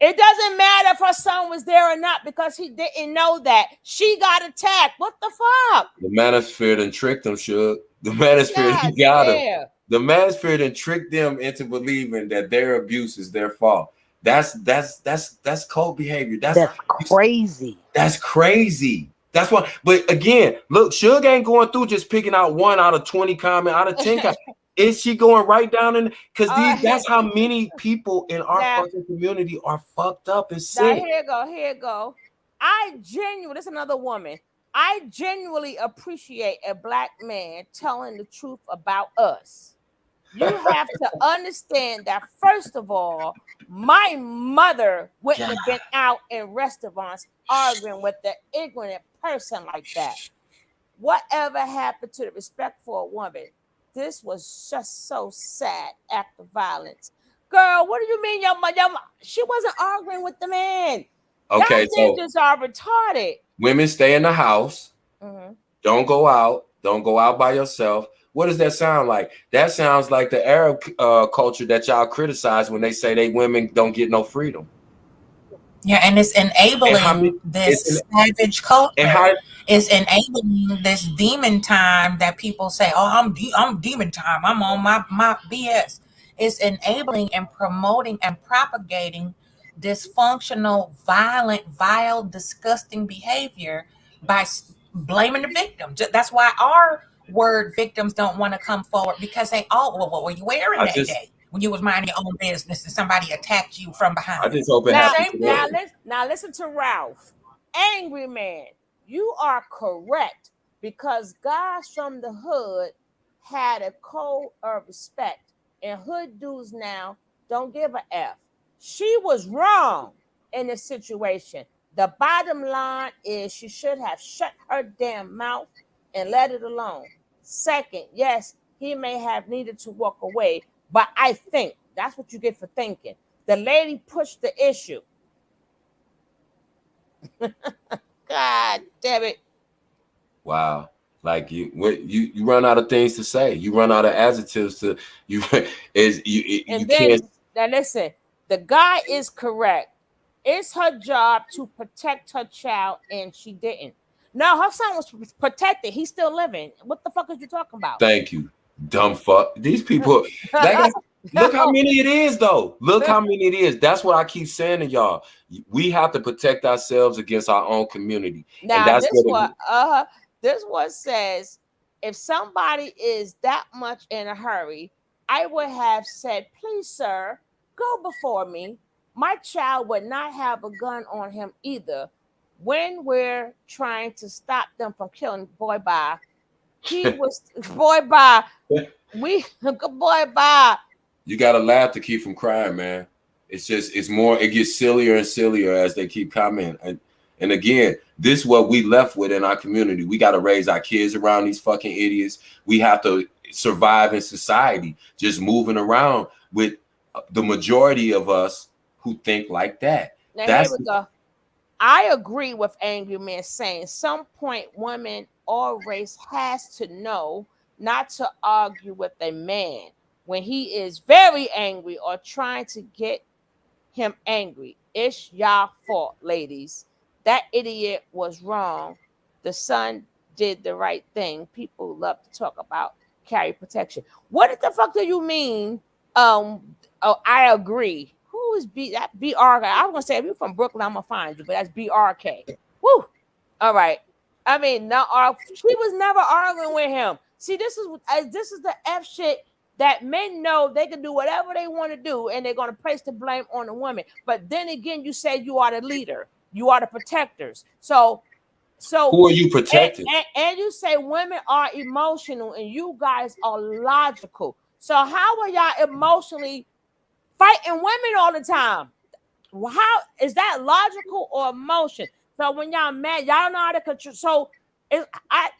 [SPEAKER 1] It doesn't matter if her son was there or not because he didn't know that. She got attacked. What the fuck?
[SPEAKER 9] The manosphere done tricked them, Suge. The manosphere
[SPEAKER 1] God
[SPEAKER 9] got them.
[SPEAKER 1] damn.
[SPEAKER 9] The manosphere done tricked them into believing that their abuse is their fault. That's cult behavior. That's
[SPEAKER 8] crazy.
[SPEAKER 9] That's crazy. That's why. But again, look, Suge ain't going through just picking out 1 out of 20 comment, out of 10 comment. Is she going right down in? Because that's how many people in our fucking community are fucked up and sick.
[SPEAKER 1] Now here you go. This is another woman. I genuinely appreciate a black man telling the truth about us. You have to understand that, first of all, my mother wouldn't have been out in restaurants arguing with an ignorant person like that. Whatever happened to the respect for a woman? This was just so sad act of violence. Girl, what do you mean your she wasn't arguing with the man?
[SPEAKER 9] Okay,
[SPEAKER 1] y'all ninjas are retarded.
[SPEAKER 9] Women stay in the house. Mm-hmm. Don't go out. Don't go out by yourself. What does that sound like? That sounds like the Arab culture that y'all criticize when they say they women don't get no freedom.
[SPEAKER 7] Yeah, and it's enabling this savage culture. It's enabling this demon time that people say, "Oh, I'm demon time. I'm on my BS." It's enabling and promoting and propagating dysfunctional, violent, vile, disgusting behavior by blaming the victim. That's why our word victims don't want to come forward, because they well, what were you wearing that day when you was minding your own business and somebody attacked you from behind?
[SPEAKER 9] I just hope it happens.
[SPEAKER 1] Now listen to Ralph. Angry man, you are correct, because guys from the hood had a code of respect, and hood dudes now don't give a F. She was wrong in this situation. The bottom line is she should have shut her damn mouth and let it alone. Second, yes, he may have needed to walk away, but I think that's what you get for thinking. The lady pushed the issue. God damn it.
[SPEAKER 9] Wow. Like you run out of things to say. You run out of adjectives to you. Can't.
[SPEAKER 1] Now listen, the guy is correct. It's her job to protect her child, and she didn't. No, her son was protected. He's still living. What the fuck is you talking about?
[SPEAKER 9] Thank you, dumb fuck. These people. Look how many it is, though. Look how many it is. That's what I keep saying to y'all. We have to protect ourselves against our own community.
[SPEAKER 1] Now, and this one says, if somebody is that much in a hurry, I would have said, please, sir, go before me. My child would not have a gun on him either. When we're trying to stop them from killing boy bye, he was boy bye. Boy bye.
[SPEAKER 9] You gotta laugh to keep from crying, man. It's more. It gets sillier and sillier as they keep coming. And again, this is what we left with in our community. We got to raise our kids around these fucking idiots. We have to survive in society, just moving around with the majority of us who think like that.
[SPEAKER 1] Now here we go. I agree with Angry Man saying some point women or race has to know not to argue with a man when he is very angry or trying to get him angry. It's y'all fault, ladies. That idiot was wrong. The son did the right thing. People love to talk about carry protection. What the fuck do you mean? I agree. Who is that BRK? I was gonna say if you're from Brooklyn, I'm gonna find you, but that's BRK. Woo. All right. I mean, no, she was never arguing with him. See, this is the F shit that men know they can do whatever they want to do, and they're gonna place the blame on the woman. But then again, you say you are the leader, you are the protectors. So
[SPEAKER 9] who are you protecting?
[SPEAKER 1] And you say women are emotional, and you guys are logical. So how are y'all emotionally fighting women all the time? How is that logical or emotion? So when y'all mad, y'all know how to control. So I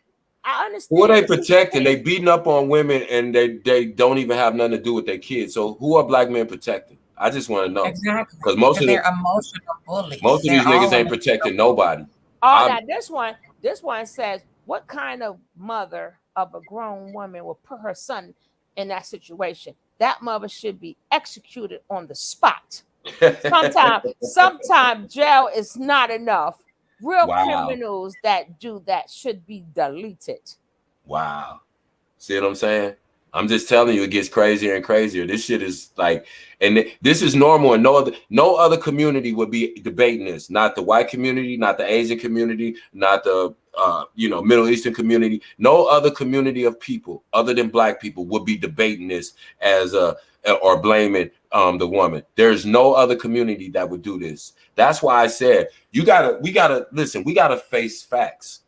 [SPEAKER 1] understand.
[SPEAKER 9] Who are they protecting? They beating up on women and they don't even have nothing to do with their kids. So who are black men protecting? I just want to know.
[SPEAKER 7] Exactly.
[SPEAKER 9] Because most of
[SPEAKER 7] they're emotional bullies.
[SPEAKER 9] most of these
[SPEAKER 7] They're all
[SPEAKER 9] niggas ain't
[SPEAKER 7] emotional
[SPEAKER 9] protecting nobody.
[SPEAKER 1] Oh, now this one says, what kind of mother of a grown woman will put her son in that situation? That mother should be executed on the spot. Sometimes jail is not enough. Real criminals that do that should be deleted.
[SPEAKER 9] Wow. See what I'm saying? I'm just telling you, it gets crazier and crazier. This shit is like, and this is normal, and no other community would be debating this. Not the white community, not the Asian community, not the Middle Eastern community. No other community of people other than black people would be debating this as or blaming the woman. There's no other community that would do this. That's why I said we gotta face facts.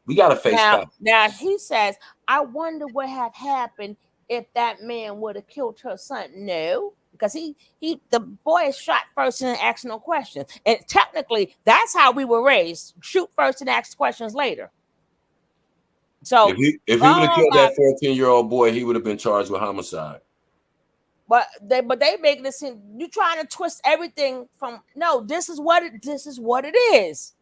[SPEAKER 9] We gotta face facts.
[SPEAKER 1] Now he says, I wonder what had happened if that man would have killed her son. No, because the boy shot first and asked no questions. And technically, that's how we were raised: shoot first and ask questions later. So
[SPEAKER 9] if he would have killed that 14-year-old boy, he would have been charged with homicide.
[SPEAKER 1] But they make this seem, you trying to twist everything from no. This is what it is.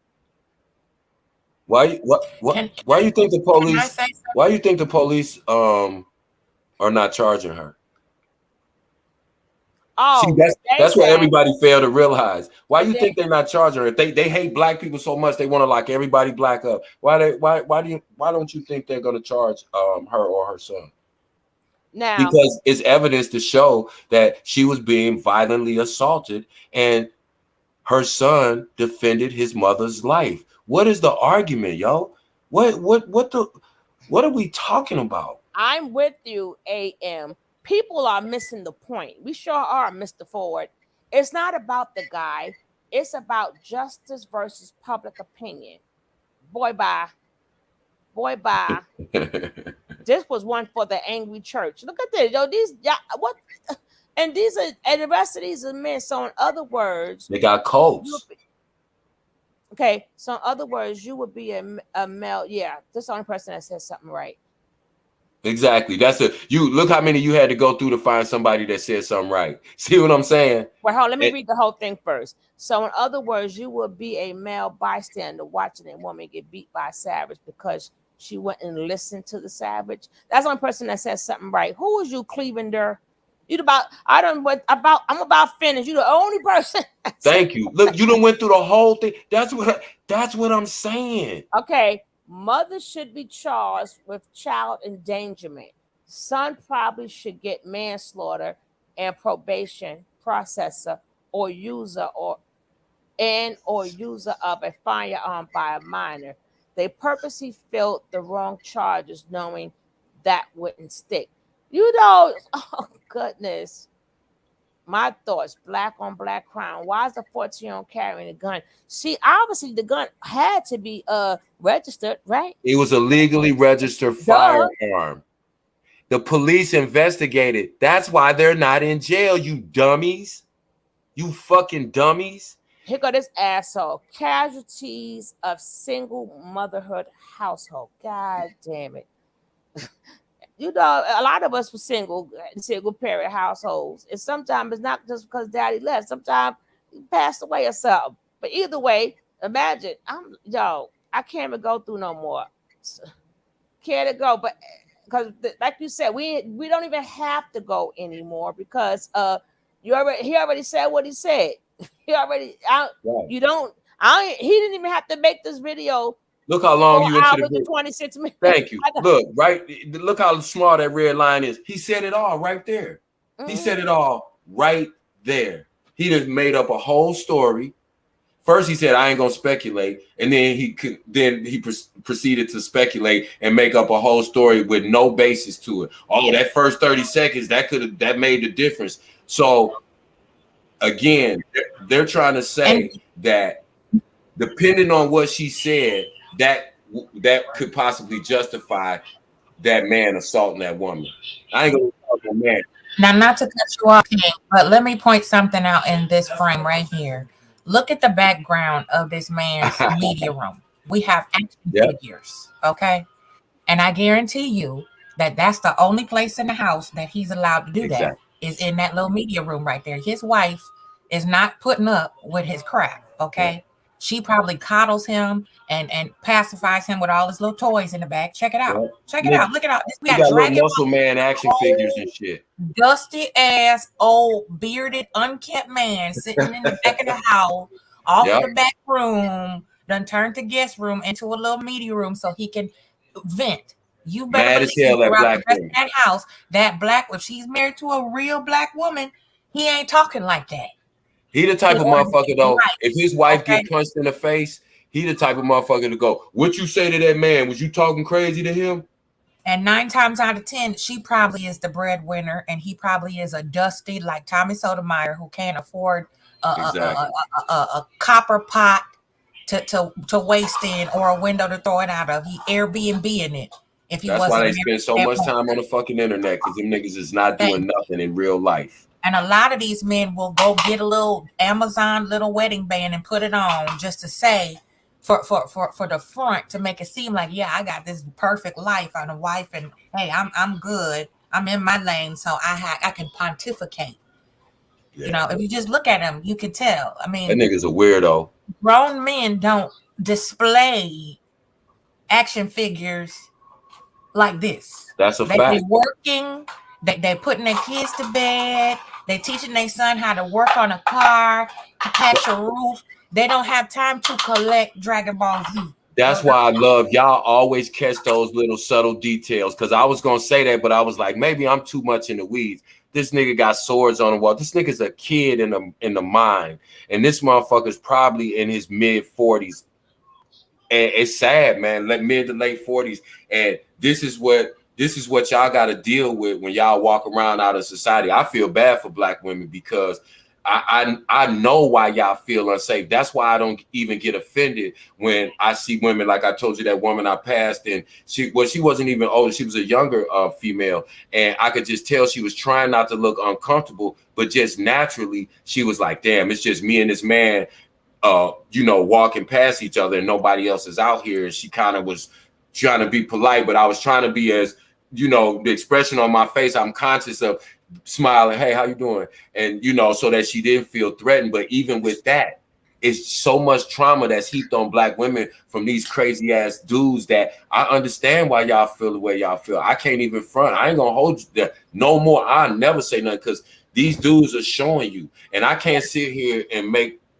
[SPEAKER 9] Why you think the police? Why you think the police are not charging her?
[SPEAKER 1] Oh,
[SPEAKER 9] see, that's what everybody failed to realize. Why you think they're not charging her? If they hate black people so much, they want to lock everybody black up. Why don't you think they're gonna charge her or her son?
[SPEAKER 1] Now,
[SPEAKER 9] because it's evidence to show that she was being violently assaulted and her son defended his mother's life. What is the argument, yo? What are we talking about?
[SPEAKER 1] I'm with you, AM. People are missing the point. We sure are, Mr. Ford. It's not about the guy. It's about justice versus public opinion. Boy, bye. This was one for the angry church. Look at this, yo. What? And the rest of these are men. So in other words,
[SPEAKER 9] they got cults.
[SPEAKER 1] Okay, so in other words, you would be a male. Yeah, this is the only person that says something right.
[SPEAKER 9] Exactly. You look how many you had to go through to find somebody that said something right. See what I'm saying?
[SPEAKER 1] Well, hold on, let me read the whole thing first. So in other words, you would be a male bystander watching a woman get beat by a savage because she went and listened to the savage. That's the only person that says something right. Who is you, Clevender? I'm about finished. You're the only person.
[SPEAKER 9] Thank you. Look, you done went through the whole thing. That's what I'm saying.
[SPEAKER 1] Okay. Mother should be charged with child endangerment. Son probably should get manslaughter and probation processor or user or user of a firearm by a minor. They purposely filled the wrong charges knowing that wouldn't stick. Oh goodness. My thoughts, black on black crime. Why is the 14-year-old carrying a gun? See, obviously the gun had to be registered, right?
[SPEAKER 9] It was a legally registered firearm. The police investigated. That's why they're not in jail, you dummies. You fucking dummies.
[SPEAKER 1] Here go this asshole. Casualties of single motherhood household. God damn it. A lot of us were single parent households. And sometimes it's not just because daddy left. Sometimes he passed away or something. But either way, imagine, I can't even go through no more. Care to go, but because like you said, we don't even have to go anymore because he already said what he said. He didn't even have to make this video.
[SPEAKER 9] Look how long you into the
[SPEAKER 1] 26 minutes.
[SPEAKER 9] Thank you. Look how small that red line is. He said it all right there. He said it all right there. He just made up a whole story. First, he said, "I ain't gonna speculate," and then he proceeded to speculate and make up a whole story with no basis to it. Oh, that first 30 seconds that made the difference. So, again, they're trying to say that depending on what she said, that could possibly justify that man assaulting that woman. I ain't gonna man.
[SPEAKER 7] Now, not to cut you off, King, but let me point something out in this frame right here. Look at the background of this man's media room. We have action
[SPEAKER 9] Yep.
[SPEAKER 7] figures, okay? And I guarantee you that that's the only place in the house that he's allowed to do that
[SPEAKER 9] Exactly.
[SPEAKER 7] is in that little media room right there. His wife is not putting up with his crap, okay? She probably coddles him and pacifies him with all his little toys in the back. Check it out.
[SPEAKER 9] Yep.
[SPEAKER 7] Check it out. Look at all this. We
[SPEAKER 9] He
[SPEAKER 7] got
[SPEAKER 9] got little
[SPEAKER 7] Dragon
[SPEAKER 9] muscle man action figures and shit.
[SPEAKER 7] dusty ass old bearded unkempt man sitting in the back of the house off of the back room done turned the guest room into a little media room so he can vent. You better
[SPEAKER 9] Mad as
[SPEAKER 7] believe
[SPEAKER 9] hell at
[SPEAKER 7] throughout
[SPEAKER 9] black
[SPEAKER 7] the rest
[SPEAKER 9] women.
[SPEAKER 7] of that house, that black, if she's married to a real black woman, he ain't talking like that.
[SPEAKER 9] He the type of motherfucker though, if his wife get punched in the face, he the type of motherfucker to go, what you say to that man? Was you talking crazy to him?
[SPEAKER 7] And 9 times out of 10, she probably is the breadwinner, and he probably is a dusty like Tommy Sotomayor who can't afford a copper pot to waste in or a window to throw it out of. He Airbnb in it. If he
[SPEAKER 9] That's
[SPEAKER 7] wasn't
[SPEAKER 9] why they
[SPEAKER 7] married
[SPEAKER 9] spend so
[SPEAKER 7] at
[SPEAKER 9] much
[SPEAKER 7] home.
[SPEAKER 9] time on the fucking internet, because them niggas is not doing nothing in real life.
[SPEAKER 7] And a lot of these men will go get a little Amazon little wedding band and put it on just to say for the front to make it seem like, yeah, I got this perfect life and a wife, and hey, I'm good. I'm in my lane, so I can pontificate.
[SPEAKER 9] Yeah.
[SPEAKER 7] You know, if you just look at him, you can tell. I mean,
[SPEAKER 9] That nigga's a weirdo.
[SPEAKER 7] Grown men don't display action figures like this.
[SPEAKER 9] That's a
[SPEAKER 7] They
[SPEAKER 9] fact.
[SPEAKER 7] working, they putting their kids to bed, they teaching their son how to work on a car, to patch a roof. They don't have time to collect Dragon Ball Z.
[SPEAKER 9] That's why I love y'all always catch those little subtle details. Cause I was gonna say that, but I was like, maybe I'm too much in the weeds. This nigga got swords on the wall. This nigga's a kid in the mind, and this motherfucker's probably in his mid-40s. And it's sad, man. Like mid to late 40s, and this is what y'all got to deal with when y'all walk around out of society. I feel bad for black women because I know why y'all feel unsafe. That's why I don't even get offended when I see women like I told you, that woman I passed, and she wasn't even older. She was a younger female, and I could just tell she was trying not to look uncomfortable, but just naturally she was like, damn, it's just me and this man walking past each other and nobody else is out here. And she kind of was trying to be polite, but I was trying to be as, the expression on my face, I'm conscious of smiling, hey, how you doing? And, so that she didn't feel threatened. But even with that, it's so much trauma that's heaped on black women from these crazy ass dudes that I understand why y'all feel the way y'all feel. I can't even front. I ain't gonna hold you there no more. I'll never say nothing because these dudes are showing you. And I can't sit here and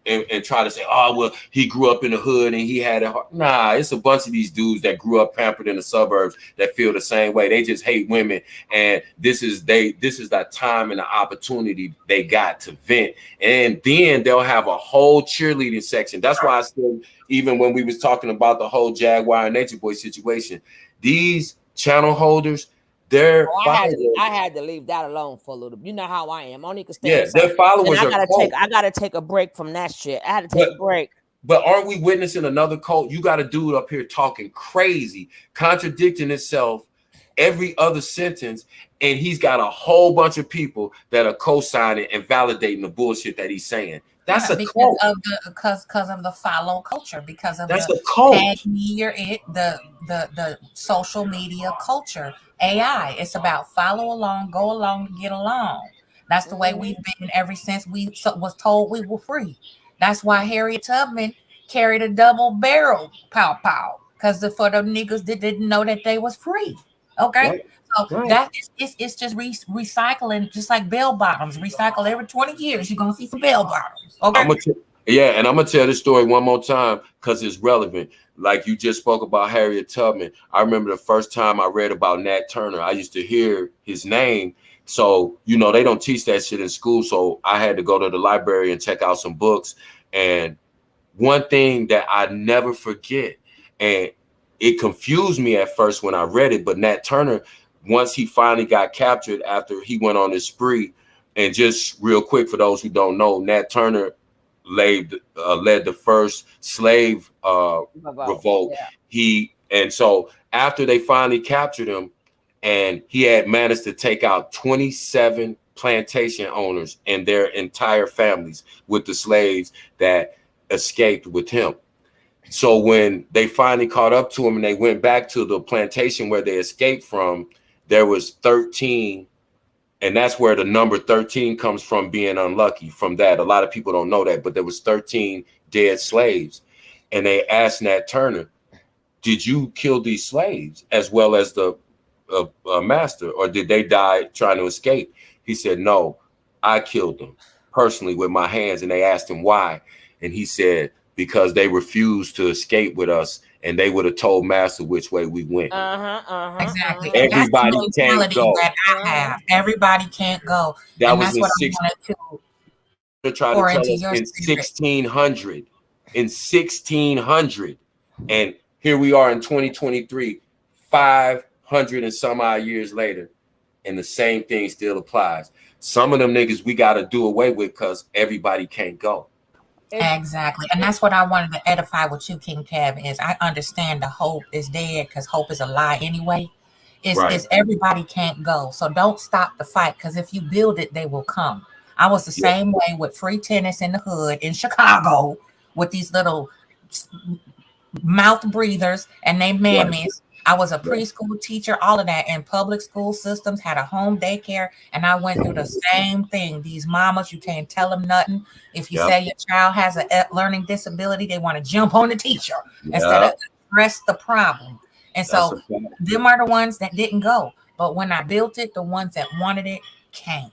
[SPEAKER 9] and try to say, oh, well, he grew up in the hood and he had a heart. Nah, it's a bunch of these dudes that grew up pampered in the suburbs that feel the same way. They just hate women. And this is that time and the opportunity they got to vent. And then they'll have a whole cheerleading section. That's why I said, even when we was talking about the whole Jaguar and Nature Boy situation, these channel holders,
[SPEAKER 1] I had to leave that alone for a little. You know how I am. Only can stand.
[SPEAKER 9] Yeah, their followers
[SPEAKER 1] I
[SPEAKER 9] are
[SPEAKER 1] gotta take a break from that shit. I had to take a break.
[SPEAKER 9] But aren't we witnessing another cult? You got a dude up here talking crazy, contradicting itself every other sentence, and he's got a whole bunch of people that are co-signing and validating the bullshit that he's saying. That's a cult.
[SPEAKER 7] Because of the follow culture, because of
[SPEAKER 9] that's
[SPEAKER 7] the
[SPEAKER 9] a cult.
[SPEAKER 7] tag me or it, the social media culture, AI. It's about follow along, go along, get along. That's the way we've been ever since we was told we were free. That's why Harriet Tubman carried a double barrel pow because for the niggas that didn't know that they was free. Okay.
[SPEAKER 9] Right.
[SPEAKER 7] So
[SPEAKER 9] Right.
[SPEAKER 7] that is it's just recycling, just like bell bottoms. Recycle every 20 years. You're gonna see some bell bottoms. Okay.
[SPEAKER 9] And I'm gonna tell this story one more time because it's relevant. Like you just spoke about Harriet Tubman. I remember the first time I read about Nat Turner. I used to hear his name. So, they don't teach that shit in school. So I had to go to the library and check out some books. And one thing that I never forget, and it confused me at first when I read it, but Nat Turner, once he finally got captured after he went on his spree, and just real quick for those who don't know, Nat Turner led the first slave revolt.
[SPEAKER 1] Yeah.
[SPEAKER 9] And so after they finally captured him, and he had managed to take out 27 plantation owners and their entire families with the slaves that escaped with him. So when they finally caught up to him and they went back to the plantation where they escaped from, there was 13. And that's where the number 13 comes from, being unlucky. From that, a lot of people don't know that, but there was 13 dead slaves. And they asked Nat Turner, did you kill these slaves as well as the master, or did they die trying to escape? He said, no, I killed them personally with my hands. And they asked him why. And he said, because they refused to escape with us, and they would have told master which way we went.
[SPEAKER 7] Exactly. And that's
[SPEAKER 9] Everybody
[SPEAKER 7] the
[SPEAKER 9] can't
[SPEAKER 7] mentality
[SPEAKER 9] go.
[SPEAKER 7] that I have. Everybody can't go.
[SPEAKER 9] That
[SPEAKER 7] And
[SPEAKER 9] was
[SPEAKER 7] that's
[SPEAKER 9] in
[SPEAKER 7] what I
[SPEAKER 9] six.
[SPEAKER 7] wanted
[SPEAKER 9] To try to
[SPEAKER 7] pour
[SPEAKER 9] tell
[SPEAKER 7] into
[SPEAKER 9] us
[SPEAKER 7] your
[SPEAKER 9] in
[SPEAKER 7] spirit.
[SPEAKER 9] 1600, in 1600, and here we are in 2023, 500 and some odd years later, and the same thing still applies. Some of them niggas we got to do away with because everybody can't go.
[SPEAKER 7] Exactly. And that's what I wanted to edify with you, King Kev, is I understand the hope is dead because hope is a lie anyway. Is everybody can't go. So don't stop the fight, because if you build it, they will come. I was the same way with free tennis in the hood in Chicago with these little mouth breathers and they mammies. I was a preschool teacher, all of that, in public school systems, had a home daycare, and I went through the same thing. These mamas, you can't tell them nothing. If you say your child has a learning disability, they want to jump on the teacher instead of address the problem. And so them are the ones that didn't go. But when I built it, the ones that wanted it came,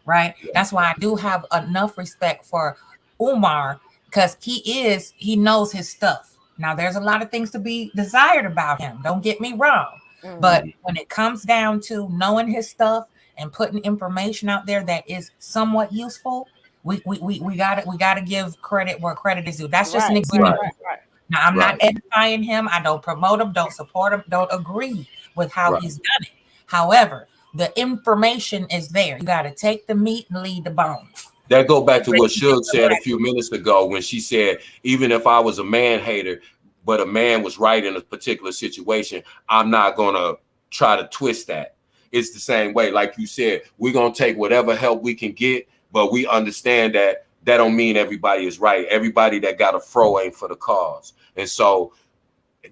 [SPEAKER 7] right? That's why I do have enough respect for Umar, because he knows his stuff. Now, there's a lot of things to be desired about him. Don't get me wrong. But when it comes down to knowing his stuff and putting information out there that is somewhat useful, we gotta give credit where credit is due. That's just an example. Now, I'm not edifying him. I don't promote him, don't support him, don't agree with how he's done it. However, the information is there. You got to take the meat and leave the bones.
[SPEAKER 9] That go back to what Suge said a few minutes ago when she said, even if I was a man hater, but a man was right in a particular situation, I'm not going to try to twist that. It's the same way. Like you said, we're going to take whatever help we can get, but we understand that don't mean everybody is right. Everybody that got a fro ain't for the cause. And so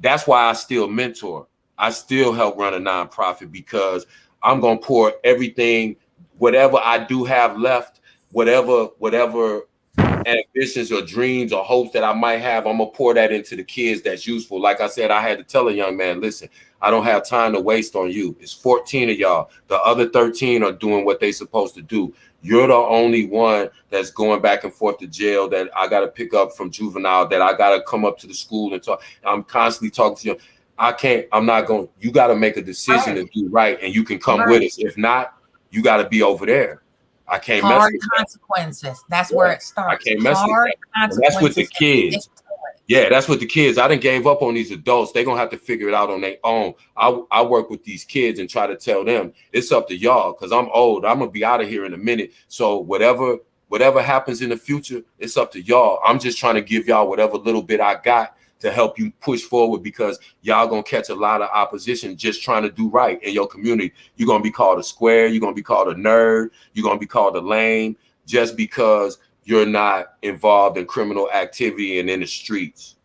[SPEAKER 9] that's why I still mentor. I still help run a nonprofit, because I'm going to pour everything, whatever I do have left, whatever ambitions or dreams or hopes that I might have, I'm gonna pour that into the kids that's useful. Like I said, I had to tell a young man, listen, I don't have time to waste on you. It's 14 of y'all. The other 13 are doing what they supposed to do. You're the only one that's going back and forth to jail, that I got to pick up from juvenile, that I got to come up to the school and talk. I'm constantly talking to you. I'm not going, you got to make a decision to do right, and you can come with us. If not, you got to be over there. I can't
[SPEAKER 7] hard
[SPEAKER 9] mess with
[SPEAKER 7] consequences. That's where it starts.
[SPEAKER 9] I can't mess with that. And that's with the kids. Yeah, that's what the kids. I done gave up on these adults. They're gonna have to figure it out on their own. I work with these kids and try to tell them it's up to y'all, because I'm old. I'm gonna be out of here in a minute. So whatever happens in the future, it's up to y'all. I'm just trying to give y'all whatever little bit I got to help you push forward, because y'all gonna catch a lot of opposition just trying to do right in your community. You're gonna be called a square, you're gonna be called a nerd, you're gonna be called a lame, just because you're not involved in criminal activity and in the streets.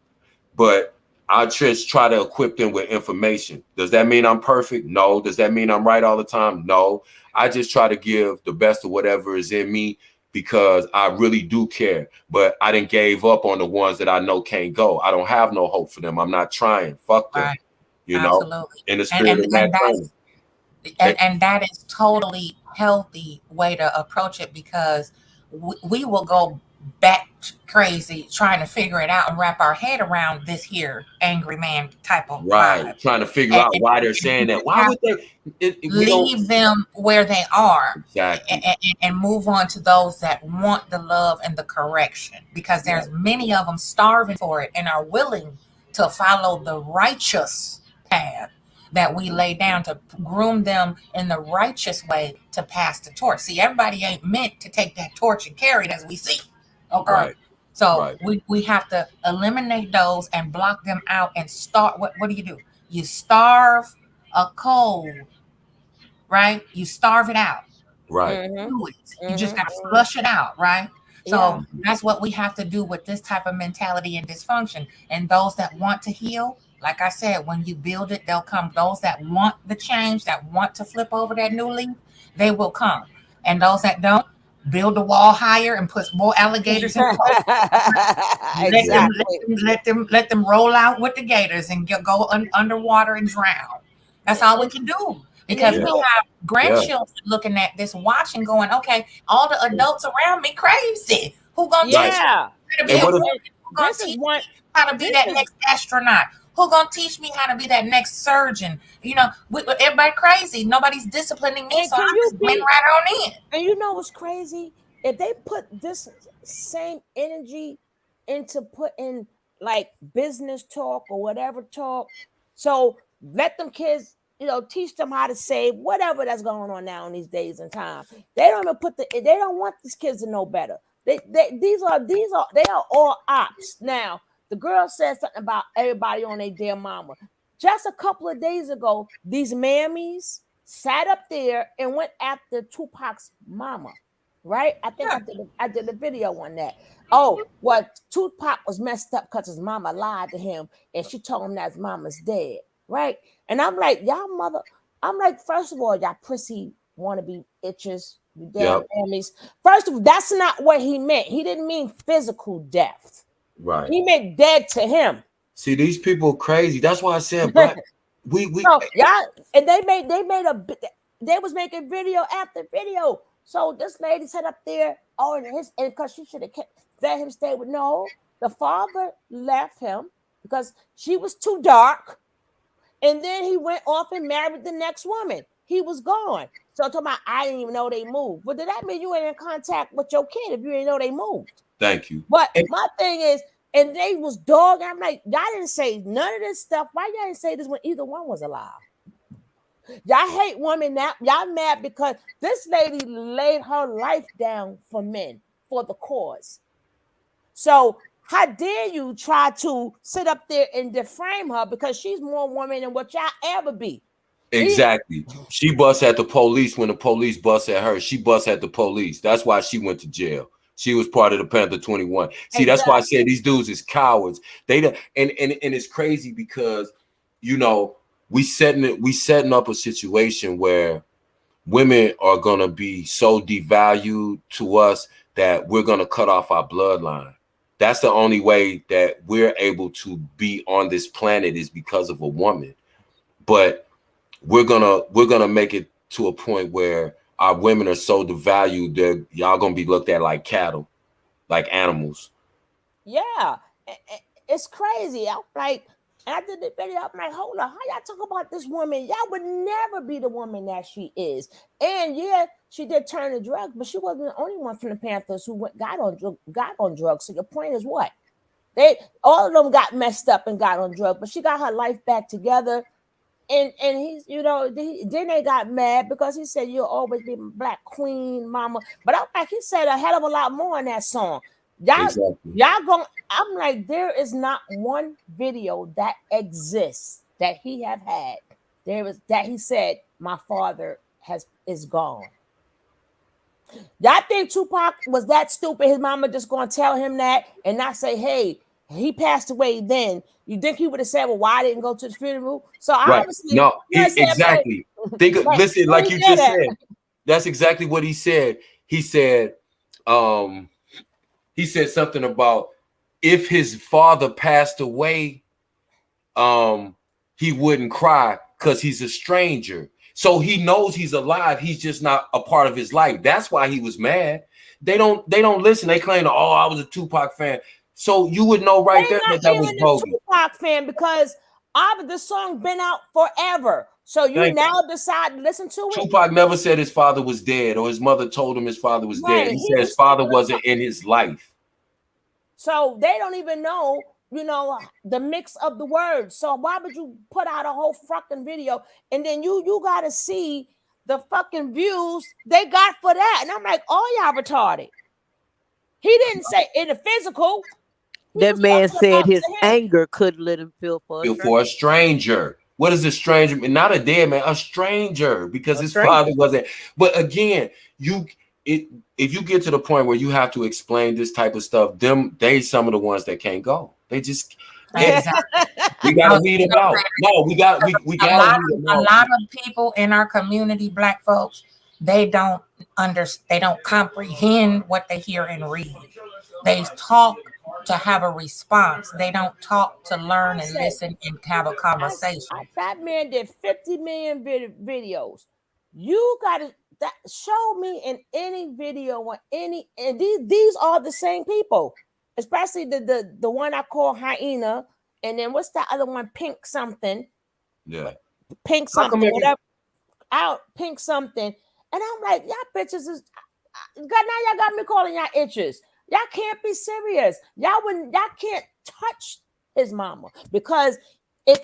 [SPEAKER 9] But I just try to equip them with information. Does that mean I'm perfect? No. Does that mean I'm right all the time? No. I just try to give the best of whatever is in me, because I really do care. But I didn't gave up on the ones that I know can't go. I don't have no hope for them. I'm not trying. Fuck them. You know, in the spirit of that training.
[SPEAKER 7] And that is totally healthy way to approach it, because we will go back crazy trying to figure it out and wrap our head around this here angry man type of vibe.
[SPEAKER 9] Trying to figure out why they're saying that. Why would they
[SPEAKER 7] leave them where they are?
[SPEAKER 9] Exactly.
[SPEAKER 7] And move on to those that want the love and the correction, because there's many of them starving for it and are willing to follow the righteous path that we lay down, to groom them in the righteous way to pass the torch. See, everybody ain't meant to take that torch and carry it, as we see. Okay. So we have to eliminate those and block them out and start. What do? You starve a coal right? You starve it out.
[SPEAKER 9] Right.
[SPEAKER 7] You just got to flush it out, right? So that's what we have to do with this type of mentality and dysfunction. And those that want to heal, like I said, when you build it, they'll come. Those that want the change, that want to flip over that new leaf, they will come. And those that don't, build the wall higher and put more alligators in let them roll out with the gators and go underwater and drown. That's all we can do, because we have grandchildren looking at this, watching, going, okay, all the adults around me crazy. Who gonna teach me how to be how to be that next astronaut? Who gonna teach me how to be that next surgeon? You know, everybody crazy. Nobody's disciplining me, so I just went right on in.
[SPEAKER 1] And you know what's crazy? If they put this same energy into putting like business talk or whatever talk, so let them kids, you know, teach them how to save, whatever that's going on now in these days and time. They don't even they don't want these kids to know better. They are all ops. Now, the girl said something about everybody on their damn mama. Just a couple of days ago, these mammies sat up there and went after Tupac's mama, right? I think I did a video on that. Oh, well, Tupac was messed up because his mama lied to him and she told him that his mama's dead, right? And I'm like, I'm like, first of all, y'all prissy wannabe itches, you damn mammies. First of all, that's not what he meant. He didn't mean physical death.
[SPEAKER 9] Right.
[SPEAKER 1] He meant dead to him.
[SPEAKER 9] See, these people crazy. That's why I said, black. we
[SPEAKER 1] so, y'all, and they was making video after video. So this lady sat up there, and because she should have let him stay with the father left him because she was too dark, and then he went off and married the next woman. He was gone. So talking about, I didn't even know they moved. But did that mean you ain't in contact with your kid if you didn't know they moved?
[SPEAKER 9] Thank you.
[SPEAKER 1] But my thing is, and they was dogging. I'm like, y'all didn't say none of this stuff. Why y'all didn't say this when either one was alive? Y'all hate women now. Y'all mad because this lady laid her life down for men, for the cause. So how dare you try to sit up there and defame her because she's more woman than what y'all ever be?
[SPEAKER 9] Exactly. She bust at the police when the police bust at her. She bust at the police. That's why she went to jail. She was part of the Panther 21. See, that's why I said these dudes is cowards. They don't, and it's crazy because, you know, we setting up a situation where women are gonna be so devalued to us that we're gonna cut off our bloodline. That's the only way that we're able to be on this planet is because of a woman. But we're gonna make it to a point where our women are so devalued that y'all gonna be looked at like cattle, like animals.
[SPEAKER 1] Yeah, it's crazy. I'm like, after the video, I'm like, hold on, how y'all talk about this woman? Y'all would never be the woman that she is. And yeah, she did turn to drugs, but she wasn't the only one from the Panthers who got on drugs. So your point is what? All of them got messed up and got on drugs, but she got her life back together. And he's, you know, then they got mad because he said you'll always be Black Queen, Mama. But I'm like, he said a hell of a lot more in that song. Y'all going, I'm like, there is not one video that exists that he have had. There is that he said, my father is gone. Y'all think Tupac was that stupid? His mama just gonna tell him that and not say, hey, he passed away then. You think he would have said, well, why I didn't go to the funeral? So obviously,
[SPEAKER 9] no, exactly. Listen, like you just said, that's exactly what he said. He said something about if his father passed away, he wouldn't cry because he's a stranger. So he knows he's alive. He's just not a part of his life. That's why he was mad. They don't listen. They claim, oh, I was a Tupac fan. So you would know right there that was bogus.
[SPEAKER 1] Tupac fan because this song been out forever. So you now decide to listen to it.
[SPEAKER 9] Tupac never said his father was dead or his mother told him his father was dead. He said his father wasn't in his life.
[SPEAKER 1] So they don't even know, you know, the mix of the words. So why would you put out a whole fucking video and then you got to see the fucking views they got for that? And I'm like, oh, y'all retarded. He didn't say in the physical.
[SPEAKER 8] That man said his anger couldn't let him feel for
[SPEAKER 9] a stranger. What is a stranger? Not a dead man, a stranger, because his father wasn't. But again, if you get to the point where you have to explain this type of stuff, they some of the ones that can't go. They just we gotta weed them out. No, we gotta weed them out.
[SPEAKER 7] A lot of people in our community, Black folks, they don't comprehend what they hear and read. They talk to have a response. They don't talk to learn and listen and have a conversation.
[SPEAKER 1] That man did 50 million videos. You gotta show me in any video or any, and these are the same people, especially the one I call Hyena, and then what's that other one? Pink something.
[SPEAKER 9] Yeah.
[SPEAKER 1] Pink something, whatever. Out pink something. And I'm like, y'all bitches is now y'all got me calling y'all itches. Y'all can't be serious. Y'all can't touch his mama, because if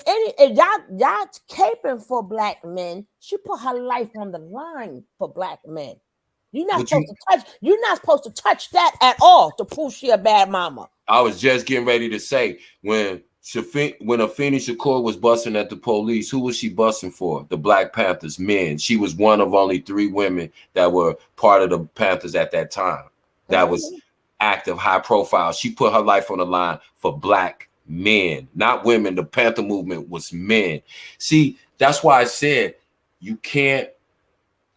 [SPEAKER 1] y'all caping for Black men, she put her life on the line for Black men. You're not supposed to touch that at all to prove she a bad mama.
[SPEAKER 9] I was just getting ready to say, when Afeni Shakur was busting at the police, who was she busting for? The Black Panthers men. She was one of only 3 women that were part of the Panthers at that time. That was active, high profile. She put her life on the line for Black men, not women. The Panther movement was men. See, that's why I said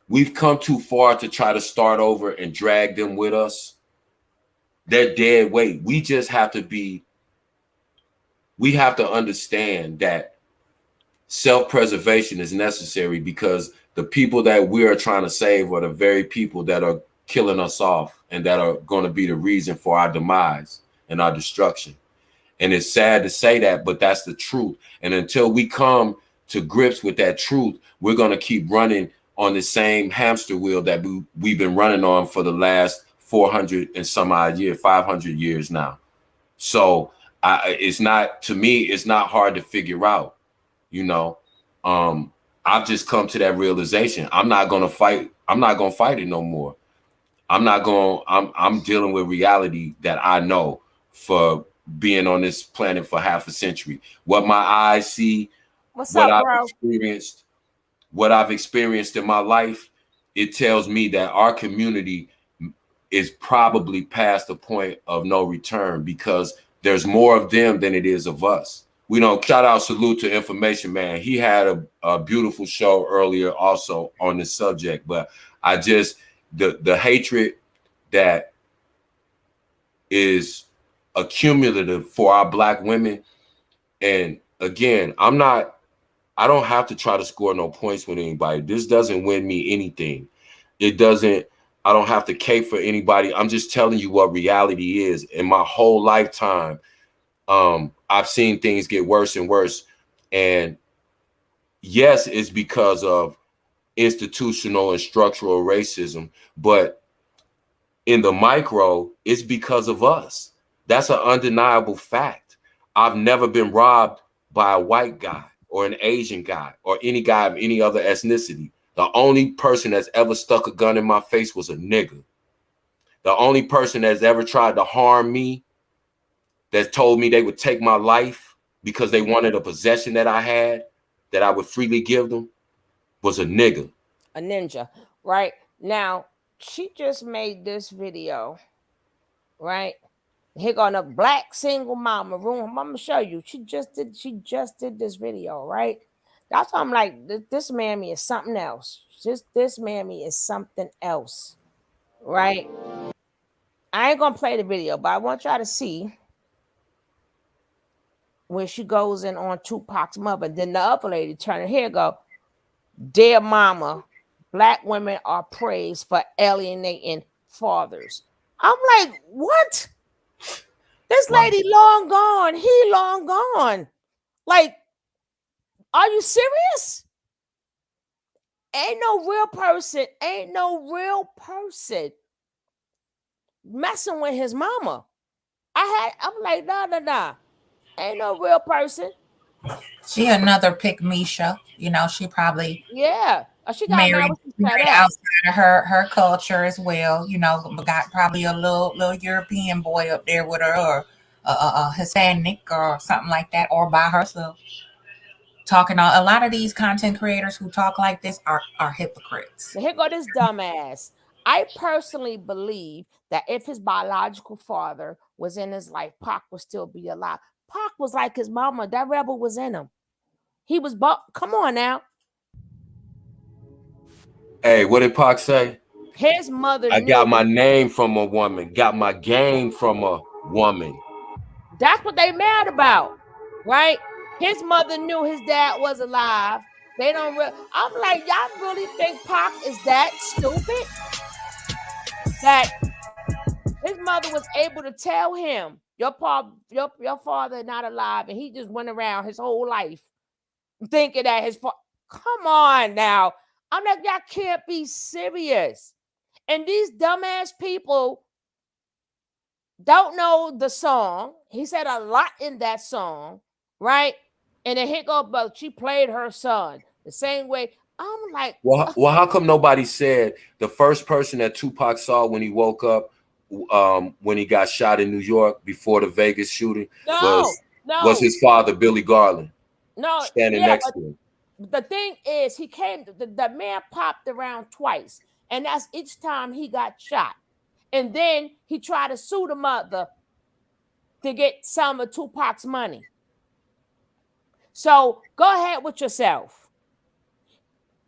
[SPEAKER 9] we've come too far to try to start over and drag them with us. They're dead weight. We just have to understand that self-preservation is necessary, because the people that we are trying to save are the very people that are killing us off and that are going to be the reason for our demise and our destruction. And it's sad to say that, but that's the truth. And until we come to grips with that truth, we're going to keep running on the same hamster wheel that we've been running on for the last 400 and some odd years, 500 years now. So it's not hard to figure out, I've just come to that realization. I'm not going to fight it no more. I'm dealing with reality that I know for being on this planet for half a century. What my eyes see, what I've experienced in my life, it tells me that our community is probably past the point of no return, because there's more of them than it is of us. Shout out, salute to Information Man. He had a beautiful show earlier also on this subject, but the hatred that is accumulative for our Black women. And again, I don't have to try to score no points with anybody. This doesn't win me anything. I don't have to cape for anybody. I'm just telling you what reality is. In my whole lifetime, I've seen things get worse and worse. And yes, it's because of institutional and structural racism, but in the micro, it's because of us. That's an undeniable fact. I've never been robbed by a white guy or an Asian guy or any guy of any other ethnicity. The only person that's ever stuck a gun in my face was a nigga. The only person that's ever tried to harm me, that told me they would take my life because they wanted a possession that I had, that I would freely give them, was a nigga.
[SPEAKER 1] A ninja, right? Now, she just made this video, right? Here go the Black single mama room. I'm gonna show you. She just did this video, right? That's why I'm like, this mammy is something else. This mammy is something else, right? I ain't gonna play the video, but I want y'all to see where she goes in on Tupac's mother. Then the other lady turn her head, go, "Dear mama, Black women are praised for alienating fathers." I'm like, what? This lady long gone. He long gone. Like, are you serious? Ain't no real person messing with his mama. I'm like, nah. Ain't no real person.
[SPEAKER 7] She another pick Misha. She probably
[SPEAKER 1] she got
[SPEAKER 7] married outside of her culture as well. Got probably a little European boy up there with her, or a Hispanic or something like that, or by herself. talking on a lot of these content creators who talk like this are hypocrites.
[SPEAKER 1] Now here go this dumbass. I personally believe that if his biological father was in his life, Pac would still be alive. Pac was like his mama. That rebel was in him. He was, come on now.
[SPEAKER 9] Hey, what did Pac say?
[SPEAKER 1] His mother
[SPEAKER 9] I
[SPEAKER 1] knew.
[SPEAKER 9] got my name from a woman, got my game from a woman.
[SPEAKER 1] That's what they mad about, right? His mother knew his dad was alive. They don't I'm like, y'all really think Pac is that stupid? That his mother was able to tell him, your father not alive, and he just went around his whole life thinking that his father. Come on now. I'm like, y'all can't be serious. And these dumbass people don't know the song. He said a lot in that song, right? And then here go, but she played her son the same way. I'm like,
[SPEAKER 9] well, how come nobody said the first person that Tupac saw when he woke up, when he got shot in New York before the Vegas shooting, was his father, Billy Garland, standing next to him?
[SPEAKER 1] The thing is, he came. The man popped around twice, and that's each time he got shot. And then he tried to sue the mother to get some of Tupac's money. So go ahead with yourself.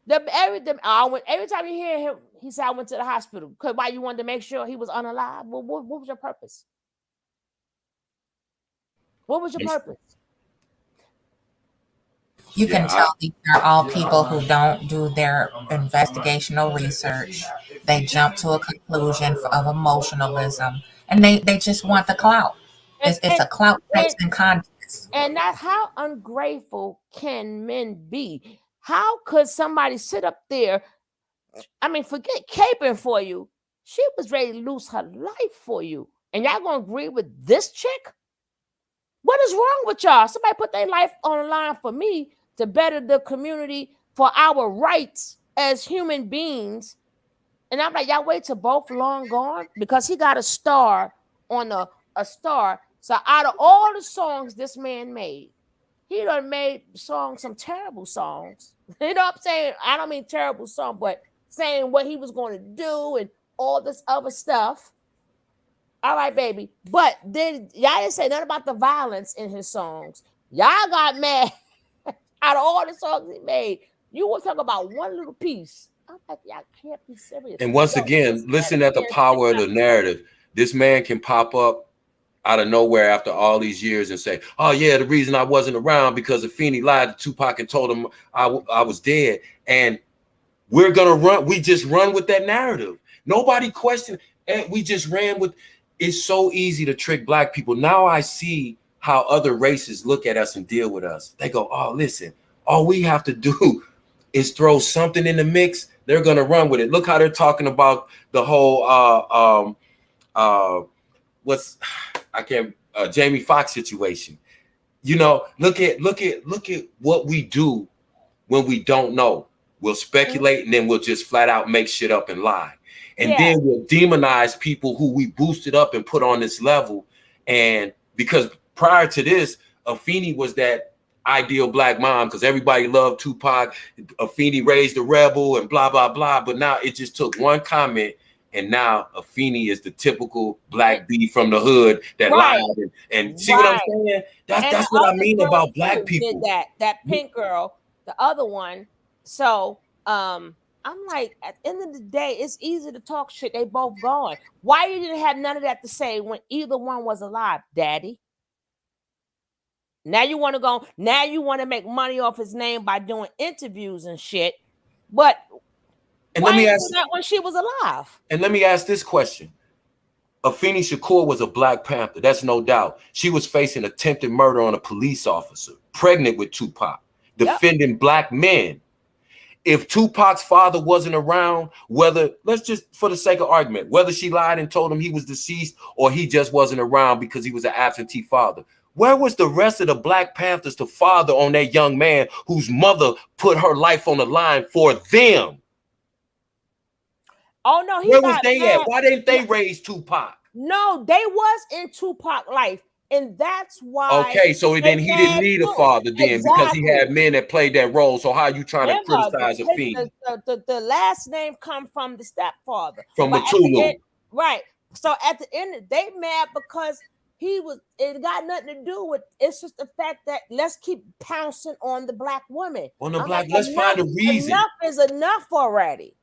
[SPEAKER 1] Every time you hear him, he said, I went to the hospital. Because why, you wanted to make sure he was unalive? Well, what was your purpose? What was your purpose?
[SPEAKER 7] You can tell these are all people who don't do their investigational research. They jump to a conclusion of emotionalism, and they just want the clout. It's a clout-chasing contest.
[SPEAKER 1] And that's how ungrateful can men be. How could somebody sit up there? I mean, forget caping for you. She was ready to lose her life for you. And y'all gonna agree with this chick? What is wrong with y'all? Somebody put their life on the line for me to better the community, for our rights as human beings. And I'm like, y'all wait till both long gone? Because he got a star on a star. So out of all the songs this man made, he done made songs, some terrible songs. You know what I'm saying? I don't mean terrible song, but saying what he was going to do and all this other stuff. All right, baby. But then y'all didn't say nothing about the violence in his songs. Y'all got mad out of all the songs he made. You will talk about one little piece. I'm like, y'all can't be serious.
[SPEAKER 9] And once again, listen at the power of the narrative. This man can pop up out of nowhere after all these years and say, oh yeah, the reason I wasn't around because Afeni lied to Tupac and told him I was dead. And we're gonna run, we just run with that narrative. Nobody questioned, and we just ran with. It's so easy to trick black people. Now I see how other races look at us and deal with us. They go, oh, listen, all we have to do is throw something in the mix. They're gonna run with it. Look how they're talking about the whole Jamie Foxx situation. You know, look at what we do when we don't know. We'll speculate and then we'll just flat out make shit up and lie. And then we'll demonize people who we boosted up and put on this level. And because prior to this, Afeni was that ideal black mom because everybody loved Tupac. Afeni raised a rebel and blah, blah, blah. But now it just took one comment. And now Afeni is the typical black bee from the hood that lied and see what I'm saying? That's what I mean about black people.
[SPEAKER 1] Did that pink girl, the other one. So I'm like, at the end of the day, it's easy to talk shit. They both gone. Why you didn't have none of that to say when either one was alive, Daddy? Now you want to go. Now you want to make money off his name by doing interviews and shit. But
[SPEAKER 9] and
[SPEAKER 1] why didn't you do that when she was alive?
[SPEAKER 9] And let me ask this question. Afeni Shakur was a Black Panther. That's no doubt. She was facing attempted murder on a police officer, pregnant with Tupac, defending black men. If Tupac's father wasn't around, whether, let's just for the sake of argument, whether she lied and told him he was deceased or he just wasn't around because he was an absentee father, where was the rest of the Black Panthers to father on that young man whose mother put her life on the line for them?
[SPEAKER 1] Oh no,
[SPEAKER 9] where was they at? Why didn't they raise Tupac?
[SPEAKER 1] No, they was in Tupac life. And that's why
[SPEAKER 9] Okay, so
[SPEAKER 1] they
[SPEAKER 9] then he didn't
[SPEAKER 1] mad
[SPEAKER 9] need a
[SPEAKER 1] too.
[SPEAKER 9] father then because he
[SPEAKER 1] Exactly.
[SPEAKER 9] had men that played that role. So how are you trying to
[SPEAKER 1] Remember,
[SPEAKER 9] criticize a fiend?
[SPEAKER 1] the last name come from the stepfather.
[SPEAKER 9] From
[SPEAKER 1] But at the
[SPEAKER 9] Matulu.
[SPEAKER 1] end, right. So at the end, they mad because it got nothing to do with, it's just the fact that let's keep pouncing on the black woman.
[SPEAKER 9] On the
[SPEAKER 1] I'm
[SPEAKER 9] black,
[SPEAKER 1] like,
[SPEAKER 9] let's find a reason.
[SPEAKER 1] enough is enough already.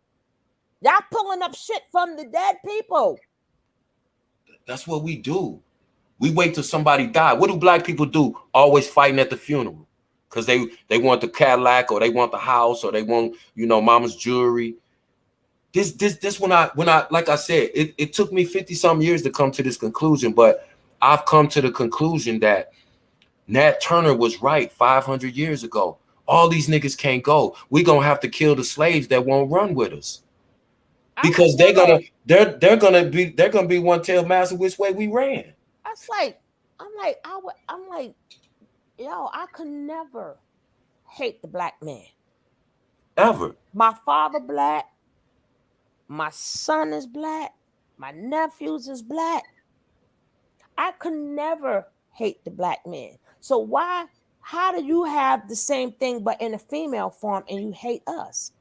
[SPEAKER 1] Y'all pulling up shit from the dead people.
[SPEAKER 9] That's what we do. We wait till somebody die. What do black people do? Always fighting at the funeral. Because they want the Cadillac, or they want the house, or they want, you know, mama's jewelry. This when I like I said, it took me 50-some years to come to this conclusion, but I've come to the conclusion that Nat Turner was right 500 years ago. All these niggas can't go. We gonna have to kill the slaves that won't run with us. Because they're gonna be one tell master which way we ran.
[SPEAKER 1] That's I'm like, yo, I could never hate the black man.
[SPEAKER 9] Ever.
[SPEAKER 1] My father black, my son is black, my nephews is black. I could never hate the black man. So how do you have the same thing but in a female form and you hate us?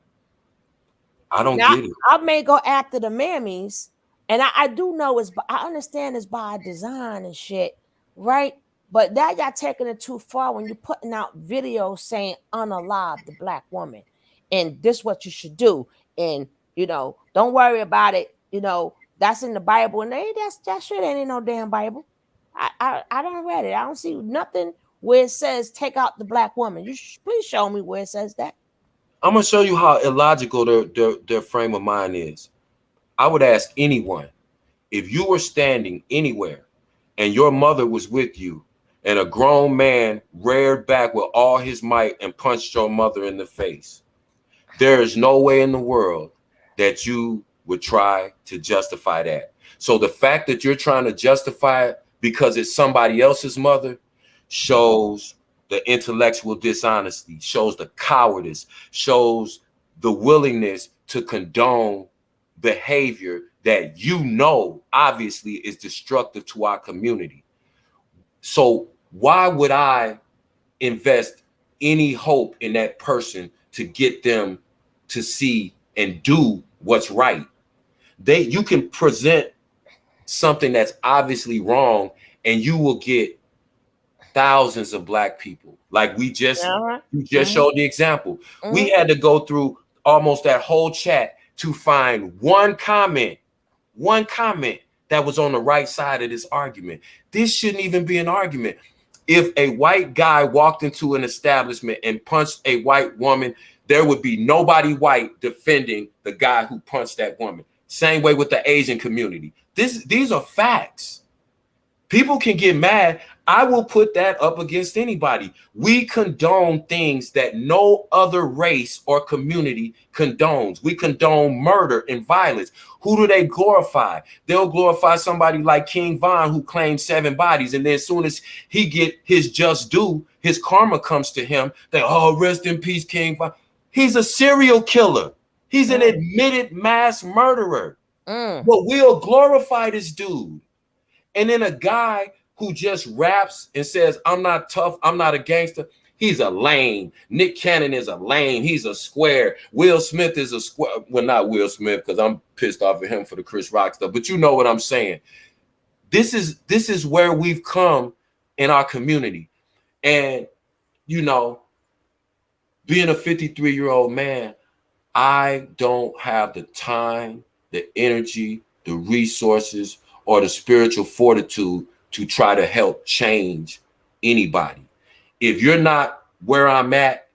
[SPEAKER 9] I don't get it.
[SPEAKER 1] I may go after the mammies, and I do know I understand it's by design and shit, right? But now y'all taking it too far when you're putting out videos saying unalive the black woman, and this what you should do, and don't worry about it. That's in the Bible, and that shit ain't in no damn Bible. I don't read it. I don't see nothing where it says take out the black woman. Please show me where it says that.
[SPEAKER 9] I'm gonna show you how illogical their frame of mind is. I would ask anyone, if you were standing anywhere and your mother was with you and a grown man reared back with all his might and punched your mother in the face, there is no way in the world that you would try to justify that. So the fact that you're trying to justify it because it's somebody else's mother shows the intellectual dishonesty, shows the cowardice, shows the willingness to condone behavior that obviously is destructive to our community. So why would I invest any hope in that person to get them to see and do what's right? You can present something that's obviously wrong and you will get thousands of black people. Like you just showed the example. We had to go through almost that whole chat to find one comment that was on the right side of this argument. This shouldn't even be an argument. If a white guy walked into an establishment and punched a white woman, there would be nobody white defending the guy who punched that woman. Same way with the Asian community. These are facts. People can get mad. I will put that up against anybody. We condone things that no other race or community condones. We condone murder and violence. Who do they glorify? They'll glorify somebody like King Von, who claimed 7 bodies. And then as soon as he get his just due, his karma comes to him. They, rest in peace, King Von. He's a serial killer. He's an admitted mass murderer. But we'll glorify this dude. And then a guy who just raps and says, I'm not tough, I'm not a gangster, he's a lame. Nick Cannon is a lame, he's a square. Will Smith is a square. Well, not Will Smith, because I'm pissed off at him for the Chris Rock stuff, but you know what I'm saying. This is where we've come in our community. And, being a 53-year-old man, I don't have the time, the energy, the resources, or the spiritual fortitude to try to help change anybody. If you're not where I'm at,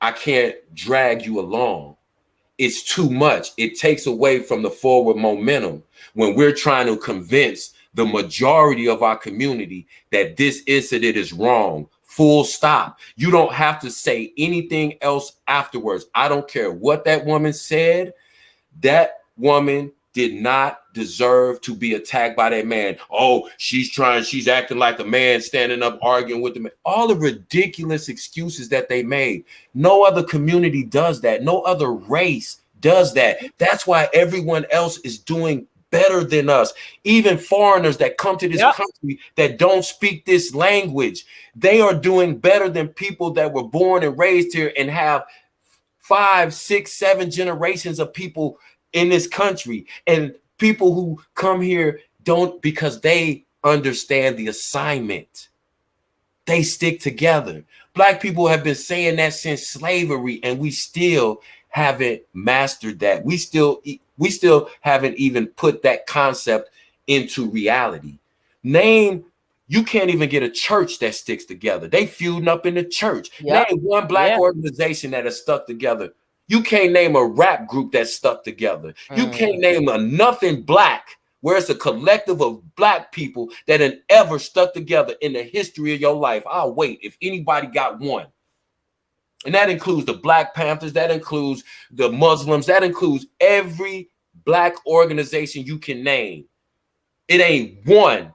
[SPEAKER 9] I can't drag you along. It's too much. It takes away from the forward momentum when we're trying to convince the majority of our community that this incident is wrong. Full stop. You don't have to say anything else afterwards. I don't care what that woman said. That woman did not deserve to be attacked by that man. Oh, she's acting like a man, standing up, arguing with the man. All the ridiculous excuses that they made. No other community does that. No other race does that. That's why everyone else is doing better than us. Even foreigners that come to this country that don't speak this language, they are doing better than people that were born and raised here and have 5, 6, 7 generations of people in this country. And people who come here don't, because they understand the assignment. They stick together. Black people have been saying that since slavery, and we still haven't mastered that. We still haven't even put that concept into reality. You can't even get a church that sticks together. They feuding up in the church. Name one black organization that has stuck together. You can't name a rap group that's stuck together. You can't name a nothing black where it's a collective of black people that have ever stuck together in the history of your life. I'll wait if anybody got one. And that includes the Black Panthers, that includes the Muslims, that includes every black organization you can name. It ain't one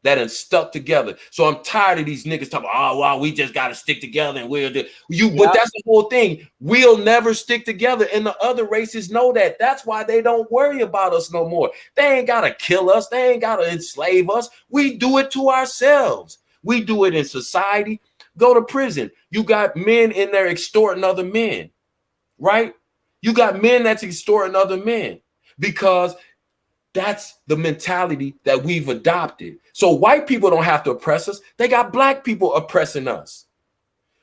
[SPEAKER 9] that are stuck together. So I'm tired of these niggas talking, oh, well, we just got to stick together and we'll do you. But that's the whole thing. We'll never stick together. And the other races know that. That's why they don't worry about us no more. They ain't got to kill us. They ain't got to enslave us. We do it to ourselves. We do it in society. Go to prison. You got men in there extorting other men, right? You got men that's extorting other men because that's the mentality that we've adopted. So white people don't have to oppress us. They got black people oppressing us.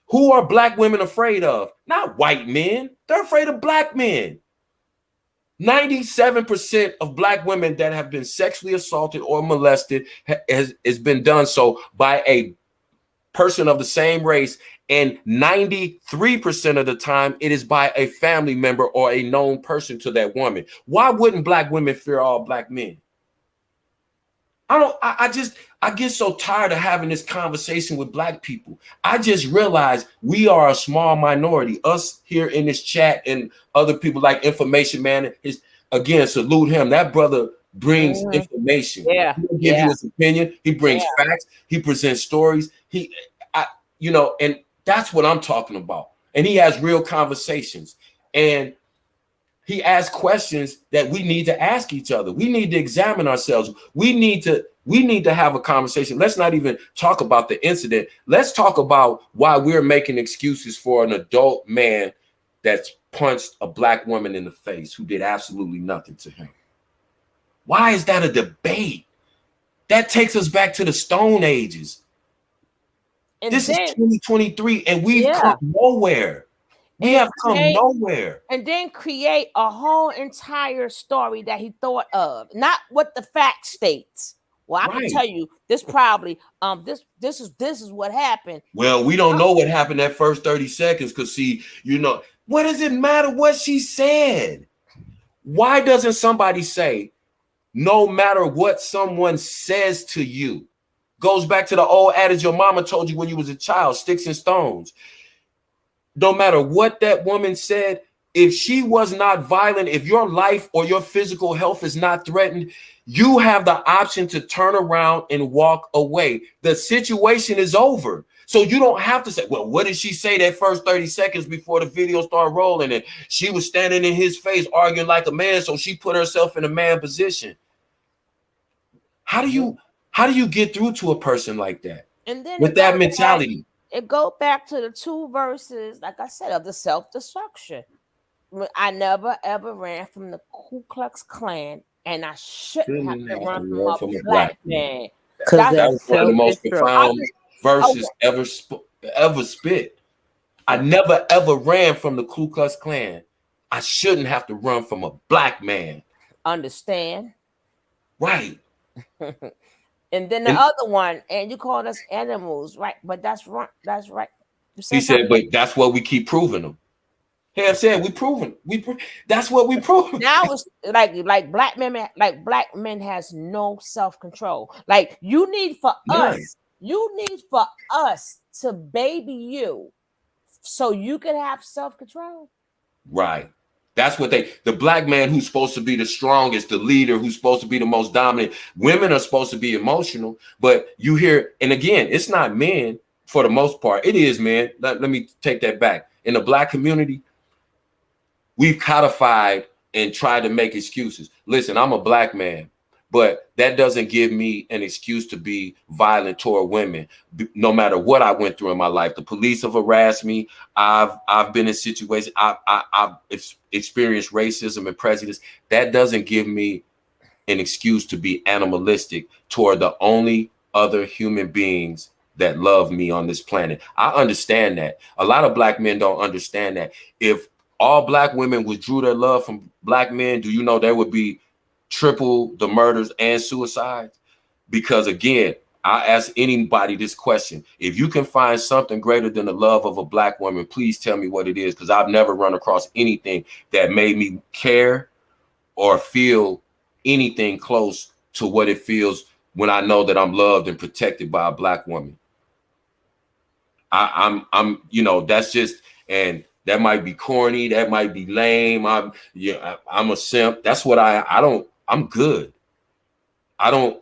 [SPEAKER 9] Who are black women afraid of? Not white men. They're afraid of black men. 97% of black women that have been sexually assaulted or molested has been done so by a person of the same race, and 93% of the time it is by a family member or a known person to that woman. Why wouldn't black women fear all black men? I get so tired of having this conversation with black people. I just realized we are a small minority. Us here in this chat and other people like Information Man is, again, salute him. That brother brings information.
[SPEAKER 1] Yeah.
[SPEAKER 9] He will give you his opinion. He brings facts. He presents stories. And that's what I'm talking about. And he has real conversations. And he asks questions that we need to ask each other. We need to examine ourselves. We need to have a conversation. Let's not even talk about the incident. Let's talk about why we're making excuses for an adult man that's punched a black woman in the face who did absolutely nothing to him. Why is that a debate? That takes us back to the Stone Ages. And this is 2023, and we've come nowhere. We have come nowhere.
[SPEAKER 1] And then create a whole entire story that he thought of, not what the fact states. Well, I can tell you this probably this is what happened.
[SPEAKER 9] Well, we don't know what happened that first 30 seconds because what does it matter what she said? Why doesn't somebody say, no matter what someone says to you? Goes back to the old adage your mama told you when you was a child, sticks and stones. No matter what that woman said, if she was not violent, if your life or your physical health is not threatened, you have the option to turn around and walk away. The situation is over. So you don't have to say, well, what did she say that first 30 seconds before the video started rolling? And she was standing in his face arguing like a man, so she put herself in a man position. How do you get through to a person like that?
[SPEAKER 1] And then
[SPEAKER 9] with that mentality?
[SPEAKER 1] It go back to the 2 verses, like I said, of the self-destruction. I never ever ran from the Ku Klux Klan, and I shouldn't have to run from a black man.
[SPEAKER 9] That was one of the most profound verses ever spit. I never ever ran from the Ku Klux Klan. I shouldn't have to run from a black man.
[SPEAKER 1] Understand?
[SPEAKER 9] Right.
[SPEAKER 1] And then the other one, and you call us animals, right? But that's right. That's right.
[SPEAKER 9] He said, but that's what we keep proving them. Have said we proven. That's what we prove.
[SPEAKER 1] Now it's like black men has no self-control. Like you need for us to baby you so you can have self-control.
[SPEAKER 9] Right. That's what the black man who's supposed to be the strongest, the leader, who's supposed to be the most dominant. Women are supposed to be emotional, but you hear, and again, it's not men for the most part. It is men. Let me take that back. In the black community, we've codified and tried to make excuses. Listen, I'm a black man. But that doesn't give me an excuse to be violent toward women. No matter what I went through in my life, the police have harassed me. I've been in situations. I've experienced racism and prejudice. That doesn't give me an excuse to be animalistic toward the only other human beings that love me on this planet. I understand that. A lot of black men don't understand that. If all black women withdrew their love from black men, do you know there would be triple the murders and suicides? Because again, I ask anybody this question. If you can find something greater than the love of a black woman, please tell me what it is, because I've never run across anything that made me care or feel anything close to what it feels when I know that I'm loved and protected by a black woman. I'm, you know, that's just, and that might be corny, that might be lame. I'm a simp. That's what I'm good. I don't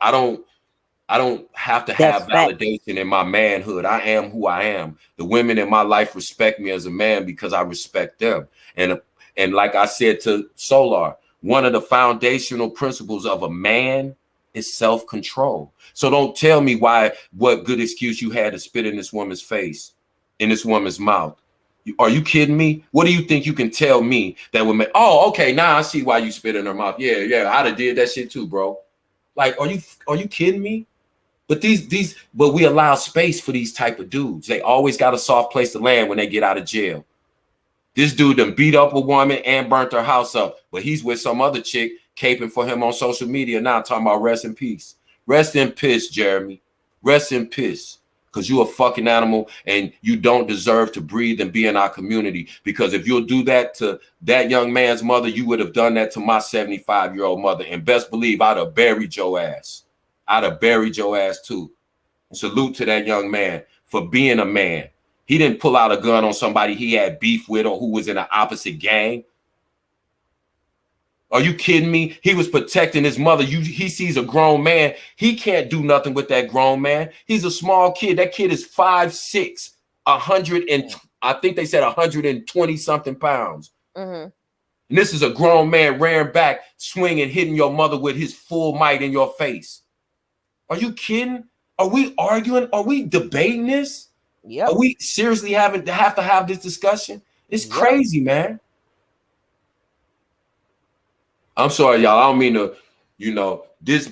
[SPEAKER 9] have to
[SPEAKER 8] That's
[SPEAKER 9] have
[SPEAKER 8] facts.
[SPEAKER 9] validation in my manhood. I am who I am. The women in my life respect me as a man because I respect them. And like I said to Solar, one of the foundational principles of a man is self-control. So don't tell me what good excuse you had to spit in this woman's face, in this woman's mouth. Are you kidding me? What do you think you can tell me that would make, oh, okay, now I see why you spit in her mouth. Yeah, I'd have did that shit too, bro. Like, are you kidding me? But but we allow space for these type of dudes. They always got a soft place to land when they get out of jail. This dude done beat up a woman and burnt her house up, but he's with some other chick caping for him on social media now, talking about rest in peace. Rest in peace, Jeremy. Rest in peace. Because you a fucking animal and you don't deserve to breathe and be in our community. Because if you'll do that to that young man's mother, you would have done that to my 75-year-old mother. And best believe I'd have buried your ass. I'd have buried your ass too. And salute to that young man for being a man. He didn't pull out a gun on somebody he had beef with or who was in the opposite gang. Are you kidding me? He was protecting his mother. He sees a grown man. He can't do nothing with that grown man. He's a small kid. That kid is 5'6", 100 and I think they said 120 something pounds.
[SPEAKER 1] Mm-hmm.
[SPEAKER 9] And this is a grown man rearing back, swinging, hitting your mother with his full might in your face. Are you kidding? Are we arguing? Are we debating this?
[SPEAKER 1] Yep.
[SPEAKER 9] Are we seriously have to have this discussion? It's crazy, man. I'm sorry, y'all. I don't mean to,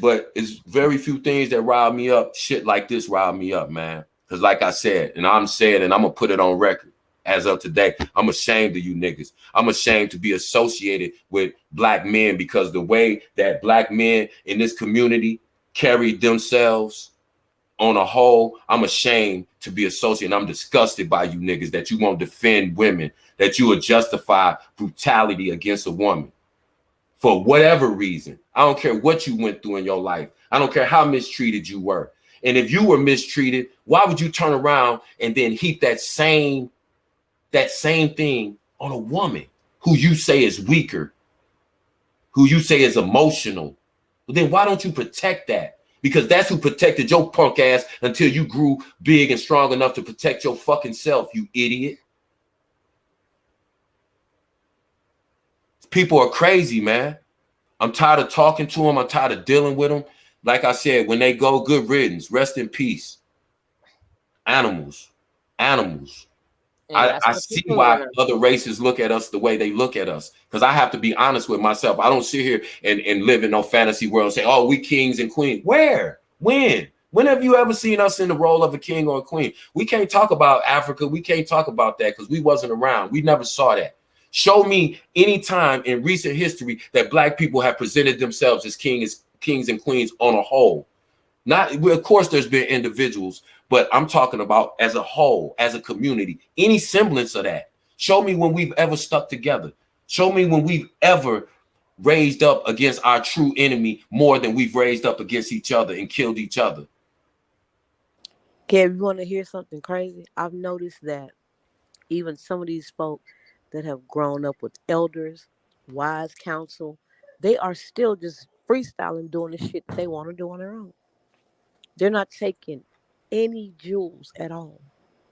[SPEAKER 9] but it's very few things that rile me up. Shit like this rile me up, man. Because like I said, and I'm saying, and I'm going to put it on record as of today, I'm ashamed of you niggas. I'm ashamed to be associated with black men because the way that black men in this community carried themselves on a whole, I'm ashamed to be associated. I'm disgusted by you niggas that you won't defend women, that you will justify brutality against a woman. For whatever reason. I don't care what you went through in your life. I don't care how mistreated you were. And if you were mistreated, why would you turn around and then heap that same thing on a woman who you say is weaker, who you say is emotional? Well, then why don't you protect that? Because that's who protected your punk ass until you grew big and strong enough to protect your fucking self, you idiot. People are crazy, man. I'm tired of talking to them. I'm tired of dealing with them. Like I said, when they go, good riddance. Rest in peace. Animals. I see why other races look at us the way they look at us. Because I have to be honest with myself. I don't sit here and live in no fantasy world and say, oh, we kings and queens. Where? When? When have you ever seen us in the role of a king or a queen? We can't talk about Africa. We can't talk about that because we wasn't around. We never saw that. Show me any time in recent history that black people have presented themselves as kings and queens on a whole. Of course, there's been individuals, but I'm talking about as a whole, as a community, any semblance of that. Show me when we've ever stuck together. Show me when we've ever raised up against our true enemy more than we've raised up against each other and killed each other.
[SPEAKER 8] Kev, you want to hear something crazy? I've noticed that even some of these folk that have grown up with elders, wise counsel, they are still just freestyling, doing the shit they want to do on their own. They're not taking any jewels at all.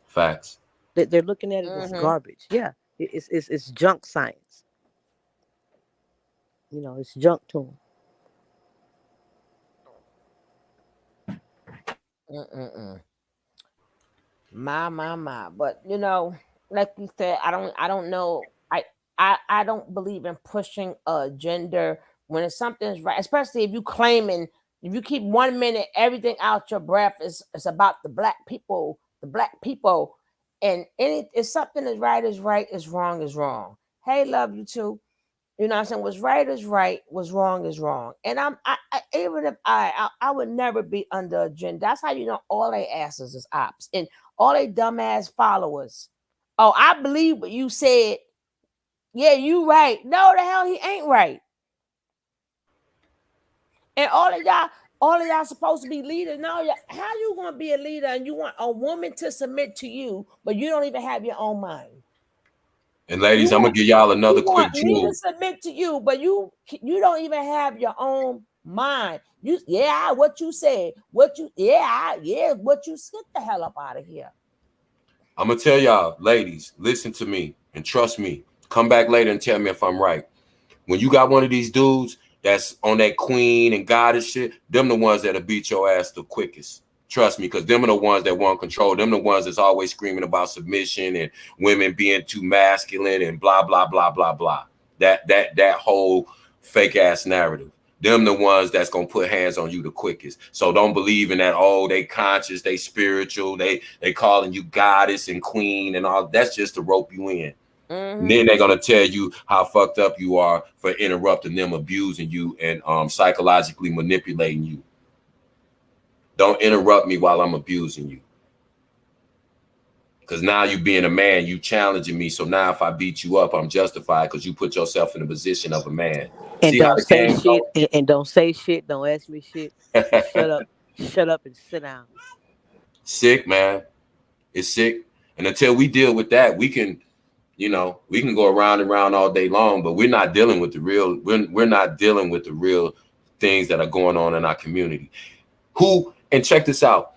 [SPEAKER 9] Facts.
[SPEAKER 8] They're looking at it as garbage. Yeah, it's junk science. It's junk to them.
[SPEAKER 1] Mm-mm-mm. My. But you know, like you said, I don't know. I don't believe in pushing a gender when it's something's right, especially if you claiming if you keep 1 minute everything out your breath is about the black people, and any if something is right, is wrong. Hey, love you too. You know what I'm saying? What's right is right. What's wrong is wrong. And I even if I would never be under a gender. That's how you know all they asses is ops and all they dumbass followers. Oh, I believe what you said. Yeah, you right. No, the hell he ain't right. And all of y'all supposed to be leaders. No, how you gonna be a leader and you want a woman to submit to you, but you don't even have your own mind?
[SPEAKER 9] And
[SPEAKER 1] You
[SPEAKER 9] ladies, I'm gonna
[SPEAKER 1] want
[SPEAKER 9] give y'all another
[SPEAKER 1] you want
[SPEAKER 9] quick
[SPEAKER 1] me to
[SPEAKER 9] jewel.
[SPEAKER 1] submit to you, but you don't even have your own mind. You yeah, what you said, what you what you get the hell up out of here.
[SPEAKER 9] I'm gonna tell y'all, ladies, listen to me and trust me. Come back later and tell me if I'm right. When you got one of these dudes that's on that queen and goddess shit, them the ones that'll beat your ass the quickest. Trust me, because them are the ones that want control. Them the ones that's always screaming about submission and women being too masculine and blah, blah, blah, blah, blah. That whole fake ass narrative. Them the ones that's gonna put hands on you the quickest. So don't believe in that. Oh, they conscious, they spiritual, they calling you goddess and queen and all. That's just to rope you in. And then they're gonna tell you how fucked up you are for interrupting them, abusing you, and psychologically manipulating you. Don't interrupt me while I'm abusing you. Because now you being a man, you challenging me. So now if I beat you up, I'm justified because you put yourself in the position of a man.
[SPEAKER 8] And
[SPEAKER 9] See how
[SPEAKER 8] don't
[SPEAKER 9] the
[SPEAKER 8] say
[SPEAKER 9] game
[SPEAKER 8] shit. And don't say shit. Don't ask me shit. Just
[SPEAKER 9] go?
[SPEAKER 8] shut up, and sit down.
[SPEAKER 9] Sick, man. It's sick. And until we deal with that, we can, we can go around and around all day long, but we're not dealing with the real, we're not dealing with the real things that are going on in our community. And check this out.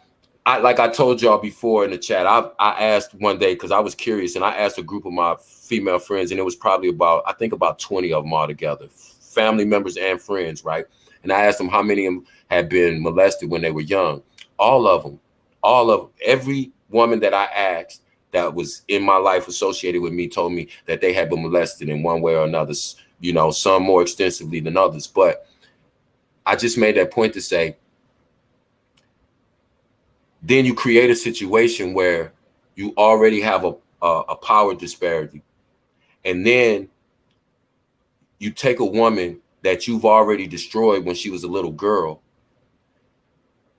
[SPEAKER 9] Like I told y'all before in the chat, I asked one day because I was curious, and I asked a group of my female friends, and it was probably about 20 of them all together, family members and friends, right? And I asked them how many of them had been molested when they were young. All of them, every woman that I asked that was in my life associated with me told me that they had been molested in one way or another, some more extensively than others. But I just made that point to say, then you create a situation where you already have a power disparity. And then you take a woman that you've already destroyed when she was a little girl.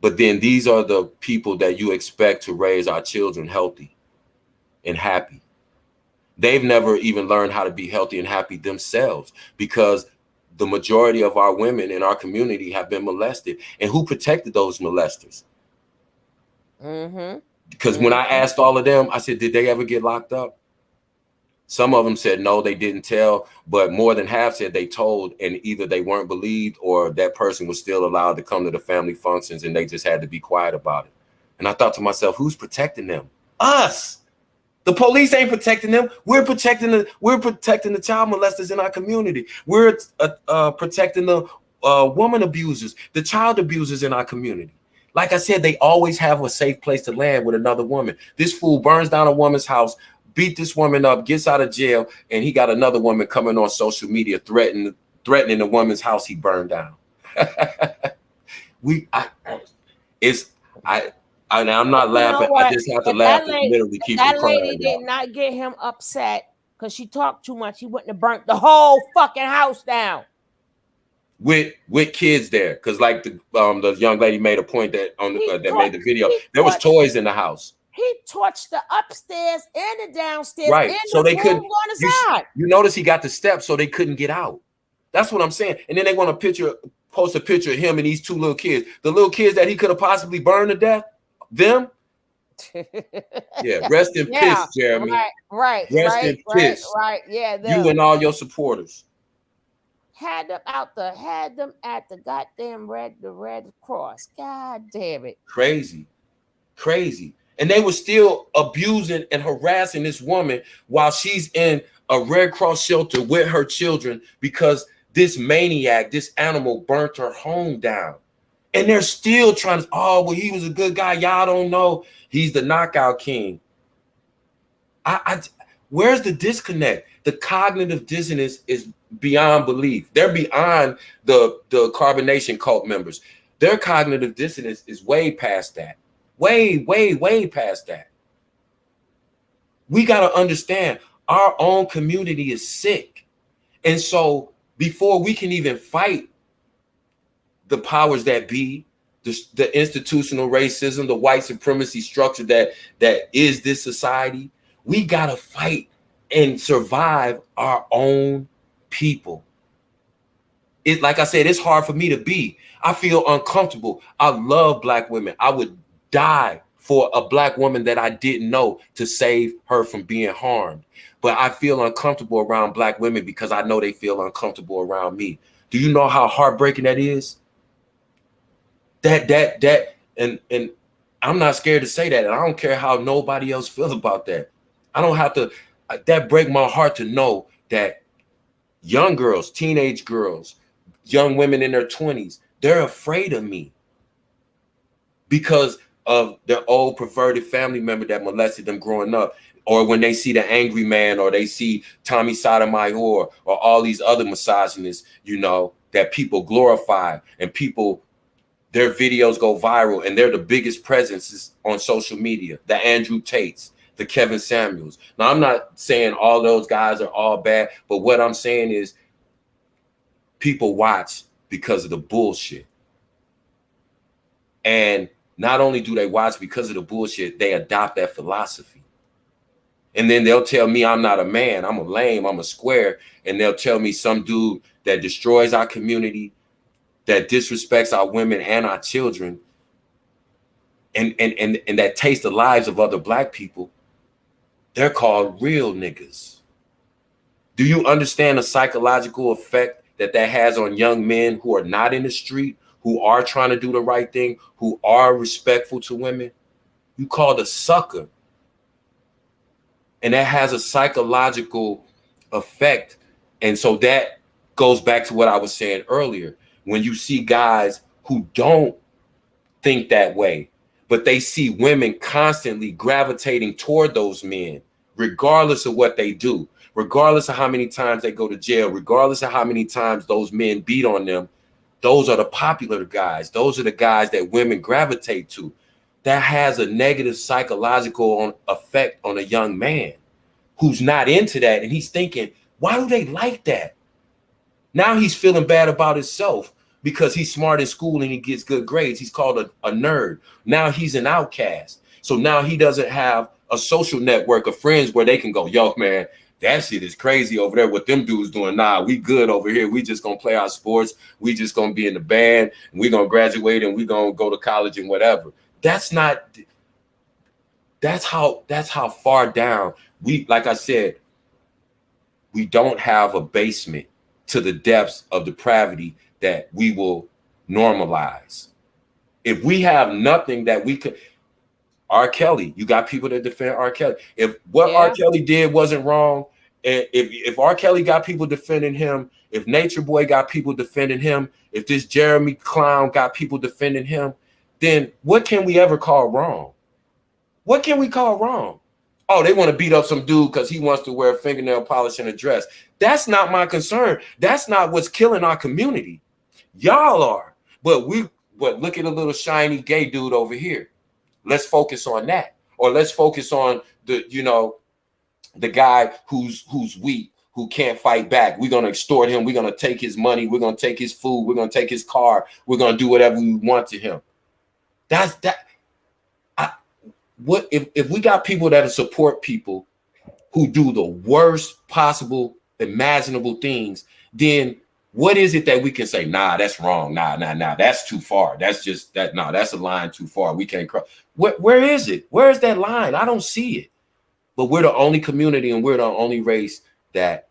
[SPEAKER 9] But then these are the people that you expect to raise our children healthy and happy. They've never even learned how to be healthy and happy themselves because the majority of our women in our community have been molested. And who protected those molesters? Because when I asked all of them, I said, did they ever get locked up? Some of them said no, they didn't tell, but more than half said they told, and either they weren't believed or that person was still allowed to come to the family functions and they just had to be quiet about it. And I thought to myself, who's protecting them? Us. The police ain't protecting them. We're protecting the child molesters in our community. We're protecting the woman abusers, the child abusers in our community. Like I said, they always have a safe place to land with another woman. This fool burns down a woman's house, beat this woman up, gets out of jail, and he got another woman coming on social media threatening the woman's house he burned down. I'm not laughing. I just have to laugh to literally keep from
[SPEAKER 1] That
[SPEAKER 9] crying.
[SPEAKER 1] lady did not get him upset because she talked too much. He wouldn't have burnt the whole fucking house down.
[SPEAKER 9] With kids there, because like the young lady made a point that made the video. There was toys in the house.
[SPEAKER 1] He torched the upstairs and the downstairs,
[SPEAKER 9] right?
[SPEAKER 1] And
[SPEAKER 9] So
[SPEAKER 1] the
[SPEAKER 9] they could.
[SPEAKER 1] on the side.
[SPEAKER 9] You notice he got the steps, so they couldn't get out. That's what I'm saying. And then they want to post a picture of him and these two little kids, the little kids that he could have possibly burned to death. Them. Yeah. Rest in peace, Jeremy.
[SPEAKER 1] Right.
[SPEAKER 9] Rest in peace.
[SPEAKER 1] Right. Yeah.
[SPEAKER 9] You and all your supporters.
[SPEAKER 1] Had them at the goddamn Red Cross. God damn it.
[SPEAKER 9] Crazy. And they were still abusing and harassing this woman while she's in a Red Cross shelter with her children because this maniac, this animal burnt her home down. And they're still trying to, oh, well, he was a good guy. Y'all don't know. He's the knockout king. Where's the disconnect? The cognitive dissonance is beyond belief. They're beyond the carbonation cult members. Their cognitive dissonance is way past that. Way, way, way past that. We got to understand our own community is sick. And so before we can even fight the powers that be, the institutional racism, the white supremacy structure that is this society, we got to fight and survive our own people. It, like I said, it's hard for me to be. I feel uncomfortable. I love Black women. I would die for a Black woman that I didn't know to save her from being harmed. But I feel uncomfortable around Black women because I know they feel uncomfortable around me. Do you know how heartbreaking that is? And I'm not scared to say that. And I don't care how nobody else feels about that. I don't have to, that break my heart to know that young girls, teenage girls, young women in their 20s, they're afraid of me because of their old perverted family member that molested them growing up. Or when they see the Angry Man, or they see Tommy Sotomayor, or all these other misogynists, you know, that people glorify, and people, their videos go viral, and they're the biggest presences on social media. The Andrew Tates, the Kevin Samuels. Now, I'm not saying all those guys are all bad, but what I'm saying is people watch because of the bullshit. And not only do they watch because of the bullshit, they adopt that philosophy. And then they'll tell me I'm not a man, I'm a lame, I'm a square. And they'll tell me some dude that destroys our community, that disrespects our women and our children, and that takes the lives of other Black people. They're called real niggas. Do you understand the psychological effect that has on young men who are not in the street, who are trying to do the right thing, who are respectful to women? You called a sucker. And that has a psychological effect. And so that goes back to what I was saying earlier. When you see guys who don't think that way, but they see women constantly gravitating toward those men, regardless of what they do, regardless of how many times they go to jail, regardless of how many times those men beat on them, those are the popular guys. Those are the guys that women gravitate to. That has a negative psychological effect on a young man who's not into that. And he's thinking, why do they like that? Now he's feeling bad about himself because he's smart in school and he gets good grades. He's called a nerd. Now he's an outcast. So now he doesn't have a social network of friends where they can go, yo, man, that shit is crazy over there. What them dudes doing? Nah, we good over here. We just gonna play our sports. We just gonna be in the band. And we gonna graduate and we gonna go to college and whatever. That's how far down we, like I said, we don't have a basement to the depths of depravity that we will normalize. If we have nothing that we could, R. Kelly, you got people that defend R. Kelly. If what R. Kelly did wasn't wrong, and if R. Kelly got people defending him, if Nature Boy got people defending him, if this Jeremy clown got people defending him, then what can we ever call wrong? What can we call wrong? Oh, they want to beat up some dude because he wants to wear fingernail polish and a dress. That's not my concern. That's not what's killing our community. Y'all are. But look at a little shiny gay dude over here. Let's focus on that. Or let's focus on the guy who's weak, who can't fight back. We're gonna extort him, we're gonna take his money, we're gonna take his food, we're gonna take his car, we're gonna do whatever we want to him. That's that. What if we got people that support people who do the worst possible imaginable things, then what is it that we can say, nah, that's wrong, nah, that's too far, that's just that, nah, that's a line too far, we can't cross. Where is it? Where is that line? I don't see it. But we're the only community and we're the only race that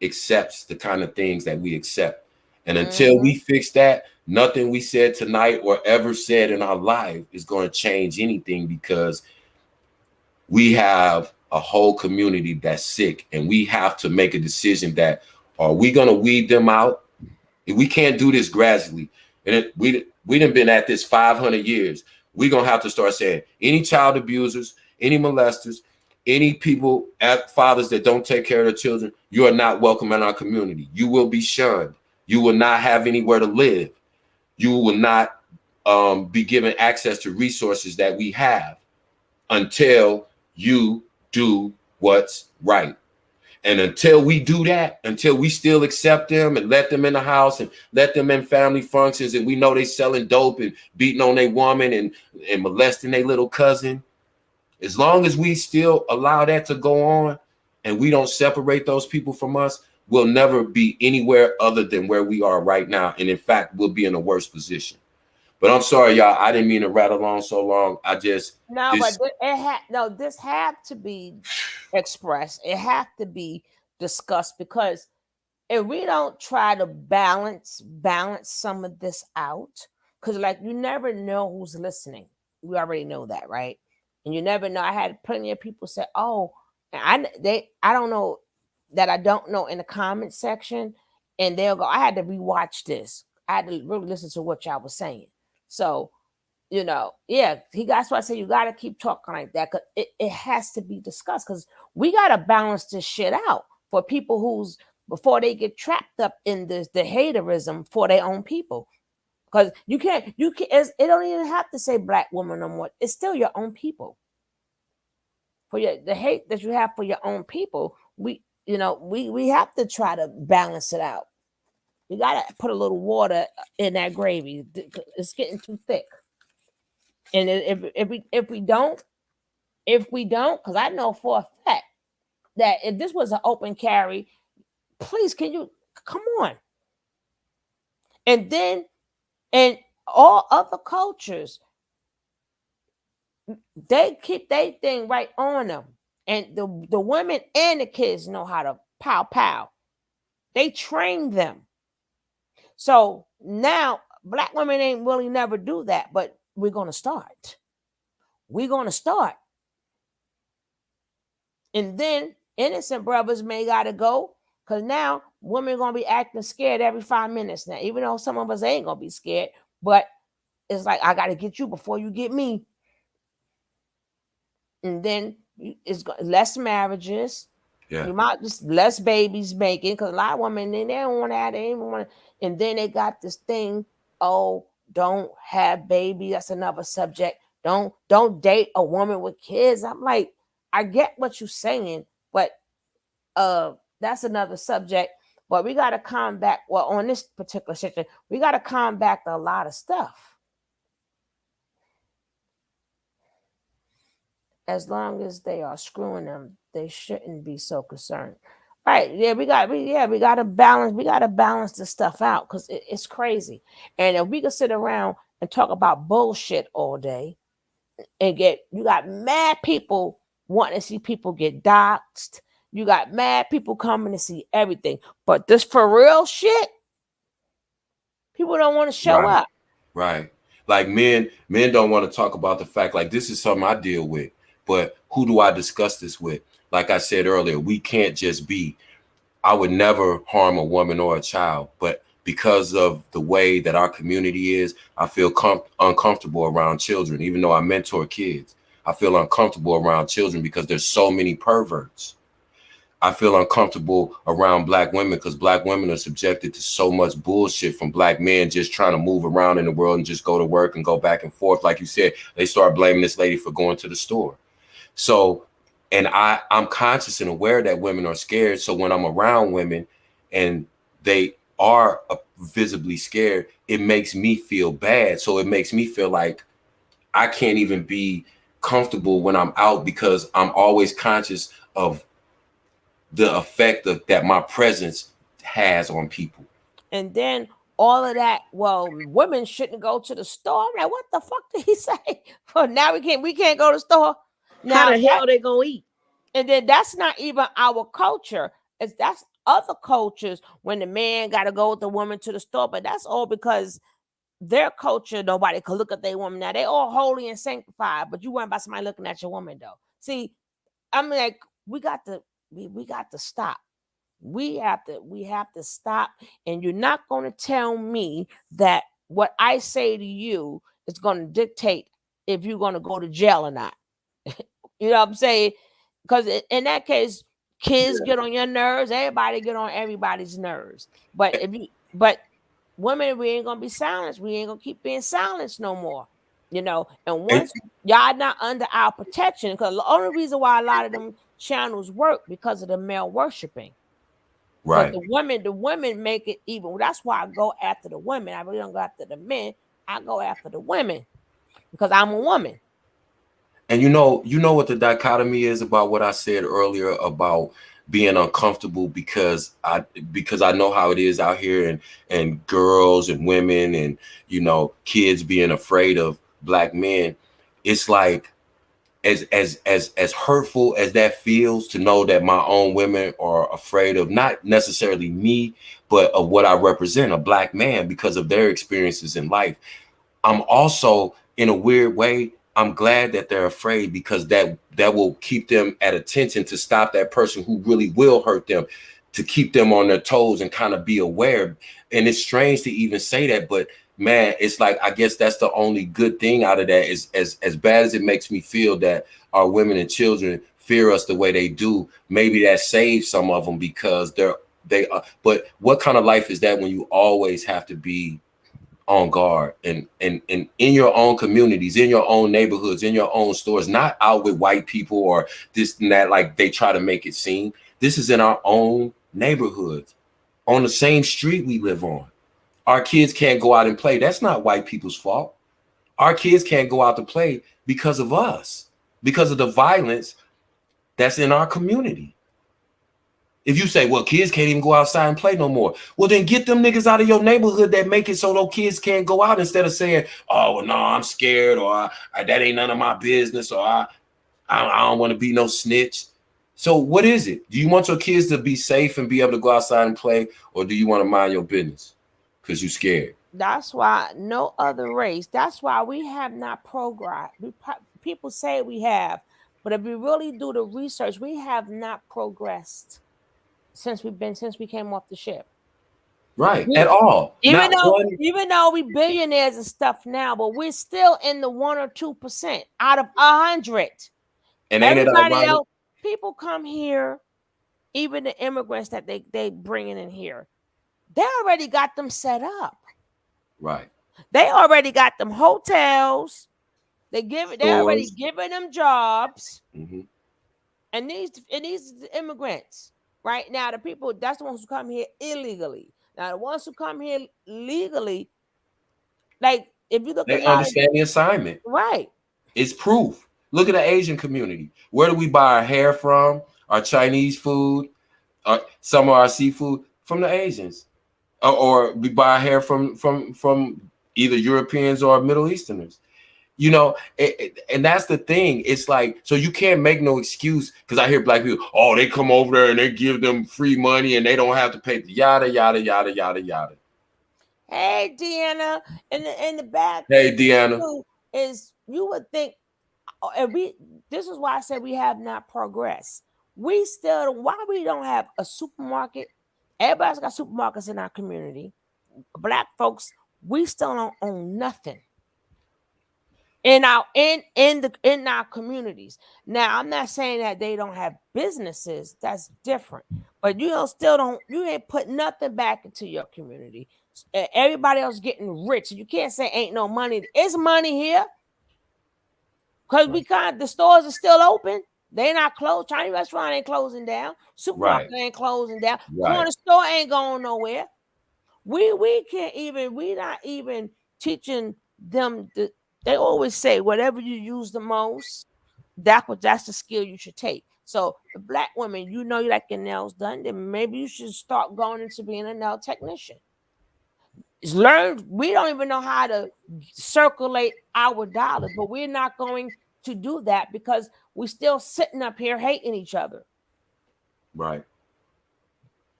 [SPEAKER 9] accepts the kind of things that we accept. And until we fix that, nothing we said tonight or ever said in our life is going to change anything, because we have a whole community that's sick, and we have to make a decision that, are we going to weed them out? If we can't do this gradually, and We done been at this 500 years. We're going to have to start saying any child abusers, any molesters, any people, fathers that don't take care of their children, you are not welcome in our community. You will be shunned. You will not have anywhere to live. You will not be given access to resources that we have until you do what's right. And until we do that, until we still accept them and let them in the house and let them in family functions, and we know they selling dope and beating on their woman and molesting their little cousin, as long as we still allow that to go on and we don't separate those people from us, we'll never be anywhere other than where we are right now. And in fact, we'll be in a worse position. But I'm sorry, y'all. I didn't mean to rattle on so long. I just
[SPEAKER 1] No, but this had to be expressed. It had to be discussed, because if we don't try to balance some of this out, because like you never know who's listening. We already know that, right? And you never know. I had plenty of people say, "Oh, I don't know that I don't know," in the comment section, and they'll go, "I had to rewatch this. I had to really listen to what y'all was saying." So, yeah, that's why I say you got to keep talking like that, because it has to be discussed, because we got to balance this shit out for people who's, before they get trapped up in the haterism for their own people. Because you can't, it don't even have to say black woman no more. It's still your own people. For the hate that you have for your own people, we have to try to balance it out. You got to put a little water in that gravy. It's getting too thick. And if we don't, because I know for a fact that if this was an open carry, please, can you come on? And then, and all other cultures, they keep their thing right on them, and the women and the kids know how to pow pow. They train them. So now black women ain't really never do that, but we're gonna start. We're gonna start. And then innocent brothers may gotta go, because now women gonna be acting scared every 5 minutes now. Even though some of us ain't gonna be scared, but it's like, I gotta get you before you get me. And then it's less marriages.
[SPEAKER 9] Yeah.
[SPEAKER 1] You might just less babies making, because a lot of women, they don't want to have, they even want to. And then they got this thing, oh, don't have babies. That's another subject. Don't date a woman with kids. I'm like, I get what you're saying, but that's another subject. But we got to combat, well, on this particular section, we got to combat a lot of stuff. As long as they are screwing them, they shouldn't be so concerned. Right? Yeah, we got to balance. We got to balance this stuff out, because it's crazy. And if we could sit around and talk about bullshit all day, and you got mad people wanting to see people get doxxed. You got mad people coming to see everything, but this for real shit, people don't want to show up.
[SPEAKER 9] Right. Like men don't want to talk about the fact, like, this is something I deal with, but who do I discuss this with? Like I said earlier, we can't just be, I would never harm a woman or a child, but because of the way that our community is, I feel uncomfortable around children. Even though I mentor kids, I feel uncomfortable around children because there's so many perverts. I feel uncomfortable around black women because black women are subjected to so much bullshit from black men just trying to move around in the world and just go to work and go back and forth. Like you said, they start blaming this lady for going to the store. So, and I'm conscious and aware that women are scared. So when I'm around women and they are visibly scared, it makes me feel bad. So it makes me feel like I can't even be comfortable when I'm out, because I'm always conscious of the effect that my presence has on people.
[SPEAKER 1] And then all of that, well, women shouldn't go to the store. I'm like, what the fuck did he say? Well, now we can't go to the store. Now,
[SPEAKER 8] how the hell they gonna eat?
[SPEAKER 1] And then that's not even our culture. That's other cultures, when the man got to go with the woman to the store. But that's all because their culture, nobody could look at their woman. Now they all holy and sanctified, but you weren't about somebody looking at your woman though. See, I'm like, we got to stop. We have to stop. And you're not going to tell me that what I say to you is going to dictate if you're going to go to jail or not. You know what I'm saying? Because in that case, kids get on your nerves, everybody get on everybody's nerves. But women, we ain't gonna be silenced. We ain't gonna keep being silenced no more. You know, and once y'all not under our protection, because the only reason why a lot of them channels work because of the male worshiping. But
[SPEAKER 9] Right.
[SPEAKER 1] the women make it even. That's why I go after the women. I really don't go after the men. I go after the women because I'm a woman.
[SPEAKER 9] And you know what the dichotomy is about what I said earlier about being uncomfortable because I know how it is out here, and girls and women and kids being afraid of black men. It's like as hurtful as that feels to know that my own women are afraid of not necessarily me, but of what I represent, a black man, because of their experiences in life. I'm also, in a weird way, I'm glad that they're afraid, because that will keep them at attention to stop that person who really will hurt them, to keep them on their toes and kind of be aware. And it's strange to even say that, but man, it's like, I guess that's the only good thing out of that, is as bad as it makes me feel that our women and children fear us the way they do. Maybe that saves some of them because they are. But what kind of life is that when you always have to be on guard and in your own communities, in your own neighborhoods, in your own stores, not out with white people or this and that, like they try to make it seem? This is in our own neighborhoods, on the same street we live on. Our kids can't go out and play. That's not white people's fault. Our kids can't go out to play because of us, because of the violence that's in our community. If you say, well, kids can't even go outside and play no more, well, then get them niggas out of your neighborhood that make it so those kids can't go out, instead of saying, oh, well, no, I'm scared, or that ain't none of my business, or I don't want to be no snitch. So what is it? Do you want your kids to be safe and be able to go outside and play, or do you want to mind your business because you're scared?
[SPEAKER 1] That's why no other race. That's why we have not progressed. People say we have, but if we really do the research, we have not progressed since we came off the ship.
[SPEAKER 9] Right, at all.
[SPEAKER 1] Even though we billionaires and stuff now, but we're still in the 1 or 2% out of 100.
[SPEAKER 9] And
[SPEAKER 1] everybody else, people come here, even the immigrants that they bringing in here, they already got them set up.
[SPEAKER 9] Right.
[SPEAKER 1] They already got them hotels. They already giving them jobs.
[SPEAKER 9] Mm-hmm.
[SPEAKER 1] And these immigrants, right now, the people, that's the ones who come here illegally. Now, the ones who come here legally, like if you look,
[SPEAKER 9] they understand the assignment.
[SPEAKER 1] Right.
[SPEAKER 9] It's proof. Look at the Asian community. Where do we buy our hair from? Our Chinese food, some of our seafood from the Asians, or we buy our hair from either Europeans or Middle Easterners. And that's the thing. It's like, so you can't make no excuse, because I hear black people, oh, they come over there and they give them free money and they don't have to pay, yada yada yada yada yada.
[SPEAKER 1] Hey, Deanna, and the bad
[SPEAKER 9] thing Deanna
[SPEAKER 1] is, you would think, this is why I said we have not progressed. Why we don't have a supermarket? Everybody's got supermarkets in our community. Black folks, we still don't own nothing in our communities. Now, I'm not saying that they don't have businesses. That's different. But you ain't put nothing back into your community. Everybody else getting rich. You can't say ain't no money. It's money here. Because the stores are still open. They not closed. Chinese restaurant ain't closing down. Supermarket ain't closing down. Corner store ain't going nowhere. We can't even, we not even teaching them. They always say whatever you use the most, that's the skill you should take. So the black women, you like your nails done, then maybe you should start going into being a nail technician. We don't even know how to circulate our dollars, but we're not going to do that because we're still sitting up here hating each other.
[SPEAKER 9] Right.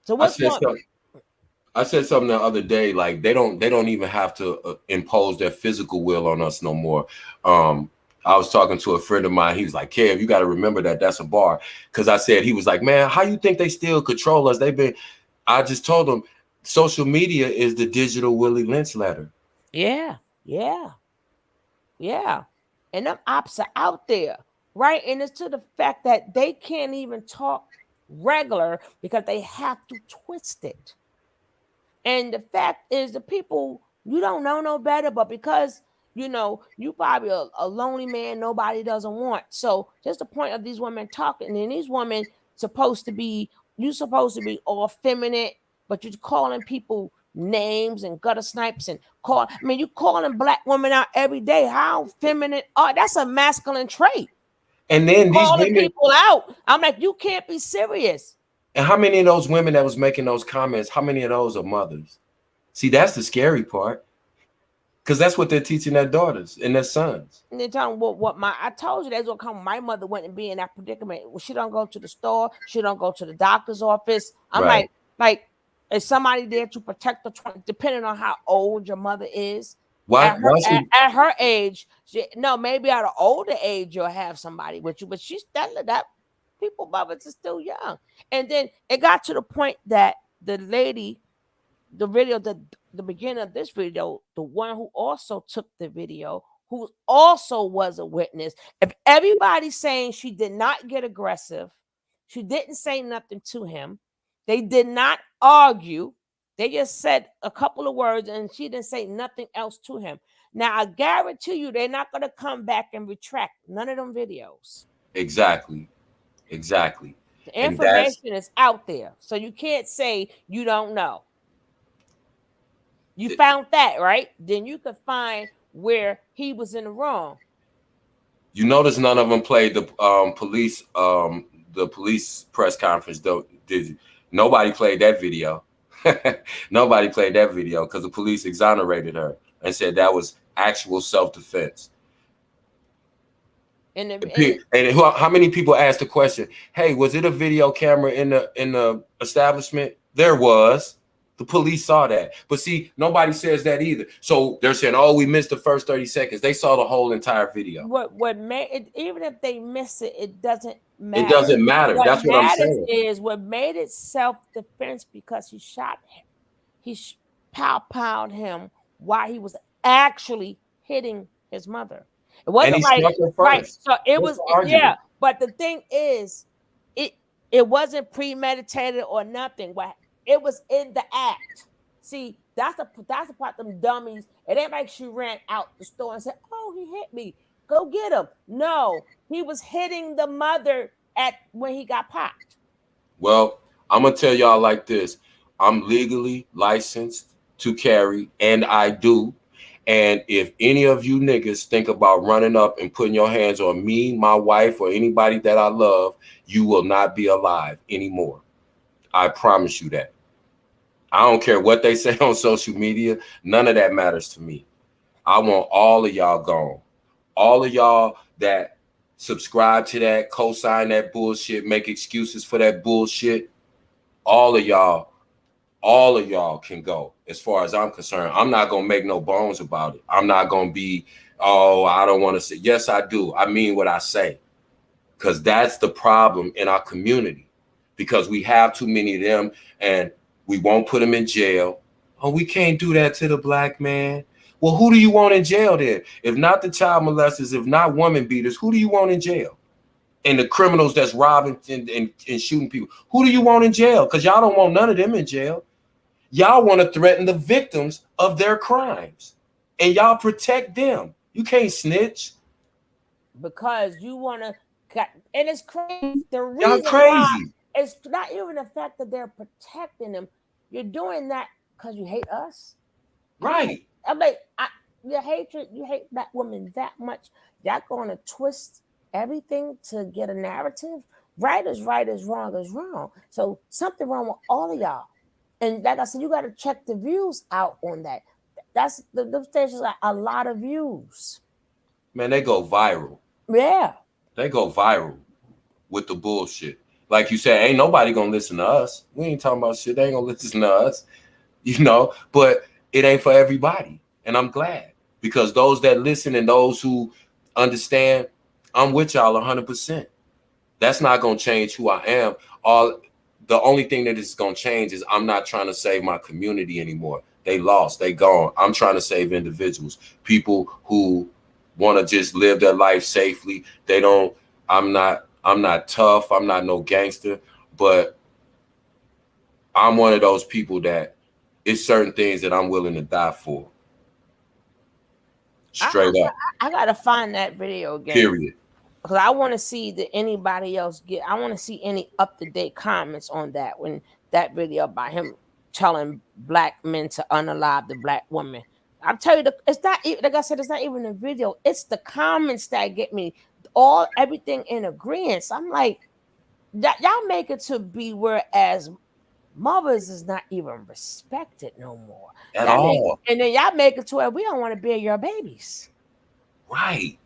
[SPEAKER 1] So what's
[SPEAKER 9] I said something the other day, like they don't even have to impose their physical will on us no more. I was talking to a friend of mine. He was like, Kev, you got to remember that's a bar. Because I said, he was like, man, how you think they still control us? I just told him, social media is the digital Willie Lynch letter.
[SPEAKER 1] Yeah, yeah, yeah. And them ops are out there, right? And it's to the fact that they can't even talk regular because they have to twist it. And the fact is, the people, you don't know no better, but because you probably a lonely man nobody doesn't want. So just the point of these women talking, and these women supposed to be, you supposed to be all feminine, but you're calling people names and gutter snipes and you calling black women out every day. How feminine are, that's a masculine trait.
[SPEAKER 9] And then these
[SPEAKER 1] Calling
[SPEAKER 9] women,
[SPEAKER 1] people out. I'm like, you can't be serious.
[SPEAKER 9] and how many of those women that was making those comments, how many of those are mothers? See, that's the scary part, because that's what they're teaching their daughters and their sons.
[SPEAKER 1] And they tell them what my, I told you that's gonna come. My mother wouldn't be in that predicament. Well, she don't go to the store, she don't go to the doctor's office. I'm
[SPEAKER 9] Right.
[SPEAKER 1] like, is somebody there to protect the depending on how old your mother is?
[SPEAKER 9] Why
[SPEAKER 1] At her age, no, maybe at an older age you'll have somebody with you, but she's that people mothers are still young. And then it got to the point that the lady, the video, the beginning of this video, the one who also took the video, who also was a witness. If everybody's saying she did not get aggressive, she didn't say nothing to him, they did not argue, they just said a couple of words and she didn't say nothing else to him. Now I guarantee you they're not going to come back and retract none of them videos.
[SPEAKER 9] Exactly.
[SPEAKER 1] The information is out there, so you can't say you don't know. You found that, right? Then you could find where he was in the wrong.
[SPEAKER 9] You notice none of them played the police press conference, though. Did you? Nobody played that video. Nobody played that video because the police exonerated her and said that was actual self-defense. And how many people asked the question, hey, was it a video camera in the establishment? There was. The police saw that. But see, nobody says that either. So they're saying, oh, we missed the first 30 seconds. They saw the whole entire video.
[SPEAKER 1] What made it, even if they miss it, it doesn't matter.
[SPEAKER 9] It doesn't matter.
[SPEAKER 1] What
[SPEAKER 9] That's what I'm saying.
[SPEAKER 1] Is what made it self-defense because he shot him. He pow-powed him while he was actually hitting his mother. It wasn't right. So it was but the thing is, it wasn't premeditated or nothing. It was in the act. See, that's the part them dummies. It ain't like she ran out the store and said, "Oh, he hit me. Go get him." No, he was hitting the mother when he got popped.
[SPEAKER 9] Well, I'm gonna tell y'all like this. I'm legally licensed to carry, and I do. And if any of you niggas think about running up and putting your hands on me, my wife, or anybody that I love, you will not be alive anymore. I promise you that. I don't care what they say on social media. None of that matters to me. I want all of y'all gone. All of y'all that subscribe to that, co-sign that bullshit, make excuses for that bullshit. All of y'all can go. As far as I'm concerned, I'm not going to make no bones about it. I'm not going to be, oh, I don't want to say. Yes, I do. I mean what I say. Because that's the problem in our community. Because we have too many of them and we won't put them in jail. Oh, we can't do that to the black man. Well, who do you want in jail then? If not the child molesters, if not woman beaters, who do you want in jail? And the criminals that's robbing and shooting people, who do you want in jail? Because y'all don't want none of them in jail. Y'all want to threaten the victims of their crimes. And y'all protect them. You can't snitch.
[SPEAKER 1] Because you want to, and it's crazy. The reason
[SPEAKER 9] y'all crazy.
[SPEAKER 1] Why, it's not even the fact that they're protecting them. You're doing that because you hate us.
[SPEAKER 9] Right.
[SPEAKER 1] I'm like, your hatred, you hate black women that much. Y'all going to twist everything to get a narrative. Right is wrong is wrong. So something wrong with all of y'all. And like I said, you got to check the views out on that. That's the stations got a lot of views.
[SPEAKER 9] Man, they go viral.
[SPEAKER 1] Yeah.
[SPEAKER 9] They go viral with the bullshit. Like you said, ain't nobody gonna listen to us. We ain't talking about shit. They ain't gonna listen to us, but it ain't for everybody. And I'm glad, because those that listen and those who understand, I'm with y'all 100%. That's not gonna change who I am. The only thing that is gonna change is I'm not trying to save my community anymore. They lost. They gone. I'm trying to save individuals, people who want to just live their life safely. They don't. I'm not tough. I'm not no gangster, but I'm one of those people that it's certain things that I'm willing to die for. Straight up.
[SPEAKER 1] I gotta find that video again.
[SPEAKER 9] Period.
[SPEAKER 1] Because I want to see that anybody else get. I want to see any up to date comments on that when that video about him telling black men to unalive the black woman. I tell you, it's not like I said. It's not even a video. It's the comments that get me. Everything in agreement. I'm like, y'all make it to be whereas mothers is not even respected no more
[SPEAKER 9] At all.
[SPEAKER 1] And then y'all make it to where we don't want to bear your babies.
[SPEAKER 9] Right.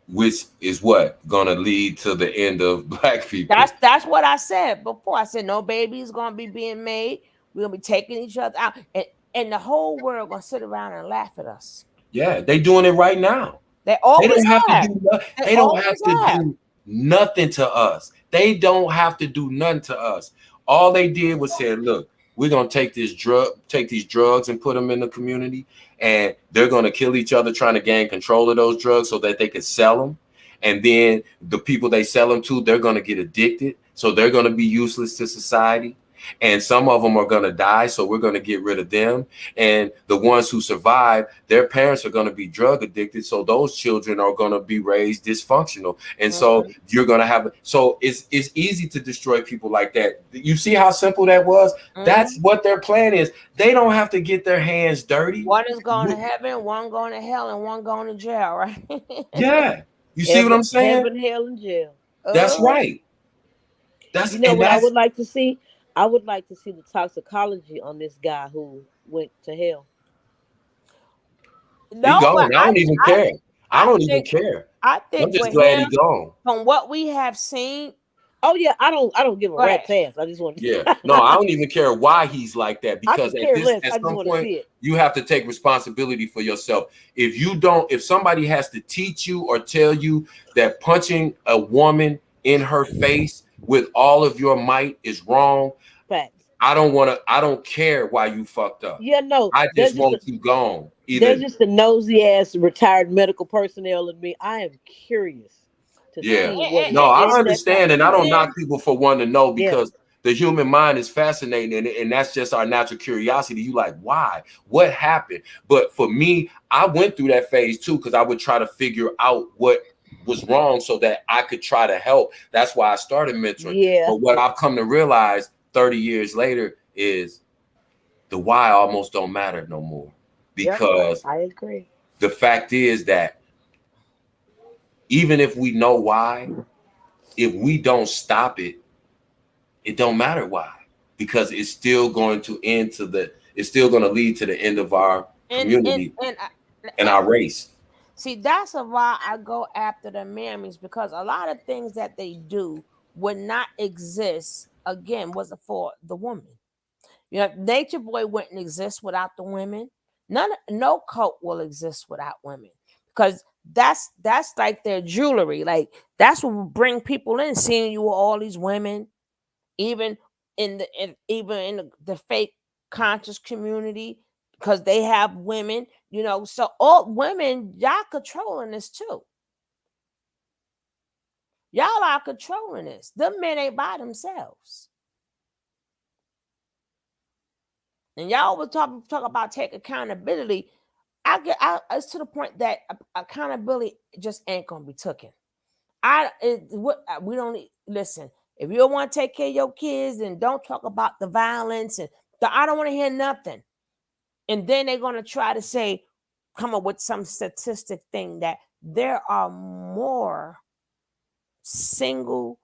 [SPEAKER 9] Which is what gonna lead to the end of black people.
[SPEAKER 1] That's what I said before. I said no babies gonna be being made. We're gonna be taking each other out, and the whole world gonna sit around and laugh at us.
[SPEAKER 9] Yeah, they doing it right now.
[SPEAKER 1] They always
[SPEAKER 9] don't have
[SPEAKER 1] have.
[SPEAKER 9] to do. They don't have to do nothing to us. They don't have to do nothing to us. All they did was say, "Look, we're gonna take these drugs and put them in the community, and they're gonna kill each other trying to gain control of those drugs so that they can sell them. And then the people they sell them to, they're gonna get addicted, so they're gonna be useless to society. And some of them are going to die, so we're going to get rid of them. And the ones who survive, their parents are going to be drug addicted, so those children are going to be raised dysfunctional. And so you're going to have, so it's easy to destroy people like that. You see how simple that was? That's what their plan is. They don't have to get their hands dirty.
[SPEAKER 1] One is going to heaven, one going to hell, and one going to jail, right?
[SPEAKER 9] Yeah. You see what I'm saying?
[SPEAKER 8] Heaven, hell, and jail.
[SPEAKER 9] That's right.
[SPEAKER 8] That's, you know what I would like to see? I would like to see the toxicology on this guy who went to hell.
[SPEAKER 1] No,
[SPEAKER 9] he gone. I don't even care. I don't even care.
[SPEAKER 1] I think
[SPEAKER 9] I'm just glad he gone.
[SPEAKER 1] From what we have seen.
[SPEAKER 8] Oh yeah, I don't give a rat's ass. I just want to.
[SPEAKER 9] Yeah, no, I don't even care why he's like that, because at some point you have to take responsibility for yourself. If somebody has to teach you or tell you that punching a woman in her face with all of your might is wrong, I don't care why you fucked up.
[SPEAKER 8] Yeah, no,
[SPEAKER 9] I just want you gone.
[SPEAKER 8] There's just the nosy ass retired medical personnel in me. I am curious.
[SPEAKER 9] No, I understand, and I don't knock people for wanting to know, because the human mind is fascinating, and that's just our natural curiosity. You like, why? What happened? But for me, I went through that phase too, because I would try to figure out what was wrong so that I could try to help. That's why I started mentoring.
[SPEAKER 8] Yeah.
[SPEAKER 9] But what I've come to realize 30 years later is the why almost don't matter no more, because
[SPEAKER 8] I agree.
[SPEAKER 9] The fact is that even if we know why, if we don't stop it, it don't matter why, because it's still going to it's still going to lead to the end of our community and our race.
[SPEAKER 1] See, that's why I go after the mammies, because a lot of things that they do would not exist again was it for the woman. You know, Nature Boy wouldn't exist without the women. No cult will exist without women, because that's like their jewelry. Like that's what will bring people in, seeing you with all these women, even in the fake conscious community, because they have women, you know. So all women, y'all controlling this too. Y'all are controlling this. Them men ain't by themselves. And y'all will talk about take accountability. It's to the point that accountability just ain't gonna be taken. We don't listen. If you don't want to take care of your kids, then don't talk about the violence, and I don't want to hear nothing. And then they're gonna try to say, come up with some statistic thing that there are more single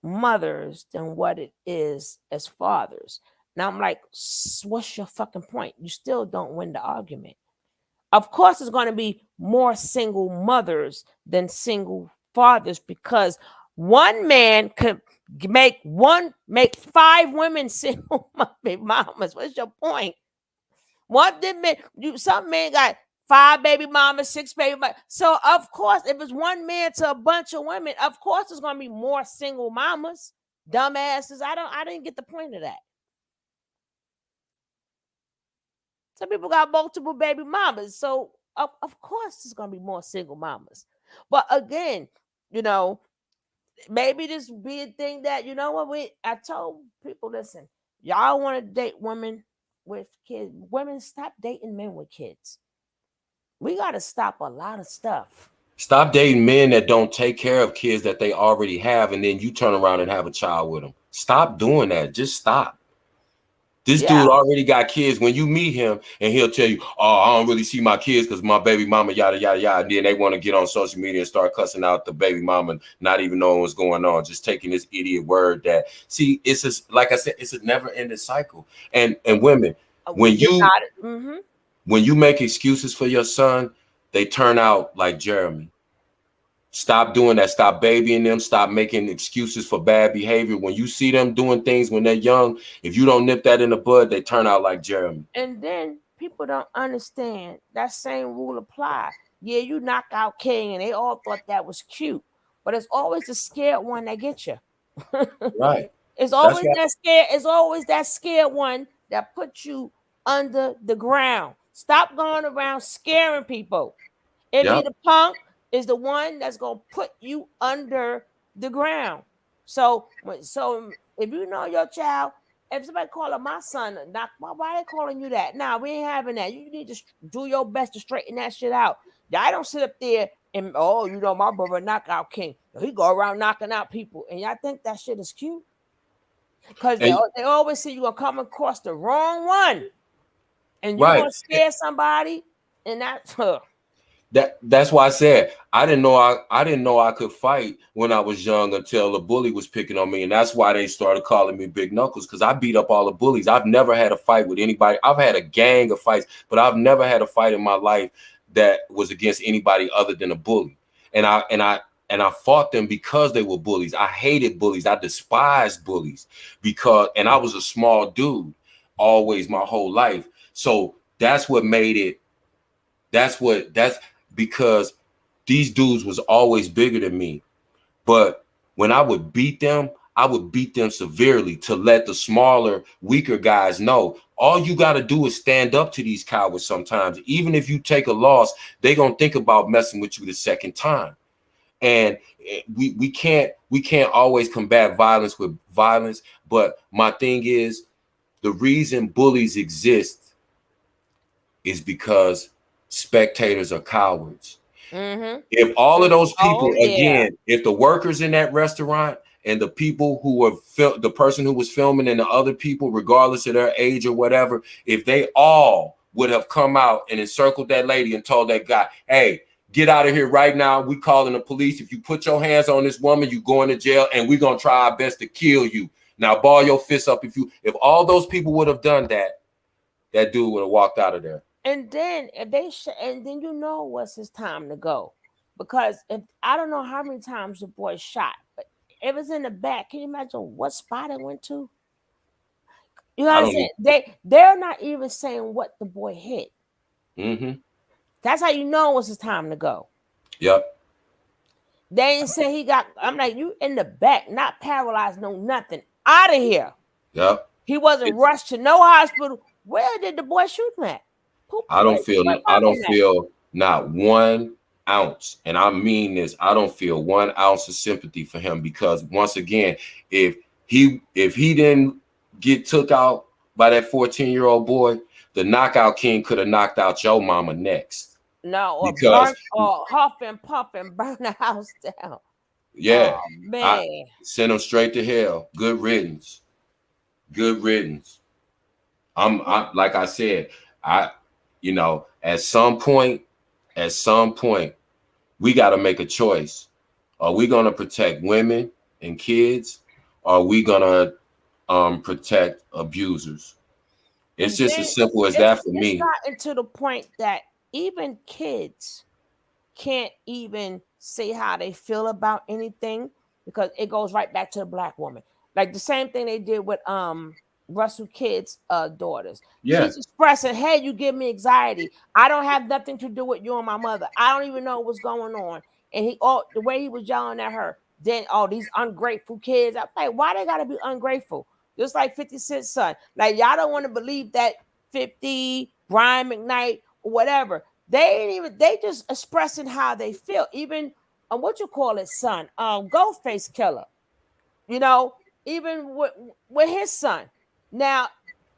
[SPEAKER 1] mothers than what it is as fathers. Now I'm like, what's your fucking point? You still don't win the argument. Of course, it's going to be more single mothers than single fathers, because one man could make 5 women single mamas. What's your point? Some men got 5 baby mamas, 6 baby mamas. So of course, if it's one man to a bunch of women, of course there's going to be more single mamas. Dumbasses. I didn't get the point of that. Some people got multiple baby mamas. So of course there's gonna be more single mamas. But again, you know, maybe this be a thing that, you know what, I told people, listen, y'all want to date women with kids. Women, stop dating men with kids. We gotta stop a lot of stuff.
[SPEAKER 9] Stop dating men that don't take care of kids that they already have, and then you turn around and have a child with them. Stop doing that. Just stop. This
[SPEAKER 1] Yeah.
[SPEAKER 9] dude already got kids. When you meet him, and he'll tell you, "Oh, I don't really see my kids because my baby mama, yada yada yada." And then they want to get on social media and start cussing out the baby mama, not even knowing what's going on, just taking this idiot word. That see, it's just like I said, it's a never-ending cycle. And women, when you make excuses for your son, they turn out like Jeremy. Stop doing that. Stop babying them. Stop making excuses for bad behavior. When you see them doing things when they're young, if you don't nip that in the bud, they turn out like Jeremy.
[SPEAKER 1] And then people don't understand that same rule apply. Yeah, you knock out King, and they all thought that was cute, but it's always the scared one that gets you.
[SPEAKER 9] Right.
[SPEAKER 1] It's always that scared. It's always that scared one that puts you under the ground. Stop going around scaring people. It be the punk is the one that's gonna put you under the ground. So if you know your child, if somebody calling my son, knock, why they calling you that? Nah, we ain't having that. You need to do your best to straighten that shit out. Y'all don't sit up there and you know my brother knockout king. He go around knocking out people, and y'all think that shit is cute? Because they always say you're gonna come across the wrong one, and you're gonna scare somebody, and that's
[SPEAKER 9] That's why I said I didn't know I could fight when I was young until a bully was picking on me, and that's why they started calling me Big Knuckles, because I beat up all the bullies. I've never had a fight with anybody. I've had a gang of fights, but I've never had a fight in my life that was against anybody other than a bully. And I fought them because they were bullies. I hated bullies. I despised bullies and I was a small dude always my whole life. So that's what made it. That's because these dudes was always bigger than me. But when I would beat them severely to let the smaller, weaker guys know, all you got to do is stand up to these cowards sometimes. Even if you take a loss, they're going to think about messing with you the second time. And we can't always combat violence with violence. But my thing is, the reason bullies exist is because spectators are cowards. If all of those people, again, if the workers in that restaurant and the people who were the person who was filming and the other people, regardless of their age or whatever, if they all would have come out and encircled that lady and told that guy, "Hey, get out of here right now. We calling the police. If you put your hands on this woman, you going to jail, and we're gonna try our best to kill you. Now ball your fists up." If all those people would have done that, that dude would have walked out of there.
[SPEAKER 1] And then and then you know what's his time to go, because if I don't know how many times the boy shot, but it was in the back. Can you imagine what spot it went to? You know what I'm saying? They're not even saying what the boy hit. That's how you know it's his time to go.
[SPEAKER 9] Yep.
[SPEAKER 1] They ain't say he got. I'm like, you in the back, not paralyzed, no nothing. Out of here.
[SPEAKER 9] Yep.
[SPEAKER 1] He wasn't rushed to no hospital. Where did the boy shoot him at?
[SPEAKER 9] I don't feel not 1 ounce, and I mean this, I don't feel 1 ounce of sympathy for him, because once again, if he didn't get took out by that 14-year-old boy, the knockout king could have knocked out your mama next.
[SPEAKER 1] No, or huff and puff and burn the house down.
[SPEAKER 9] Yeah,
[SPEAKER 1] oh, man,
[SPEAKER 9] send him straight to hell. Good riddance. Good riddance. I'm like I said, at some point, we got to make a choice. Are we going to protect women and kids? Or are we going to protect abusers? It's just as simple as that for me.
[SPEAKER 1] It's gotten to the point that even kids can't even say how they feel about anything, because it goes right back to the black woman. Like the same thing they did with Russell Kidd's daughters.
[SPEAKER 9] Yeah.
[SPEAKER 1] She's expressing, "Hey, you give me anxiety. I don't have nothing to do with you and my mother. I don't even know what's going on." And the way he was yelling at her, then these ungrateful kids. I'm like, why they gotta be ungrateful? Just like 50 Cent's son. Like, y'all don't want to believe that 50 Brian McKnight, or whatever. They ain't even, they just expressing how they feel. Even what you call it, son, Ghostface Killer, you know, even with his son. Now,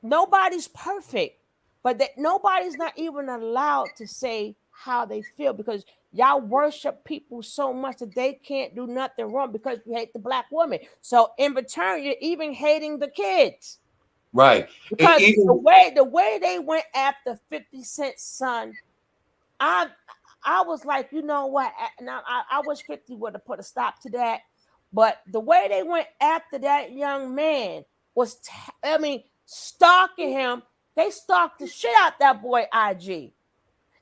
[SPEAKER 1] nobody's perfect, but that nobody's not even allowed to say how they feel because y'all worship people so much that they can't do nothing wrong because you hate the black woman. So in return, you're even hating the kids.
[SPEAKER 9] Right.
[SPEAKER 1] Because
[SPEAKER 9] Even
[SPEAKER 1] the way they went after 50 Cent's son, I I was like, you know what? Now I wish 50 would have put a stop to that. But the way they went after that young man was, I mean, stalking him. They stalked the shit out that boy IG.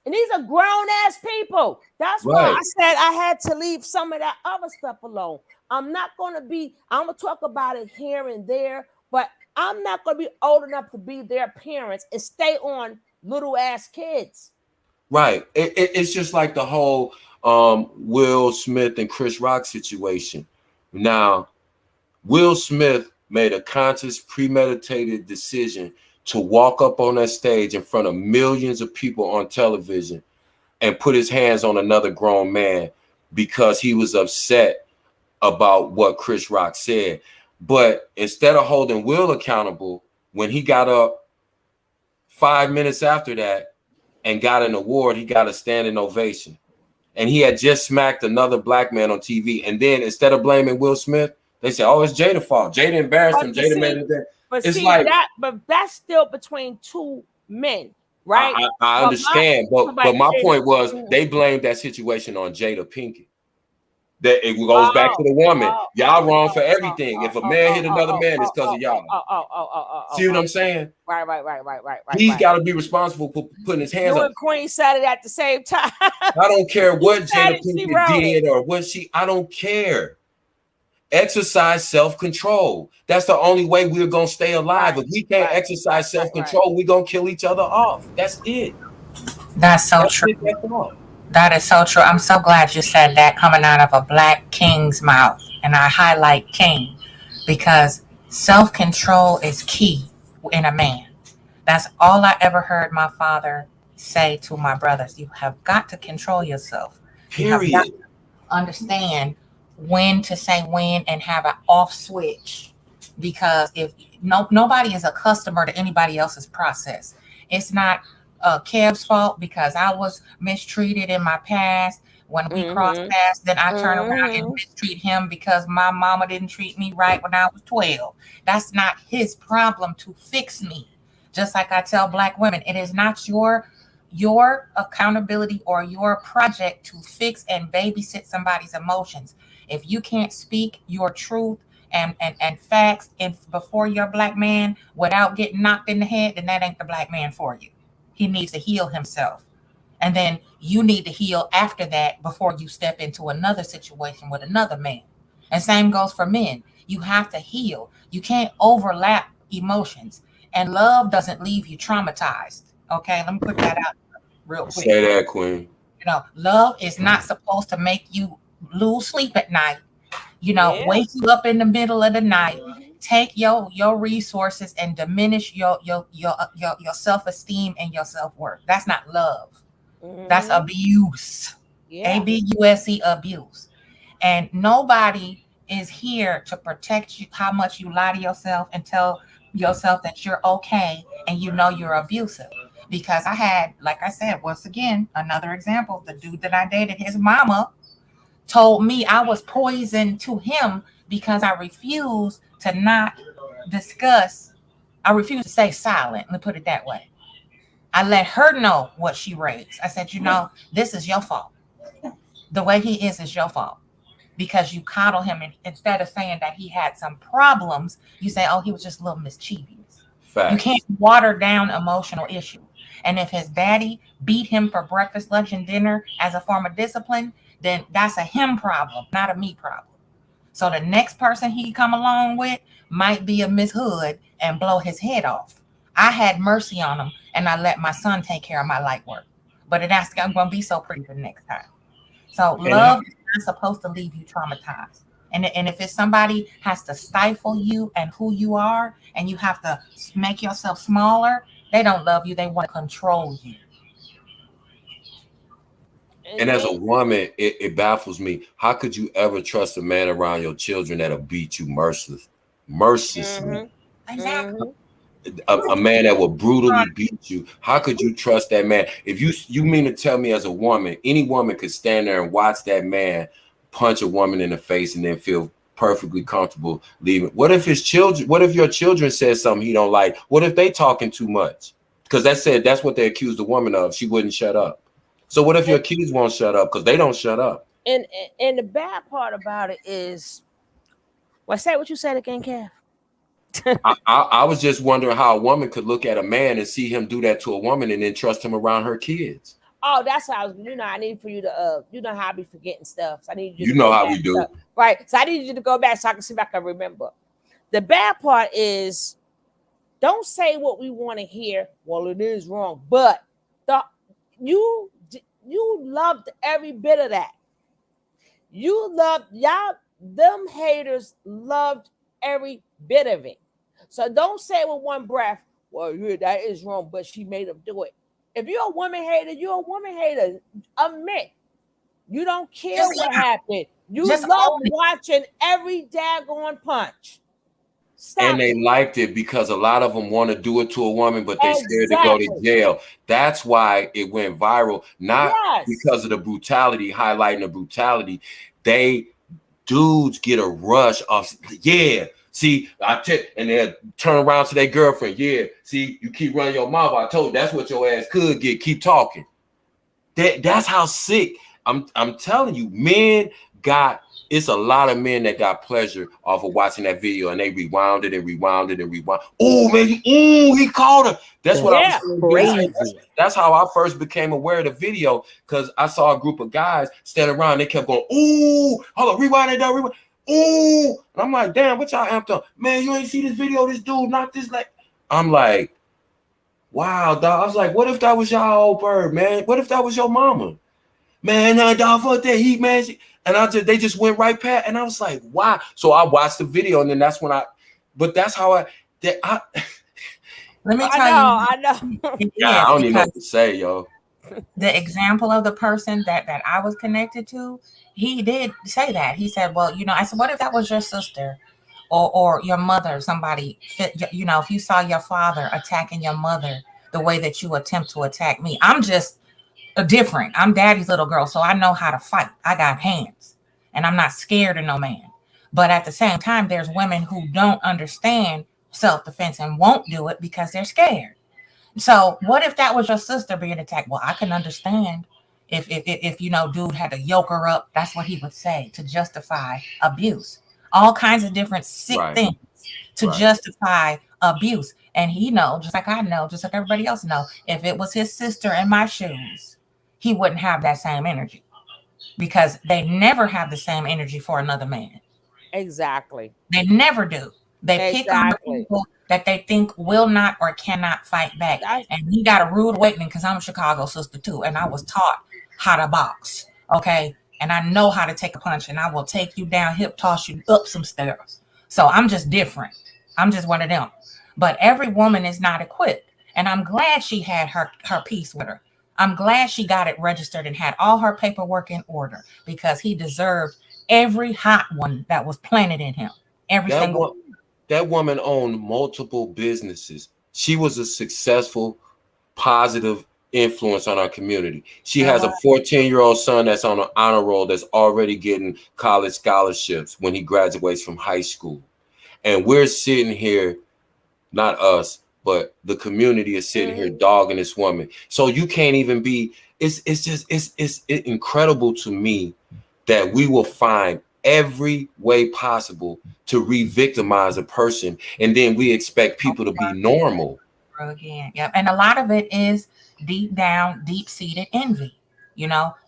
[SPEAKER 1] And these are grown ass people. That's why
[SPEAKER 9] right.
[SPEAKER 1] I said I had to leave some of that other stuff alone. I'm going to talk about it here and there, but I'm not going to be old enough to be their parents and stay on little ass kids.
[SPEAKER 9] Right. It's just like the whole Will Smith and Chris Rock situation. Now, Will Smith made a conscious, premeditated decision to walk up on that stage in front of millions of people on television and put his hands on another grown man because he was upset about what Chris Rock said. But instead of holding Will accountable, when he got up 5 minutes after that and got an award, he got a standing ovation. And he had just smacked another black man on TV. And then instead of blaming Will Smith, they say, "Oh, it's Jada's fault. Jada embarrassed him. Jada made it there." It's like,
[SPEAKER 1] but that's still between two men, right?
[SPEAKER 9] I understand, but my point was
[SPEAKER 1] Mhm.
[SPEAKER 9] they blamed that situation on Jada Pinkett. That it goes back to the woman. Y'all wrong for everything. If a man hit another man, it's because of y'all. See what I'm saying?
[SPEAKER 1] Right.
[SPEAKER 9] He's got to be responsible for putting his hands
[SPEAKER 1] You
[SPEAKER 9] up.
[SPEAKER 1] and Queen said it at the same time.
[SPEAKER 9] I don't care what Jada
[SPEAKER 1] she
[SPEAKER 9] Pinkett
[SPEAKER 1] wrote
[SPEAKER 9] did
[SPEAKER 1] it.
[SPEAKER 9] or what I don't care. Exercise self-control. That's the only way we're going to stay alive. If we can't exercise self-control, we're going to kill each other off. That's it.
[SPEAKER 7] That's so true.
[SPEAKER 9] That's all.
[SPEAKER 7] That is so true. I'm so glad you said that coming out of a black king's mouth. And I highlight king because self control is key in a man. That's all I ever heard my father say to my brothers. You have got to control yourself. You have got
[SPEAKER 9] Period.
[SPEAKER 7] to understand when to say when and have an off switch. Because if nobody is a customer to anybody else's process, it's not Kev's fault because I was mistreated in my past. When we cross paths, then I turn around and mistreat him because my mama didn't treat me right when I was 12. That's not his problem to fix me. Just like I tell black women, it is not your accountability or your project to fix and babysit somebody's emotions. If you can't speak your truth and facts before your black man without getting knocked in the head, then that ain't the black man for you. He needs to heal himself. And then you need to heal after that before you step into another situation with another man. And same goes for men. You have to heal. You can't overlap emotions. And love doesn't leave you traumatized. Okay, let me put that out real quick.
[SPEAKER 9] Say that, Queen.
[SPEAKER 7] You know, love is not supposed to make you lose sleep at night. You know, wake you up in the middle of the night, take your resources and diminish your self-esteem and your self-worth. That's not love. That's abuse. ABUSE, abuse. And nobody is here to protect you how much you lie to yourself and tell yourself that you're okay and you know you're abusive. Because I had, like I said, once again, another example, the dude that I dated, his mama told me I was poison to him because I refused to not discuss. I refused to stay silent. Let me put it that way. I let her know what she raised. I said, you know, this is your fault. The way he is your fault because you coddle him. And instead of saying that he had some problems, you say, oh, he was just a little mischievous.
[SPEAKER 9] Facts.
[SPEAKER 7] You can't water down emotional issues. And if his daddy beat him for breakfast, lunch, and dinner as a form of discipline, then that's a him problem, not a me problem. So the next person he come along with might be a Miss Hood and blow his head off. I had mercy on him and I let my son take care of my light work. But I'm going to be so pretty the next time. So love is not supposed to leave you traumatized. And if it's somebody has to stifle you and who you are and you have to make yourself smaller, They don't love you. They want to control you.
[SPEAKER 9] And as a woman, it baffles me. How could you ever trust a man around your children that'll beat you mercilessly?
[SPEAKER 7] Exactly.
[SPEAKER 9] A man that will brutally beat you. How could you trust that man? If you mean to tell me as a woman, any woman could stand there and watch that man punch a woman in the face and then feel perfectly comfortable leaving? What if his children? What if your children said something he don't like? What if they talking too much? Because that's what they accused the woman of. She wouldn't shut up. So what if your kids won't shut up because they don't shut up?
[SPEAKER 1] And the bad part about it is, well, say what you said again, Kev.
[SPEAKER 9] I was just wondering how a woman could look at a man and see him do that to a woman and then trust him around her kids.
[SPEAKER 1] Oh, that's how I was. I need for you to, how I be forgetting stuff. So I need you.
[SPEAKER 9] You
[SPEAKER 1] to
[SPEAKER 9] know
[SPEAKER 1] go
[SPEAKER 9] how
[SPEAKER 1] back
[SPEAKER 9] we do,
[SPEAKER 1] right? So I need you to go back so I can see if I can remember. The bad part is, don't say what we want to hear. Well, it is wrong, but you loved every bit of that. You loved y'all. Them haters loved every bit of it. So don't say with one breath, well, yeah, that is wrong, but she made him do it. If you're a woman hater, you're a woman hater. Admit. You don't care what happened. You love watching every daggone punch. Stop
[SPEAKER 9] and they liked it because a lot of them want to do it to a woman, but they scared to go to
[SPEAKER 1] Exactly.
[SPEAKER 9] jail. That's why it went viral, not
[SPEAKER 1] Yes.
[SPEAKER 9] because of the brutality, highlighting the brutality. Dudes get a rush of, yeah, see, and they'll turn around to their girlfriend. Yeah, see, you keep running your mouth. I told you, that's what your ass could get. Keep talking. That's how sick. I'm telling you, it's a lot of men that got pleasure off of watching that video, and they rewound it and rewound it and rewound. Oh man, he called her. That's what I was saying. That's how I first became aware of the video, because I saw a group of guys standing around. They kept going, ooh, hold on, rewind it down, rewind. Ooh, and I'm like, damn, what y'all amped up? Man, you ain't see this video? This dude knocked this like. I'm like, wow, dog. I was like, what if that was y'all old bird, man? What if that was your mama? Man, dog, fuck that heat, man. And they just went right past, and I was like, wow. So I watched the video, and then that's when that's how
[SPEAKER 7] let me tell
[SPEAKER 1] I know.
[SPEAKER 9] Yeah, I don't even know what to say, yo.
[SPEAKER 7] The example of the person that I was connected to, he did say that. He said, well, I said, what if that was your sister or your mother, somebody, if you saw your father attacking your mother the way that you attempt to attack me? I'm just different. I'm daddy's little girl, so I know how to fight. I got hands, and I'm not scared of no man. But at the same time, there's women who don't understand self-defense and won't do it because they're scared. So what if that was your sister being attacked? Well, I can understand if dude had to yoke her up. That's what he would say to justify abuse. All kinds of different sick things to justify abuse. And he know, just like I know, just like everybody else know, if it was his sister in my shoes, he wouldn't have that same energy, because they never have the same energy for another man.
[SPEAKER 1] Exactly.
[SPEAKER 7] They never do. They pick on the people that they think will not or cannot fight back. And he got a rude awakening, because I'm a Chicago sister too, and I was taught how to box. Okay. And I know how to take a punch, and I will take you down, hip toss you up some stairs. So I'm just different. I'm just one of them. But every woman is not equipped. And I'm glad she had her piece with her. I'm glad she got it registered and had all her paperwork in order, because he deserved every hot one that was planted in him. Every single one.
[SPEAKER 9] That woman owned multiple businesses. She was a successful, positive influence on our community. She has a 14-year-old son that's on an honor roll that's already getting college scholarships when he graduates from high school. And we're sitting here, not us, but the community is sitting here dogging this woman. So you can't even be, it's incredible to me that we will find every way possible to re-victimize a person, and then we expect people to be normal.
[SPEAKER 7] Again, yep. And a lot of it is deep down, deep-seated envy.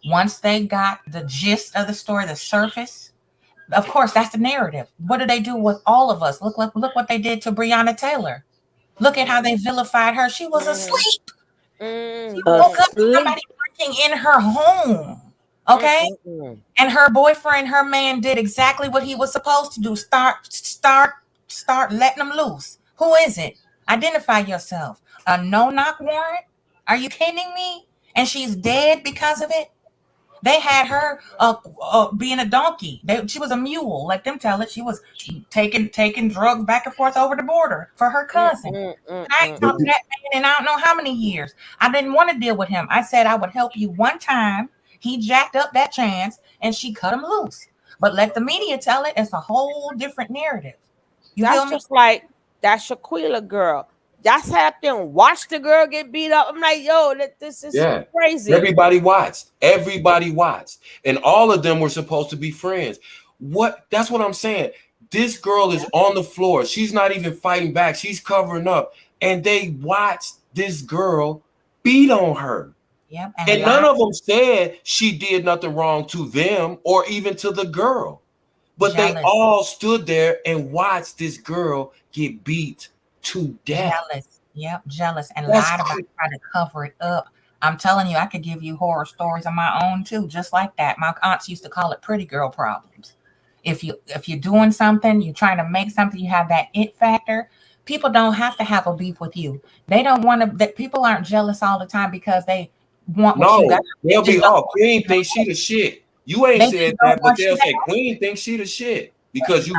[SPEAKER 7] Once they got the gist of the story, the surface, of course, that's the narrative. What do they do with all of us? Look what they did to Breonna Taylor. Look at how they vilified her. She was asleep. She woke up to somebody breaking in her home. Okay. And her boyfriend, her man, did exactly what he was supposed to do. Start letting them loose. Who is it? Identify yourself. A no-knock warrant? Are you kidding me? And she's dead because of it? They had her being a donkey. She was a mule. Let them tell it. She was taking drugs back and forth over the border for her cousin. I ain't talked to that man in I don't know how many years. I didn't want to deal with him. I said I would help you one time. He jacked up that chance and she cut him loose. But let the media tell it. It's a whole different narrative.
[SPEAKER 1] That's just like that Shaquilla girl. Y'all sat up there and watched the girl get beat up. I'm like, yo, this is crazy.
[SPEAKER 9] Everybody watched. Everybody watched. And all of them were supposed to be friends. That's what I'm saying. This girl is on the floor. She's not even fighting back. She's covering up. And they watched this girl beat on her.
[SPEAKER 7] Yep.
[SPEAKER 9] And none of them said she did nothing wrong to them or even to the girl. But they all stood there and watched this girl get beat to death.
[SPEAKER 7] Jealous. Yep, jealous and lied about trying to cover it up. I'm telling you, I could give you horror stories of my own too, just like that. My aunts used to call it pretty girl problems. If you're doing something, you're trying to make something, you have that it factor. People don't have to have a beef with you. They don't want to. That people aren't jealous all the time because they want what you got.
[SPEAKER 9] They'll be, Queen thinks she the shit. You ain't said that, but they'll say Queen thinks she the shit because you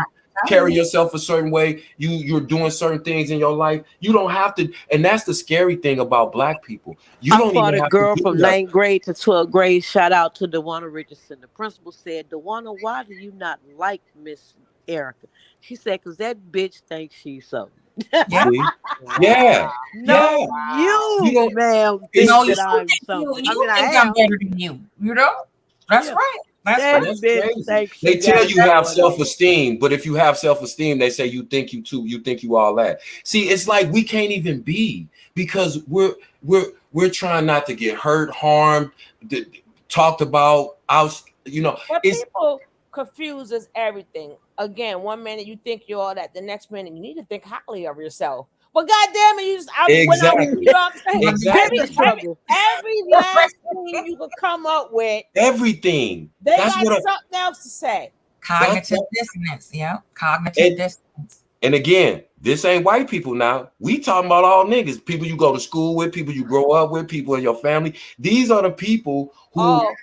[SPEAKER 9] carry yourself a certain way. You're doing certain things in your life. You don't have to, and that's the scary thing about Black people. You don't
[SPEAKER 8] fought
[SPEAKER 9] even
[SPEAKER 8] a
[SPEAKER 9] have
[SPEAKER 8] girl
[SPEAKER 9] to do
[SPEAKER 8] from
[SPEAKER 9] nothing.
[SPEAKER 8] 9th grade to 12th grade. Shout out to Dewana Richardson. The principal said, Dewana, why do you not like Miss Erica? She said, because that bitch thinks she's something.
[SPEAKER 9] Yeah.
[SPEAKER 8] No, you, ma'am, think that I'm something.
[SPEAKER 7] You think I'm better than you. You know? That's right.
[SPEAKER 9] That's crazy. They tell you have self-esteem, but if you have self-esteem, they say you think you too. You think you all that. See, it's like we can't even be because we're trying not to get hurt, harmed, talked about. But
[SPEAKER 1] people confuses everything. Again, one minute you think you're all that, the next minute you need to think highly of yourself. Well, goddamn it, you know what I'm saying? Every last thing you could come up with,
[SPEAKER 9] everything.
[SPEAKER 1] They got something else to say.
[SPEAKER 7] Cognitive dissonance, cognitive dissonance.
[SPEAKER 9] And again, this ain't white people now. We talking about all niggas, people you go to school with, people you grow up with, people in your family. These are the people who.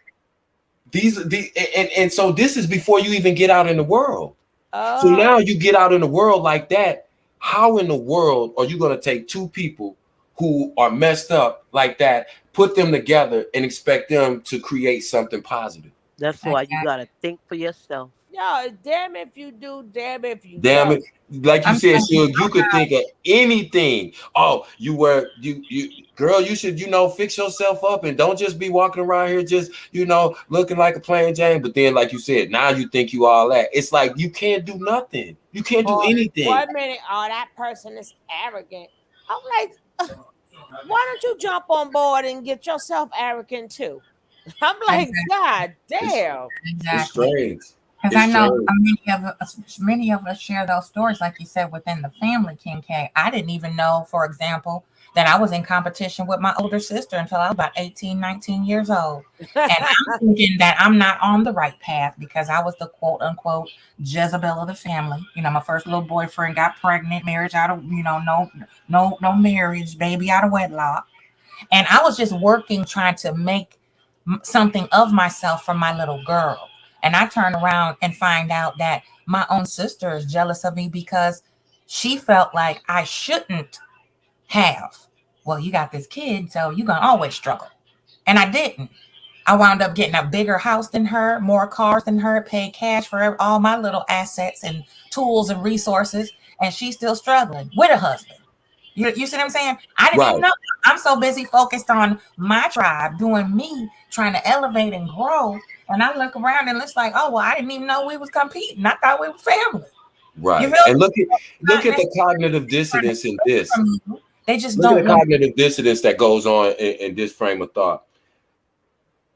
[SPEAKER 9] And so this is before you even get out in the world. So now you get out in the world like that. How in the world are you going to take two people who are messed up like that, put them together, and expect them to create something positive?
[SPEAKER 8] That's why you got to think for yourself.
[SPEAKER 1] Yo, damn if you do, damn if you
[SPEAKER 9] Damn
[SPEAKER 1] don't.
[SPEAKER 9] it. Like you said, Suge, you could think of anything. Oh, you girl, you should, fix yourself up and don't just be walking around here just, looking like a plain Jane. But then, like you said, now you think you all that. It's like you can't do nothing. You can't do anything.
[SPEAKER 1] 1 minute, that person is arrogant. I'm like, why don't you jump on board and get yourself arrogant too? I'm like, God damn.
[SPEAKER 9] It's strange.
[SPEAKER 7] Because I know many of us share those stories, like you said, within the family, King K. I didn't even know, for example, that I was in competition with my older sister until I was about 18, 19 years old. And I'm thinking that I'm not on the right path because I was the quote unquote Jezebel of the family. My first little boyfriend got pregnant, marriage out of, no marriage, baby out of wedlock. And I was just working, trying to make something of myself for my little girl. And I turn around and find out that my own sister is jealous of me because she felt like I shouldn't have. Well, you got this kid, so you're going to always struggle. And I didn't. I wound up getting a bigger house than her, more cars than her, paid cash for all my little assets and tools and resources. And she's still struggling with a husband. You see what I'm saying? I didn't even know. I'm so busy focused on my tribe, doing me, trying to elevate and grow. And I look around and it's like, oh, well, I didn't even know we was competing. I thought we were family.
[SPEAKER 9] Right. And look at the cognitive dissonance in this.
[SPEAKER 7] They just
[SPEAKER 9] look at the cognitive dissonance that goes on in this frame of thought.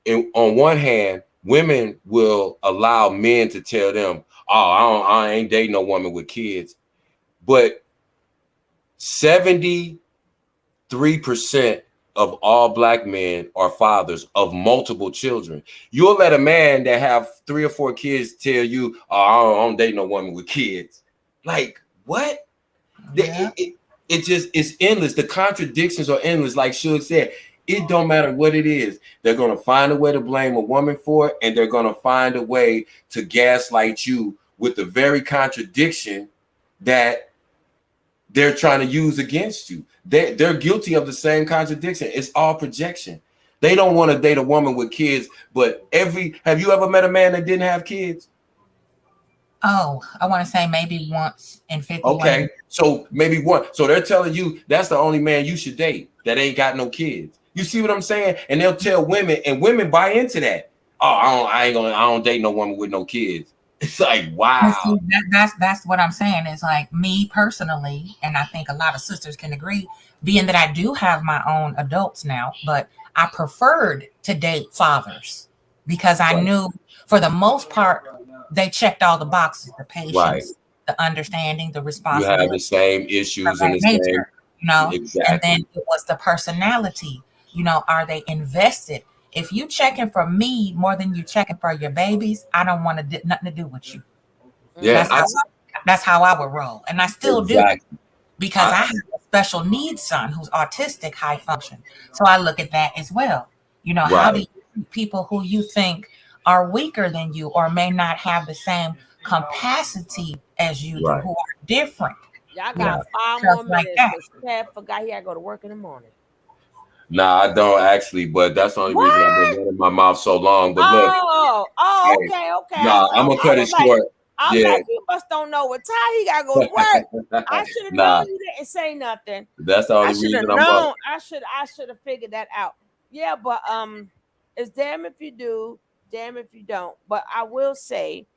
[SPEAKER 9] On one hand, women will allow men to tell them, oh, I ain't dating no woman with kids. But 73% of all Black men are fathers of multiple children. You'll let a man that have 3 or 4 kids tell you, oh, I don't date no woman with kids. Like, what?
[SPEAKER 7] Yeah.
[SPEAKER 9] it's endless. The contradictions are endless. Like Suge said, it don't matter what it is. They're gonna find a way to blame a woman for it, and they're gonna find a way to gaslight you with the very contradiction that they're trying to use against you. They're guilty of the same contradiction. It's all projection. They don't want to date a woman with kids, but have you ever met a man that didn't have kids?
[SPEAKER 7] Oh, I want to say maybe once in 51
[SPEAKER 9] Okay,
[SPEAKER 7] years.
[SPEAKER 9] so maybe one. So they're telling you that's the only man you should date that ain't got no kids. You see what I'm saying? And they'll tell women, and women buy into that. Oh, I don't date no woman with no kids. It's like, wow.
[SPEAKER 7] See, that's what I'm saying. Is like me personally, and I think a lot of sisters can agree, being that I do have my own adults now, but I preferred to date fathers because I knew for the most part they checked all the boxes: the patience,
[SPEAKER 9] Right.
[SPEAKER 7] the understanding, the
[SPEAKER 9] You
[SPEAKER 7] responsibility.
[SPEAKER 9] have the same issues and the
[SPEAKER 7] nature,
[SPEAKER 9] same,
[SPEAKER 7] you know.
[SPEAKER 9] exactly.
[SPEAKER 7] And then it was the personality. You know, are they invested? If you checking for me more than you checking for your babies, I don't want to nothing to do with you.
[SPEAKER 9] Yeah,
[SPEAKER 7] That's how I would roll, and I still
[SPEAKER 9] exactly.
[SPEAKER 7] do because I have a special needs son who's autistic, high function. So I look at that as well. You know, how do you treat people who you think are weaker than you or may not have the same capacity as you do, who are different?
[SPEAKER 1] Y'all got 5
[SPEAKER 7] stuff
[SPEAKER 1] more
[SPEAKER 7] like
[SPEAKER 1] minutes
[SPEAKER 7] that.
[SPEAKER 1] because Chad forgot he had to go to work in the morning.
[SPEAKER 9] Nah, I don't actually, but that's the only reason I've been running my mouth so long. But look, hey,
[SPEAKER 1] Okay.
[SPEAKER 9] nah, I'm gonna cut it short.
[SPEAKER 1] I'm
[SPEAKER 9] Yeah,
[SPEAKER 1] like, you must don't know what time he got to go to work. I should have
[SPEAKER 9] nah,
[SPEAKER 1] known you didn't say nothing.
[SPEAKER 9] that's the
[SPEAKER 1] I
[SPEAKER 9] only
[SPEAKER 1] should have
[SPEAKER 9] reason I'm up.
[SPEAKER 1] known. I should have figured that out. Yeah, but it's damn if you do, damn if you don't. But I will say,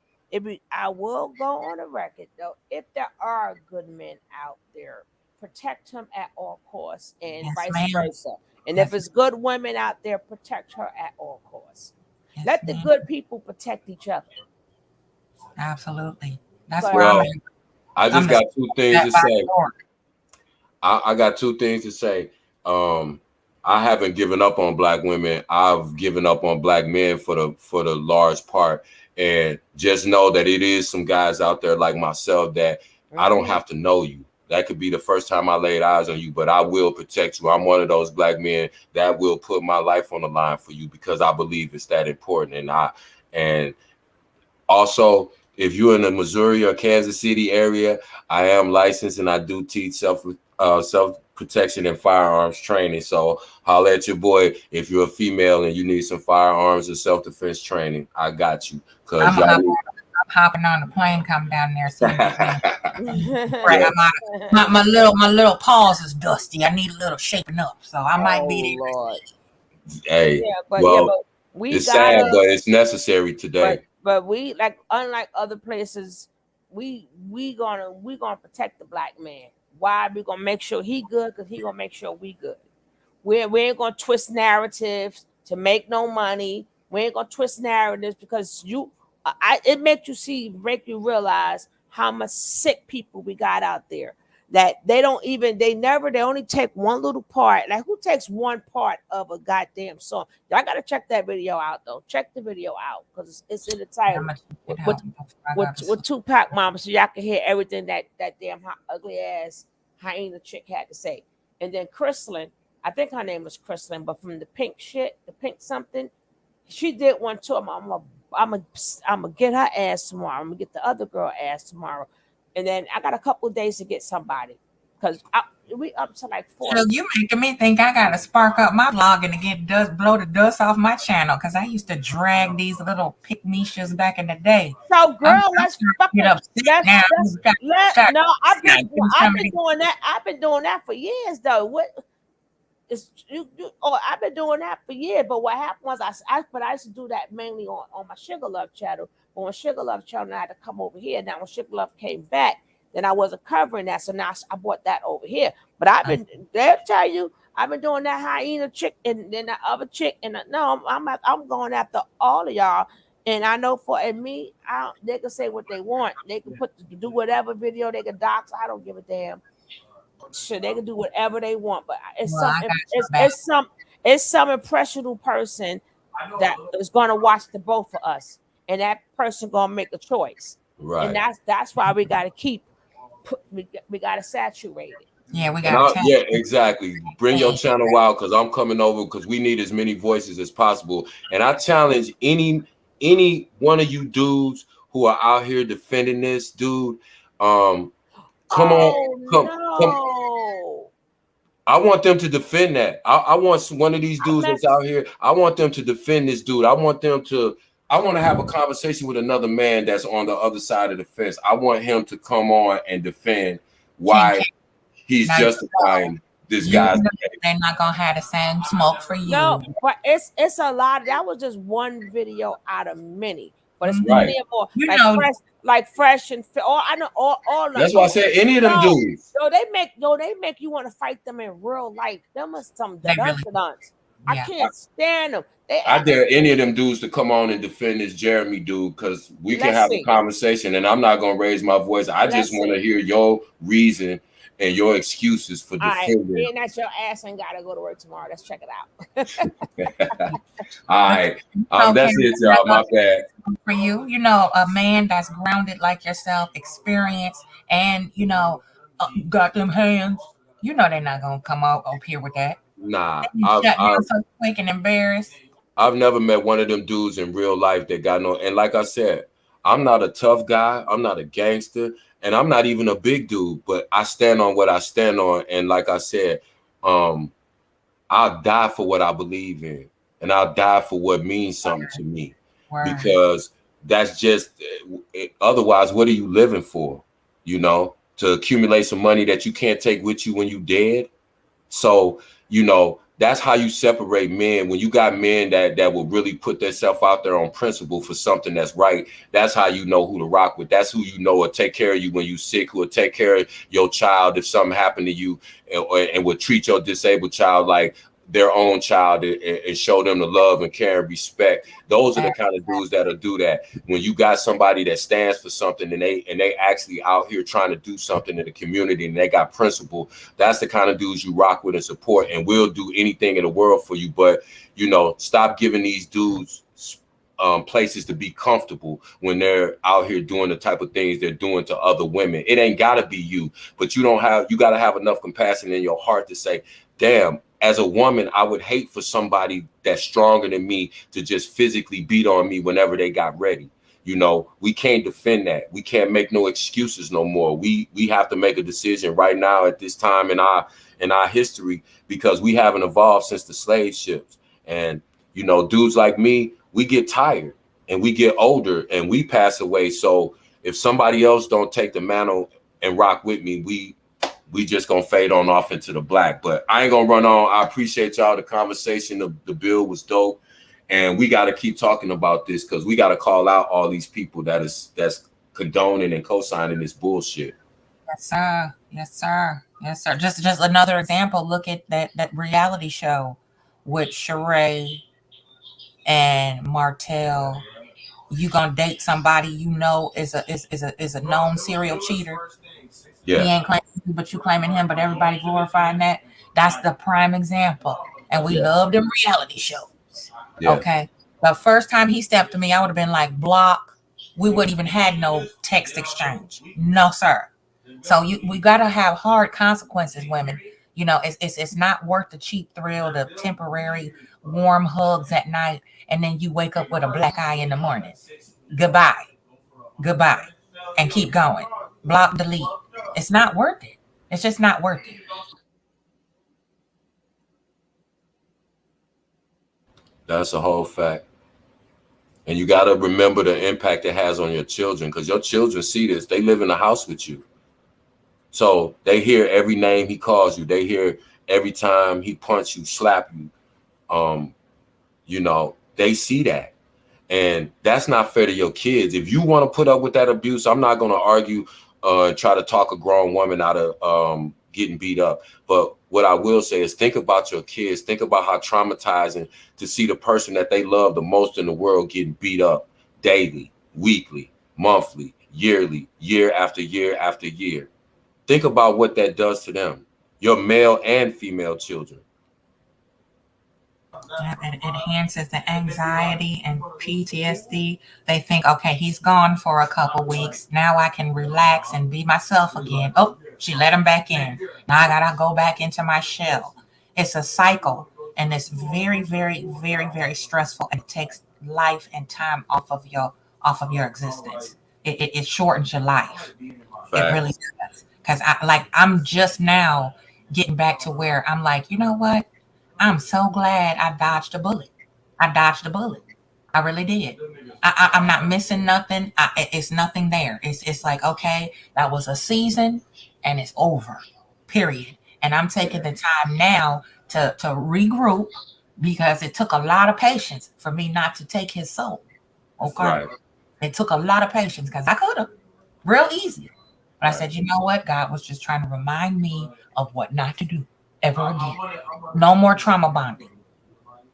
[SPEAKER 1] I will go on the record though, if there are good men out there, protect him at all costs, and
[SPEAKER 7] Yes,
[SPEAKER 1] vice
[SPEAKER 7] ma'am.
[SPEAKER 1] versa. And
[SPEAKER 7] Yes,
[SPEAKER 1] if it's good women out there, protect her at all costs.
[SPEAKER 7] Yes,
[SPEAKER 1] Let the
[SPEAKER 7] ma'am.
[SPEAKER 1] good people protect each other.
[SPEAKER 7] Absolutely. That's
[SPEAKER 1] But
[SPEAKER 7] where I'm
[SPEAKER 9] Well,
[SPEAKER 7] at.
[SPEAKER 9] I
[SPEAKER 7] I'm
[SPEAKER 9] just
[SPEAKER 7] the
[SPEAKER 9] got two things
[SPEAKER 7] that
[SPEAKER 9] to
[SPEAKER 7] by
[SPEAKER 9] say.
[SPEAKER 7] the door.
[SPEAKER 9] I got two things to say. I haven't given up on black women. I've given up on black men for the large part. And just know that it is some guys out there like myself that I don't have to know you. That could be the first time I laid eyes on you, but I will protect you. I'm one of those black men that will put my life on the line for you because I believe it's that important. And also, if you're in the Missouri or Kansas City area, I am licensed and I do teach self protection and firearms training. So holler at your boy if you're a female and you need some firearms or self defense training. I got you. Cause
[SPEAKER 7] I'm hopping on the plane, coming down there. So
[SPEAKER 9] yeah.
[SPEAKER 7] my little paws is dusty. I need a little shaping up, so I might be there.
[SPEAKER 1] Lord.
[SPEAKER 9] Hey,
[SPEAKER 1] But we
[SPEAKER 9] it's
[SPEAKER 1] gotta.
[SPEAKER 9] sad, but it's necessary today.
[SPEAKER 1] But we, like, unlike other places, we gonna protect the black man. Why? We gonna make sure he good because he gonna make sure we good. We ain't gonna twist narratives to make no money. We ain't gonna twist narratives because it make you realize how much sick people we got out there. That they only take one little part. Like, who takes one part of a goddamn song? Y'all gotta check that video out though. Check the video out because it's in the title with Tupac Mama, so y'all can hear everything that damn ugly ass hyena chick had to say. And then Chrislyn, I think her name was Chrislyn, but from the pink something, she did one too. I'm gonna get her ass tomorrow. I'm gonna get the other girl ass tomorrow, and then I got a couple of days to get somebody because we up to like 4.
[SPEAKER 7] So you making me think I gotta spark up my vlogging to blow the dust off my channel because I used to drag these little picniches back in the day.
[SPEAKER 1] So, girl, let's
[SPEAKER 7] get upset now.
[SPEAKER 1] No, I've been doing that. I've been doing that for years, though. What? I've been doing that for years. But what happened was I used to do that mainly on my Sugar Love channel. But on Sugar Love channel, I had to come over here. Now when Sugar Love came back, then I wasn't covering that, so now I brought that over here. But they'll tell you, I've been doing that hyena chick and then the other chick, and no, I'm going after all of y'all. And I know me, they can say what they want. They can do whatever video they can dox. I don't give a damn. Sure, they can do whatever they want, but it's some impressionable person that is gonna watch the both of us, and that person gonna make a choice.
[SPEAKER 9] Right.
[SPEAKER 1] And that's why we gotta we gotta saturate it.
[SPEAKER 7] Yeah, we
[SPEAKER 9] And
[SPEAKER 7] got
[SPEAKER 9] yeah, exactly. Bring your channel out because I'm coming over because we need as many voices as possible. And I challenge any one of you dudes who are out here defending this, dude. Come on, come.
[SPEAKER 1] No.
[SPEAKER 9] I want them to defend that. I want one of these dudes that's out here. I want them to defend this dude. I want to have a conversation with another man that's on the other side of the fence. I want him to come on and defend why he's justifying this guy's behavior.
[SPEAKER 7] They're not gonna have the same smoke for you.
[SPEAKER 1] No, but it's a lot. That was just one video out of many. But it's
[SPEAKER 9] Right.
[SPEAKER 1] plenty of more.
[SPEAKER 7] You
[SPEAKER 1] like
[SPEAKER 7] know-
[SPEAKER 1] fresh and all. I know all.
[SPEAKER 9] That's why I said any of them dudes.
[SPEAKER 1] No, they make you want to fight them in real life. Them are some dunce. I can't stand them.
[SPEAKER 9] I dare any of them dudes to come on and defend this Jeremy dude because we can have a conversation and I'm not going to raise my voice. I just want to hear your reason and your excuses for defending.
[SPEAKER 1] All right, and that's your ass ain't got to go to work tomorrow. Let's check it out.
[SPEAKER 9] All right. That's it, y'all. My bad.
[SPEAKER 7] For you, a man that's grounded like yourself, experienced, and, got them hands, they're not going to come up here with that.
[SPEAKER 9] Nah,
[SPEAKER 7] I'm so quick and embarrassed.
[SPEAKER 9] I've never met one of them dudes in real life that got no. And like I said, I'm not a tough guy. I'm not a gangster, and I'm not even a big dude. But I stand on what I stand on. And like I said, I'll die for what I believe in, and I'll die for what means something to me. Because that's just. Otherwise, what are you living for? To accumulate some money that you can't take with you when you dead. So. That's how you separate men. When you got men that will really put themselves out there on principle for something that's right, that's how you know who to rock with. That's who will take care of you when you're sick, who will take care of your child if something happened to you, and will treat your disabled child like their own child and show them the love and care and respect. Those are the kind of dudes that'll do that. When you got somebody that stands for something and they actually out here trying to do something in the community and they got principle, that's the kind of dudes you rock with and support, and will do anything in the world for you. But stop giving these dudes places to be comfortable when they're out here doing the type of things they're doing to other women. It ain't gotta be you, but you gotta have enough compassion in your heart to say, damn, as a woman, I would hate for somebody that's stronger than me to just physically beat on me whenever they got ready. We can't defend that. We can't make no excuses no more. We have to make a decision right now at this time in our history, because we haven't evolved since the slave ships. And dudes like me, we get tired and we get older and we pass away. So if somebody else don't take the mantle and rock with me, we just gonna fade on off into the black. But I ain't gonna run on. I appreciate y'all. The conversation, the bill was dope, and we got to keep talking about this because we got to call out all these people that's condoning and co-signing this bullshit.
[SPEAKER 7] Yes, sir. Yes, sir. Yes, sir. Just another example. Look at that reality show with Sheree and Martell. You gonna date somebody is a known serial cheater.
[SPEAKER 9] Yeah.
[SPEAKER 7] He ain't claiming you, but you claiming him, but everybody glorifying that. That's the prime example. And we love them reality shows. Yeah. Okay. The first time he stepped to me, I would have been like, block. We wouldn't even had no text exchange. No, sir. So we gotta have hard consequences, women. It's not worth the cheap thrill, the temporary warm hugs at night, and then you wake up with a black eye in the morning. Goodbye. And keep going. Block, delete. It's not worth it. It's just not worth it.
[SPEAKER 9] That's a whole fact. And you got to remember the impact it has on your children, because your children see this. They live in the house with you. So they hear every name he calls you. They hear every time he punch you, slap you. They see that. And that's not fair to your kids. If you want to put up with that abuse, I'm not going to argue and try to talk a grown woman out of getting beat up. But what I will say is think about your kids. Think about how traumatizing to see the person that they love the most in the world getting beat up daily, weekly, monthly, yearly, year after year after year. Think about what that does to them, your male and female children.
[SPEAKER 7] It enhances the anxiety and PTSD. They think, okay, he's gone for a couple weeks. Now I can relax and be myself again. Oh, She let him back in. Now I gotta go back into my shell. It's a cycle, and it's very, very, very, very stressful. And it takes life and time off of your existence. It shortens your life. It really does. Because I'm just now getting back to where I'm like, you know what? I'm so glad I dodged a bullet. I dodged a bullet. I really did. I'm not missing nothing. It's nothing there. It's like, okay, that was a season and it's over, period. And I'm taking the time now to regroup because it took a lot of patience for me not to take his soul. Okay.
[SPEAKER 9] Right.
[SPEAKER 7] It took a lot of patience because I could have real easy. But I said, you know what? God was just trying to remind me of what not to do ever again. No more trauma bonding.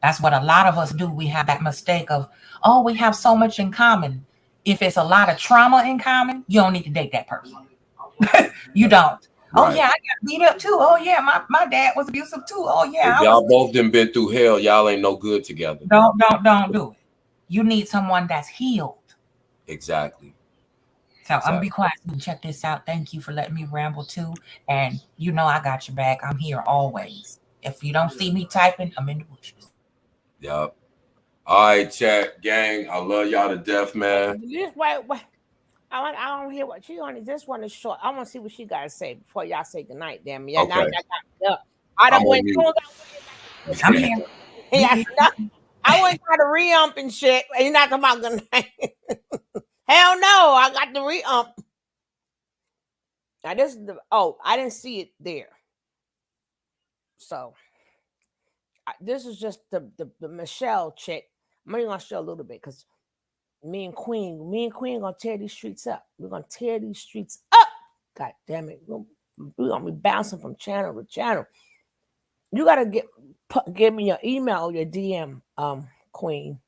[SPEAKER 7] That's what a lot of us do. We have that mistake of, oh, we have so much in common. If it's a lot of trauma in common, you don't need to date that person. You don't. Oh,
[SPEAKER 9] Right.
[SPEAKER 7] yeah, I got beat up too. Oh, yeah, my dad was abusive too. Oh, yeah.
[SPEAKER 9] If y'all both done been through hell, y'all ain't no good together.
[SPEAKER 7] Don't do it. You need someone that's healed.
[SPEAKER 9] Exactly.
[SPEAKER 7] So I'm gonna be quiet. Check this out. Thank you for letting me ramble too. And you know I got your back. I'm here always. If you don't see me typing, I'm in the bushes.
[SPEAKER 9] Yep. All right, chat gang. I love y'all to death, man.
[SPEAKER 1] Just wait. I don't hear what she on. This one is short. I want to see what she got to say before y'all say goodnight. Damn me.
[SPEAKER 9] Okay.
[SPEAKER 1] I don't
[SPEAKER 9] I'm
[SPEAKER 1] went
[SPEAKER 9] on
[SPEAKER 1] through.
[SPEAKER 7] I'm here.
[SPEAKER 1] Yeah, I went trying to re-ump and shit. And you're not talking about goodnight. Hell no, I got the re-ump. Now this is I didn't see it there. So this is just the Michelle chick. I'm only gonna show a little bit because me and Queen gonna tear these streets up. We're gonna tear these streets up. God damn it. We're gonna be bouncing from channel to channel. You gotta give me your email or your DM, Queen.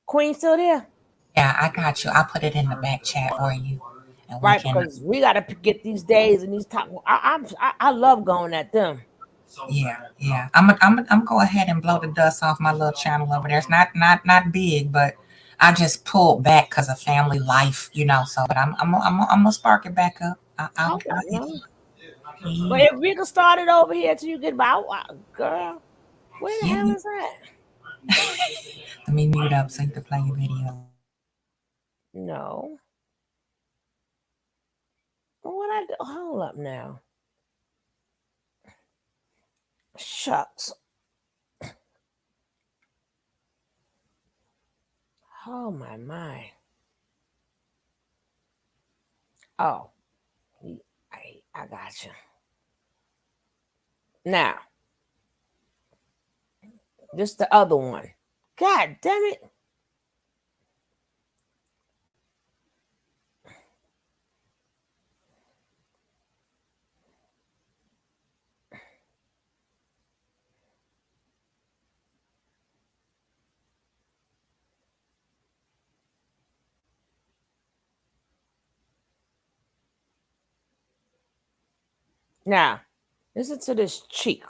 [SPEAKER 1] Queen still there?
[SPEAKER 7] Yeah, I got you. I'll put it in the back chat for you. And
[SPEAKER 1] right, because we gotta get these days and these top. I love going at them.
[SPEAKER 7] Yeah. I'm go ahead and blow the dust off my little channel over there. It's not big, but I just pulled back because of family life, you know. So, but I'm gonna spark it back up. I'll
[SPEAKER 1] But if we can start it over here till you get about, girl, where the hell is that?
[SPEAKER 7] Let me mute up so you can play your video.
[SPEAKER 1] No. What I do? Hold up now. Shucks. Oh my. Oh, I got you. Now, this the other one. God damn it. Now, listen to this cheek.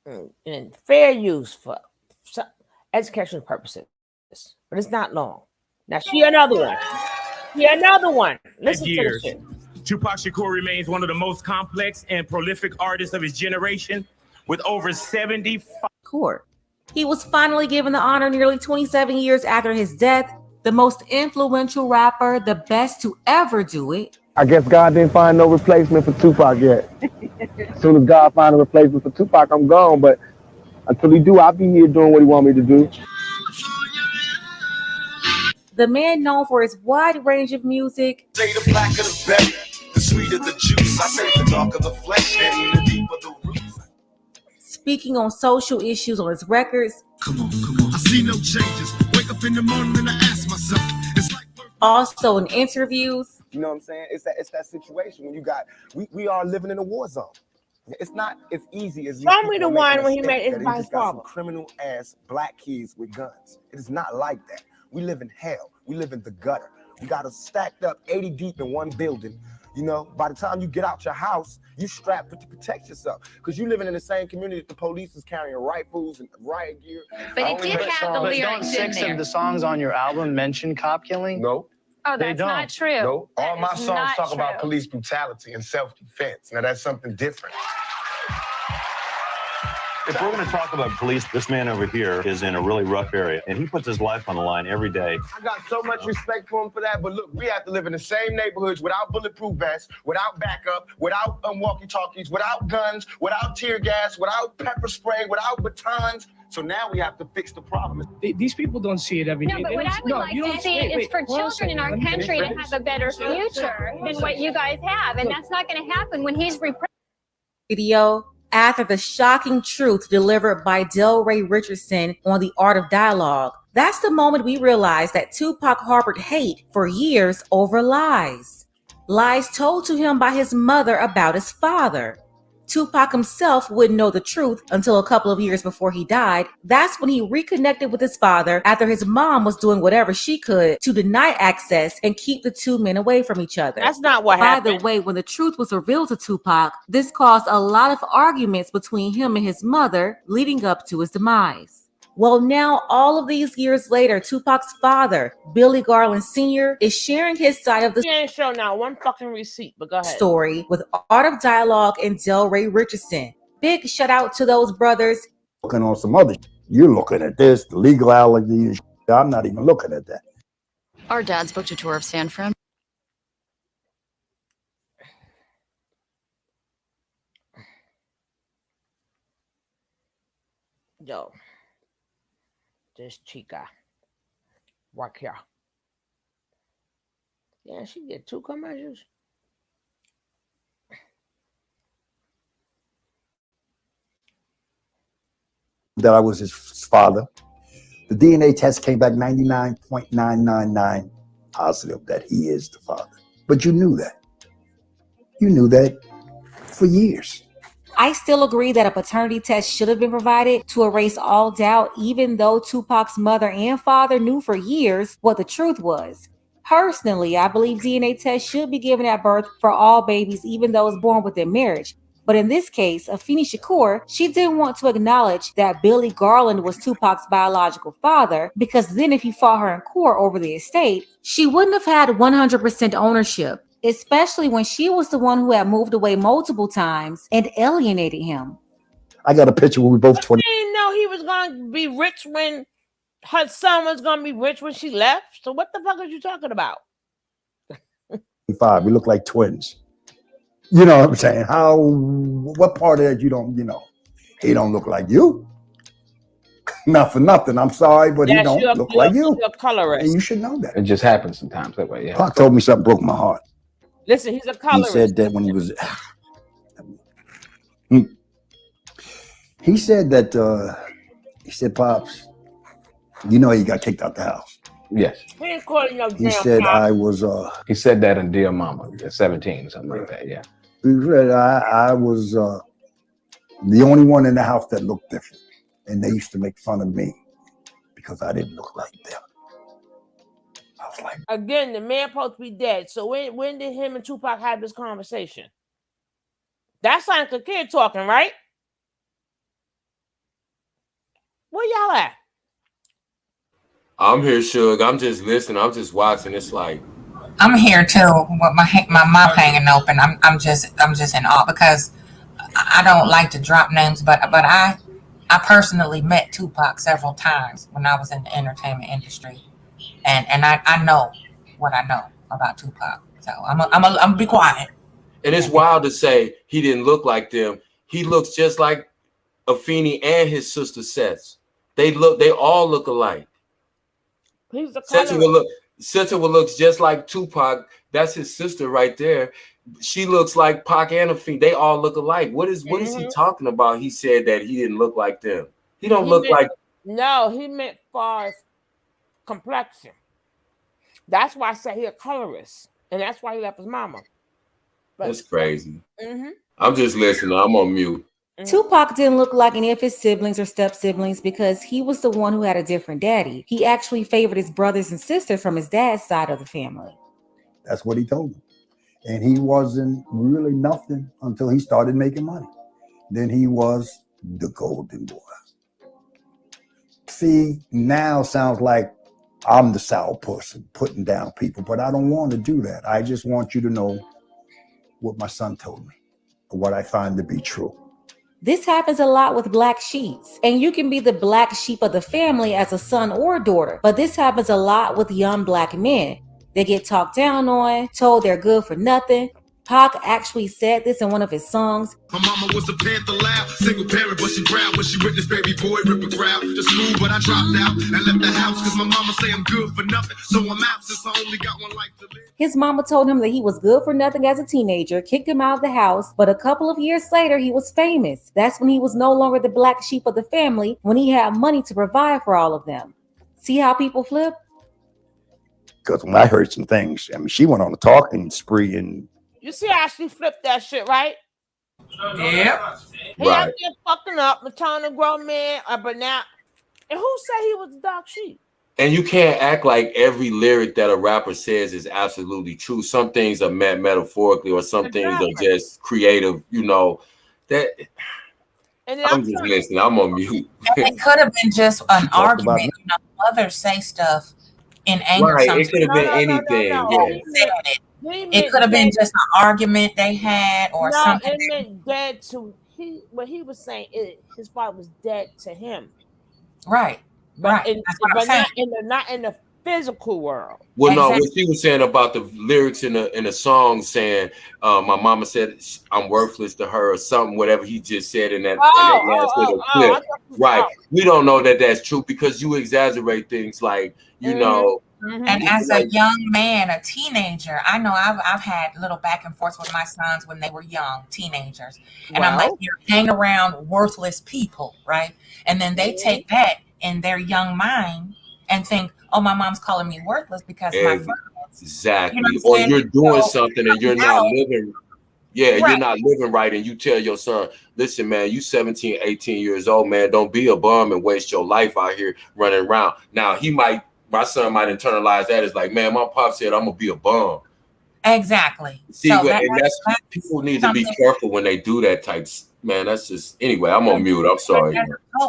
[SPEAKER 1] And fair use for educational purposes, but it's not long. Now, she another one. Listen to this shit.
[SPEAKER 15] Tupac Shakur remains one of the most complex and prolific artists of his generation, with over 70
[SPEAKER 16] court. He was finally given the honor nearly 27 years after his death, the most influential rapper, the best to ever do it.
[SPEAKER 17] I guess God didn't find no replacement for Tupac yet. As soon as God finds a replacement for Tupac, I'm gone. But until he do, I'll be here doing what he want me to do.
[SPEAKER 16] The man known for his wide range of music.
[SPEAKER 3] Say the blacker the better, the sweeter the juice. I say the darker the flesh and the deeper the roots.
[SPEAKER 16] Speaking on social issues on his records.
[SPEAKER 3] Come on. I see no changes. Wake up in the morning and I ask myself. It's like
[SPEAKER 16] also in interviews.
[SPEAKER 17] You know what I'm saying? It's that situation when you got we are living in a war zone. It's not as easy as
[SPEAKER 1] show me the one when he made his
[SPEAKER 17] vice father. Criminal ass black kids with guns. It is not like that. We live in hell. We live in the gutter. We got us stacked up 80 deep in one building.
[SPEAKER 3] You know, by the time you get out your house, you strapped to protect yourself because you living in the same community that the police is carrying rifles and riot gear.
[SPEAKER 18] But it did have the lyrics in there. Of the songs on your album mention cop killing?
[SPEAKER 3] No.
[SPEAKER 18] Oh, that's not true.
[SPEAKER 3] No. All
[SPEAKER 18] That
[SPEAKER 3] my
[SPEAKER 18] is
[SPEAKER 3] songs
[SPEAKER 18] not
[SPEAKER 3] talk about
[SPEAKER 18] true.
[SPEAKER 3] police brutality and self-defense. Now that's something different.
[SPEAKER 19] If we're going to talk about police, this man over here is in a really rough area, and he puts his life on the line every day.
[SPEAKER 3] I got so much respect for him for that, but look, we have to live in the same neighborhoods without bulletproof vests, without backup, without walkie-talkies, without guns, without tear gas, without pepper spray, without batons. So now we have to fix the problem.
[SPEAKER 18] These people don't see it every day.
[SPEAKER 20] No, but what I would like to see is for children in our country to have a better future than what you guys have. And that's not going to happen when he's
[SPEAKER 16] video after the shocking truth delivered by Delray Richardson on The Art of Dialogue. That's the moment we realized that Tupac harbored hate for years over lies. Lies told to him by his mother about his father. Tupac himself wouldn't know the truth until a couple of years before he died. That's when he reconnected with his father after his mom was doing whatever she could to deny access and keep the two men away from each other.
[SPEAKER 1] That's not what happened.
[SPEAKER 16] By the way, when the truth was revealed to Tupac, this caused a lot of arguments between him and his mother, leading up to his demise. Well, now, all of these years later, Tupac's father, Billy Garland Sr., is sharing his side of the
[SPEAKER 1] He ain't show now one fucking receipt, but go ahead.
[SPEAKER 16] story with Art of Dialogue and Delray Richardson. Big shout out to those brothers.
[SPEAKER 21] Looking on some other shit. You're looking at this, the legality and shit. I'm not even looking at that.
[SPEAKER 12] Our dad's booked a tour of San Fran.
[SPEAKER 1] Yo, this chica, right here. Yeah, she get 2 commercials.
[SPEAKER 21] That I was his father. The DNA test came back 99.999 positive that he is the father. But you knew that. You knew that for years.
[SPEAKER 16] I still agree that a paternity test should have been provided to erase all doubt, even though Tupac's mother and father knew for years what the truth was. Personally, I believe DNA tests should be given at birth for all babies, even those born within marriage. But in this case, Afeni Shakur, she didn't want to acknowledge that Billy Garland was Tupac's biological father, because then if he fought her in court over the estate, she wouldn't have had 100% ownership, especially when she was the one who had moved away multiple times and alienated him.
[SPEAKER 21] I got a picture where we both 20.
[SPEAKER 1] She didn't know he was going to be rich when her son was going to be rich when she left. So what the fuck are you talking about?
[SPEAKER 21] 25. We look like twins. You know what I'm saying? What part of that you don't, he don't look like you. Not for nothing. I'm sorry, but he don't look like you.
[SPEAKER 1] You're a colorist.
[SPEAKER 21] And you should know that.
[SPEAKER 22] It just happens sometimes that way, yeah.
[SPEAKER 21] Pac told me something broke my heart.
[SPEAKER 1] Listen, he's a
[SPEAKER 21] He
[SPEAKER 1] colorist.
[SPEAKER 21] said that when he was... He said that, Pops, you know he got kicked out the house.
[SPEAKER 22] Yes.
[SPEAKER 1] He ain't calling no
[SPEAKER 21] He
[SPEAKER 1] damn
[SPEAKER 21] said
[SPEAKER 1] Pop.
[SPEAKER 21] I was...
[SPEAKER 22] He said that in Dear Mama at 17 or something like that, yeah.
[SPEAKER 21] He said I was the only one in the house that looked different. And they used to make fun of me because I didn't look like them. I was like...
[SPEAKER 1] Again, the man supposed to be dead. So when did him and Tupac have this conversation? That's like a kid talking, right? Where y'all at?
[SPEAKER 9] I'm here, Suge. I'm just listening. I'm just watching. It's like
[SPEAKER 7] I'm here too with my mouth hanging open. I'm just in awe because I don't like to drop names, but I personally met Tupac several times when I was in the entertainment industry, and I know what I know about Tupac. So I'm gonna be quiet.
[SPEAKER 9] And it's wild to say he didn't look like them. He looks just like Afeni and his sister Seth. They all look alike.
[SPEAKER 1] He's the
[SPEAKER 9] Sister looks just like Tupac. That's his sister right there. She looks like Pac and Afeni. They all look alike. What is he talking about? He said that he didn't look like them. He look like.
[SPEAKER 1] No, he meant far as complexion. That's why I say he a colorist, and that's why he left his mama. But,
[SPEAKER 9] that's crazy. I'm just listening. I'm on mute.
[SPEAKER 16] Tupac didn't look like any of his siblings or step-siblings because he was the one who had a different daddy. He actually favored his brothers and sisters from his dad's side of the family.
[SPEAKER 21] That's what he told me. And he wasn't really nothing until he started making money. Then he was the golden boy. See, now sounds like I'm the sour person putting down people, but I don't want to do that. I just want you to know what my son told me, what I find to be true.
[SPEAKER 16] This happens a lot with black sheeps, and you can be the black sheep of the family as a son or daughter, but this happens a lot with young black men. They get talked down on, told they're good for nothing. Pac actually said this in one of his songs.
[SPEAKER 3] My mama was a Panther loud, single parent, but she proud when she witnessed baby boy rip a crowd. To school, but I dropped out and left the house because my mama say I'm good for nothing. So I'm out since I only got one life to live.
[SPEAKER 16] His mama told him that he was good for nothing as a teenager, kicked him out of the house, but a couple of years later, he was famous. That's when he was no longer the black sheep of the family, when he had money to provide for all of them. See how people flip?
[SPEAKER 21] Because when I heard some things, I mean, she went on a talking spree and
[SPEAKER 1] You see how she flipped that shit, right?
[SPEAKER 7] Yeah.
[SPEAKER 1] He out there fucking up, returning a grown man, but now, and who said he was the dark sheep?
[SPEAKER 9] And you can't act like every lyric that a rapper says is absolutely true. Some things are meant metaphorically, or some things are just creative. You know that.
[SPEAKER 1] And
[SPEAKER 9] I'm just listening. I'm on mute.
[SPEAKER 7] It could have been just an argument. You know, mothers say stuff in anger.
[SPEAKER 9] Right.
[SPEAKER 7] Sometimes.
[SPEAKER 9] It could have been anything.
[SPEAKER 7] It could have been just an argument they had, or something.
[SPEAKER 1] It meant dead to he. What he was saying, his father was dead to him.
[SPEAKER 7] Right.
[SPEAKER 1] But
[SPEAKER 7] right.
[SPEAKER 1] But not in the physical world.
[SPEAKER 9] Well, no, what she was saying about the lyrics in the song, saying my mama said I'm worthless to her or something, whatever he just said in that last little clip. Right. We don't know that that's true because you exaggerate things like, you know.
[SPEAKER 7] And as a young man, a teenager, I know I've had little back and forth with my sons when they were young, teenagers. And I'm like, you're hanging around worthless people, right? And then they take that in their young mind and think, oh, my mom's calling me worthless because my friends.
[SPEAKER 9] Exactly.
[SPEAKER 7] You know
[SPEAKER 9] or you're doing something and you're not living. Yeah, you're not living right. And you tell your son, listen, man, you 17, 18 years old, man, don't be a bum and waste your life out here running around. Now, my son might internalize that as like, man, my pop said I'm going to be a bum.
[SPEAKER 7] Exactly.
[SPEAKER 9] See, so that's people need to be careful when they do that type. Man, that's just, anyway, I'm on mute. I'm sorry.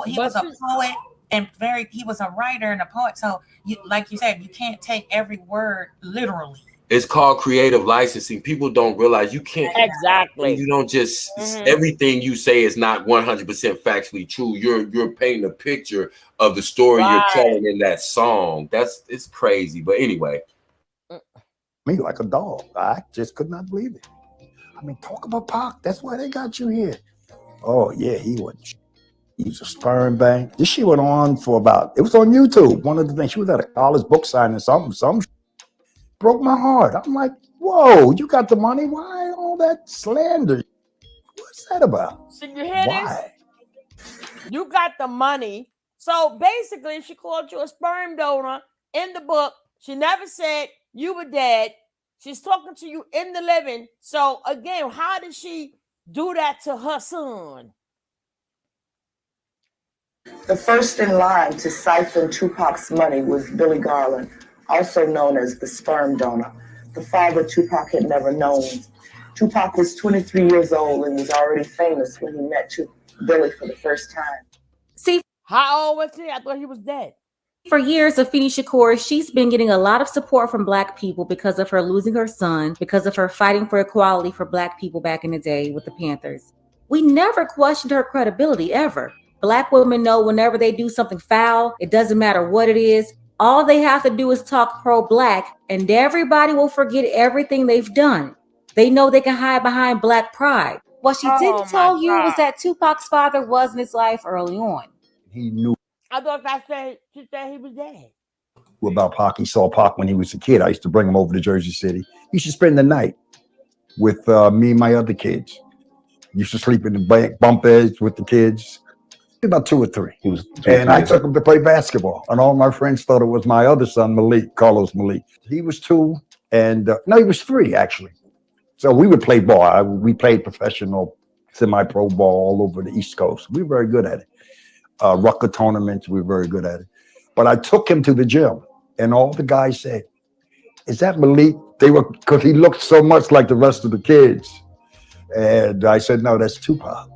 [SPEAKER 7] He was a poet and he was a writer and a poet. So like you said, you can't take every word literally.
[SPEAKER 9] It's called creative licensing. People don't realize you can't.
[SPEAKER 1] Exactly.
[SPEAKER 9] You don't just everything you say is not 100% factually true. You're painting a picture of the story you're telling in that song. It's crazy. But anyway.
[SPEAKER 21] Me like a dog. I just could not believe it. I mean, talk about Pac. That's why they got you here. Oh yeah, he was a sperm bank. This shit went on for it was on YouTube. One of the things, she was at a college book signing, something broke my heart. I'm like, whoa, you got the money? Why all that slander? What's that about?
[SPEAKER 1] So you hear this? You got the money. So basically, she called you a sperm donor in the book. She never said you were dead. She's talking to you in the living. So again, how did she do that to her son?
[SPEAKER 5] The first in line to siphon Tupac's money was Billy Garland, also known as the sperm donor, the father Tupac had never known. Tupac was 23 years old and was already famous when he met Billy for the first time.
[SPEAKER 16] See,
[SPEAKER 1] how old was he? I thought he was dead.
[SPEAKER 16] For years, Afeni Shakur, she's been getting a lot of support from Black people because of her losing her son, because of her fighting for equality for Black people back in the day with the Panthers. We never questioned her credibility, ever. Black women know whenever they do something foul, it doesn't matter what it is, all they have to do is talk pro-Black, and everybody will forget everything they've done. They know they can hide behind Black pride. What she didn't tell you was that Tupac's father was in his life early on.
[SPEAKER 21] He knew.
[SPEAKER 1] I thought she said he was dead.
[SPEAKER 21] About Pac. He saw Pac when he was a kid. I used to bring him over to Jersey City. He used to spend the night with me and my other kids. He used to sleep in the bunk beds with the kids. About 2 or 3. And I took him to play basketball. And all my friends thought it was my other son, Malik, Carlos Malik. He was 2, and no, he was 3 actually. So we would play ball. We played professional, semi-pro ball all over the East Coast. We were very good at it. Rucker tournaments, we were very good at it. But I took him to the gym, and all the guys said, is that Malik? They were, because he looked so much like the rest of the kids. And I said, no, that's Tupac.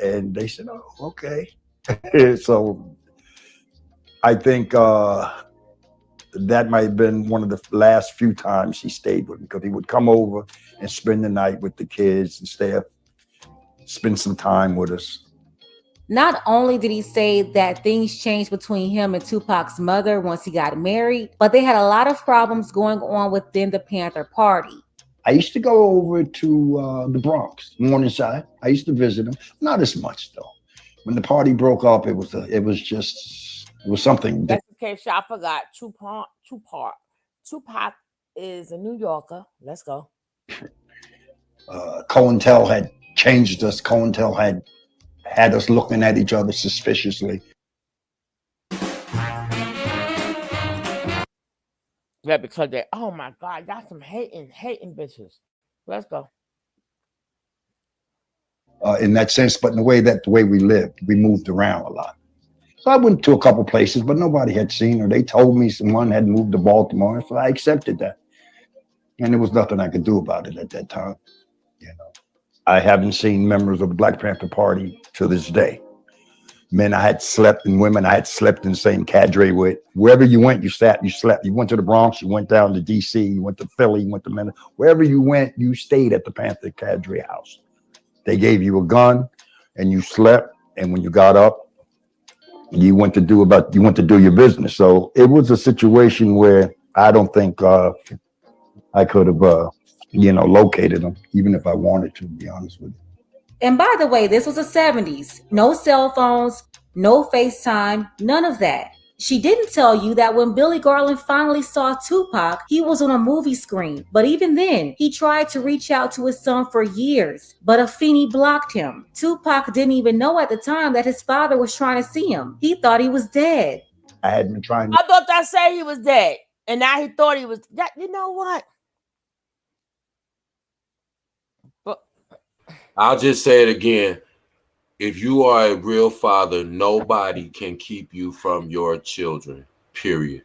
[SPEAKER 21] And they said, oh, okay. So I think that might have been one of the last few times he stayed with me, because he would come over and spend the night with the kids and spend some time with us.
[SPEAKER 16] Not only did he say that things changed between him and Tupac's mother once he got married, but they had a lot of problems going on within the Panther Party.
[SPEAKER 21] I used to go over to the Bronx, Morningside. I used to visit him. Not as much though. When the party broke up, it was something.
[SPEAKER 1] That's okay. I forgot. Tupac is a New Yorker. Let's go.
[SPEAKER 21] COINTEL had changed us. COINTEL had us looking at each other suspiciously.
[SPEAKER 1] Yeah, because they, oh my God, that's some hating bitches. Let's go.
[SPEAKER 21] In that sense, but in the way we lived, we moved around a lot. So I went to a couple places, but nobody had seen her. They told me someone had moved to Baltimore, so I accepted that. And there was nothing I could do about it at that time. You know, I haven't seen members of the Black Panther Party to this day. Men I had slept and women I had slept in the same cadre with. Wherever you went, you sat, you slept. You went to the Bronx, you went down to DC, you went to Philly, you went to Minnesota. Wherever you went, you stayed at the Panther cadre house. They gave you a gun and you slept. And when you got up, you went to do your business. So it was a situation where I don't think I could have, located them, even if I wanted to be honest with you.
[SPEAKER 16] And by the way, this was the 70s. No cell phones, no FaceTime, none of that. She didn't tell you that when Billy Garland finally saw Tupac, he was on a movie screen. But even then, he tried to reach out to his son for years, but Afeni blocked him. Tupac didn't even know at the time that his father was trying to see him. He thought he was dead.
[SPEAKER 21] I had been trying.
[SPEAKER 1] I thought that said he was dead, and now he thought he was dead. You know what?
[SPEAKER 9] But I'll just say it again. If you are a real father, nobody can keep you from your children, period.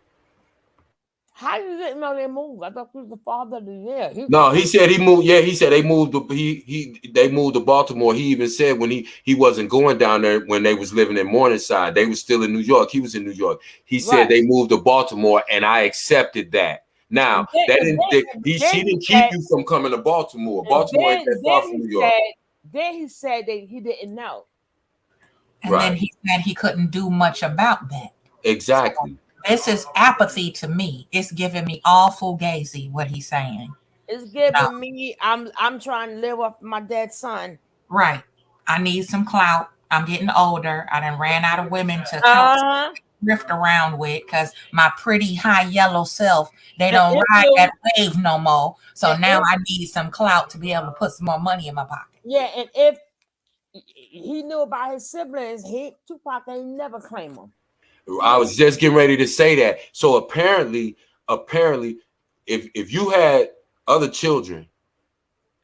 [SPEAKER 1] How you didn't know they moved? I thought he was the father of the year.
[SPEAKER 9] No, he said he moved. Yeah, he said they moved. They moved to Baltimore. He even said when he wasn't going down there when they was living in Morningside. They was still in New York. He was in New York. He said they moved to Baltimore, and I accepted that. Now she didn't keep you from coming to Baltimore. Baltimore ain't that far from New York.
[SPEAKER 1] Then he said that he didn't know.
[SPEAKER 7] And then he said he couldn't do much about that.
[SPEAKER 9] Exactly.
[SPEAKER 7] So this is apathy to me. It's giving me all fugazi what he's saying.
[SPEAKER 1] It's giving me, I'm trying to live off my dead son.
[SPEAKER 7] Right. I need some clout. I'm getting older. I done ran out of women to drift around with because my pretty high yellow self, they don't ride that wave no more. So now I need some clout to be able to put some more money in my pocket.
[SPEAKER 1] Yeah, and if he knew about his siblings, Tupac ain't never claim them.
[SPEAKER 9] I was just getting ready to say that. So apparently, if you had other children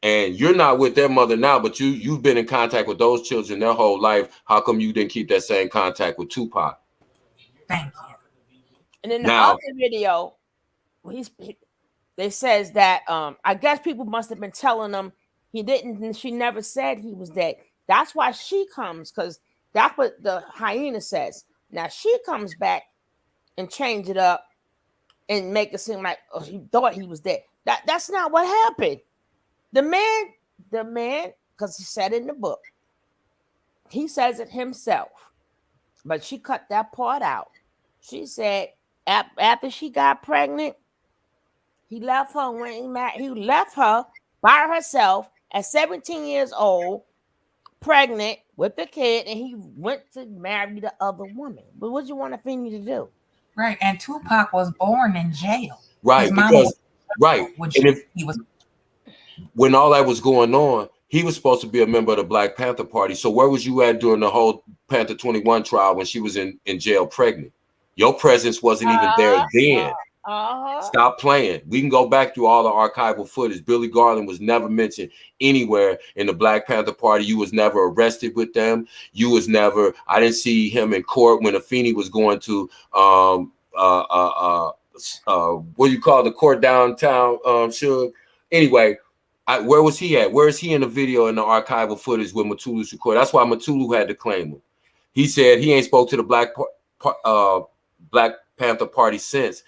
[SPEAKER 9] and you're not with their mother now, but you've been in contact with those children their whole life, how come you didn't keep that same contact with Tupac?
[SPEAKER 7] Thank you.
[SPEAKER 1] And in the other video, they says that I guess people must have been telling him he didn't. She never said he was dead. That's why she comes, because that's what the hyena says. Now she comes back and change it up and make it seem like he thought he was dead. That's not what happened. The man, because he said it in the book, he says it himself, but she cut that part out. She said after she got pregnant, he left her he left her by herself at 17 years old, pregnant with the kid, and he went to marry the other woman. But what do you want Afeni to do?
[SPEAKER 7] Right, and Tupac was born in jail.
[SPEAKER 9] Right, because and if he was, when all that was going on, he was supposed to be a member of the Black Panther Party. So where was you at during the whole Panther 21 trial when she was in jail pregnant? Your presence wasn't even there then. Stop playing. We can go back through all the archival footage. Billy Garland was never mentioned anywhere in the Black Panther Party. You was never arrested with them. You was never. I didn't see him in court when Afeni was going to what do you call the court downtown, Suge? Anyway, where was he at? Where is he in the video in the archival footage with Mutulu Shakur? That's why Mutulu had to claim him. He said he ain't spoke to the Black Panther Party since.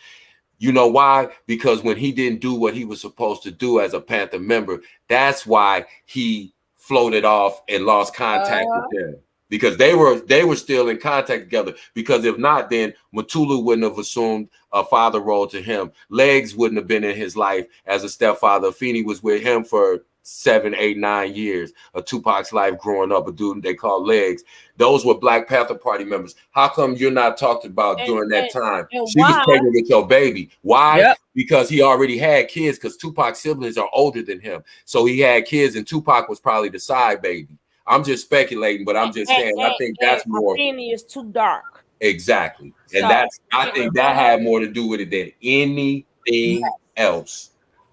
[SPEAKER 9] You know why? Because when he didn't do what he was supposed to do as a Panther member, that's why he floated off and lost contact with them. Because they were still in contact together. Because if not, then Mutulu wouldn't have assumed a father role to him. Legs wouldn't have been in his life as a stepfather. Afeni was with him for 7, 8, 9 years of Tupac's life growing up, a dude they call Legs. Those were Black Panther Party members. How come you're not talked about during that time? She was pregnant with your baby. Why?
[SPEAKER 1] Yep.
[SPEAKER 9] Because he already had kids, because Tupac's siblings are older than him. So he had kids, and Tupac was probably the side baby. I'm just speculating, but I'm just saying I think that's more.
[SPEAKER 1] Afeni is too dark.
[SPEAKER 9] Exactly. And I think that had more to do with it than anything else.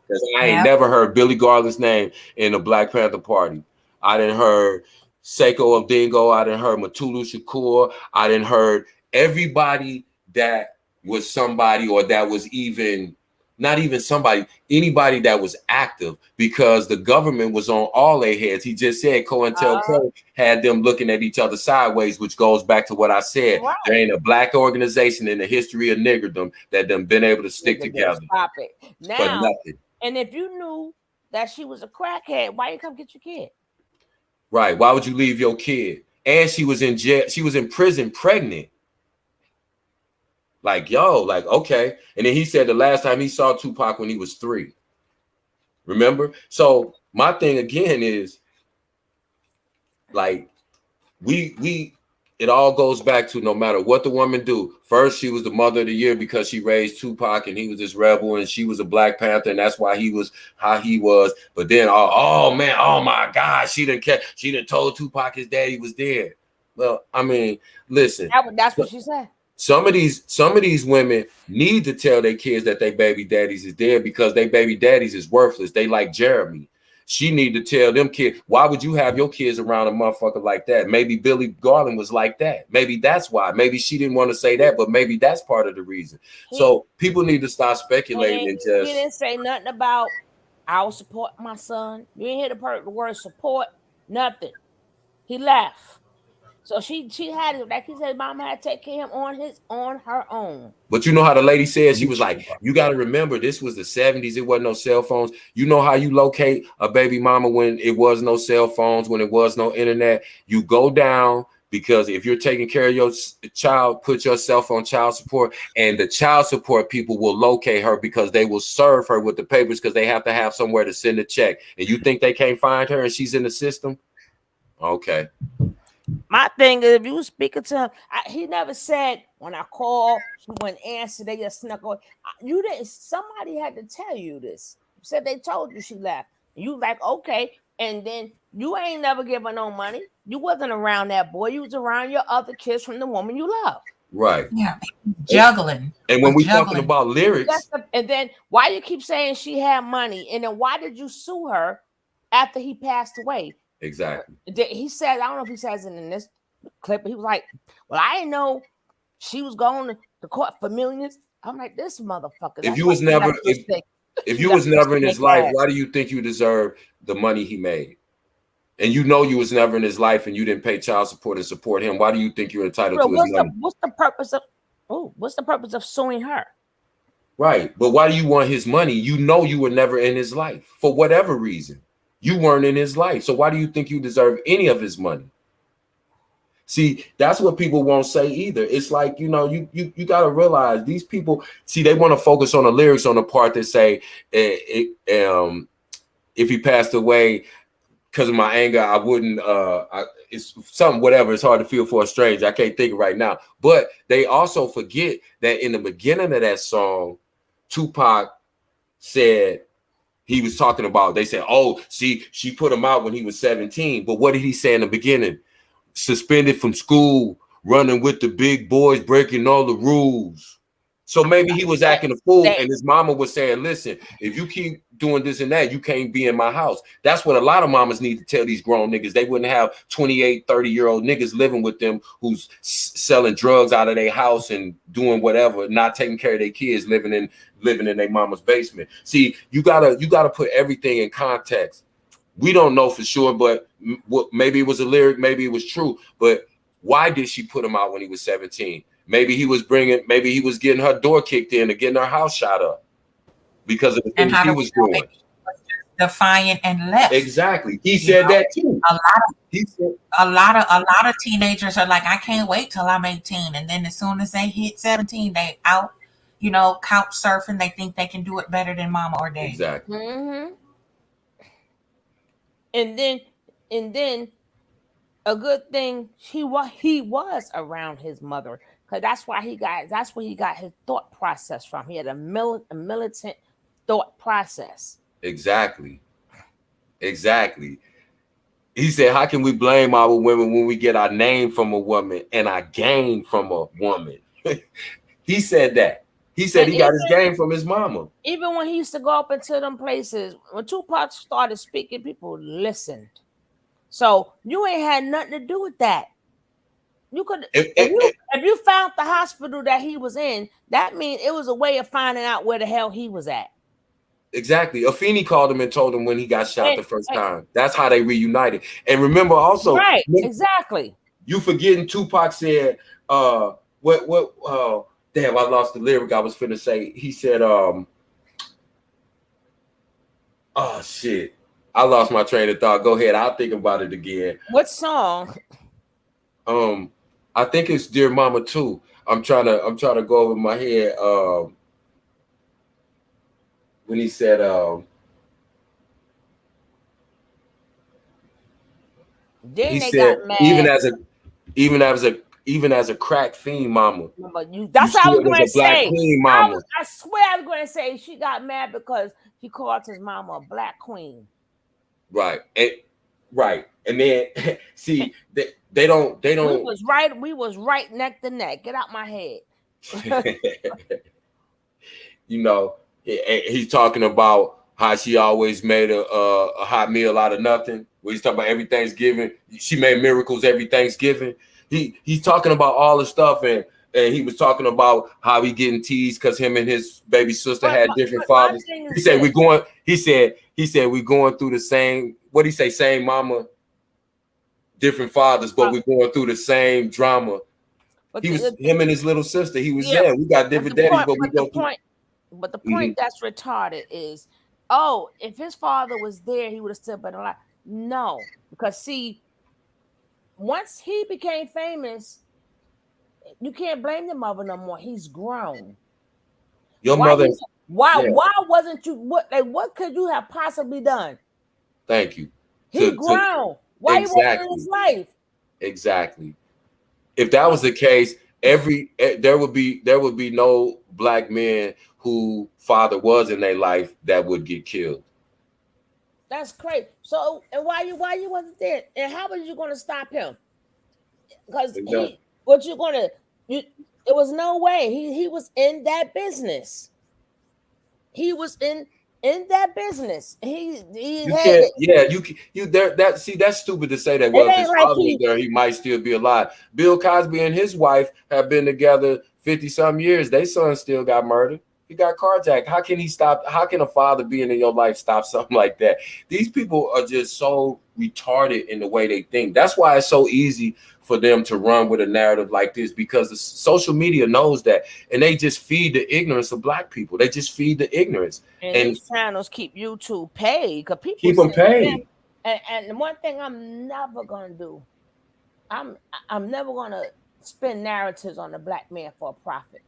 [SPEAKER 9] Because I ain't never heard Billy Garland's name in the Black Panther Party. I didn't heard Seiko of Dingo. I didn't heard Mutulu Shakur. I didn't heard everybody that was somebody, or that was even not even somebody, anybody that was active, because the government was on all their heads. He just said COINTELPRO had them looking at each other sideways, which goes back to what I said. Right. There ain't a Black organization in the history of niggerdom that them been able to stick together.
[SPEAKER 1] Stop it. Now,
[SPEAKER 9] for nothing.
[SPEAKER 1] And if you knew that she was a crackhead, why you come get your kid?
[SPEAKER 9] Right. Why would you leave your kid? And she was in jail. She was in prison pregnant. Like, yo, like, okay. And then he said the last time he saw Tupac when he was 3. Remember? So my thing again is, like, it all goes back to no matter what the woman do. First, she was the mother of the year because she raised Tupac and he was this rebel, and she was a Black Panther, and that's why he was how he was. But then, oh man, oh my God, she done told Tupac his daddy was dead. Well, I mean, listen.
[SPEAKER 1] That's what she said.
[SPEAKER 9] Some of these women need to tell their kids that their baby daddies is dead, because their baby daddies is worthless. They like Jeremy. She need to tell them kids, why would you have your kids around a motherfucker like that? Maybe Billy Garland was like that. Maybe that's why. Maybe she didn't want to say that, but maybe that's part of the reason. So people need to stop speculating and just.
[SPEAKER 1] You didn't say nothing about I will support my son. You didn't hear the word support. Nothing. He left. So she had it, like he said, mama had to take care of him on her own.
[SPEAKER 9] But you know how the lady said, she was like, you got to remember, this was the 70s. It wasn't no cell phones. You know how you locate a baby mama when it was no cell phones, when it was no internet? You go down, because if you're taking care of your child, put yourself on child support, and the child support people will locate her, because they will serve her with the papers, because they have to have somewhere to send a check. And you think they can't find her and she's in the system? Okay.
[SPEAKER 1] My thing is, if you were speaking to him, he never said, when I called, she wouldn't answer, they just snuck on. You didn't, somebody had to tell you this. You said they told you she left. You like, okay. And then you ain't never given no money. You wasn't around that boy. You was around your other kids from the woman you love.
[SPEAKER 9] Right.
[SPEAKER 7] Yeah. Juggling.
[SPEAKER 9] And when we talking about lyrics.
[SPEAKER 1] And then why you keep saying she had money? And then why did you sue her after he passed away?
[SPEAKER 9] Exactly.
[SPEAKER 1] He said, I don't know if he says it in this clip, but he was like, well, I didn't know she was going to court for millions. I'm like, this motherfucker.
[SPEAKER 9] If you was never in his life, why do you think you deserve the money he made? And you know you was never in his life and you didn't pay child support and support him. Why do you think you're entitled to his money?
[SPEAKER 1] What's the purpose of suing her?
[SPEAKER 9] Right. But why do you want his money? You know you were never in his life for whatever reason. You weren't in his life. So why do you think you deserve any of his money? See, that's what people won't say either. It's like, you know, you got to realize these people, see, they want to focus on the lyrics, on the part that say, if he passed away because of my anger, I wouldn't, it's something, whatever. It's hard to feel for a stranger. I can't think of right now. But they also forget that in the beginning of that song, Tupac said, he was talking about, they said, oh, see, she put him out when he was 17. But what did he say in the beginning? Suspended from school, running with the big boys, breaking all the rules. So maybe he was acting a fool, and his mama was saying, listen, if you keep doing this and that. You can't be in my house. That's what a lot of mamas need to tell these grown niggas. They wouldn't have 28, 30-year-old niggas living with them who's selling drugs out of their house and doing whatever, not taking care of their kids, living in their mama's basement. See, you gotta put everything in context. We don't know for sure, but maybe it was a lyric, maybe it was true. But why did she put him out when he was 17? Maybe he was getting her door kicked in or getting her house shot up because of the things he was doing.
[SPEAKER 7] Defiant and left.
[SPEAKER 9] Exactly. He said that too.
[SPEAKER 7] A lot of teenagers are like, I can't wait till I'm 18. And then as soon as they hit 17, they out, couch surfing. They think they can do it better than mama or daddy.
[SPEAKER 9] Exactly.
[SPEAKER 1] Mm-hmm. And then a good thing he was around his mother, because that's where he got his thought process from. He had a militant thought process.
[SPEAKER 9] Exactly. He said, how can we blame our women when we get our name from a woman and our game from a woman? He said that. He said he got his game from his mama.
[SPEAKER 1] Even when he used to go up into them places, when Tupac started speaking, people listened. So you ain't had nothing to do with that. You could, if you found the hospital that he was in, that means it was a way of finding out where the hell he was at.
[SPEAKER 9] Exactly. Afeni called him and told him when he got shot the first time. That's how they reunited. And remember also,
[SPEAKER 1] right? Exactly.
[SPEAKER 9] You forgetting Tupac said, damn, I lost the lyric I was finna say. He said, oh shit. I lost my train of thought. Go ahead. I'll think about it again.
[SPEAKER 1] What song?
[SPEAKER 9] I think it's Dear Mama 2. I'm trying to go over my head. When he said, he said, even as a crack fiend mama.
[SPEAKER 1] That's what I was going to say.
[SPEAKER 9] Queen mama.
[SPEAKER 1] I swear I was going to say she got mad because he called his mama a black queen.
[SPEAKER 9] Right. And then see they don't
[SPEAKER 1] we was right neck to neck. Get out my head.
[SPEAKER 9] He's talking about how she always made a hot meal out of nothing. Where he's talking about every Thanksgiving. She made miracles every Thanksgiving. He's talking about all the stuff, and he was talking about how he getting teased because him and his baby sister had different fathers. He said we're going through the same, what did he say, same mama, different fathers, but we're going through the same drama. Him and his little sister, he was there. We got different daddies, but we go through.
[SPEAKER 1] But the point that's retarded is, if his father was there, he would have still been alive. No, because see, once he became famous, you can't blame the mother no more. He's grown.
[SPEAKER 9] Mother.
[SPEAKER 1] Why wasn't you? What could you have possibly done?
[SPEAKER 9] Thank you.
[SPEAKER 1] He's grown. Why you wasn't in his life?
[SPEAKER 9] Exactly. If that was the case, there would be no black men who father was in their life that would get killed.
[SPEAKER 1] That's crazy. So, and why you wasn't there? And how was you going to stop him? Because it was no way. He was in that business. He was in that business.
[SPEAKER 9] That's stupid to say that. Well, if his father was there, he might still be alive. Bill Cosby and his wife have been together 50-some years. Their son still got murdered. He got carjacked. How can he stop? How can a father being in your life stop something like that? These people are just so retarded in the way they think. That's why it's so easy for them to run with a narrative like this, because the social media knows that, and they just feed the ignorance of black people. They just feed the ignorance.
[SPEAKER 1] And these channels keep YouTube paid, because people
[SPEAKER 9] keep them paid.
[SPEAKER 1] And one thing I'm never gonna do, I'm never gonna spin narratives on the black man for a profit.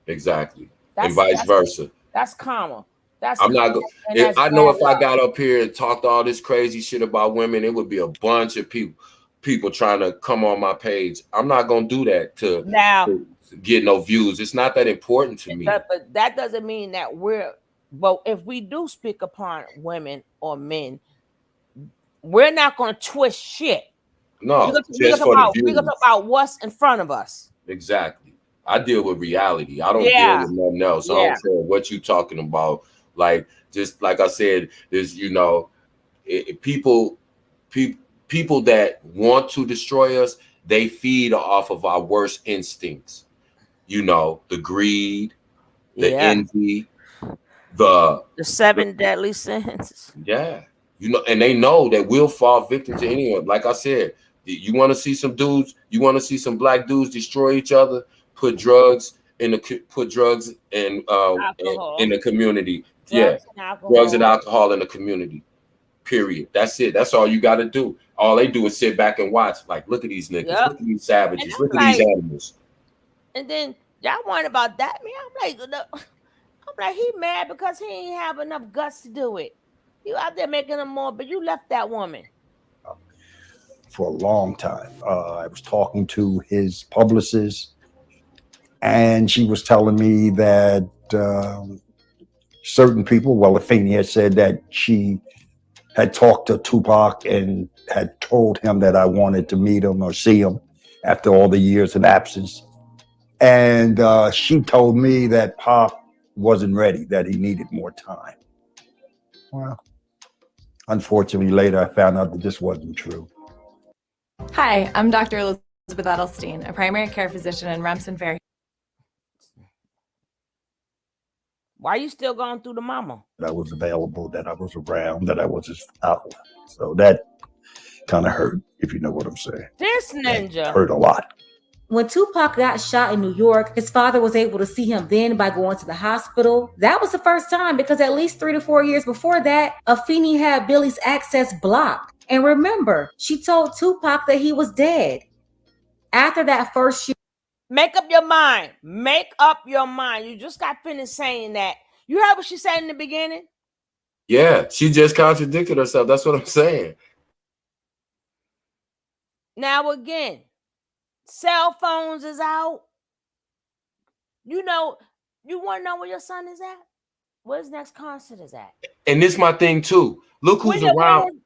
[SPEAKER 9] Exactly. And vice versa.
[SPEAKER 1] That's karma.
[SPEAKER 9] I'm not going. I know if I got up here and talked all this crazy shit about women, it would be a bunch of people trying to come on my page. I'm not going to do that to get no views. It's not that important to me.
[SPEAKER 1] But that doesn't mean that but if we do speak upon women or men, we're not going to twist shit.
[SPEAKER 9] No,
[SPEAKER 1] we look about what's in front of us.
[SPEAKER 9] Exactly. I deal with reality. I don't deal with nothing else. I don't care what you talking about. Like, just like I said, there's, you know, people that want to destroy us, they feed off of our worst instincts. You know, the greed, the envy, the
[SPEAKER 1] 7 deadly sins.
[SPEAKER 9] Yeah, you know, and they know that we'll fall victim to anyone. Like I said, you want to see some dudes, you want to see some black dudes destroy each other, put drugs in in the community.
[SPEAKER 1] Drugs and alcohol.
[SPEAKER 9] Drugs and alcohol in the community. Period. That's it. That's all you got to do. All they do is sit back and watch. Like, look at these niggas. Look at these savages. Look at these animals.
[SPEAKER 1] And then y'all worried about that, man. I'm like, he mad because he ain't have enough guts to do it. You out there making them more, but you left that woman
[SPEAKER 21] for a long time. I was talking to his publicist, and she was telling me that certain people, well, Afeni had said that she had talked to Tupac and had told him that I wanted to meet him or see him after all the years of absence. And she told me that Pop wasn't ready, that he needed more time. Well, unfortunately, later I found out that this wasn't true.
[SPEAKER 10] Hi, I'm Dr. Elizabeth Edelstein, a primary care physician in Remsen Fair.
[SPEAKER 1] Why are you still going through the mama?
[SPEAKER 21] That I was available, that I was around, that I was just out. So that kind of hurt, if you know what I'm saying.
[SPEAKER 1] This ninja
[SPEAKER 21] hurt a lot.
[SPEAKER 16] When Tupac got shot in New York, his father was able to see him then by going to the hospital. That was the first time, because at least 3 to 4 years before that, Afeni had Billy's access blocked. And remember, she told Tupac that he was dead. After that first shooting.
[SPEAKER 1] Make up your mind. Make up your mind. You just got finished saying that. You heard what she said in the beginning?
[SPEAKER 9] Yeah, she just contradicted herself. That's what I'm saying.
[SPEAKER 1] Now again, cell phones is out. You know, you want to know where your son is at? Where his next concert is at?
[SPEAKER 9] And this my thing too. Look who's around.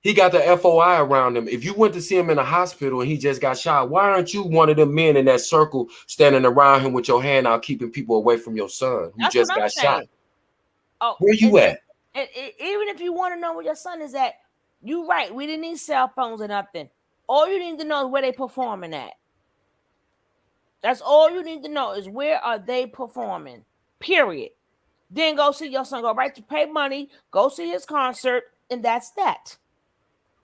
[SPEAKER 9] He got the FOI around him. If you went to see him in a hospital and he just got shot, why aren't you one of them men in that circle standing around him with your hand out, keeping people away from your son who just got shot?
[SPEAKER 1] Oh,
[SPEAKER 9] where you at?
[SPEAKER 1] And even if you want to know where your son is at, you right. We didn't need cell phones or nothing. All you need to know is where they performing at. That's all you need to know is where are they performing. Period. Then go see your son. Go right to pay money. Go see his concert, and that's that.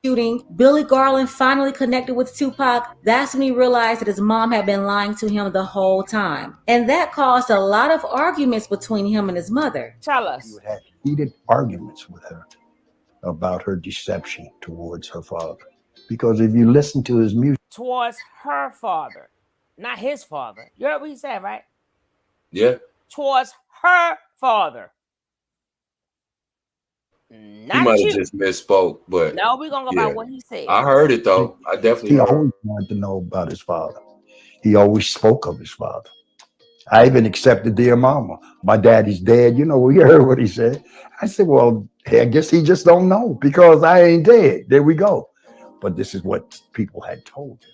[SPEAKER 16] Shooting, Billy Garland finally connected with Tupac. That's when he realized that his mom had been lying to him the whole time. And that caused a lot of arguments between him and his mother.
[SPEAKER 1] Tell us.
[SPEAKER 21] You had heated arguments with her about her deception towards her father. Because if you listen to his music.
[SPEAKER 1] Towards her father, not his father. You heard what he said, right?
[SPEAKER 9] Yeah.
[SPEAKER 1] Towards her father.
[SPEAKER 9] He might have just misspoke, but
[SPEAKER 1] no, we're gonna go by what he said.
[SPEAKER 9] I heard it though. I definitely heard.
[SPEAKER 21] He always wanted to know about his father. He always spoke of his father. I even accepted Dear Mama. My daddy's dead. You know, we heard what he said. I said, well, I guess he just don't know because I ain't dead. There we go. But this is what people had told him.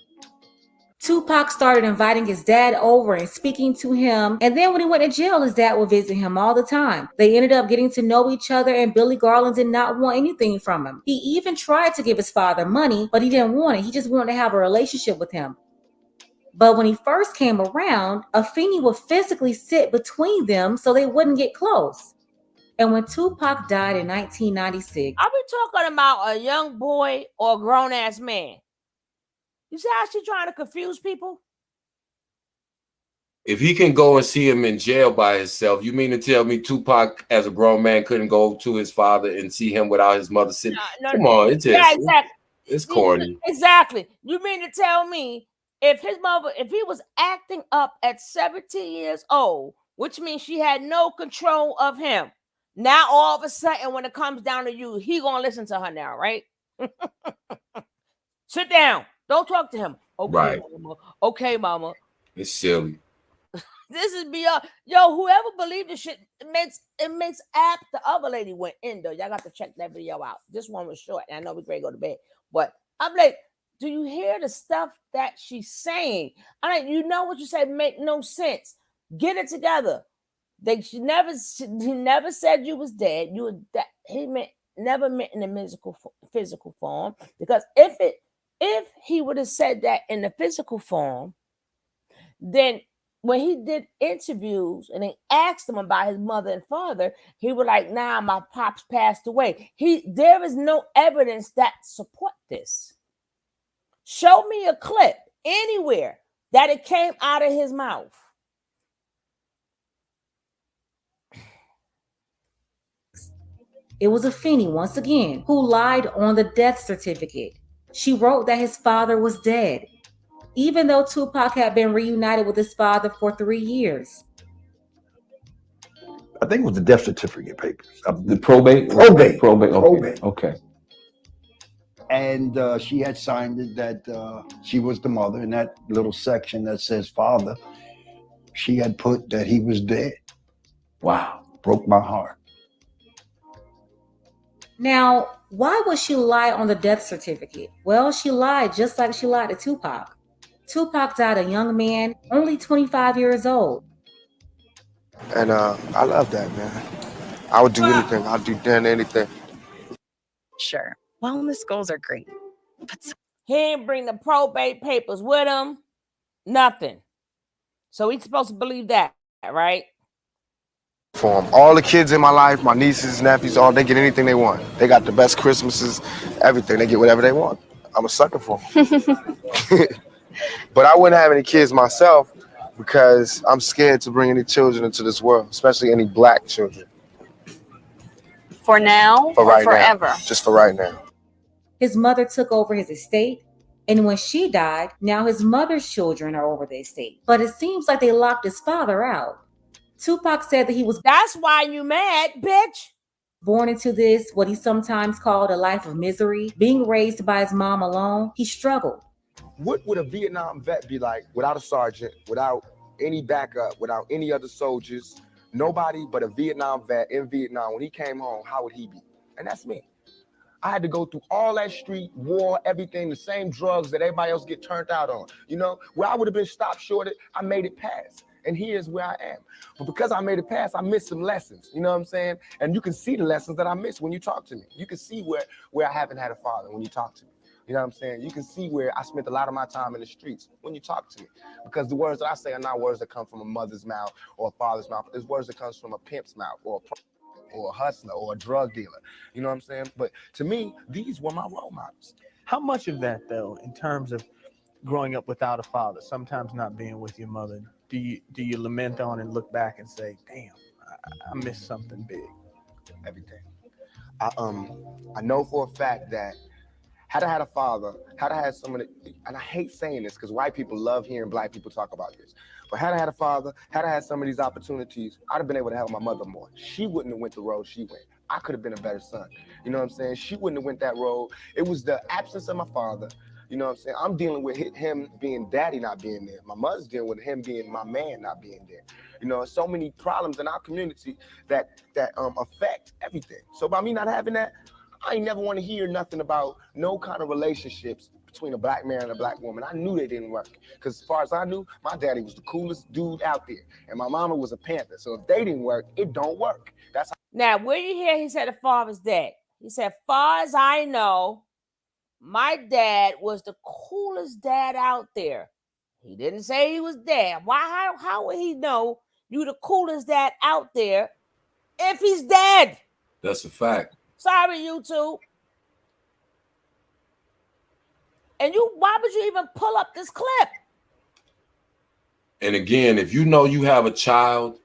[SPEAKER 16] Tupac started inviting his dad over and speaking to him. And then when he went to jail, his dad would visit him all the time. They ended up getting to know each other, and Billy Garland did not want anything from him. He even tried to give his father money, but he didn't want it. He just wanted to have a relationship with him. But when he first came around, Afeni would physically sit between them so they wouldn't get close. And when Tupac died in 1996...
[SPEAKER 1] Are we talking about a young boy or a grown-ass man? You see how she's trying to confuse people?
[SPEAKER 9] If he can go and see him in jail by himself, you mean to tell me Tupac, as a grown man, couldn't go to his father and see him without his mother sitting? Come on, it's just,
[SPEAKER 1] exactly.
[SPEAKER 9] It's corny.
[SPEAKER 1] Exactly. You mean to tell me if his mother, if he was acting up at 17 years old, which means she had no control of him, now all of a sudden when it comes down to you, he gonna listen to her now, right? Sit down. Don't talk to him. Okay,
[SPEAKER 9] right.
[SPEAKER 1] Mama. Okay, Mama.
[SPEAKER 9] It's silly.
[SPEAKER 1] This is beyond. Yo, whoever believed this shit, it makes apt. The other lady went in though. Y'all got to check that video out. This one was short, and I know we're ready to go to bed. But I'm like, do you hear the stuff that she's saying? I mean, you know what you say make no sense. Get it together. He never said you was dead. You were that he never meant in the physical form, because if he would have said that in the physical form, then when he did interviews and they asked him about his mother and father, he was like, "Nah, my pops passed away." There is no evidence that support this. Show me a clip anywhere that it came out of his mouth.
[SPEAKER 16] It was Afeni, once again, who lied on the death certificate. She wrote that his father was dead, even though Tupac had been reunited with his father for 3 years.
[SPEAKER 21] I think it was the death certificate papers.
[SPEAKER 22] The probate?
[SPEAKER 21] Probate.
[SPEAKER 22] Okay.
[SPEAKER 21] And she had signed it that she was the mother. In that little section that says father, she had put that he was dead.
[SPEAKER 22] Wow.
[SPEAKER 21] Broke my heart.
[SPEAKER 16] Now, why would she lie on the death certificate? Well, she lied just like she lied to Tupac. Tupac died a young man, only 25 years old.
[SPEAKER 6] And I love that, man. I would do anything. I'd do damn anything.
[SPEAKER 11] Sure, wellness goals are great, but
[SPEAKER 1] he didn't bring the probate papers with him. Nothing. So he's supposed to believe that, right?
[SPEAKER 6] For them. All the kids in my life, my nieces, nephews, all, they get anything they want. They got the best Christmases, everything. They get whatever they want. I'm a sucker for them. But I wouldn't have any kids myself because I'm scared to bring any children into this world, especially any black children.
[SPEAKER 11] For now
[SPEAKER 6] For
[SPEAKER 11] or
[SPEAKER 6] right
[SPEAKER 11] forever?
[SPEAKER 6] now. Just for right now.
[SPEAKER 16] His mother took over his estate, and when she died, now his mother's children are over the estate. But it seems like they locked his father out. Tupac said that he was—
[SPEAKER 1] That's why you mad, bitch.
[SPEAKER 16] Born into this, what he sometimes called a life of misery, being raised by his mom alone, he struggled.
[SPEAKER 6] What would a Vietnam vet be like without a sergeant, without any backup, without any other soldiers, nobody but a Vietnam vet in Vietnam? When he came home, how would he be? And that's me. I had to go through all that street, war, everything, the same drugs that everybody else get turned out on. You know, where I would have been stopped short, I made it past. And here's where I am. But because I made it past, I missed some lessons. You know what I'm saying? And you can see the lessons that I missed when you talk to me. You can see where I haven't had a father when you talk to me. You know what I'm saying? You can see where I spent a lot of my time in the streets when you talk to me. Because the words that I say are not words that come from a mother's mouth or a father's mouth. It's words that comes from a pimp's mouth or a hustler or a drug dealer. You know what I'm saying? But to me, these were my role models.
[SPEAKER 23] How much of that, though, in terms of growing up without a father, sometimes not being with your mother, do you lament on and look back and say, damn, I missed something big?
[SPEAKER 6] Everything. I know for a fact that had I had a father, had I had someone, and I hate saying this because white people love hearing black people talk about this, but had I had a father, had I had some of these opportunities, I'd have been able to help my mother more. She wouldn't have went the road she went. I could have been a better son. You know what I'm saying? She wouldn't have went that road. It was the absence of my father. You know what I'm saying? I'm dealing with him being daddy not being there. My mother's dealing with him being my man not being there. You know, so many problems in our community that affect everything. So by me not having that, I ain't never want to hear nothing about no kind of relationships between a black man and a black woman. I knew they didn't work. Because as far as I knew, my daddy was the coolest dude out there. And my mama was a Panther. So if they didn't work, it don't work. That's how.
[SPEAKER 1] Now, where you hear he said the father's dead? He said, far as I know, my dad was the coolest dad out there. He didn't say he was dead. Why? How would he know you the coolest dad out there if he's dead?
[SPEAKER 9] That's a fact.
[SPEAKER 1] Sorry, YouTube. And why would you even pull up this clip?
[SPEAKER 9] And again, if you know you have a child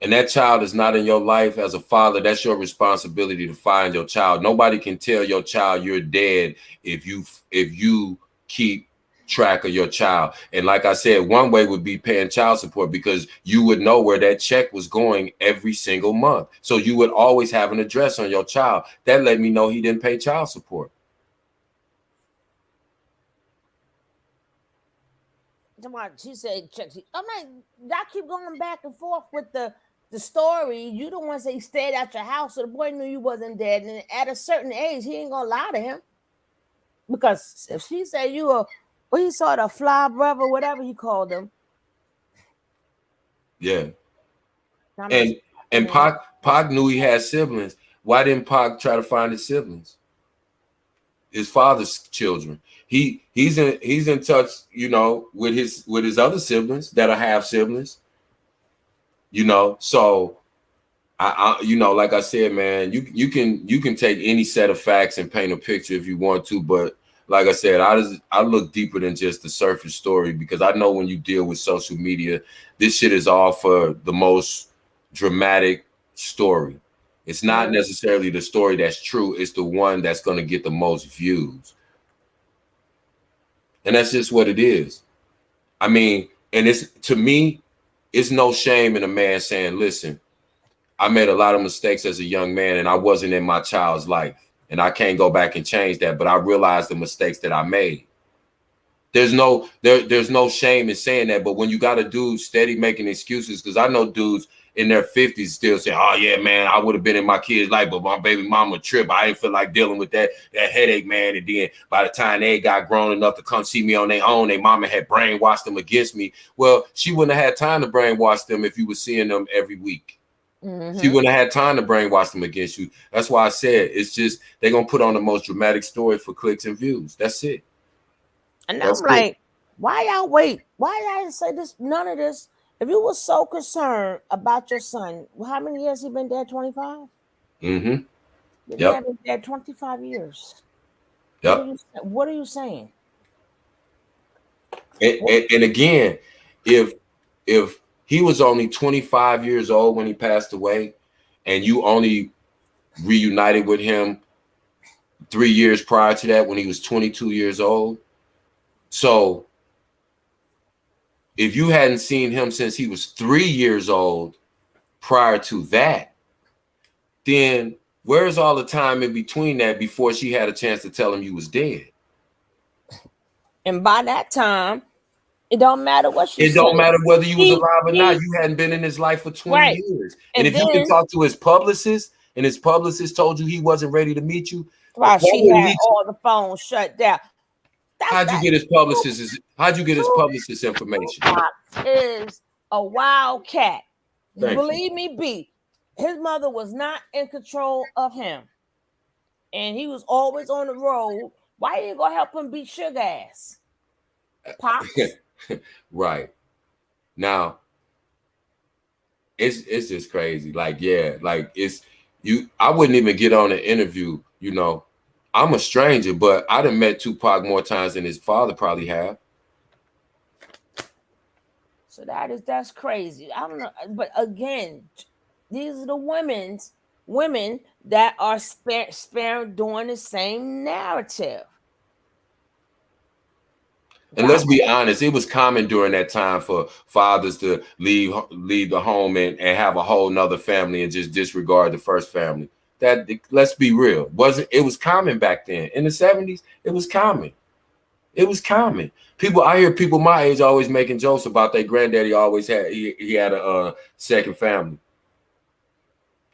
[SPEAKER 9] and that child is not in your life as a father, that's your responsibility to find your child. Nobody can tell your child you're dead if you keep track of your child. And like I said, one way would be paying child support, because you would know where that check was going every single month. So you would always have an address on your child. That let me know he didn't pay child support.
[SPEAKER 1] She said, I'm like, y'all keep going back and forth with the story. You the ones that stayed at your house, so the boy knew you wasn't dead. And at a certain age, he ain't gonna lie to him. Because if she said you were, what he saw, the fly brother, whatever he called him.
[SPEAKER 9] Yeah. And Pac knew he had siblings. Why didn't Pac try to find his siblings? His father's children. He's in touch, you know, with his other siblings that are half siblings. You know, so I you know, like I said, man, you can take any set of facts and paint a picture if you want to, but like I said, I look deeper than just the surface story, because I know when you deal with social media, this shit is all for the most dramatic story. It's not necessarily the story that's true, it's the one that's going to get the most views. And that's just what it is. I mean, and it's, to me, it's no shame in a man saying, listen, I made a lot of mistakes as a young man and I wasn't in my child's life. And I can't go back and change that, but I realized the mistakes that I made. There's no shame in saying that. But when you got a dude steady making excuses, because I know dudes in their 50s still say, oh yeah, man, I would have been in my kid's life, but my baby mama tripped. I didn't feel like dealing with that headache, man. And then by the time they got grown enough to come see me on their own, their mama had brainwashed them against me. Well, she wouldn't have had time to brainwash them if you were seeing them every week. She wouldn't have had time to brainwash them against you. That's why I said it's just they're gonna put on the most dramatic story for clicks and views. That's it.
[SPEAKER 1] And I'm like, why y'all wait? Why y'all didn't say this? None of this. If you were so concerned about your son, how many years he been dead? 25?
[SPEAKER 9] Mm-hmm.
[SPEAKER 1] Your dad been dead 25 years.
[SPEAKER 9] Yep.
[SPEAKER 1] What are you saying?
[SPEAKER 9] And again, if he was only 25 years old when he passed away, and you only reunited with him 3 years prior to that when he was 22 years old. So if you hadn't seen him since he was 3 years old prior to that, then where's all the time in between that before she had a chance to tell him you was dead?
[SPEAKER 1] And by that time, it don't matter what she said.
[SPEAKER 9] It don't matter whether you was alive or not. You hadn't been in his life for 20 years. And if you can talk to his publicist, and his publicist told you he wasn't ready to meet you,
[SPEAKER 1] while she had all the phones shut down.
[SPEAKER 9] How'd you get his publicist? How'd you get his publicist information?
[SPEAKER 1] Is a wild cat.
[SPEAKER 9] Thank
[SPEAKER 1] Believe me, B. His mother was not in control of him, and he was always on the road. Why you gonna help him beat sugar ass? Pops.
[SPEAKER 9] Right. Now, it's just crazy. Like, yeah, like it's you. I wouldn't even get on an interview. You know, I'm a stranger, but I done met Tupac more times than his father probably have.
[SPEAKER 1] So that's crazy. I don't know, but again, these are the women that are spared doing the same narrative.
[SPEAKER 9] And let's be honest, it was common during that time for fathers to leave the home and have a whole nother family and just disregard the first family. That, let's be real, it was common back then. In the 70s, it was common. It was common. I hear people my age always making jokes about their granddaddy always had he had a second family.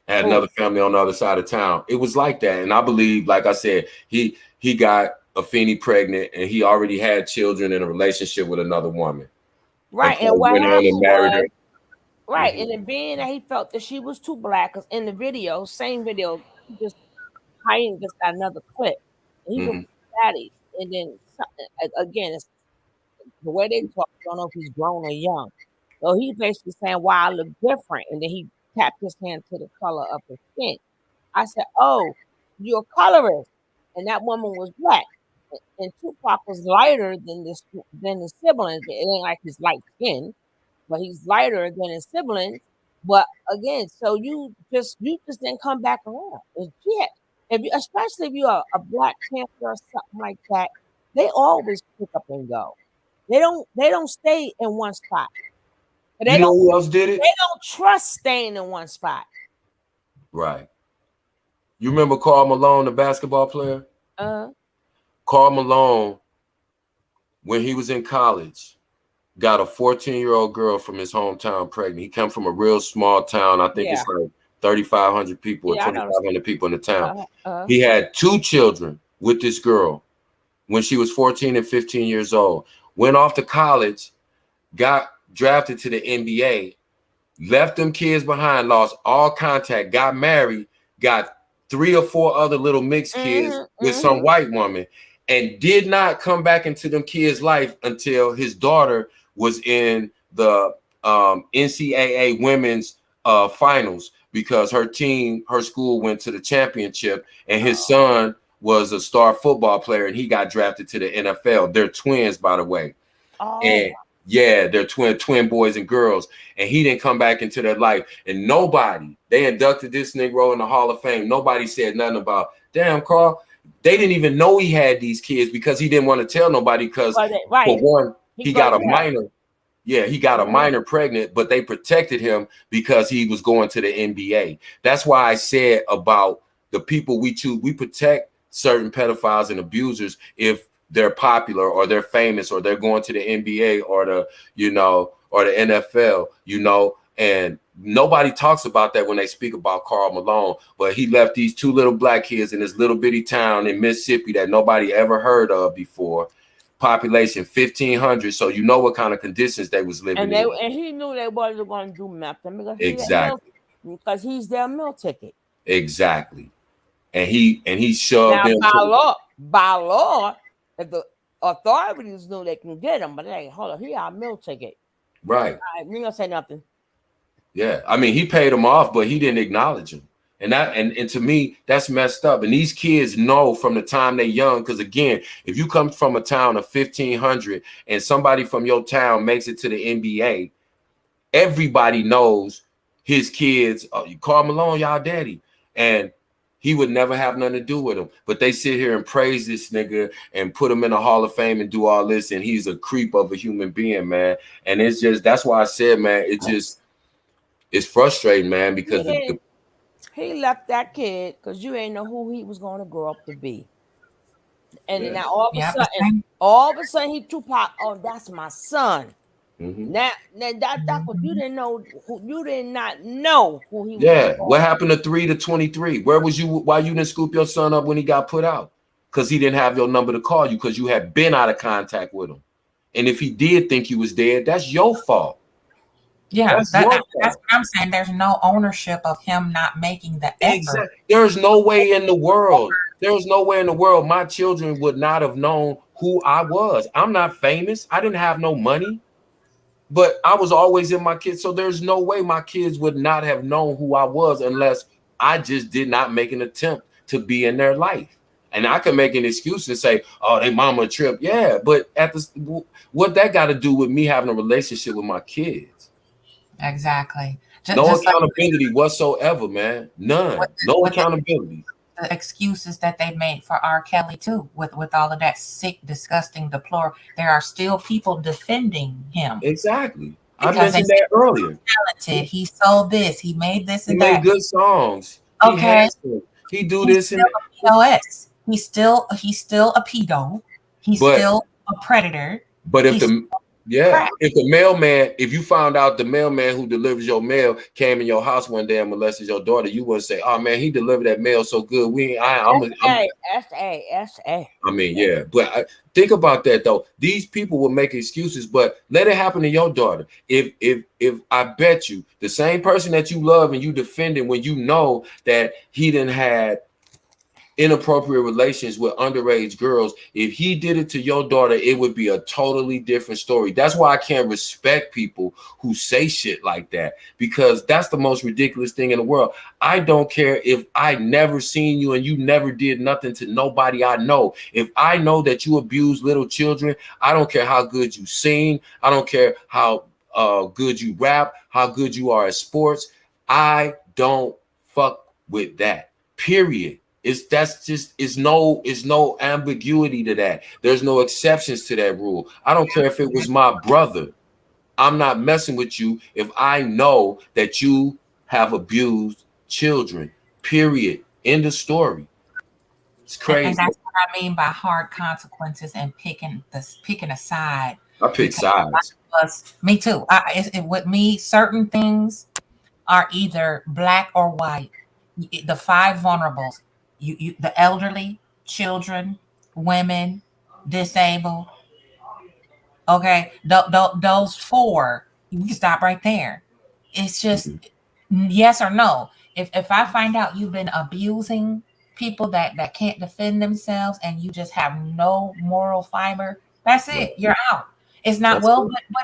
[SPEAKER 9] Had another family on the other side of town. It was like that. And I believe, like I said, he got Afeni pregnant and he already had children in a relationship with another woman.
[SPEAKER 1] Right. And what happened was, right. And then being that he felt that she was too black, because in the video, same video, just hiding just got another clip. And he was daddy. And then again, it's the way they talk, I don't know if he's grown or young. So he's basically saying, why I look different. And then he tapped his hand to the color of his skin. I said, oh, you're a colorist. And that woman was black. And Tupac was lighter than his siblings. It ain't like he's light skin, but he's lighter than his siblings. But again, so you just didn't come back around. Yeah. Especially if you're a Black Panther or something like that, they always pick up and go. They don't stay in one spot.
[SPEAKER 9] You know who else did it?
[SPEAKER 1] They don't trust staying in one spot.
[SPEAKER 9] Right. You remember Karl Malone, the basketball player? Karl Malone, when he was in college, got a 14-year-old girl from his hometown pregnant. He come from a real small town. I think it's like 3,500 people or 2,500 people in the town. He had 2 children with this girl when she was 14 and 15 years old. Went off to college, got drafted to the NBA, left them kids behind, lost all contact, got married, got 3 or 4 other little mixed kids with some white woman, and did not come back into them kids' life until his daughter was in the NCAA women's finals, because her school went to the championship, and his son was a star football player, and he got drafted to the NFL. They're twins, by the way. And yeah, they're twin boys and girls, and he didn't come back into their life. And they inducted this Negro in the Hall of Fame. Nobody said nothing about, damn, Carl. They didn't even know he had these kids because he didn't want to tell nobody, because for one, he got a minor. Yeah, he got a minor pregnant, but they protected him because he was going to the NBA. That's why I said about the people we choose. We protect certain pedophiles and abusers if they're popular or they're famous or they're going to the NBA or the NFL, and nobody talks about that when they speak about Karl Malone. But he left these 2 little black kids in this little bitty town in Mississippi that nobody ever heard of before. Population 1,500, so you know what kind of conditions they was living in.
[SPEAKER 1] And he knew they wasn't going to do nothing because he's their meal ticket.
[SPEAKER 9] Exactly, and he shoved them.
[SPEAKER 1] By law, if the authorities knew they can get him, but hey, hold on, he our meal ticket.
[SPEAKER 9] Right.
[SPEAKER 1] All right, we ain't gonna say nothing.
[SPEAKER 9] Yeah, I mean, he paid him off, but he didn't acknowledge him. And to me, that's messed up. And these kids know from the time they're young, because again, if you come from a town of 1,500 and somebody from your town makes it to the NBA, everybody knows his kids. Karl Malone, y'all daddy, and he would never have nothing to do with him. But they sit here and praise this nigga and put him in the Hall of Fame and do all this, and he's a creep of a human being, man. And it's just, that's why I said, man, it's frustrating, man, because
[SPEAKER 1] he left that kid because you ain't know who he was going to grow up to be. And then now all of a sudden he Tupac, oh, that's my son. Now that's what you didn't know. You did not know who he was.
[SPEAKER 9] Yeah, what happened to 3 to 23? Where was you? Why you didn't scoop your son up when he got put out? Because he didn't have your number to call you, because you had been out of contact with him. And if he did think you was dead, that's your fault.
[SPEAKER 7] Yeah, that's what I'm saying. There's no ownership of him not making the effort.
[SPEAKER 9] Exactly. There's no way in the world. There's no way in the world my children would not have known who I was. I'm not famous. I didn't have no money, but I was always in my kids. So there's no way my kids would not have known who I was unless I just did not make an attempt to be in their life. And I can make an excuse and say, oh, they mama trip. Yeah, but what that got to do with me having a relationship with my kids?
[SPEAKER 7] Exactly.
[SPEAKER 9] No accountability whatsoever, man. None. No accountability.
[SPEAKER 7] The excuses that they made for R. Kelly too, with all of that sick, disgusting, deplorable. There are still people defending him.
[SPEAKER 9] Exactly. I mentioned that earlier.
[SPEAKER 7] Talented. He sold this. He made this and that.
[SPEAKER 9] He made good songs.
[SPEAKER 7] Okay.
[SPEAKER 9] He do this and
[SPEAKER 7] POS. He's still a pedo. He's still a predator.
[SPEAKER 9] But if you found out the mailman who delivers your mail came in your house one day and molested your daughter, you wouldn't say, "Oh man, he delivered that mail so good." I mean, yeah, but think about that though. These people will make excuses, but let it happen to your daughter. If I bet you the same person that you love and you defending when you know that he didn't had inappropriate relations with underage girls, if he did it to your daughter, it would be a totally different story. That's why I can't respect people who say shit like that, because that's the most ridiculous thing in the world. I don't care if I never seen you and you never did nothing to nobody I know. If I know that you abuse little children, I don't care how good you sing. I don't care how good you rap, how good you are at sports. I don't fuck with that, period. It's no ambiguity to that. There's no exceptions to that rule. I don't care if it was my brother. I'm not messing with you if I know that you have abused children. Period. End of story. It's crazy.
[SPEAKER 7] And that's what I mean by hard consequences and picking a side.
[SPEAKER 9] I pick sides.
[SPEAKER 7] Me too. With me, certain things are either black or white. The 5 vulnerables. The elderly, children, women, disabled. Okay, those 4, we can stop right there. It's just yes or no. If I find out you've been abusing people that can't defend themselves and you just have no moral fiber, that's it. You're out. It's not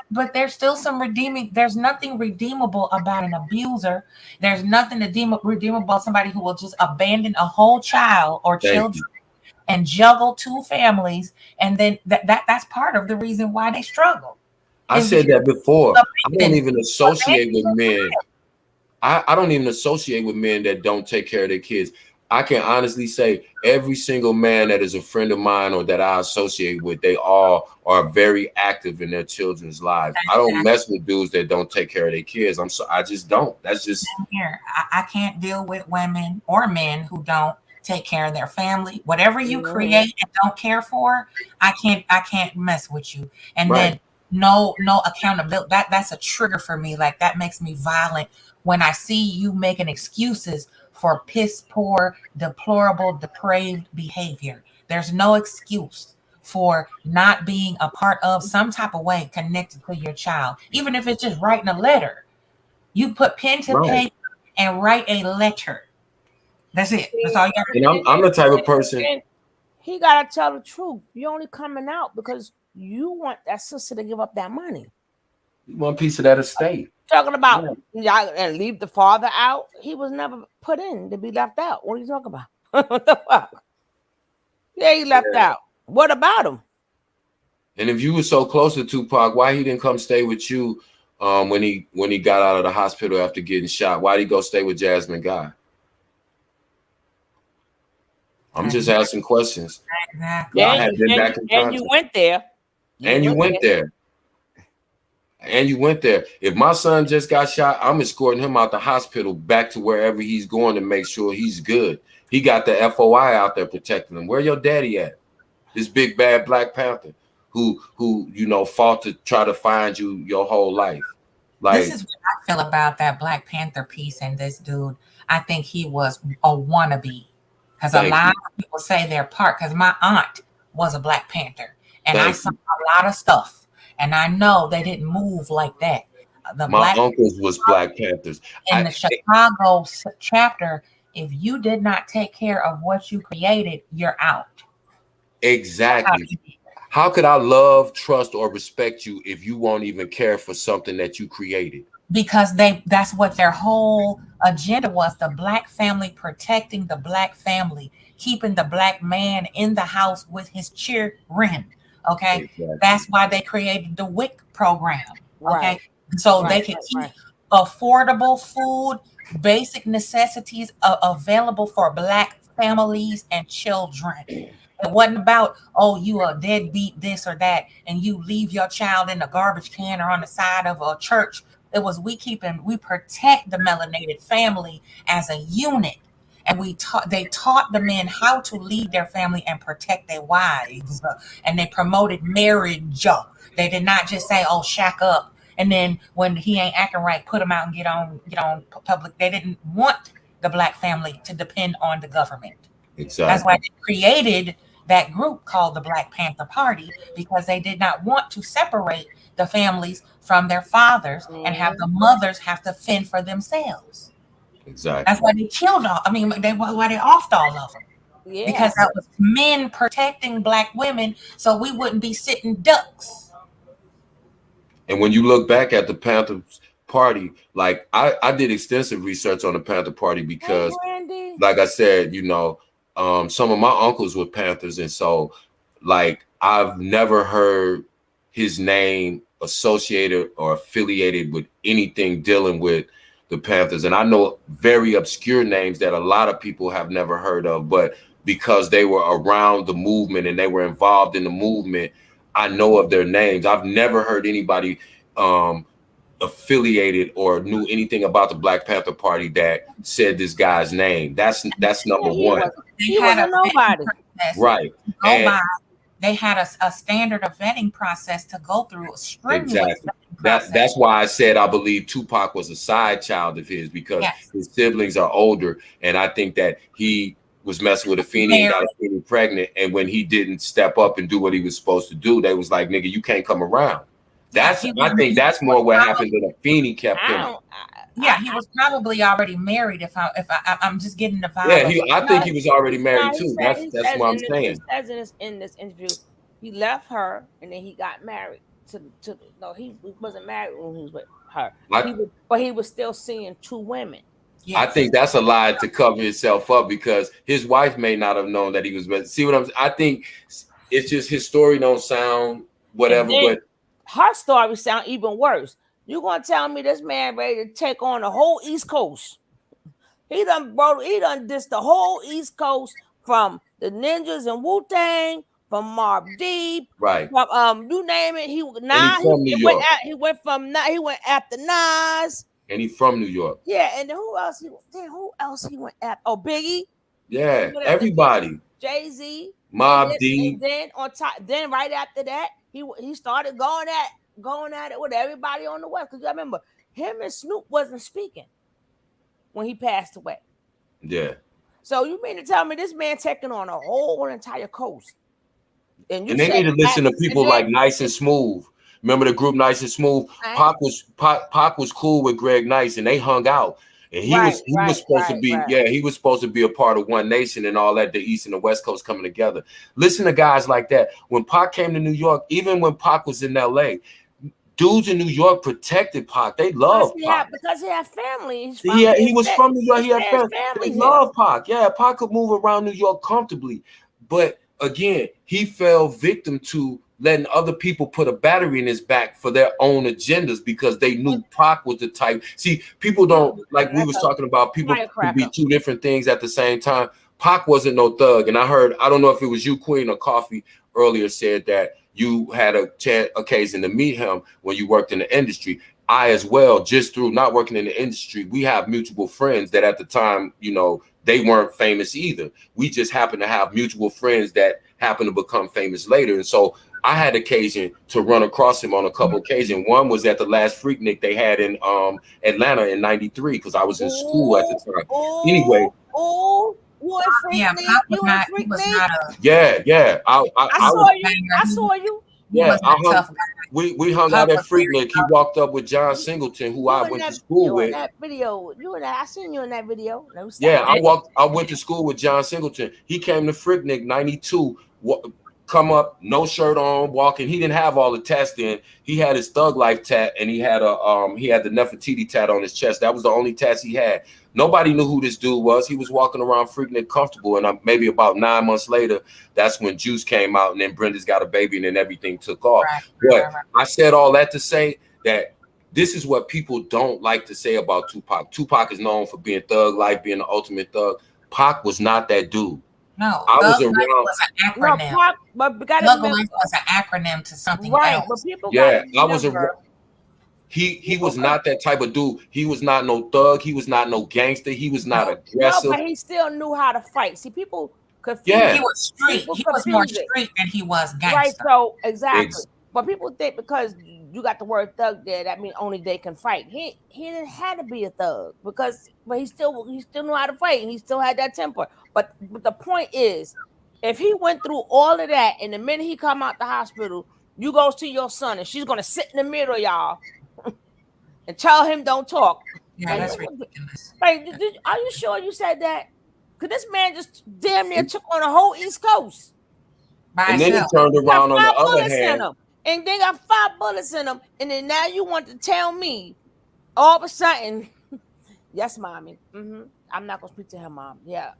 [SPEAKER 7] but there's still some redeeming. There's nothing redeemable about an abuser. There's nothing redeemable about somebody who will just abandon a whole child or children and juggle two families, and then that's part of the reason why they struggle.
[SPEAKER 9] I said that before. I don't even associate with men. I don't even associate with men that don't take care of their kids. I can honestly say every single man that is a friend of mine or that I associate with, they all are very active in their children's lives. I don't mess with dudes that don't take care of their kids. I just don't. That's just
[SPEAKER 7] here. I can't deal with women or men who don't take care of their family. Whatever you create and don't care for, I can't mess with you. And then no accountability. That's a trigger for me. Like that makes me violent when I see you making excuses for piss poor, deplorable, depraved behavior. There's no excuse for not being a part of some type of way connected to your child, even if it's just writing a letter. You put pen to paper and write a letter. That's it. That's all you got to
[SPEAKER 9] do. And I'm the type of person.
[SPEAKER 1] He gotta tell the truth. You're only coming out because you want that sister to give up that money.
[SPEAKER 9] One piece of that estate.
[SPEAKER 1] Talking about and leave the father out. He was never put in to be left out. What are you talking about? What the fuck? Yeah, he left out. What about him?
[SPEAKER 9] And if you were so close to Tupac, why he didn't come stay with you when he got out of the hospital after getting shot? Why did he go stay with Jasmine Guy? I'm just asking questions.
[SPEAKER 1] Exactly. And you went there.
[SPEAKER 9] You went there. If my son just got shot, I'm escorting him out the hospital back to wherever he's going to make sure he's good. He got the FOI out there protecting him. Where your daddy at? This big bad Black Panther who fought to try to find you your whole life. Like,
[SPEAKER 7] this is what I feel about that Black Panther piece and this dude. I think he was a wannabe. Because a lot of people say they're part, because my aunt was a Black Panther. And I saw a lot of stuff. And I know they didn't move like that.
[SPEAKER 9] My uncles was Black Panthers.
[SPEAKER 7] In the Chicago chapter, if you did not take care of what you created, you're out.
[SPEAKER 9] Exactly. How could I love, trust, or respect you if you won't even care for something that you created?
[SPEAKER 7] Because that's what their whole agenda was, the Black family, protecting the Black family, keeping the Black man in the house with his children. Okay. Exactly. That's why they created the WIC program. Okay. So they can keep affordable food, basic necessities available for Black families and children. It wasn't about, oh, you a deadbeat this or that, and you leave your child in a garbage can or on the side of a church. It was we protect the melanated family as a unit. And they taught the men how to lead their family and protect their wives. And they promoted marriage. They did not just say, oh, shack up. And then when he ain't acting right, put him out and get on public. They didn't want the Black family to depend on the government.
[SPEAKER 9] Exactly.
[SPEAKER 7] That's why they created that group called the Black Panther Party, because they did not want to separate the families from their fathers and have the mothers have to fend for themselves.
[SPEAKER 9] Exactly.
[SPEAKER 7] That's why they killed all. I mean, why they offed all of them. Yeah. Because that was men protecting Black women, so we wouldn't be sitting ducks.
[SPEAKER 9] And when you look back at the Panther Party, like I did extensive research on the Panther Party because, like I said, some of my uncles were Panthers, and so like I've never heard his name associated or affiliated with anything dealing with the Panthers. And I know very obscure names that a lot of people have never heard of, but because they were around the movement and they were involved in the movement, I know of their names. I've never heard anybody affiliated or knew anything about the Black Panther Party that said this guy's name. That's number one.
[SPEAKER 1] He wasn't nobody.
[SPEAKER 9] Right.
[SPEAKER 7] They had a standard of vetting process to go through.
[SPEAKER 9] Exactly. That's why I said I believe Tupac was a side child of his, because his siblings are older, and I think that he was messing with Afeni and got Afeni pregnant, and when he didn't step up and do what he was supposed to do, they was like, nigga, you can't come around. I think that's more what happened than Afeni kept him.
[SPEAKER 7] He was probably already married. I'm just getting the vibe.
[SPEAKER 9] Yeah, I think he was already married too. That's what I'm saying.
[SPEAKER 1] He says in this interview, he left her and then he got married no, he wasn't married when he was with her. But he was still seeing 2 women.
[SPEAKER 9] Yes. I think that's a lie to cover himself up because his wife may not have known that he was. See what I think it's just his story don't sound whatever, but
[SPEAKER 1] her story sound even worse. You gonna tell me this man ready to take on the whole East Coast? He done dissed the whole East Coast from the Ninjas and Wu-Tang, from Mobb Deep,
[SPEAKER 9] right?
[SPEAKER 1] From you name it. He went after Nas.
[SPEAKER 9] And he from New York.
[SPEAKER 1] Yeah, and who else he went after? Oh, Biggie.
[SPEAKER 9] Yeah, everybody.
[SPEAKER 1] Jay-Z.
[SPEAKER 9] Mobb Deep.
[SPEAKER 1] And then right after that, he started going at it with everybody on the West. Because you remember, him and Snoop wasn't speaking when he passed away.
[SPEAKER 9] Yeah.
[SPEAKER 1] So you mean to tell me this man taking on a whole entire coast?
[SPEAKER 9] And they need to listen to people like Nice and Smooth. Remember the group Nice and Smooth? Pac was cool with Greg Nice, and they hung out. And he was supposed to be, he was supposed to be a part of One Nation and all that, the East and the West Coast coming together. Listen to guys like that. When Pac came to New York, even when Pac was in LA, dudes in New York protected Pac. They love Pac.
[SPEAKER 1] Because he had family.
[SPEAKER 9] He was from New York. He had family. They love Pac. Yeah, Pac could move around New York comfortably. But again, he fell victim to letting other people put a battery in his back for their own agendas because they knew Pac was the type. See, people don't, like we was talking about, people can be 2 different things at the same time. Pac wasn't no thug. And I heard, I don't know if it was you, Queen, or Coffee earlier said that you had a occasion to meet him when you worked in the industry. I as well, just through not working in the industry, we have mutual friends that at the time, you know, they weren't famous either. We just happened to have mutual friends that happened to become famous later. And so I had occasion to run across him on a couple occasions. One was at the last Freaknik they had in Atlanta in '93 because I was in school at the time. Anyway. Yeah.
[SPEAKER 1] I saw you.
[SPEAKER 9] Yeah, we hung out at Freaknik. He walked up with John Singleton, who I went to school with.
[SPEAKER 1] That video, I seen you in that video.
[SPEAKER 9] Yeah, I went to school with John Singleton. He came to Freaknik '92. Come up, no shirt on, walking. He didn't have all the tats then. He had his Thug Life tat, and he had the Nefertiti tat on his chest. That was the only tats he had. Nobody knew who this dude was. He was walking around Freaknik comfortable, and maybe about 9 months later, that's when Juice came out, and then Brenda's Got a Baby, and then everything took off. But I said all that to say that this is what people don't like to say about Tupac. Tupac is known for being thug life, being the ultimate thug. Pac was not that dude.
[SPEAKER 7] No,
[SPEAKER 9] I was around.
[SPEAKER 7] Was an acronym.
[SPEAKER 1] No, but Thug
[SPEAKER 7] Life was an acronym to something else.
[SPEAKER 1] But people
[SPEAKER 9] I was around. He was not that type of dude. He was not no thug. He was not no gangster. He was not aggressive.
[SPEAKER 1] No, but he still knew how to fight. See, people confuse.
[SPEAKER 7] Yeah, he was street. He was more street than he was gangster.
[SPEAKER 1] Right. So exactly. But people think because you got the word thug there, that means only they can fight. He didn't have to be a thug but he still knew how to fight and he still had that temper. But the point is, if he went through all of that and the minute he come out the hospital, you go see your son and she's gonna sit in the middle, y'all, and tell him don't talk.
[SPEAKER 7] Yeah, that's ridiculous.
[SPEAKER 1] Like, are you sure you said that? Because this man just damn near took on the whole East Coast.
[SPEAKER 9] And then he turned around on the other hand.
[SPEAKER 1] And they got 5 bullets in them. And then now you want to tell me all of a sudden, yes, mommy. I'm not going to speak to him, mom. Yeah,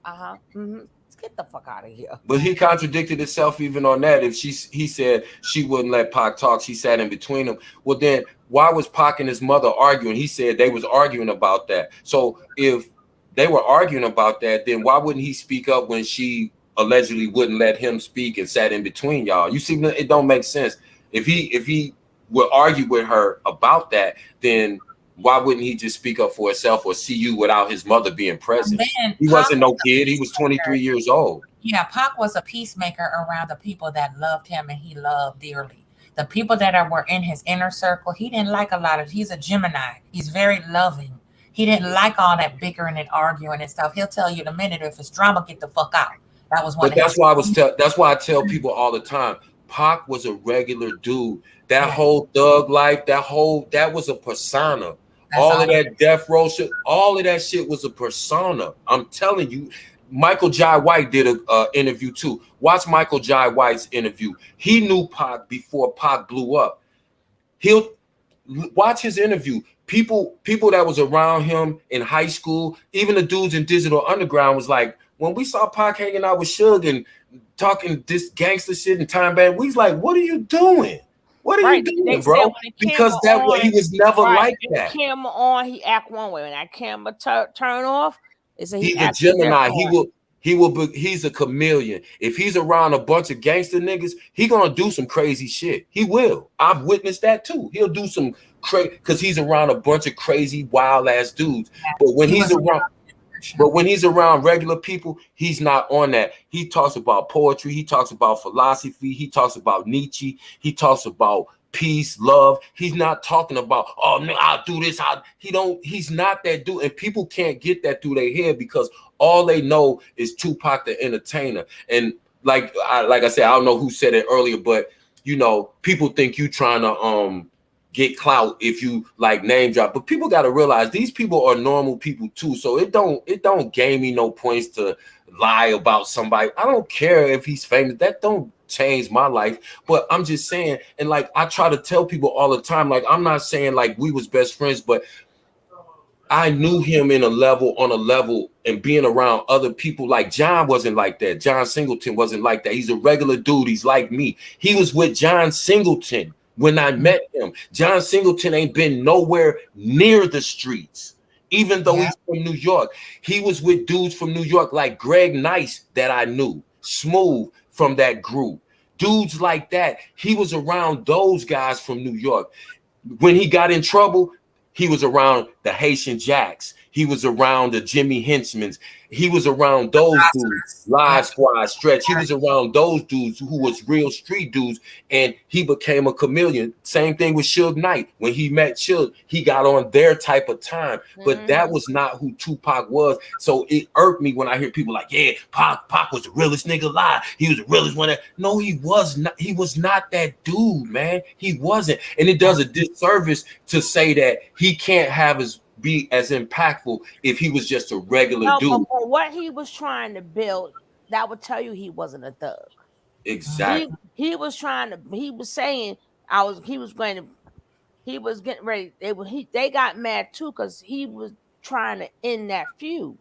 [SPEAKER 1] Let's get the fuck out of here.
[SPEAKER 9] But he contradicted himself even on that. If he said she wouldn't let Pac talk, she sat in between them. Well, then why was Pac and his mother arguing? He said they was arguing about that. So if they were arguing about that, then why wouldn't he speak up when she allegedly wouldn't let him speak and sat in between y'all? You see, it don't make sense. If he would argue with her about that, then why wouldn't he just speak up for himself or see you without his mother being present? He wasn't no kid. He was 23 years old.
[SPEAKER 7] Yeah, Pac was a peacemaker around the people that loved him and he loved dearly. The people that were in his inner circle, he didn't like a lot of. He's a Gemini. He's very loving. He didn't like all that bickering and arguing and stuff. He'll tell you in a minute if it's drama, get the fuck out. That was one.
[SPEAKER 9] But that's why I tell people all the time. Pac was a regular dude. That whole thug life, that was a persona. All of that death row shit, all of that shit was a persona. I'm telling you. Michael Jai White did a interview too. Watch Michael Jai White's interview. He knew Pac before Pac blew up. He'll watch his interview. People that was around him in high school, even the dudes in Digital Underground was like, when we saw Pac hanging out with Suge and talking this gangster shit and Time Band, we was like, what are you doing? What are you doing, bro? Because that way he was never like that.
[SPEAKER 1] Camera on, he act one way. When that camera turn off, it's a
[SPEAKER 9] he's a Gemini. He's a chameleon. If he's around a bunch of gangster niggas, he gonna do some crazy shit. He will. I've witnessed that too. He'll do some crazy because he's around a bunch of crazy wild ass dudes. But when he's around regular people, he's not on that. He talks about poetry. He talks about philosophy. He talks about Nietzsche. He talks about peace, love. He's not talking about, oh man, I'll do this. He's not that dude. And people can't get that through their head because all they know is Tupac the Entertainer. And like I said, I don't know who said it earlier, but people think you trying to get clout if you like name drop, but people got to realize these people are normal people too. So it don't gain me no points to lie about somebody. I don't care if he's famous. That don't change my life. But I'm just saying, and like I try to tell people all the time, like I'm not saying like we was best friends, but I knew him on a level, and being around other people. Like John wasn't like that. John Singleton wasn't like that. He's a regular dude. He's like me. He was with John Singleton when I met him. John Singleton ain't been nowhere near the streets, even though he's from New York. He was with dudes from New York like Greg Nice that I knew, Smooth from that group, dudes like that. He was around those guys from New York. When he got in trouble, he was around the Haitian Jacks. He was around the Jimmy Henchmans. He was around those dudes, Live Squad, Stretch. He was around those dudes who was real street dudes, and he became a chameleon. Same thing with Suge Knight. When he met Suge, he got on their type of time, but that was not who Tupac was. So it irked me when I hear people like, yeah, Pac was the realest nigga alive. He was the realest one. No, he was not. He was not that dude, man. He wasn't. And it does a disservice to say that he can't be as impactful if he was just a regular dude.
[SPEAKER 1] But what he was trying to build, that would tell you he wasn't a thug.
[SPEAKER 9] Exactly.
[SPEAKER 1] He was saying he was getting ready. They got mad too because he was trying to end that feud.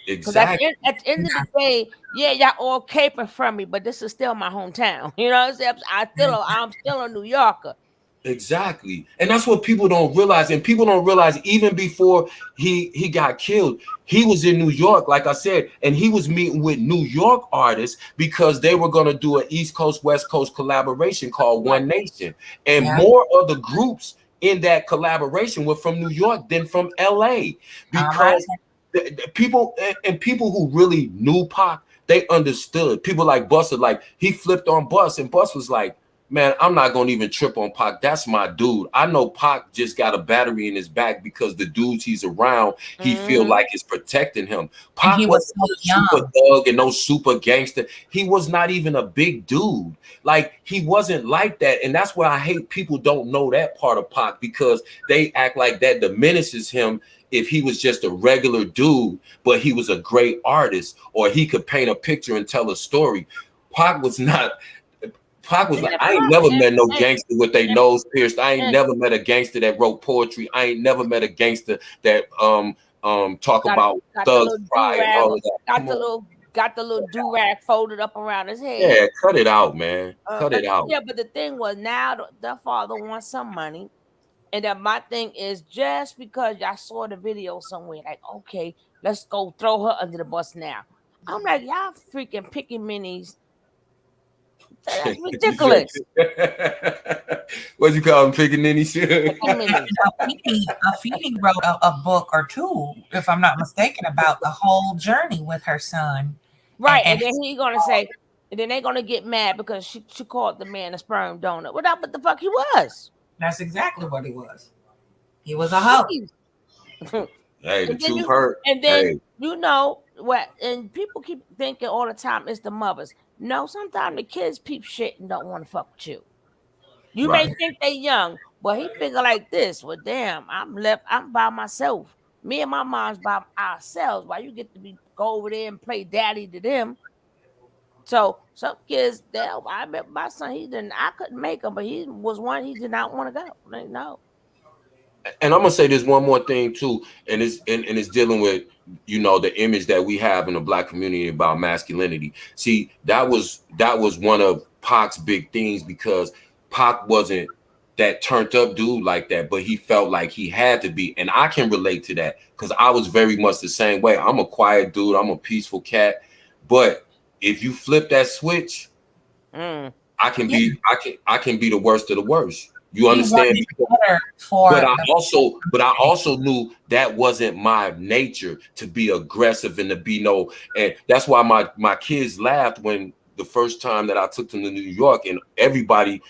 [SPEAKER 9] Exactly.
[SPEAKER 1] At the end of the day, yeah, y'all all caping from me, but this is still my hometown. You know what I'm saying? I'm still a New Yorker.
[SPEAKER 9] Exactly. And that's what people don't realize. And people don't realize even before he got killed, he was in New York, like I said, and he was meeting with New York artists because they were going to do an East Coast, West Coast collaboration called One Nation. And more of the groups in that collaboration were from New York than from LA because the people who really knew Pac, they understood. People like Buster, like he flipped on Bus, and Bus was like, man, I'm not going to even trip on Pac. That's my dude. I know Pac just got a battery in his back because the dudes he's around, he feel like is protecting him. Pac wasn't no super thug and no super gangster. He was not even a big dude. Like, he wasn't like that. And that's why I hate people don't know that part of Pac, because they act like that diminishes him if he was just a regular dude, but he was a great artist, or he could paint a picture and tell a story. Pac was not... Pac was like, I ain't never met no gangster with their nose pierced. I ain't never met a gangster that wrote poetry. I ain't never met a gangster that talk about thugs pride and all of that.
[SPEAKER 1] Got the little do-rag folded up around his head.
[SPEAKER 9] Yeah, cut it out, man. Cut it out.
[SPEAKER 1] Yeah, but the thing was, now the father wants some money. And then my thing is, just because y'all saw the video somewhere, like, okay, let's go throw her under the bus now. I'm like, y'all freaking picking minis. That's ridiculous.
[SPEAKER 9] What you call him, pickaninny shit?
[SPEAKER 7] Afeni wrote a book or two, if I'm not mistaken, about the whole journey with her son.
[SPEAKER 1] Right, and then he's gonna say, and then they're gonna get mad because she called the man a sperm donor. Well, that's what the fuck he was.
[SPEAKER 7] That's exactly what he was. He was a hoe.
[SPEAKER 9] Hey, the truth hurt.
[SPEAKER 1] And then you know, what, and people keep thinking all the time it's the mothers. No, sometimes the kids peep shit and don't want to fuck with you. You may
[SPEAKER 9] Right.
[SPEAKER 1] think they young, but he figure like this. Well, damn, I'm by myself. Me and my mom's by ourselves. Why you get to go over there and play daddy to them? So some kids, I met my son. I couldn't make him, but he was one. He did not want to go. Like, no.
[SPEAKER 9] And I'm gonna say this one more thing too, and it's dealing with, you know, the image that we have in the Black community about masculinity. See, that was one of Pac's big things, because Pac wasn't that turned up dude like that, but he felt like he had to be. And I can relate to that, because I was very much the same way. I'm a quiet dude, I'm a peaceful cat, but if you flip that switch, I can be the worst of the worst. You understand? But I also knew that wasn't my nature, to be aggressive and to be and that's why my kids laughed when the first time that I took them to New York, and everybody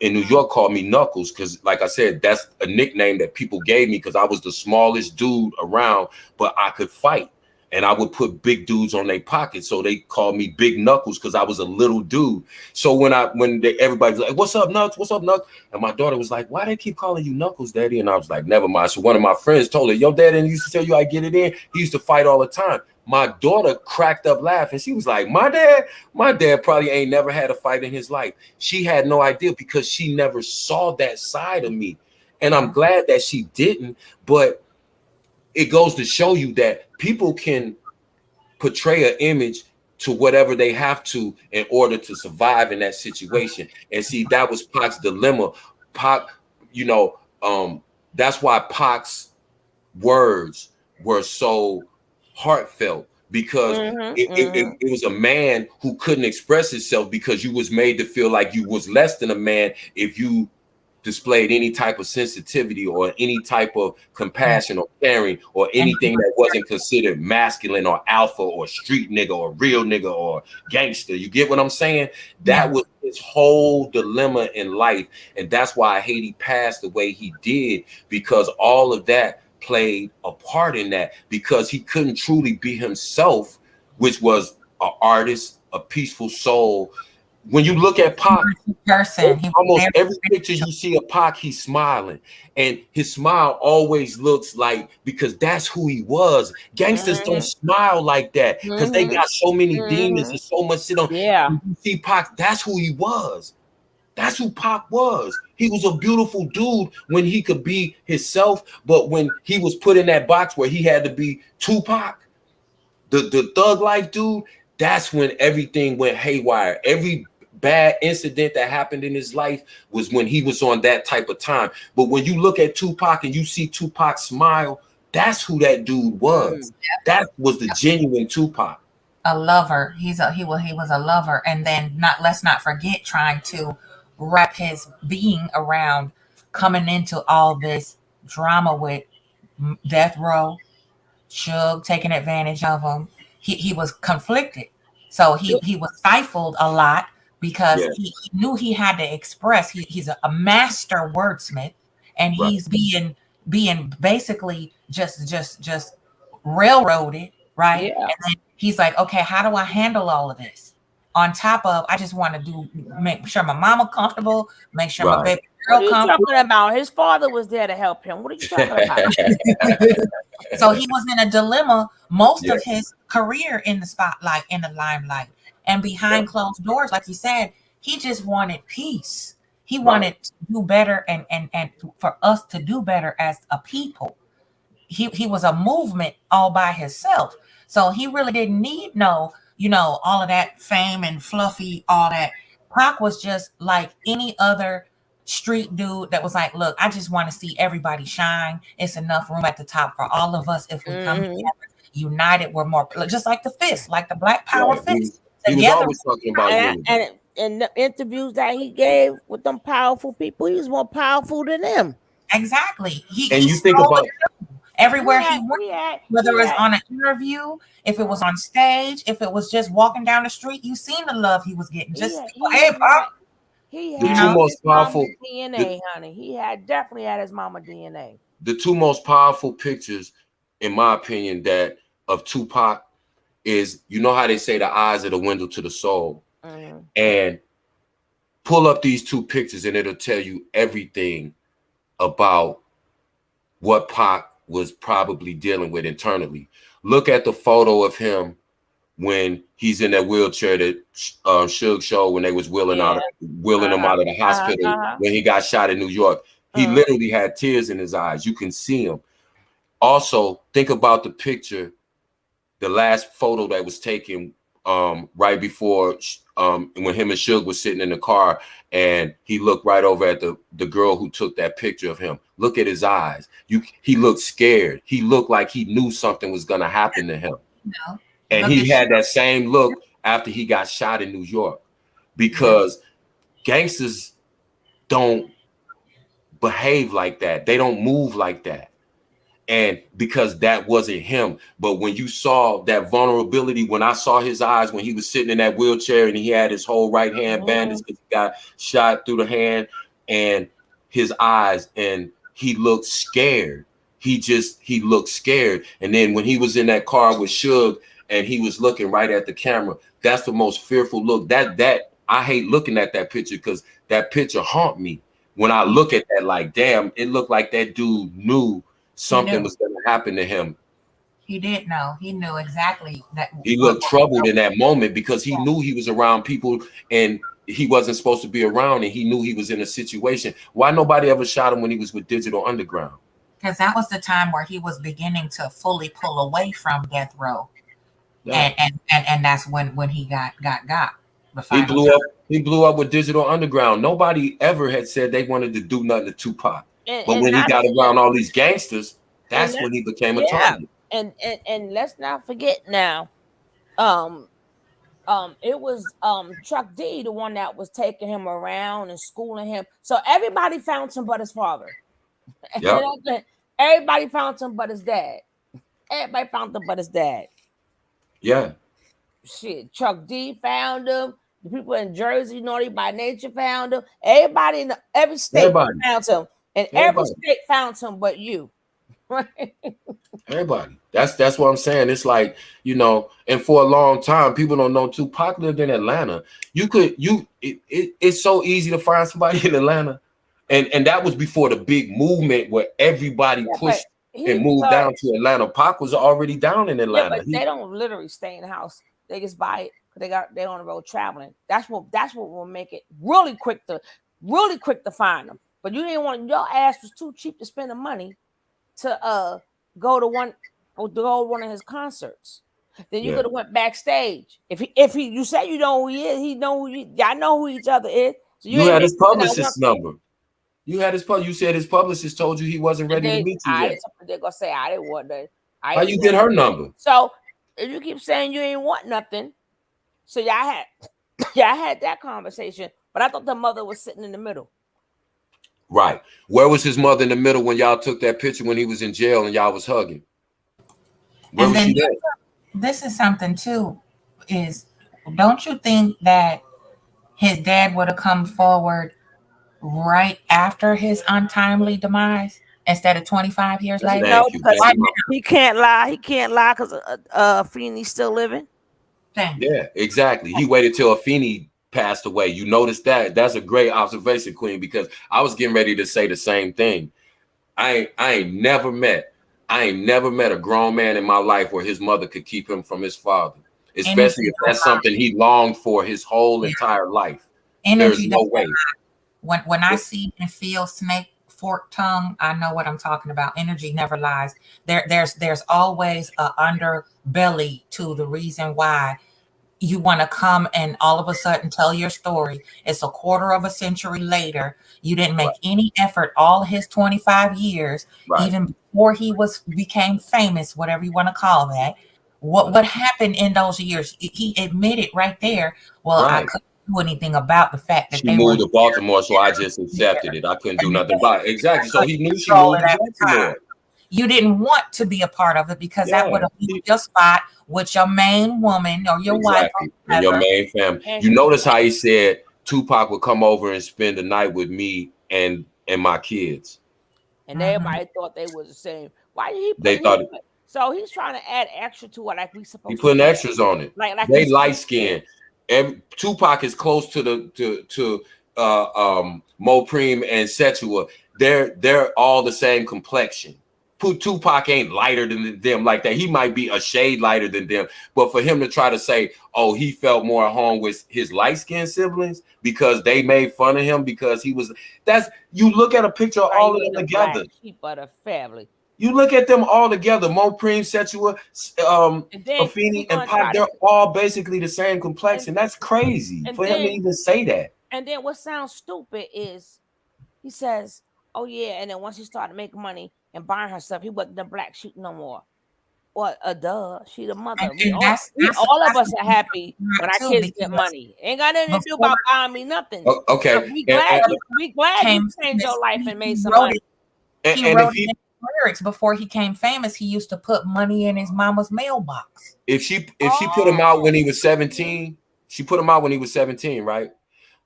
[SPEAKER 9] in New York called me Knuckles, because like I said, that's a nickname that people gave me, because I was the smallest dude around, but I could fight. And I would put big dudes on their pockets, so they called me Big Knuckles, because I was a little dude. So when everybody's like, "What's up, Knucks? What's up, Knucks?" And my daughter was like, "Why they keep calling you Knuckles, Daddy?" And I was like, "Never mind." So one of my friends told her, "Yo, Daddy used to tell you I get it in. He used to fight all the time." My daughter cracked up laughing. She was like, my dad probably ain't never had a fight in his life." She had no idea, because she never saw that side of me, and I'm glad that she didn't. But it goes to show you that people can portray an image to whatever they have to in order to survive in that situation. And see, that was Pac's dilemma. Pac, you know, that's why Pac's words were so heartfelt, because it was a man who couldn't express himself, because you was made to feel like you was less than a man if you displayed any type of sensitivity or any type of compassion or caring or anything that wasn't considered masculine or alpha or street nigga or real nigga or gangster. You get what I'm saying? That was his whole dilemma in life. And that's why I hate he passed the way he did, because all of that played a part in that, because he couldn't truly be himself, which was an artist, a peaceful soul. When you look at Pac, almost every picture you see of Pac, he's smiling, and his smile always looks like, because that's who he was. Gangsters don't smile like that, because they got so many demons and so much shit on.
[SPEAKER 1] Yeah.
[SPEAKER 9] When you see Pac, that's who he was. That's who Pac was. He was a beautiful dude when he could be himself, but when he was put in that box where he had to be Tupac, the thug life dude, that's when everything went haywire. Every bad incident that happened in his life was when he was on that type of time. But when you look at Tupac and you see Tupac smile, that's who that dude was. That was the genuine Tupac.
[SPEAKER 7] A lover. He was a lover. And then let's not forget, trying to wrap his being around coming into all this drama with Death Row, Suge taking advantage of him. He was conflicted. So he was stifled a lot, because he knew he had to express. He's a master wordsmith, and he's being basically just railroaded, right?
[SPEAKER 1] Yeah.
[SPEAKER 7] And then he's like, okay, how do I handle all of this? On top of, I just want to make sure my mama comfortable, make sure my baby girl
[SPEAKER 1] What are you
[SPEAKER 7] comfortable.
[SPEAKER 1] talking about? His father was there to help him. What are you talking about?
[SPEAKER 7] So he was in a dilemma most of his career, in the spotlight, in the limelight, and behind closed doors. Like you said, he just wanted peace. He wanted to do better, and for us to do better as a people. He was a movement all by himself. So he really didn't need all of that fame and fluffy, all that. Pac was just like any other street dude that was like, look, I just want to see everybody shine. It's enough room at the top for all of us if we come together, united. We're more, just like the fist, like the Black Power fist.
[SPEAKER 9] He was always talking about
[SPEAKER 1] and in the interviews that he gave with them powerful people, he was more powerful than them.
[SPEAKER 7] Exactly.
[SPEAKER 9] And you think about
[SPEAKER 7] everywhere he went, whether it was on an interview, if it was on stage, if it was just walking down the street, you seen the love he was getting. Hey, Pop.
[SPEAKER 1] He
[SPEAKER 9] the
[SPEAKER 1] had
[SPEAKER 9] two most
[SPEAKER 1] his mama
[SPEAKER 9] powerful
[SPEAKER 1] DNA, honey. He definitely had his mama DNA.
[SPEAKER 9] The two most powerful pictures, in my opinion, that of Tupac is, you know how they say the eyes are the window to the soul,
[SPEAKER 1] Mhm.
[SPEAKER 9] and pull up these two pictures and it'll tell you everything about what Pac was probably dealing with internally. Look at the photo of him when he's in that wheelchair that Suge showed when they was wheeling him out of the hospital when he got shot in New York. He literally had tears in his eyes. You can see him. Also, think about the picture, the last photo that was taken right before when him and Suge was sitting in the car, and he looked right over at the girl who took that picture of him. Look at his eyes. He looked scared. He looked like he knew something was gonna happen to him.
[SPEAKER 7] No.
[SPEAKER 9] And he had that same look after he got shot in New York, because gangsters don't behave like that. They don't move like that. And because that wasn't him. But when you saw that vulnerability, when I saw his eyes when he was sitting in that wheelchair and he had his whole right hand bandaged because he got shot through the hand, and his eyes, and he looked scared. He looked scared. And then when he was in that car with Suge and he was looking right at the camera, that's the most fearful look. That I hate looking at that picture, because that picture haunt me. When I look at that, like, damn, it looked like that dude knew something was going to happen to him.
[SPEAKER 7] He did know. He knew exactly that.
[SPEAKER 9] He looked troubled in that moment because he knew he was around people and he wasn't supposed to be around, and he knew he was in a situation. Why nobody ever shot him when he was with Digital Underground?
[SPEAKER 7] Because that was the time where he was beginning to fully pull away from death row. Yeah. And that's when he got.
[SPEAKER 9] He blew up with Digital Underground. Nobody ever had said they wanted to do nothing to Tupac. But when he got around all these gangsters, that's when he became a target.
[SPEAKER 1] And let's not forget now, it was Chuck D, the one that was taking him around and schooling him. So everybody found him but his father. Yep. Everybody found him but his dad. Everybody found him but his dad.
[SPEAKER 9] Yeah.
[SPEAKER 1] Shit, Chuck D found him. The people in Jersey, Naughty by Nature, found him. Everybody in every state found him, and every state found him but you. Right?
[SPEAKER 9] Everybody. That's what I'm saying. It's like, you know, and for a long time, people don't know Tupac lived in Atlanta. It's so easy to find somebody in Atlanta, and that was before the big movement where everybody pushed and moved down to Atlanta. Pac was already down in Atlanta.
[SPEAKER 1] Yeah, but they don't literally stay in the house. They just buy it because they're on the road traveling. That's what will make it really quick to find them. But you didn't want, your ass was too cheap to spend the money to go to one of his concerts. Then you could have went backstage. If he you say you know who he is, he know who y'all know who each other is. So
[SPEAKER 9] you had his publicist number. You said his publicist told you he wasn't ready to meet you yet.
[SPEAKER 1] They're gonna say I didn't want that.
[SPEAKER 9] How you get her number?
[SPEAKER 1] So if you keep saying you ain't want nothing, so y'all had that conversation, but I thought the mother was sitting in the middle.
[SPEAKER 9] Right. Where was his mother in the middle when y'all took that picture when he was in jail and y'all was hugging? Where was she there?
[SPEAKER 7] This is something too, is don't you think that his dad would have come forward right after his untimely demise instead of 25 years later?
[SPEAKER 1] No, because he can't lie. He can't lie because Afeni's still living.
[SPEAKER 9] Yeah, exactly. He waited till Afeni passed away. You noticed that? That's a great observation, Queen, because I was getting ready to say the same thing. I ain't never met a grown man in my life where his mother could keep him from his father, especially if that's something he longed for his whole entire life. There's no way.
[SPEAKER 7] When I see and feel snake fork tongue, I know what I'm talking about. Energy never lies. There's always an underbelly to the reason why you want to come and all of a sudden tell your story. It's a quarter of a century later. You didn't make any effort all his 25 years, even before he became famous, whatever you want to call that. What happened in those years? He admitted right there. Well, I couldn't do anything about the fact that
[SPEAKER 9] she moved to Baltimore, so I just accepted it. I couldn't do nothing about it. Exactly. So he knew she moved to Baltimore.
[SPEAKER 7] You didn't want to be a part of it because that would have been your spot with your main woman or your wife.
[SPEAKER 9] And your main family. You notice how he said Tupac would come over and spend the night with me and my kids.
[SPEAKER 1] And everybody thought they was the same. Why did he? So he's trying to add extra to it, like we
[SPEAKER 9] He
[SPEAKER 1] supposed to
[SPEAKER 9] putting
[SPEAKER 1] do.
[SPEAKER 9] extras on it.
[SPEAKER 1] Like we
[SPEAKER 9] they light
[SPEAKER 1] supposed to do.
[SPEAKER 9] skin. Tupac is close to Mopreme and Setua. They're all the same complexion. Tupac ain't lighter than them like that. He might be a shade lighter than them, but for him to try to say, oh, he felt more at home with his light-skinned siblings because they made fun of him because he was, you look at a picture of all of them together.
[SPEAKER 1] Black sheep of the family.
[SPEAKER 9] You look at them all together, Mopreme, Setua, Afeni, and Pac, they're all basically the same complexion. That's crazy for him to even say that.
[SPEAKER 1] And then what sounds stupid is he says, oh yeah, and then once he started making money and buying her stuff, he wasn't the black sheep no more. Well, duh, she the mother. All of us are happy when our kids get money. Ain't got nothing to do about buying me nothing.
[SPEAKER 9] Okay.
[SPEAKER 1] We glad you changed your life and made some money.
[SPEAKER 7] He wrote it in lyrics before he became famous. He used to put money in his mama's mailbox.
[SPEAKER 9] If she put him out when he was 17, she put him out when he was 17, right?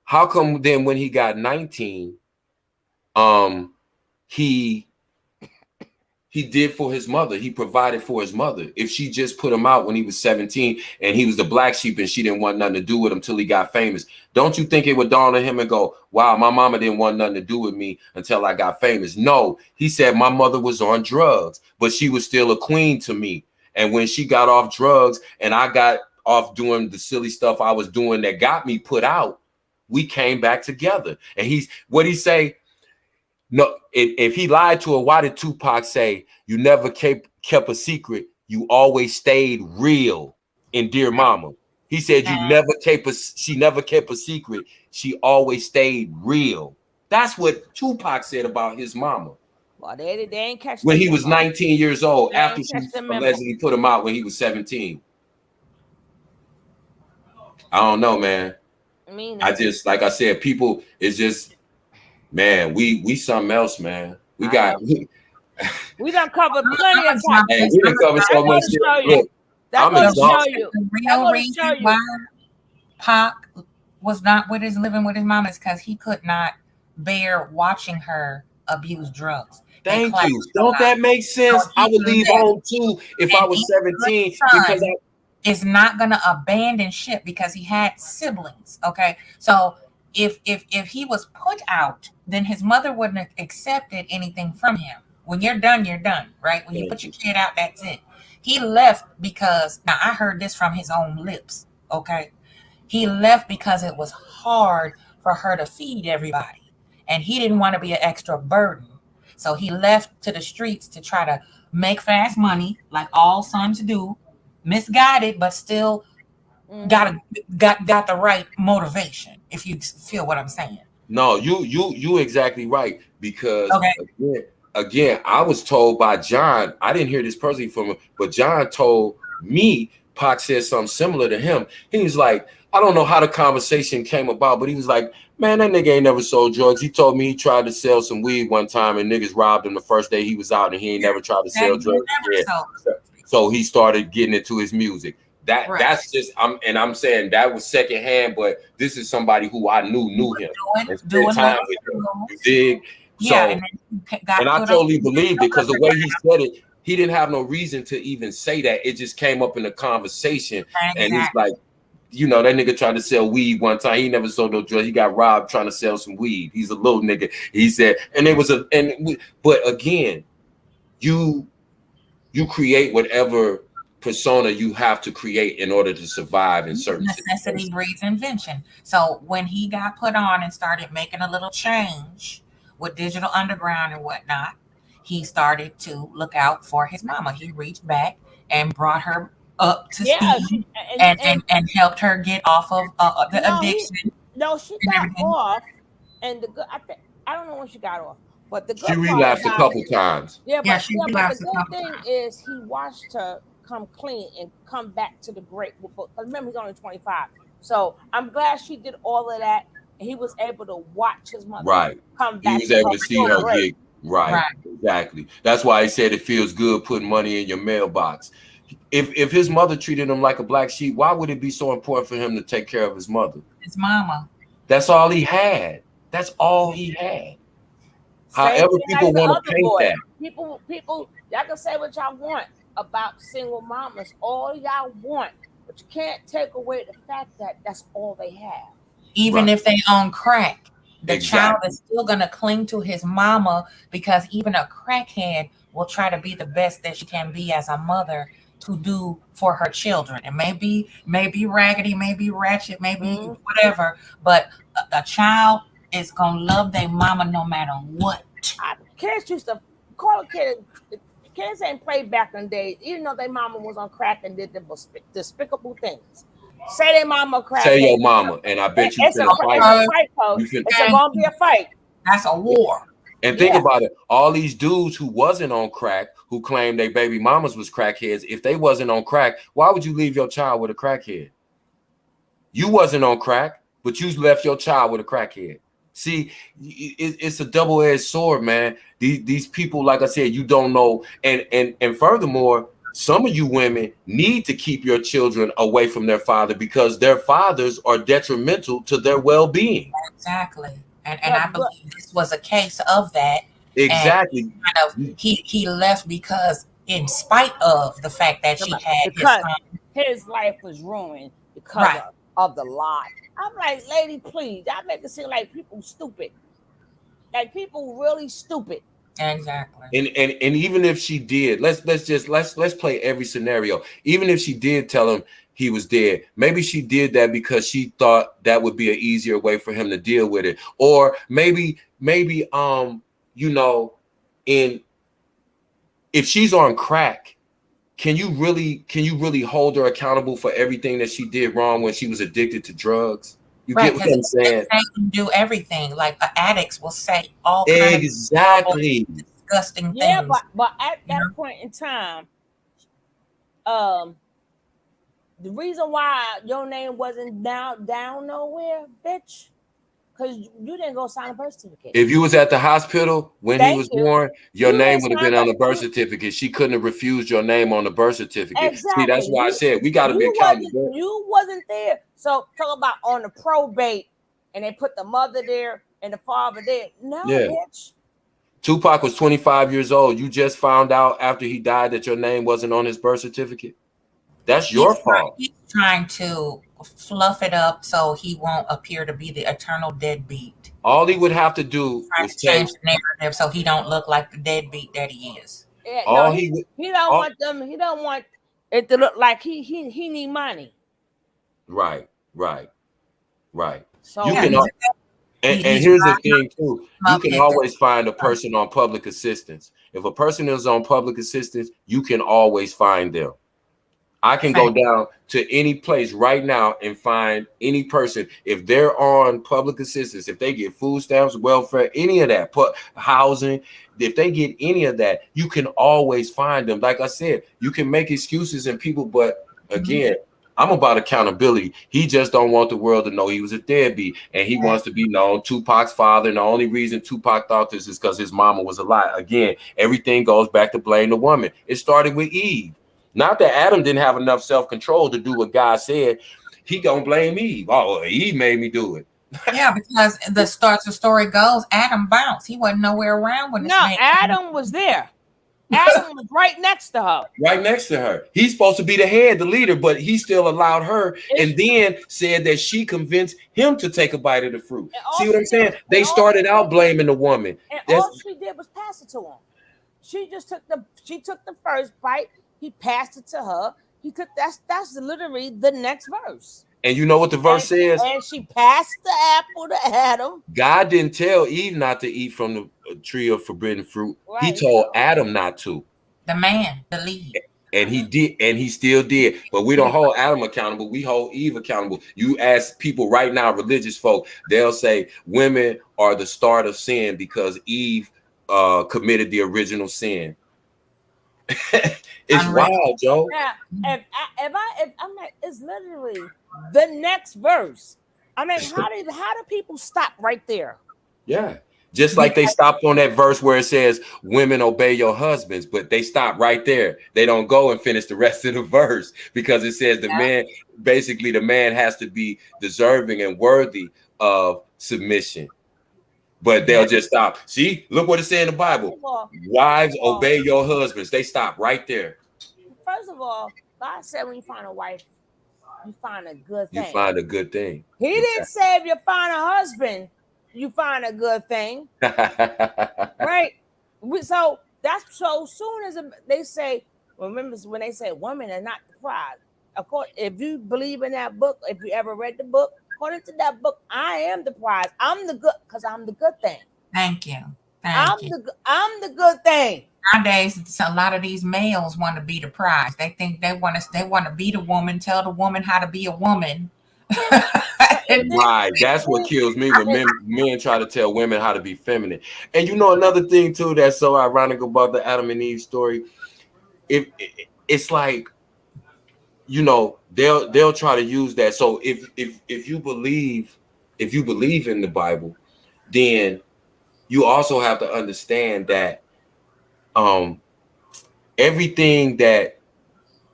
[SPEAKER 9] How come then when he got 19, he did for his mother. He provided for his mother. If she just put him out when he was 17 and he was the black sheep and she didn't want nothing to do with him till he got famous, don't you think it would dawn on him and go, wow, my mama didn't want nothing to do with me until I got famous? No, he said my mother was on drugs, but she was still a queen to me. And when she got off drugs and I got off doing the silly stuff I was doing that got me put out, we came back together. And what he say? No, if he lied to her, why did Tupac say you never kept a secret? You always stayed real in Dear Mama. He said she never kept a secret. She always stayed real. That's what Tupac said about his mama.
[SPEAKER 1] Well, they ain't catch
[SPEAKER 9] when he was 19 years old after she allegedly put him out when he was 17. I don't know, man. I just, like I said, people is just, man, we something else, man. We done
[SPEAKER 1] covered plenty of time.
[SPEAKER 9] Hey, we done covered so much shit. Look,
[SPEAKER 1] I'm exhausted.
[SPEAKER 7] The real reason why Pac was not living with his mom is because he could not bear watching her abuse drugs.
[SPEAKER 9] Thank you. Don't that make sense? I would leave home too if I was 17 because
[SPEAKER 7] is not going to abandon ship because he had siblings. Okay, so if he was put out, then his mother wouldn't have accepted anything from him. When you're done, right? When you put your kid out, that's it. He left because, now I heard this from his own lips, okay? He left because it was hard for her to feed everybody. And he didn't want to be an extra burden. So he left to the streets to try to make fast money, like all sons do, misguided, but still got the right motivation, if you feel what I'm saying.
[SPEAKER 9] No, you exactly right. Because again, I was told by John, I didn't hear this personally from him, but John told me Pac said something similar to him. He was like, I don't know how the conversation came about, but he was like, man, that nigga ain't never sold drugs. He told me he tried to sell some weed one time and niggas robbed him the first day he was out and he ain't never tried to sell drugs again. So he started getting into his music. That's just, I'm saying that was secondhand, but this is somebody who I knew him and spent time with him. You dig?
[SPEAKER 7] Yeah,
[SPEAKER 9] so, and I totally believed it because the way he said it, he didn't have no reason to even say that. It just came up in the conversation, and he's like, you know, that nigga tried to sell weed one time. He never sold no drugs. He got robbed trying to sell some weed. He's a little nigga. He said, and it was but again, you create whatever persona you have to create in order to survive in certain
[SPEAKER 7] necessity breeds invention. So when he got put on and started making a little change with Digital Underground and whatnot, he started to look out for his mama. He reached back and brought her up to speed and helped her get off of the addiction.
[SPEAKER 1] She got off, and I don't know when she got off, but the good
[SPEAKER 9] she relapsed a couple times.
[SPEAKER 1] Yeah, but the good thing is he watched her come clean and come back to the great. Remember, he's only 25, so I'm glad she did all of that. And he was able to watch his mother come back.
[SPEAKER 9] He was able to see her get right. Exactly. That's why he said it feels good putting money in your mailbox. If his mother treated him like a black sheep, why would it be so important for him to take care of his mother?
[SPEAKER 7] His mama.
[SPEAKER 9] That's all he had. That's all he had. However, people want to paint that.
[SPEAKER 1] People, y'all can say what y'all want. about single mamas all y'all want, but you can't take away the fact that that's all they have.
[SPEAKER 7] Even if they own crack, the child
[SPEAKER 9] Exactly.
[SPEAKER 7] is still going to cling to his mama, because even a crackhead will try to be the best that she can be as a mother to do for her children. And maybe raggedy, maybe ratchet, maybe whatever, but a child is going to love their mama no matter what.
[SPEAKER 1] Kids used to call a kid. Kids ain't played back in the day, even though their mama was on crack and did the despicable things. Say their mama crack.
[SPEAKER 9] Say your mama, and I bet you
[SPEAKER 1] It's a
[SPEAKER 9] finna fight.
[SPEAKER 1] fight, code. It's gonna be a fight.
[SPEAKER 7] That's a war.
[SPEAKER 9] And think about it. All these dudes who wasn't on crack, who claimed their baby mamas was crackheads, if they wasn't on crack, why would you leave your child with a crackhead? You wasn't on crack, but you left your child with a crackhead. See, it's a double-edged sword, man. These people, like I said, you don't know. And furthermore, some of you women need to keep your children away from their father because their fathers are detrimental to their well-being.
[SPEAKER 7] Exactly. And I believe this was a case of that.
[SPEAKER 9] Exactly.
[SPEAKER 7] And kind of he left because, in spite of the fact that she had
[SPEAKER 1] his life was ruined because of the lie. I'm like, lady, please. I make it seem like people stupid. Like people really stupid.
[SPEAKER 7] Exactly.
[SPEAKER 9] And even if she did, let's play every scenario. Even if she did tell him he was dead, maybe she did that because she thought that would be an easier way for him to deal with it. Or maybe you know, if she's on crack, can you really hold her accountable for everything that she did wrong when she was addicted to drugs? You get what I'm saying?
[SPEAKER 7] They can do everything. Like addicts will say all kinds of disgusting things.
[SPEAKER 1] Yeah, but at that point in time, the reason why your name wasn't down nowhere, bitch, because you didn't go sign a birth certificate.
[SPEAKER 9] If you was at the hospital when he was born, your name would have been on the birth certificate. She couldn't have refused your name on the birth certificate.
[SPEAKER 1] Exactly.
[SPEAKER 9] See, that's why I said we got to be accountable.
[SPEAKER 1] You wasn't there. So talk about on the probate, and they put the mother there and the father there. No, bitch.
[SPEAKER 9] Tupac was 25 years old. You just found out after he died that your name wasn't on his birth certificate. That's your fault.
[SPEAKER 7] He's trying to fluff it up so he won't appear to be the eternal deadbeat.
[SPEAKER 9] All he would have to do is
[SPEAKER 7] change the narrative so he don't look like the deadbeat that he is.
[SPEAKER 1] Yeah, no, he don't want them. He don't want it to look like he need money.
[SPEAKER 9] Right.
[SPEAKER 1] So
[SPEAKER 9] you can. And here's the thing too. You can always find a person on public assistance. If a person is on public assistance, you can always find them. I can go down to any place right now and find any person. If they're on public assistance, if they get food stamps, welfare, any of that, housing, if they get any of that, you can always find them. Like I said, you can make excuses and people, but again, I'm about accountability. He just don't want the world to know he was a deadbeat, and he wants to be known Tupac's father. And the only reason Tupac thought this is because his mama was alive. Again, everything goes back to blame the woman. It started with Eve. Not that Adam didn't have enough self-control to do what God said. He gonna blame Eve. Oh, Eve made me do it.
[SPEAKER 7] Yeah, because the story goes, Adam bounced. He wasn't nowhere around when
[SPEAKER 1] Adam was there. Adam was right next to her.
[SPEAKER 9] Right next to her. He's supposed to be the head, the leader, but he still allowed her and then said that she convinced him to take a bite of the fruit. See what I'm saying? They started out blaming the woman.
[SPEAKER 1] And all she did was pass it to him. She took the first bite. He passed it to her. That's literally the next verse.
[SPEAKER 9] And you know what the verse says?
[SPEAKER 1] And she passed the apple to Adam.
[SPEAKER 9] God didn't tell Eve not to eat from the tree of forbidden fruit. Right. He told Adam not to.
[SPEAKER 7] The man, the lead.
[SPEAKER 9] And he did, and he still did. But we don't hold Adam accountable. We hold Eve accountable. You ask people right now, religious folk, they'll say women are the start of sin because Eve committed the original sin. It's wild, Joe.
[SPEAKER 1] Now, if I'm like, it's literally the next verse. I mean, how do people stop right there?
[SPEAKER 9] Yeah. Just like they stopped on that verse where it says women obey your husbands, but they stop right there. They don't go and finish the rest of the verse because it says the man has to be deserving and worthy of submission. But they'll just stop. See, look what it says in the Bible. Wives obey your husbands. They stop right there.
[SPEAKER 1] first of all, God said when you find a wife, you find a good
[SPEAKER 9] You
[SPEAKER 1] thing.
[SPEAKER 9] find a good thing.
[SPEAKER 1] He didn't say if you find a husband, you find a good thing. Right? So that's so soon as they say, remember when they say women are not the prize. Of course, if you believe in that book, if you ever read the book, according to that book, I am the prize. I'm the good because I'm the good thing.
[SPEAKER 7] Thank you. Thank you.
[SPEAKER 1] I'm the good thing.
[SPEAKER 7] Nowadays, a lot of these males want to be the prize. They think they want to be the woman, tell the woman how to be a woman.
[SPEAKER 9] Right. That's what kills me when men try to tell women how to be feminine. And you know another thing too that's so ironic about the Adam and Eve story. It's like, you know, they'll try to use that. So if you believe in the Bible, then you also have to understand that everything that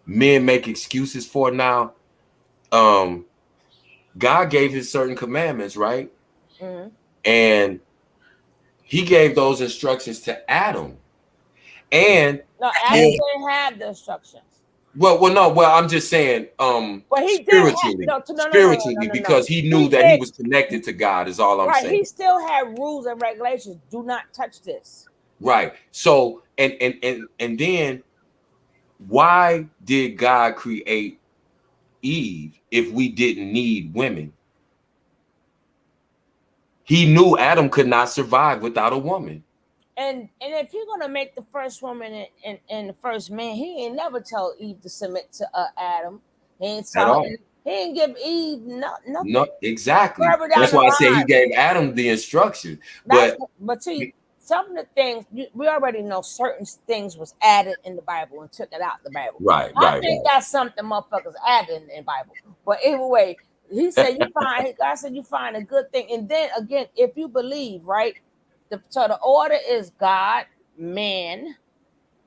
[SPEAKER 9] men make excuses for now, God gave his certain commandments, right?
[SPEAKER 1] Mm-hmm.
[SPEAKER 9] And he gave those instructions to Adam. And
[SPEAKER 1] no, Adam didn't have the instructions.
[SPEAKER 9] Well, I'm just saying,
[SPEAKER 1] well, he
[SPEAKER 9] spiritually,
[SPEAKER 1] did
[SPEAKER 9] because he knew that he was connected to God, is all I'm saying.
[SPEAKER 1] He still had rules and regulations. Do not touch this.
[SPEAKER 9] Right. So, and then why did God create Eve if we didn't need women? He knew Adam could not survive without a woman.
[SPEAKER 1] And if you're gonna make the first woman and the first man, he ain't never tell Eve to submit to Adam. He ain't give Eve nothing.
[SPEAKER 9] No, exactly.
[SPEAKER 1] Further down
[SPEAKER 9] That's
[SPEAKER 1] the
[SPEAKER 9] why I say he
[SPEAKER 1] line.
[SPEAKER 9] gave Adam the instruction.
[SPEAKER 1] But see, some of the things we already know, certain things was added in the Bible and took it out the Bible.
[SPEAKER 9] Right.
[SPEAKER 1] I think that's something motherfuckers added in the Bible. But anyway, he said God said you find a good thing. And then again, if you believe, right? So the order is God, man,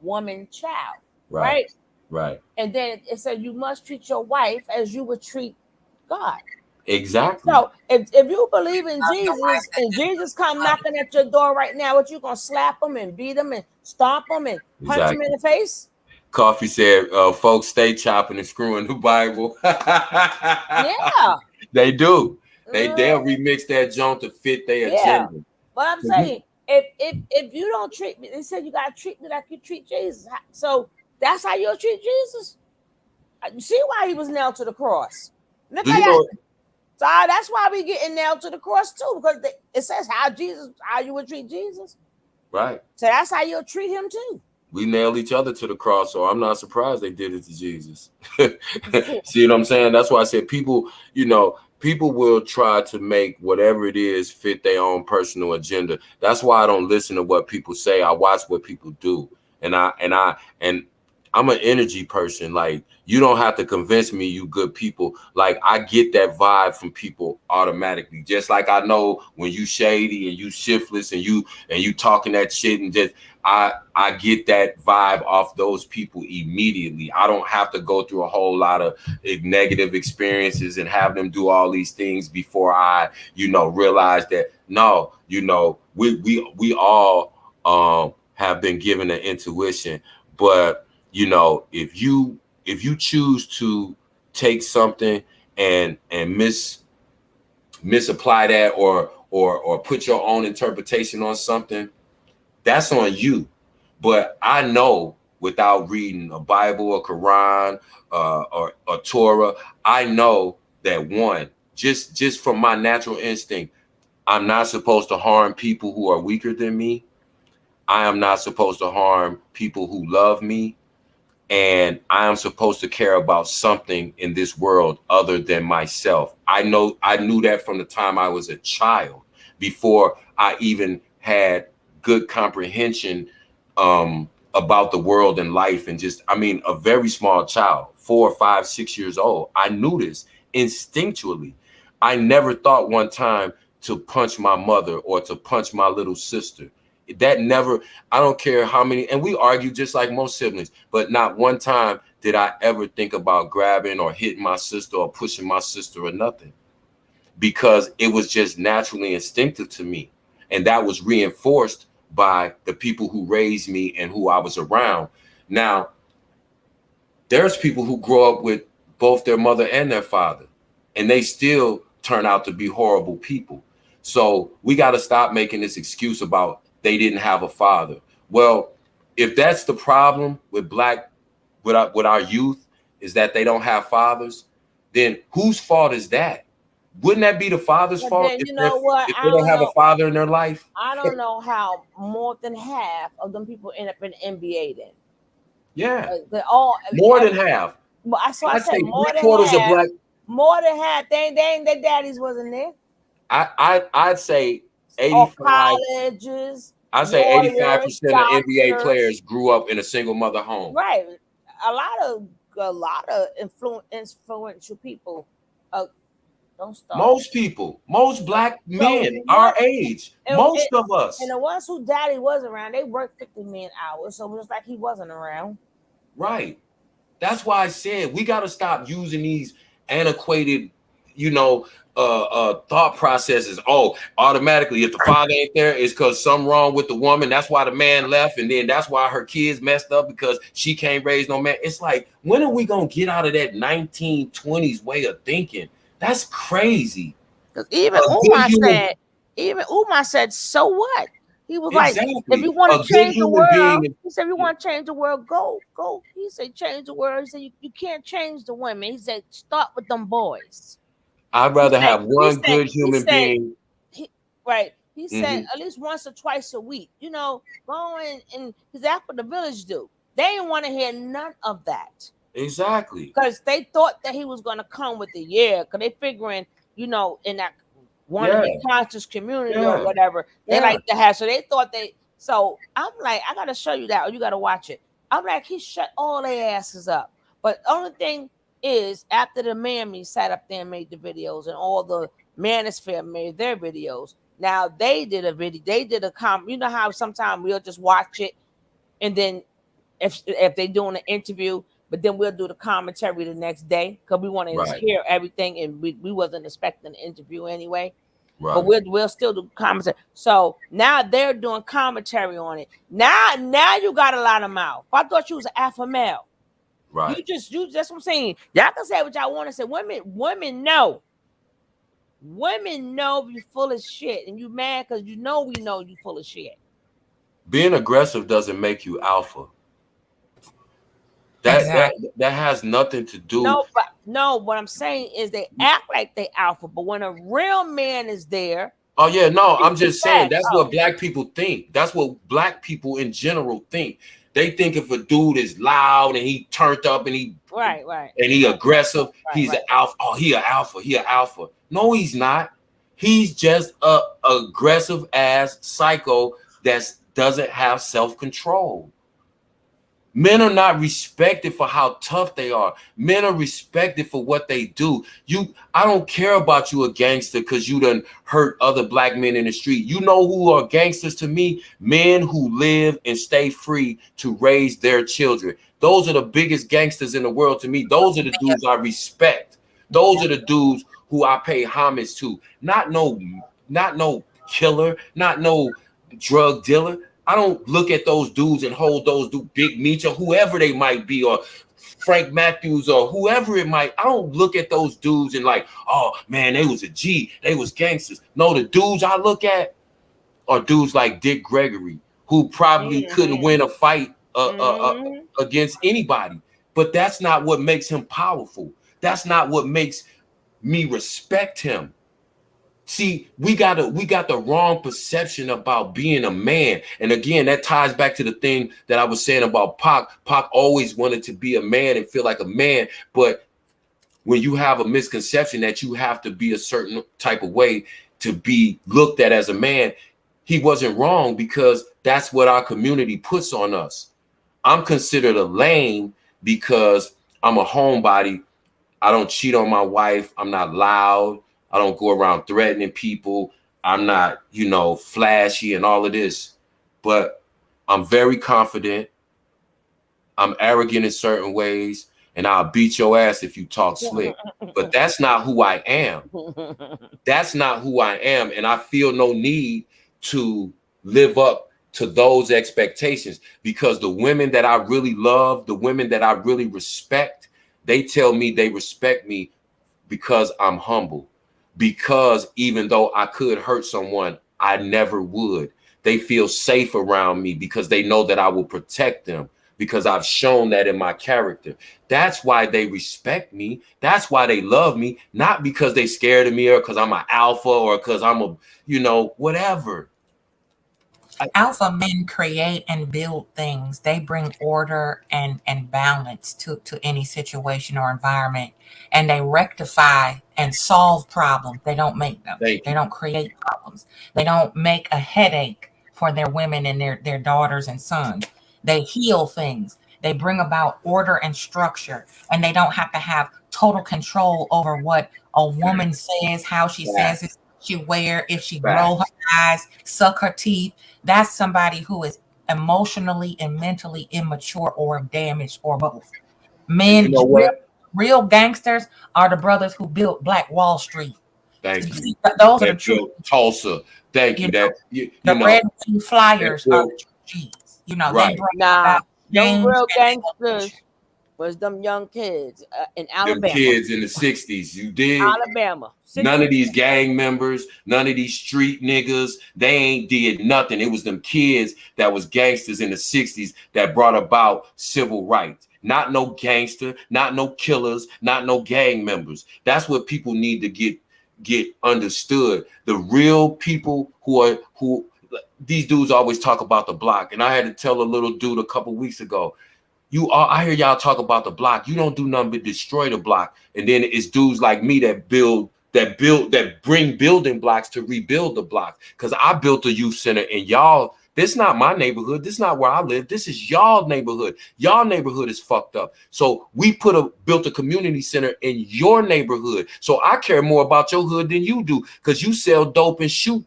[SPEAKER 1] woman, child. Right?
[SPEAKER 9] Right.
[SPEAKER 1] And then it said you must treat your wife as you would treat God.
[SPEAKER 9] Exactly.
[SPEAKER 1] So if you believe in Jesus and Jesus come knocking at your door right now, what you gonna slap him and beat him and stomp him and punch him in the face?
[SPEAKER 9] Coffee said, folks stay chopping and screwing the Bible.
[SPEAKER 1] Yeah.
[SPEAKER 9] They do. They'll remix that junk to fit their agenda.
[SPEAKER 1] But I'm saying, if you don't treat me, they said you gotta treat me like you treat Jesus. So that's how you'll treat Jesus. You see why he was nailed to the cross. Look at that. So that's why we getting nailed to the cross too, because it says how you would treat Jesus.
[SPEAKER 9] Right.
[SPEAKER 1] So that's how you'll treat him too.
[SPEAKER 9] We nailed each other to the cross, so I'm not surprised they did it to Jesus. See what I'm saying? That's why I said people will try to make whatever it is fit their own personal agenda. That's why I don't listen to what people say. I watch what people do. And I'm an energy person. Like, you don't have to convince me you good people. Like, I get that vibe from people automatically. Just like I know when you shady and you shiftless and you talking that shit, and just I get that vibe off those people immediately. I don't have to go through a whole lot of negative experiences and have them do all these things before I, realize that no, we all have been given an intuition. But if you choose to take something and misapply that or put your own interpretation on something, that's on you. But I know without reading a Bible, a Quran, or a Torah, I know that one, just from my natural instinct, I'm not supposed to harm people who are weaker than me. I am not supposed to harm people who love me. And I am supposed to care about something in this world other than myself. I knew that from the time I was a child, before I even had good comprehension about the world and life. And a very small child, 4, 5, 6 years old. I knew this instinctually. I never thought one time to punch my mother or to punch my little sister. That never, I don't care how many, and we argue just like most siblings, but not one time did I ever think about grabbing or hitting my sister or pushing my sister or nothing, because it was just naturally instinctive to me. And that was reinforced by the people who raised me and who I was around. Now, there's people who grow up with both their mother and their father, and they still turn out to be horrible people. So we got to stop making this excuse about they didn't have a father. Well, if that's the problem with our youth, is that they don't have fathers, then whose fault is that? Wouldn't that be the father's
[SPEAKER 1] But
[SPEAKER 9] fault
[SPEAKER 1] then
[SPEAKER 9] if
[SPEAKER 1] you know what?
[SPEAKER 9] they don't have a father in their life?
[SPEAKER 1] I don't know how more than half of them people end up in the NBA then.
[SPEAKER 9] Yeah.
[SPEAKER 1] They all
[SPEAKER 9] More than half.
[SPEAKER 1] So I
[SPEAKER 9] I'd
[SPEAKER 1] said
[SPEAKER 9] say
[SPEAKER 1] more than
[SPEAKER 9] three-quarters of
[SPEAKER 1] half.
[SPEAKER 9] black.
[SPEAKER 1] More than half. They ain't their daddies wasn't there.
[SPEAKER 9] I'd say
[SPEAKER 1] Or
[SPEAKER 9] 85.
[SPEAKER 1] colleges.
[SPEAKER 9] I'd say
[SPEAKER 1] lawyers,
[SPEAKER 9] 85% of NBA
[SPEAKER 1] doctors.
[SPEAKER 9] players grew up in a single mother home.
[SPEAKER 1] Right. A lot of influential people. Don't start.
[SPEAKER 9] Most people, most black men our age, most of us.
[SPEAKER 1] And the ones who daddy was around, they worked 50 man hours, so it was like he wasn't around.
[SPEAKER 9] Right. That's why I said we got to stop using these antiquated, thought processes. Oh, automatically, if the father ain't there, it's because something wrong with the woman. That's why the man left, and then that's why her kids messed up because she can't raise no man. It's like, when are we gonna get out of that 1920s way of thinking? That's crazy.
[SPEAKER 1] Because even Umar said, so what? He was
[SPEAKER 9] exactly.
[SPEAKER 1] Like, if you want to change the world, he said, if you want to change the world, go. He said, change the world. He said, you can't change the women. He said, start with them boys.
[SPEAKER 9] I'd rather have one good human being.
[SPEAKER 1] He said, at least once or twice a week, going and because that's what the village do. They didn't want to hear none of that.
[SPEAKER 9] Exactly.
[SPEAKER 1] Because they thought that he was going to come with the year. Because they figuring, in that want to be conscious community or whatever. They like to have. So they thought so I'm like, I got to show you that or you got to watch it. I'm like, he shut all their asses up. But the only thing is, after the Mammy sat up there and made the videos and all the Manosphere made their videos, now they did a video. They did a you know how sometimes we'll just watch it and then if they're doing an interview, but then we'll do the commentary the next day because we want to hear everything, and we wasn't expecting an interview anyway. Right. But we'll still do commentary. So now they're doing commentary on it. Now you got a lot of mouth. I thought you was an alpha male.
[SPEAKER 9] Right.
[SPEAKER 1] You that's what I'm saying. Y'all can say what y'all want to say. Women know. Women know you're full of shit, and you mad because we know you full of shit.
[SPEAKER 9] Being aggressive doesn't make you alpha. That has nothing to do.
[SPEAKER 1] No, what I'm saying is they act like they alpha, but when a real man is there.
[SPEAKER 9] Oh yeah, no, I'm just saying that's what black people think. That's what black people in general think. They think if a dude is loud and he turned up and he and he aggressive, he's an alpha. Oh, he an alpha. No, he's not. He's just a aggressive ass psycho that doesn't have self-control. Men are not respected for how tough they are. Men are respected for what they do. I don't care about you a gangster because you done hurt other black men in the street. You know who are gangsters to me? Men who live and stay free to raise their children. Those are the biggest gangsters in the world to me. Those are the dudes I respect. Those are the dudes who I pay homage to. Not no killer, not no drug dealer. I don't look at those dudes and hold those dudes, Big Meech or whoever they might be, or Frank Matthews or whoever it might. I don't look at those dudes and like, oh man, they was a G, they was gangsters. No, the dudes I look at are dudes like Dick Gregory, who probably couldn't win a fight against anybody. But that's not what makes him powerful. That's not what makes me respect him. See, we got the wrong perception about being a man. And again, that ties back to the thing that I was saying about Pac. Pac always wanted to be a man and feel like a man. But when you have a misconception that you have to be a certain type of way to be looked at as a man, he wasn't wrong because that's what our community puts on us. I'm considered a lame because I'm a homebody. I don't cheat on my wife. I'm not loud. I don't go around threatening people. I'm not, flashy and all of this, but I'm very confident. I'm arrogant in certain ways, and I'll beat your ass if you talk slick. But that's not who I am. That's not who I am, and I feel no need to live up to those expectations, because the women that I really love, the women that I really respect, they tell me they respect me because I'm humble, because even though I could hurt someone, I never would. They feel safe around me because they know that I will protect them, because I've shown that in my character. That's why they respect me. That's why they love me, not because they scared of me or because I'm an alpha or because I'm a, whatever.
[SPEAKER 7] Alpha men create and build things. They bring order and balance to any situation or environment, and they rectify and solve problems. They don't make them. They don't create problems. They don't make a headache for their women and their daughters and sons. They heal things. They bring about order and structure, and they don't have to have total control over what a woman says, how she says it, she wear, if she roll her eyes, suck her teeth. That's somebody who is emotionally and mentally immature or damaged or both. Men, real gangsters are the brothers who built Black Wall Street.
[SPEAKER 9] Thank you.
[SPEAKER 7] Those are the true
[SPEAKER 9] Tulsa. Thank you.
[SPEAKER 7] The red and flyers are the true G's. They bring about
[SPEAKER 8] them real
[SPEAKER 7] change.
[SPEAKER 8] gangsters was them young kids in Alabama.
[SPEAKER 9] Them kids in the 60s, you did?
[SPEAKER 8] Alabama. 60s.
[SPEAKER 9] None of these gang members, none of these street niggas, they ain't did nothing. It was them kids that was gangsters in the 60s that brought about civil rights. Not no gangster, not no killers, not no gang members. That's what people need to get understood. The real people who these dudes always talk about the block. And I had to tell a little dude a couple weeks ago, I hear y'all talk about the block. You don't do nothing but destroy the block. And then it's dudes like me that bring building blocks to rebuild the block. Because I built a youth center, and y'all, this is not my neighborhood. This is not where I live. This is y'all neighborhood. Y'all neighborhood is fucked up. So we built a community center in your neighborhood. So I care more about your hood than you do, because you sell dope and shoot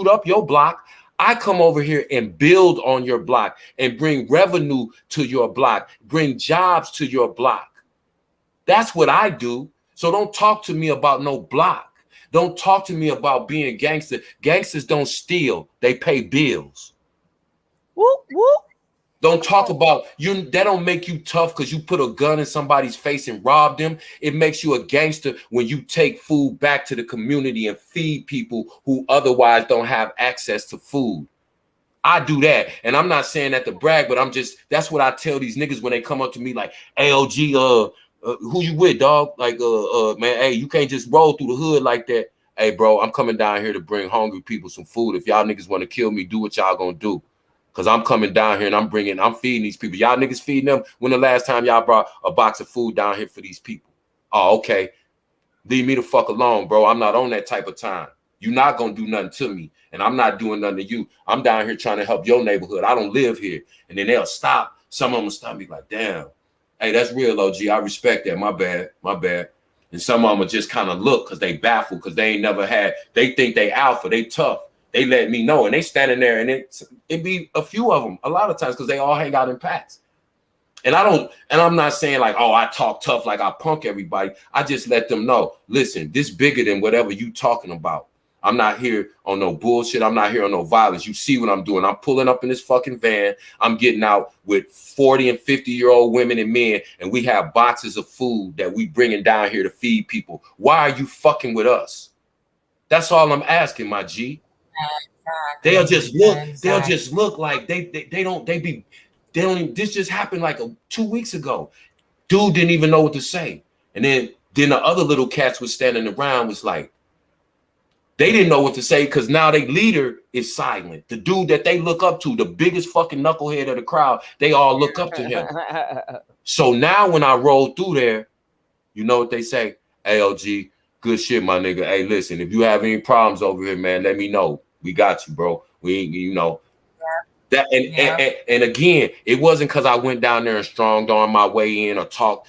[SPEAKER 9] up your block. I come over here and build on your block and bring revenue to your block, bring jobs to your block. That's what I do. So don't talk to me about no block. Don't talk to me about being gangster. Gangsters don't steal. They pay bills.
[SPEAKER 8] Whoop, whoop.
[SPEAKER 9] Don't talk about you. That don't make you tough because you put a gun in somebody's face and rob them. It makes you a gangster when you take food back to the community and feed people who otherwise don't have access to food. I do that. And I'm not saying that to brag, but that's what I tell these niggas when they come up to me like, ALG, who you with, dog? Like, man, hey, you can't just roll through the hood like that. Hey, bro, I'm coming down here to bring hungry people some food. If y'all niggas want to kill me, do what y'all gonna do. Because I'm coming down here and I'm feeding these people. Y'all niggas feeding them. When the last time y'all brought a box of food down here for these people? Oh, okay. Leave me the fuck alone, bro. I'm not on that type of time. You're not going to do nothing to me. And I'm not doing nothing to you. I'm down here trying to help your neighborhood. I don't live here. And then they'll stop. Some of them will stop me like, damn. Hey, that's real, OG. I respect that. My bad. My bad. And some of them will just kind of look because they baffled because they ain't never had. They think they alpha. They tough. They let me know, and they standing there, and it be a few of them a lot of times because they all hang out in packs. And I'm not saying like, oh, I talk tough like I punk everybody. I just let them know, listen, this bigger than whatever you talking about. I'm not here on no bullshit. I'm not here on no violence. You see what I'm doing. I'm pulling up in this fucking van. I'm getting out with 40 and 50-year-old women and men, and we have boxes of food that we bringing down here to feed people. Why are you fucking with us? That's all I'm asking, my G. They'll just look like this just happened like 2 weeks ago. Dude didn't even know what to say. And then the other little cats was standing around was like, they didn't know what to say because now their leader is silent. The dude that they look up to, the biggest fucking knucklehead of the crowd, they all look up to him. So now when I roll through there, you know what they say? ALG, good shit, my nigga. Hey, listen, if you have any problems over here, man, let me know. We got you, bro. We ain't, that. And again, it wasn't because I went down there and stronged on my way in or talk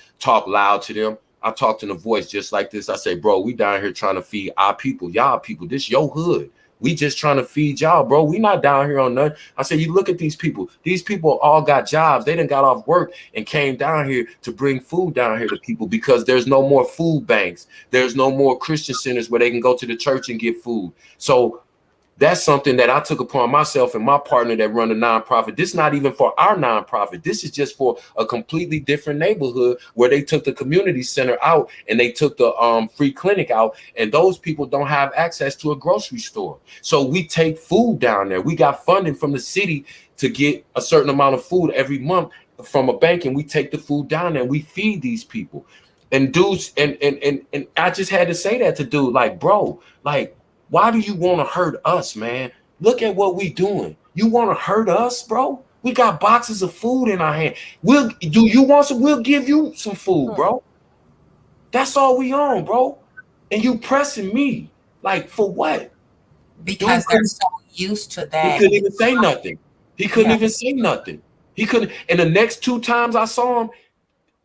[SPEAKER 9] loud to them. I talked in a voice just like this. I say, bro, we down here trying to feed our people, y'all people. This your hood. We just trying to feed y'all, bro. We not down here on nothing. I said, you look at these people. These people all got jobs. They done got off work and came down here to bring food down here to people because there's no more food banks. There's no more Christian centers where they can go to the church and get food. So That's something that I took upon myself and my partner that run a nonprofit. This is not even for our nonprofit. This is just for a completely different neighborhood where they took the community center out and they took the free clinic out, and those people don't have access to a grocery store. So we take food down there. We got funding from the city to get a certain amount of food every month from a bank, and we take the food down there and we feed these people. And dudes, and I just had to say that to dude, like, bro, like, why do you want to hurt us, man? Look at what we doing. You want to hurt us, bro? We got boxes of food in our hand. Do you want some? We'll give you some food, bro. That's all we on, bro. And you pressing me, like, for what?
[SPEAKER 7] Because they're so used to that.
[SPEAKER 9] He couldn't even say nothing. He couldn't even say nothing. He couldn't. And the next 2 times I saw him,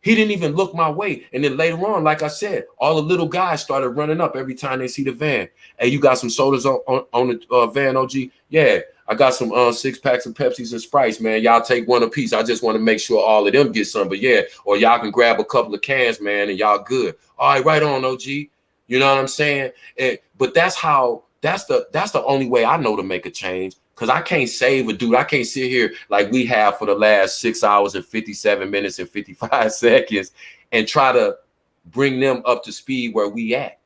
[SPEAKER 9] he didn't even look my way. And then later on, like I said, all the little guys started running up every time they see the van. Hey, you got some sodas on the van, OG? Yeah, I got some 6 packs of Pepsis and Sprites, man. Y'all take one apiece. I just want to make sure all of them get some. But yeah, or y'all can grab a couple of cans, man, and y'all good. All right, right on, OG. You know what I'm saying? But that's the only way I know to make a change. Because I can't save a dude. I can't sit here like we have for the last 6 hours and 57 minutes and 55 seconds and try to bring them up to speed where we at.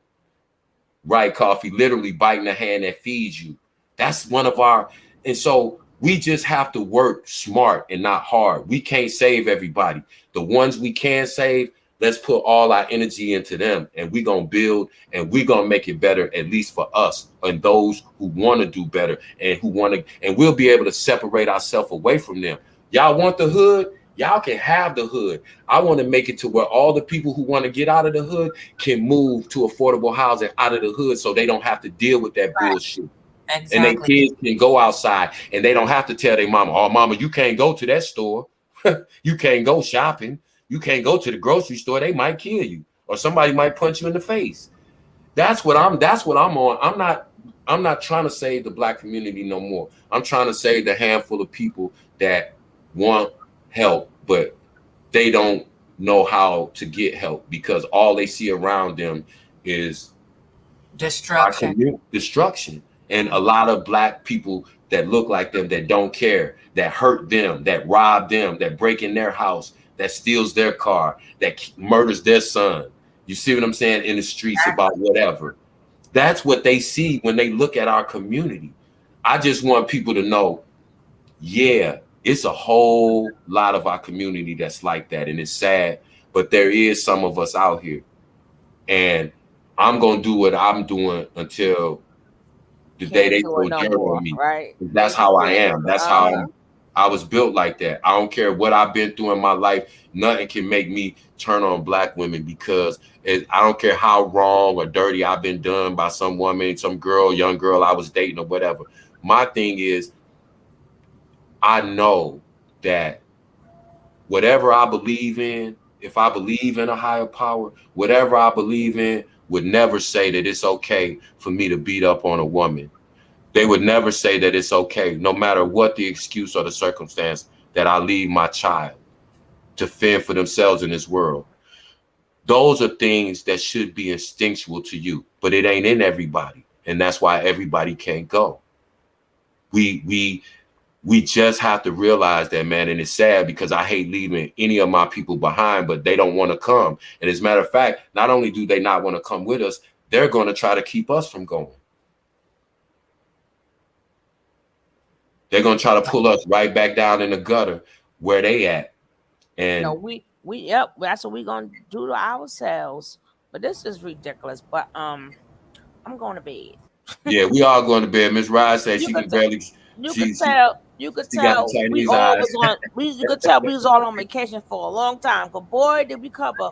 [SPEAKER 9] Right, Coffee? Literally biting the hand that feeds you. That's one of our... And so we just have to work smart and not hard. We can't save everybody. The ones we can save, let's put all our energy into them, and we're going to build, and we're going to make it better, at least for us and those who want to do better and who want to, and we'll be able to separate ourselves away from them. Y'all want the hood? Y'all can have the hood. I want to make it to where all the people who want to get out of the hood can move to affordable housing out of the hood so they don't have to deal with that bullshit. Exactly. And their kids can go outside and they don't have to tell their mama, oh, mama, you can't go to that store. You can't go shopping. You can't go to the grocery store. They might kill you, or somebody might punch you in the face. That's what I'm on. I'm not trying to save the Black community no more. I'm trying to save the handful of people that want help, but they don't know how to get help because all they see around them is destruction. And a lot of Black people that look like them, that don't care, that hurt them, that rob them, that break in their house, that steals their car, that murders their son. You see what I'm saying? In the streets about whatever. That's what they see when they look at our community. I just want people to know, yeah, it's a whole lot of our community that's like that. And it's sad, but there is some of us out here. And I'm going to do what I'm doing until the day they throw dirt on me. Right? That's how I am. That's how I was built like that. I don't care what I've been through in my life. Nothing can make me turn on Black women because I don't care how wrong or dirty I've been done by some woman, some girl, young girl I was dating or whatever. My thing is, I know that whatever I believe in, if I believe in a higher power, whatever I believe in would never say that it's okay for me to beat up on a woman. They would never say that it's okay, no matter what the excuse or the circumstance, that I leave my child to fend for themselves in this world. Those are things that should be instinctual to you, but it ain't in everybody. And that's why everybody can't go. We just have to realize that, man. And it's sad because I hate leaving any of my people behind, but they don't want to come. And as a matter of fact, not only do they not want to come with us, they're going to try to keep us from going. They're going to try to pull us right back down in the gutter where they at. And
[SPEAKER 1] yep, that's what we're going to do to ourselves. But this is ridiculous. But I'm going to bed.
[SPEAKER 9] Yeah, we all going to bed. Miss Rod said she can barely.
[SPEAKER 1] You could tell we was all on vacation for a long time. But boy, did we cover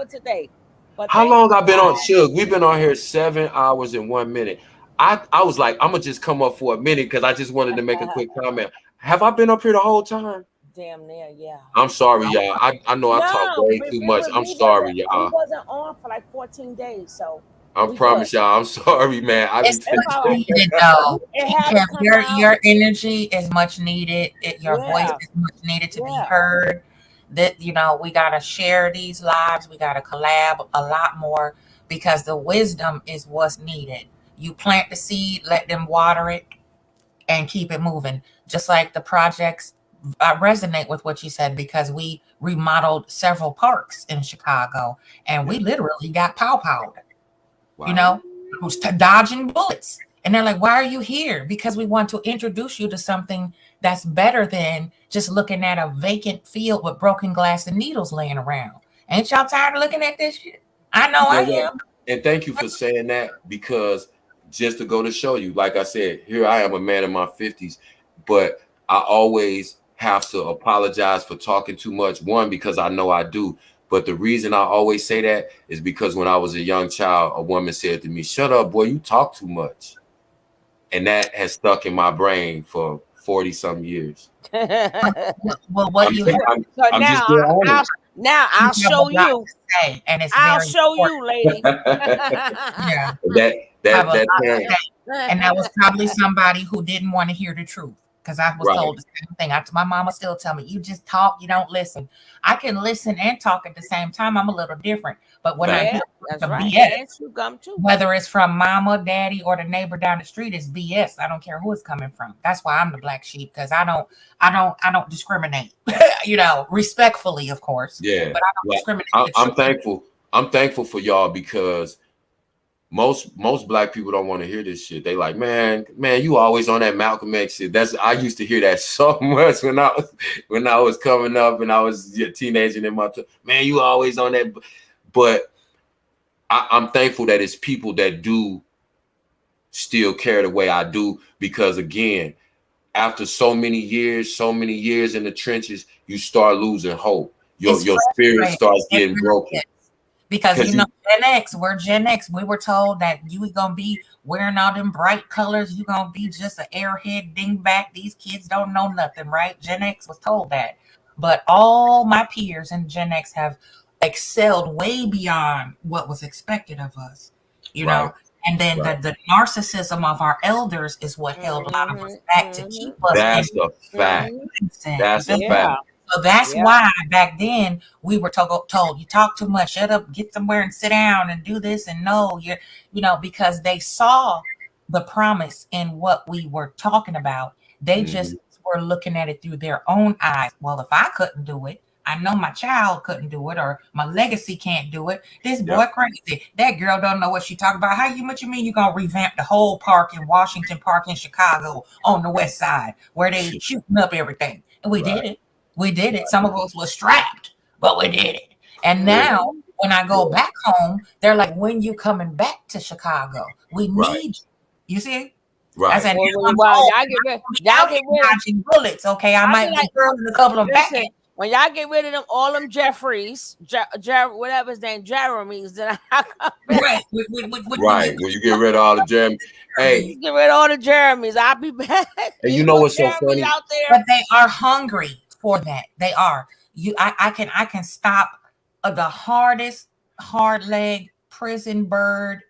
[SPEAKER 1] today. But
[SPEAKER 9] how long I've been on Suge? We've been on here 7 hours and 1 minute. I was like, I'm gonna just come up for a minute because I just wanted to make a quick comment. Have I been up here the whole time?
[SPEAKER 1] Damn near, yeah.
[SPEAKER 9] I'm sorry, y'all. I know I talk way too much. I'm sorry, y'all.
[SPEAKER 1] I wasn't on for like 14 days, so.
[SPEAKER 9] I promise y'all, I'm sorry, man.
[SPEAKER 7] It's much needed, though. Your energy is much needed. Your voice is much needed to be heard. That we gotta share these lives. We gotta collab a lot more because the wisdom is what's needed. You plant the seed, let them water it, and keep it moving. Just like the projects, I resonate with what you said because we remodeled several parks in Chicago, and we literally got pow-powed.
[SPEAKER 9] Wow.
[SPEAKER 7] You know, who's dodging bullets. And they're like, why are you here? Because we want to introduce you to something that's better than just looking at a vacant field with broken glass and needles laying around. Ain't y'all tired of looking at this shit? I know I am.
[SPEAKER 9] And thank you for saying that, because just to go to show you, like I said, here I am, a man in my 50s, but I always have to apologize for talking too much. One, because I know I do. But the reason I always say that is because when I was a young child, a woman said to me, "Shut up, boy, you talk too much." And that has stuck in my brain for 40 some years.
[SPEAKER 7] Well, what you have,
[SPEAKER 1] So
[SPEAKER 9] I'm just
[SPEAKER 1] now,
[SPEAKER 9] being honest.
[SPEAKER 1] I'll show you.
[SPEAKER 7] Say, and it's
[SPEAKER 1] I'll
[SPEAKER 7] very
[SPEAKER 1] show
[SPEAKER 7] important.
[SPEAKER 1] you, lady.
[SPEAKER 7] Yeah.
[SPEAKER 9] that
[SPEAKER 7] and that was probably somebody who didn't want to hear the truth, because I was told the same thing. My mama still tell me, you just talk, you don't listen. I can listen and talk at the same time. I'm a little different, but when I hear the BS, whether it's from mama, daddy, or the neighbor down the street, it's BS. I don't care who it's coming from. That's why I'm the black sheep, because I don't discriminate. You know, respectfully, of course.
[SPEAKER 9] Yeah,
[SPEAKER 7] but I don't discriminate.
[SPEAKER 9] I'm thankful. I'm thankful for y'all, because most black people don't want to hear this shit. They like, man, you always on that Malcolm X shit. I used to hear that so much when I was coming up and I was a teenager in my man, you always on that. But I'm thankful that it's people that do still care the way I do, because again, after so many years in the trenches, you start losing hope. Your spirit starts getting broken.
[SPEAKER 7] Because you know, Gen X, we're Gen X. We were told that you were gonna be wearing all them bright colors. You're gonna be just an airhead dingback. These kids don't know nothing, right? Gen X was told that. But all my peers in Gen X have excelled way beyond what was expected of us, you know. And then the narcissism of our elders is what held a lot of us back to keep us.
[SPEAKER 9] That's a fact. That's a fact.
[SPEAKER 7] So that's why back then we were told you talk too much, shut up, get somewhere and sit down and do this, and no, you know, because they saw the promise in what we were talking about. They just were looking at it through their own eyes. Well, if I couldn't do it, I know my child couldn't do it, or my legacy can't do it. This boy crazy. That girl don't know what she talking about. What you mean you gonna revamp the whole park in Washington Park in Chicago on the west side where they shooting up everything? And we did it. We did it. Some of us were strapped, but we did it. And now when I go back home, they're like, when you coming back to Chicago? We need you. You see?
[SPEAKER 9] Right.
[SPEAKER 7] I said,
[SPEAKER 1] y'all get
[SPEAKER 7] dodging bullets. Okay, I might be hurling a couple of back.
[SPEAKER 1] When y'all get rid of them, all them Jeffries, whatever his name, Jeremy's, then I come back.
[SPEAKER 9] Right. When you get rid of all the Jeremy, hey,
[SPEAKER 1] get rid of all the Jeremys, I'll be back.
[SPEAKER 9] And you know what's so funny?
[SPEAKER 1] Out there.
[SPEAKER 7] But they are hungry for that. They are. I can stop the hardest hard leg prison bird.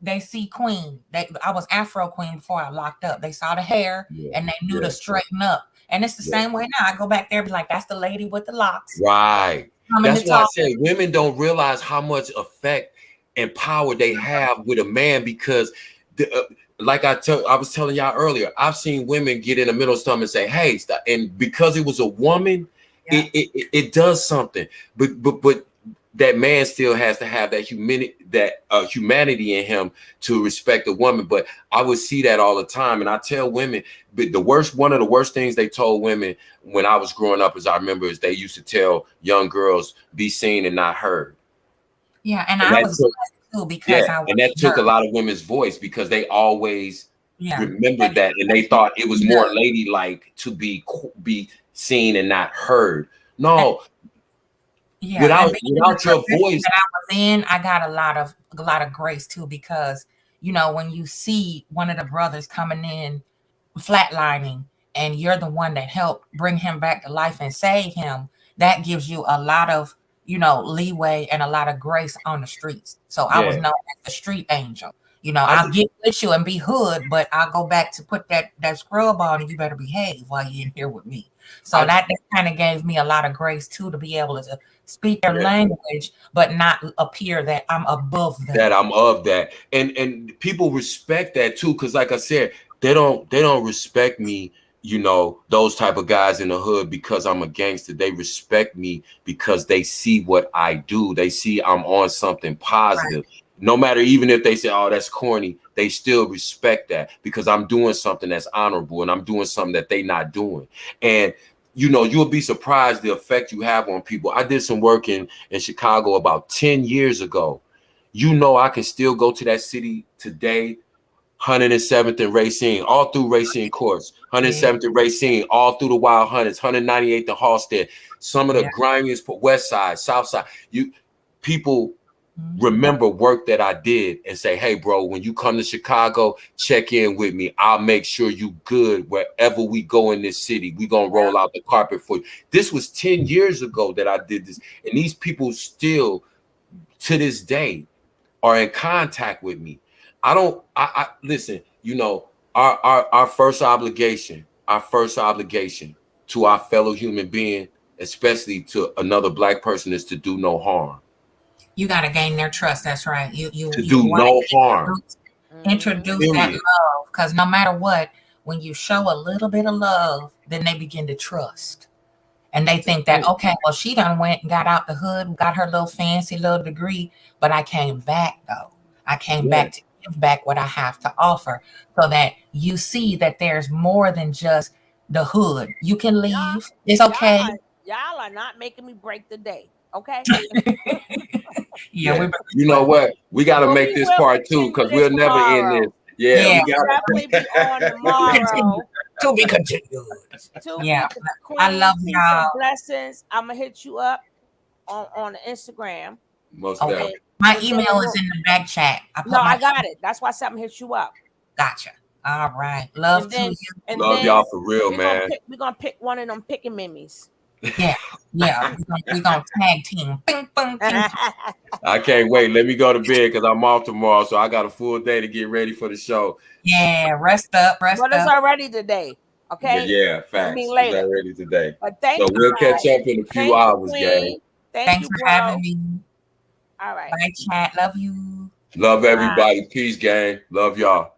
[SPEAKER 7] They see Queen. I was Afro Queen before I locked up. They saw the hair and they knew to straighten up. And it's the same way now. I go back there and be like, that's the lady with the locks.
[SPEAKER 9] Right. That's why I say women don't realize how much effect and power they have with a man, because like I was telling y'all earlier, I've seen women get in the middle of something and say, hey, stop. And because it was a woman, it does something. But that man still has to have that humanity in him to respect a woman. But I would see that all the time. And I tell women, but one of the worst things they told women when I was growing up, as I remember, is they used to tell young girls, be seen and not heard.
[SPEAKER 7] Yeah. And I was too, because
[SPEAKER 9] and that took a lot of women's voice, because they always remembered that. And they thought it was more ladylike to be seen and not heard. No. Without your voice
[SPEAKER 7] that I was in, I got a lot of grace too, because you know, when you see one of the brothers coming in flatlining and you're the one that helped bring him back to life and save him, that gives you a lot of, you know, leeway and a lot of grace on the streets. So I was known as the street angel. You know, I'll get with you and be hood, but I'll go back to put that scrub on, and you better behave while you're in here with me. So that kind of gave me a lot of grace too, to be able speak their language, but not appear that I'm above them.
[SPEAKER 9] That I'm of that. And people respect that too, because like I said, they don't respect me, you know, those type of guys in the hood because I'm a gangster. They respect me because they see what I do. They see I'm on something positive. Right. No matter, even if they say, oh, that's corny, they still respect that because I'm doing something that's honorable and I'm doing something that they not doing. And you know, you'll be surprised the effect you have on people. I did some work in Chicago about 10 years ago. You know, I can still go to that city today, 107th and Racine, all through Racine Courts, 107th and Racine, all through the Wild Hunters, 198th and Halstead, some of the grimiest West Side, South Side. People remember work that I did and say, hey, bro, when you come to Chicago, check in with me. I'll make sure you good wherever we go in this city. We're going to roll out the carpet for you. This was 10 years ago that I did this. And these people still, to this day, are in contact with me. I listen, you know, our first obligation to our fellow human being, especially to another Black person, is to do no harm.
[SPEAKER 7] You got to gain their trust. That's right. You
[SPEAKER 9] do no harm.
[SPEAKER 7] Introduce that love, because no matter what, when you show a little bit of love, then they begin to trust. And they think that, okay, well, she done went and got out the hood, got her little fancy little degree, but I came back though. I came back to give back what I have to offer, so that you see that there's more than just the hood. You can leave. It's okay.
[SPEAKER 1] Y'all are not making me break the day. Okay.
[SPEAKER 7] Yeah.
[SPEAKER 9] You know what? We got to make this part 2 because we'll never end this. Yeah. We got
[SPEAKER 1] definitely be on tomorrow.
[SPEAKER 7] To be continued. I love y'all.
[SPEAKER 1] Blessings. I'm gonna hit you up on the Instagram.
[SPEAKER 9] Most definitely.
[SPEAKER 7] My email is in the back chat.
[SPEAKER 1] I got it. That's why something hit you up.
[SPEAKER 7] Gotcha. All right. Love to you.
[SPEAKER 9] Love y'all for real, man.
[SPEAKER 1] We're gonna pick one of them picking mimmies.
[SPEAKER 7] Yeah. We're gonna tag team. Bing, bing, bing.
[SPEAKER 9] I can't wait. Let me go to bed because I'm off tomorrow, so I got a full day to get ready for the show.
[SPEAKER 7] Yeah, rest up.
[SPEAKER 1] But it's already today. Okay.
[SPEAKER 9] Yeah, facts. It's already today.
[SPEAKER 1] But
[SPEAKER 9] so we'll catch up in a few hours, gang.
[SPEAKER 7] Thanks for having me.
[SPEAKER 1] All right.
[SPEAKER 7] Bye, chat. Love you.
[SPEAKER 9] Love everybody. Peace, gang. Love y'all.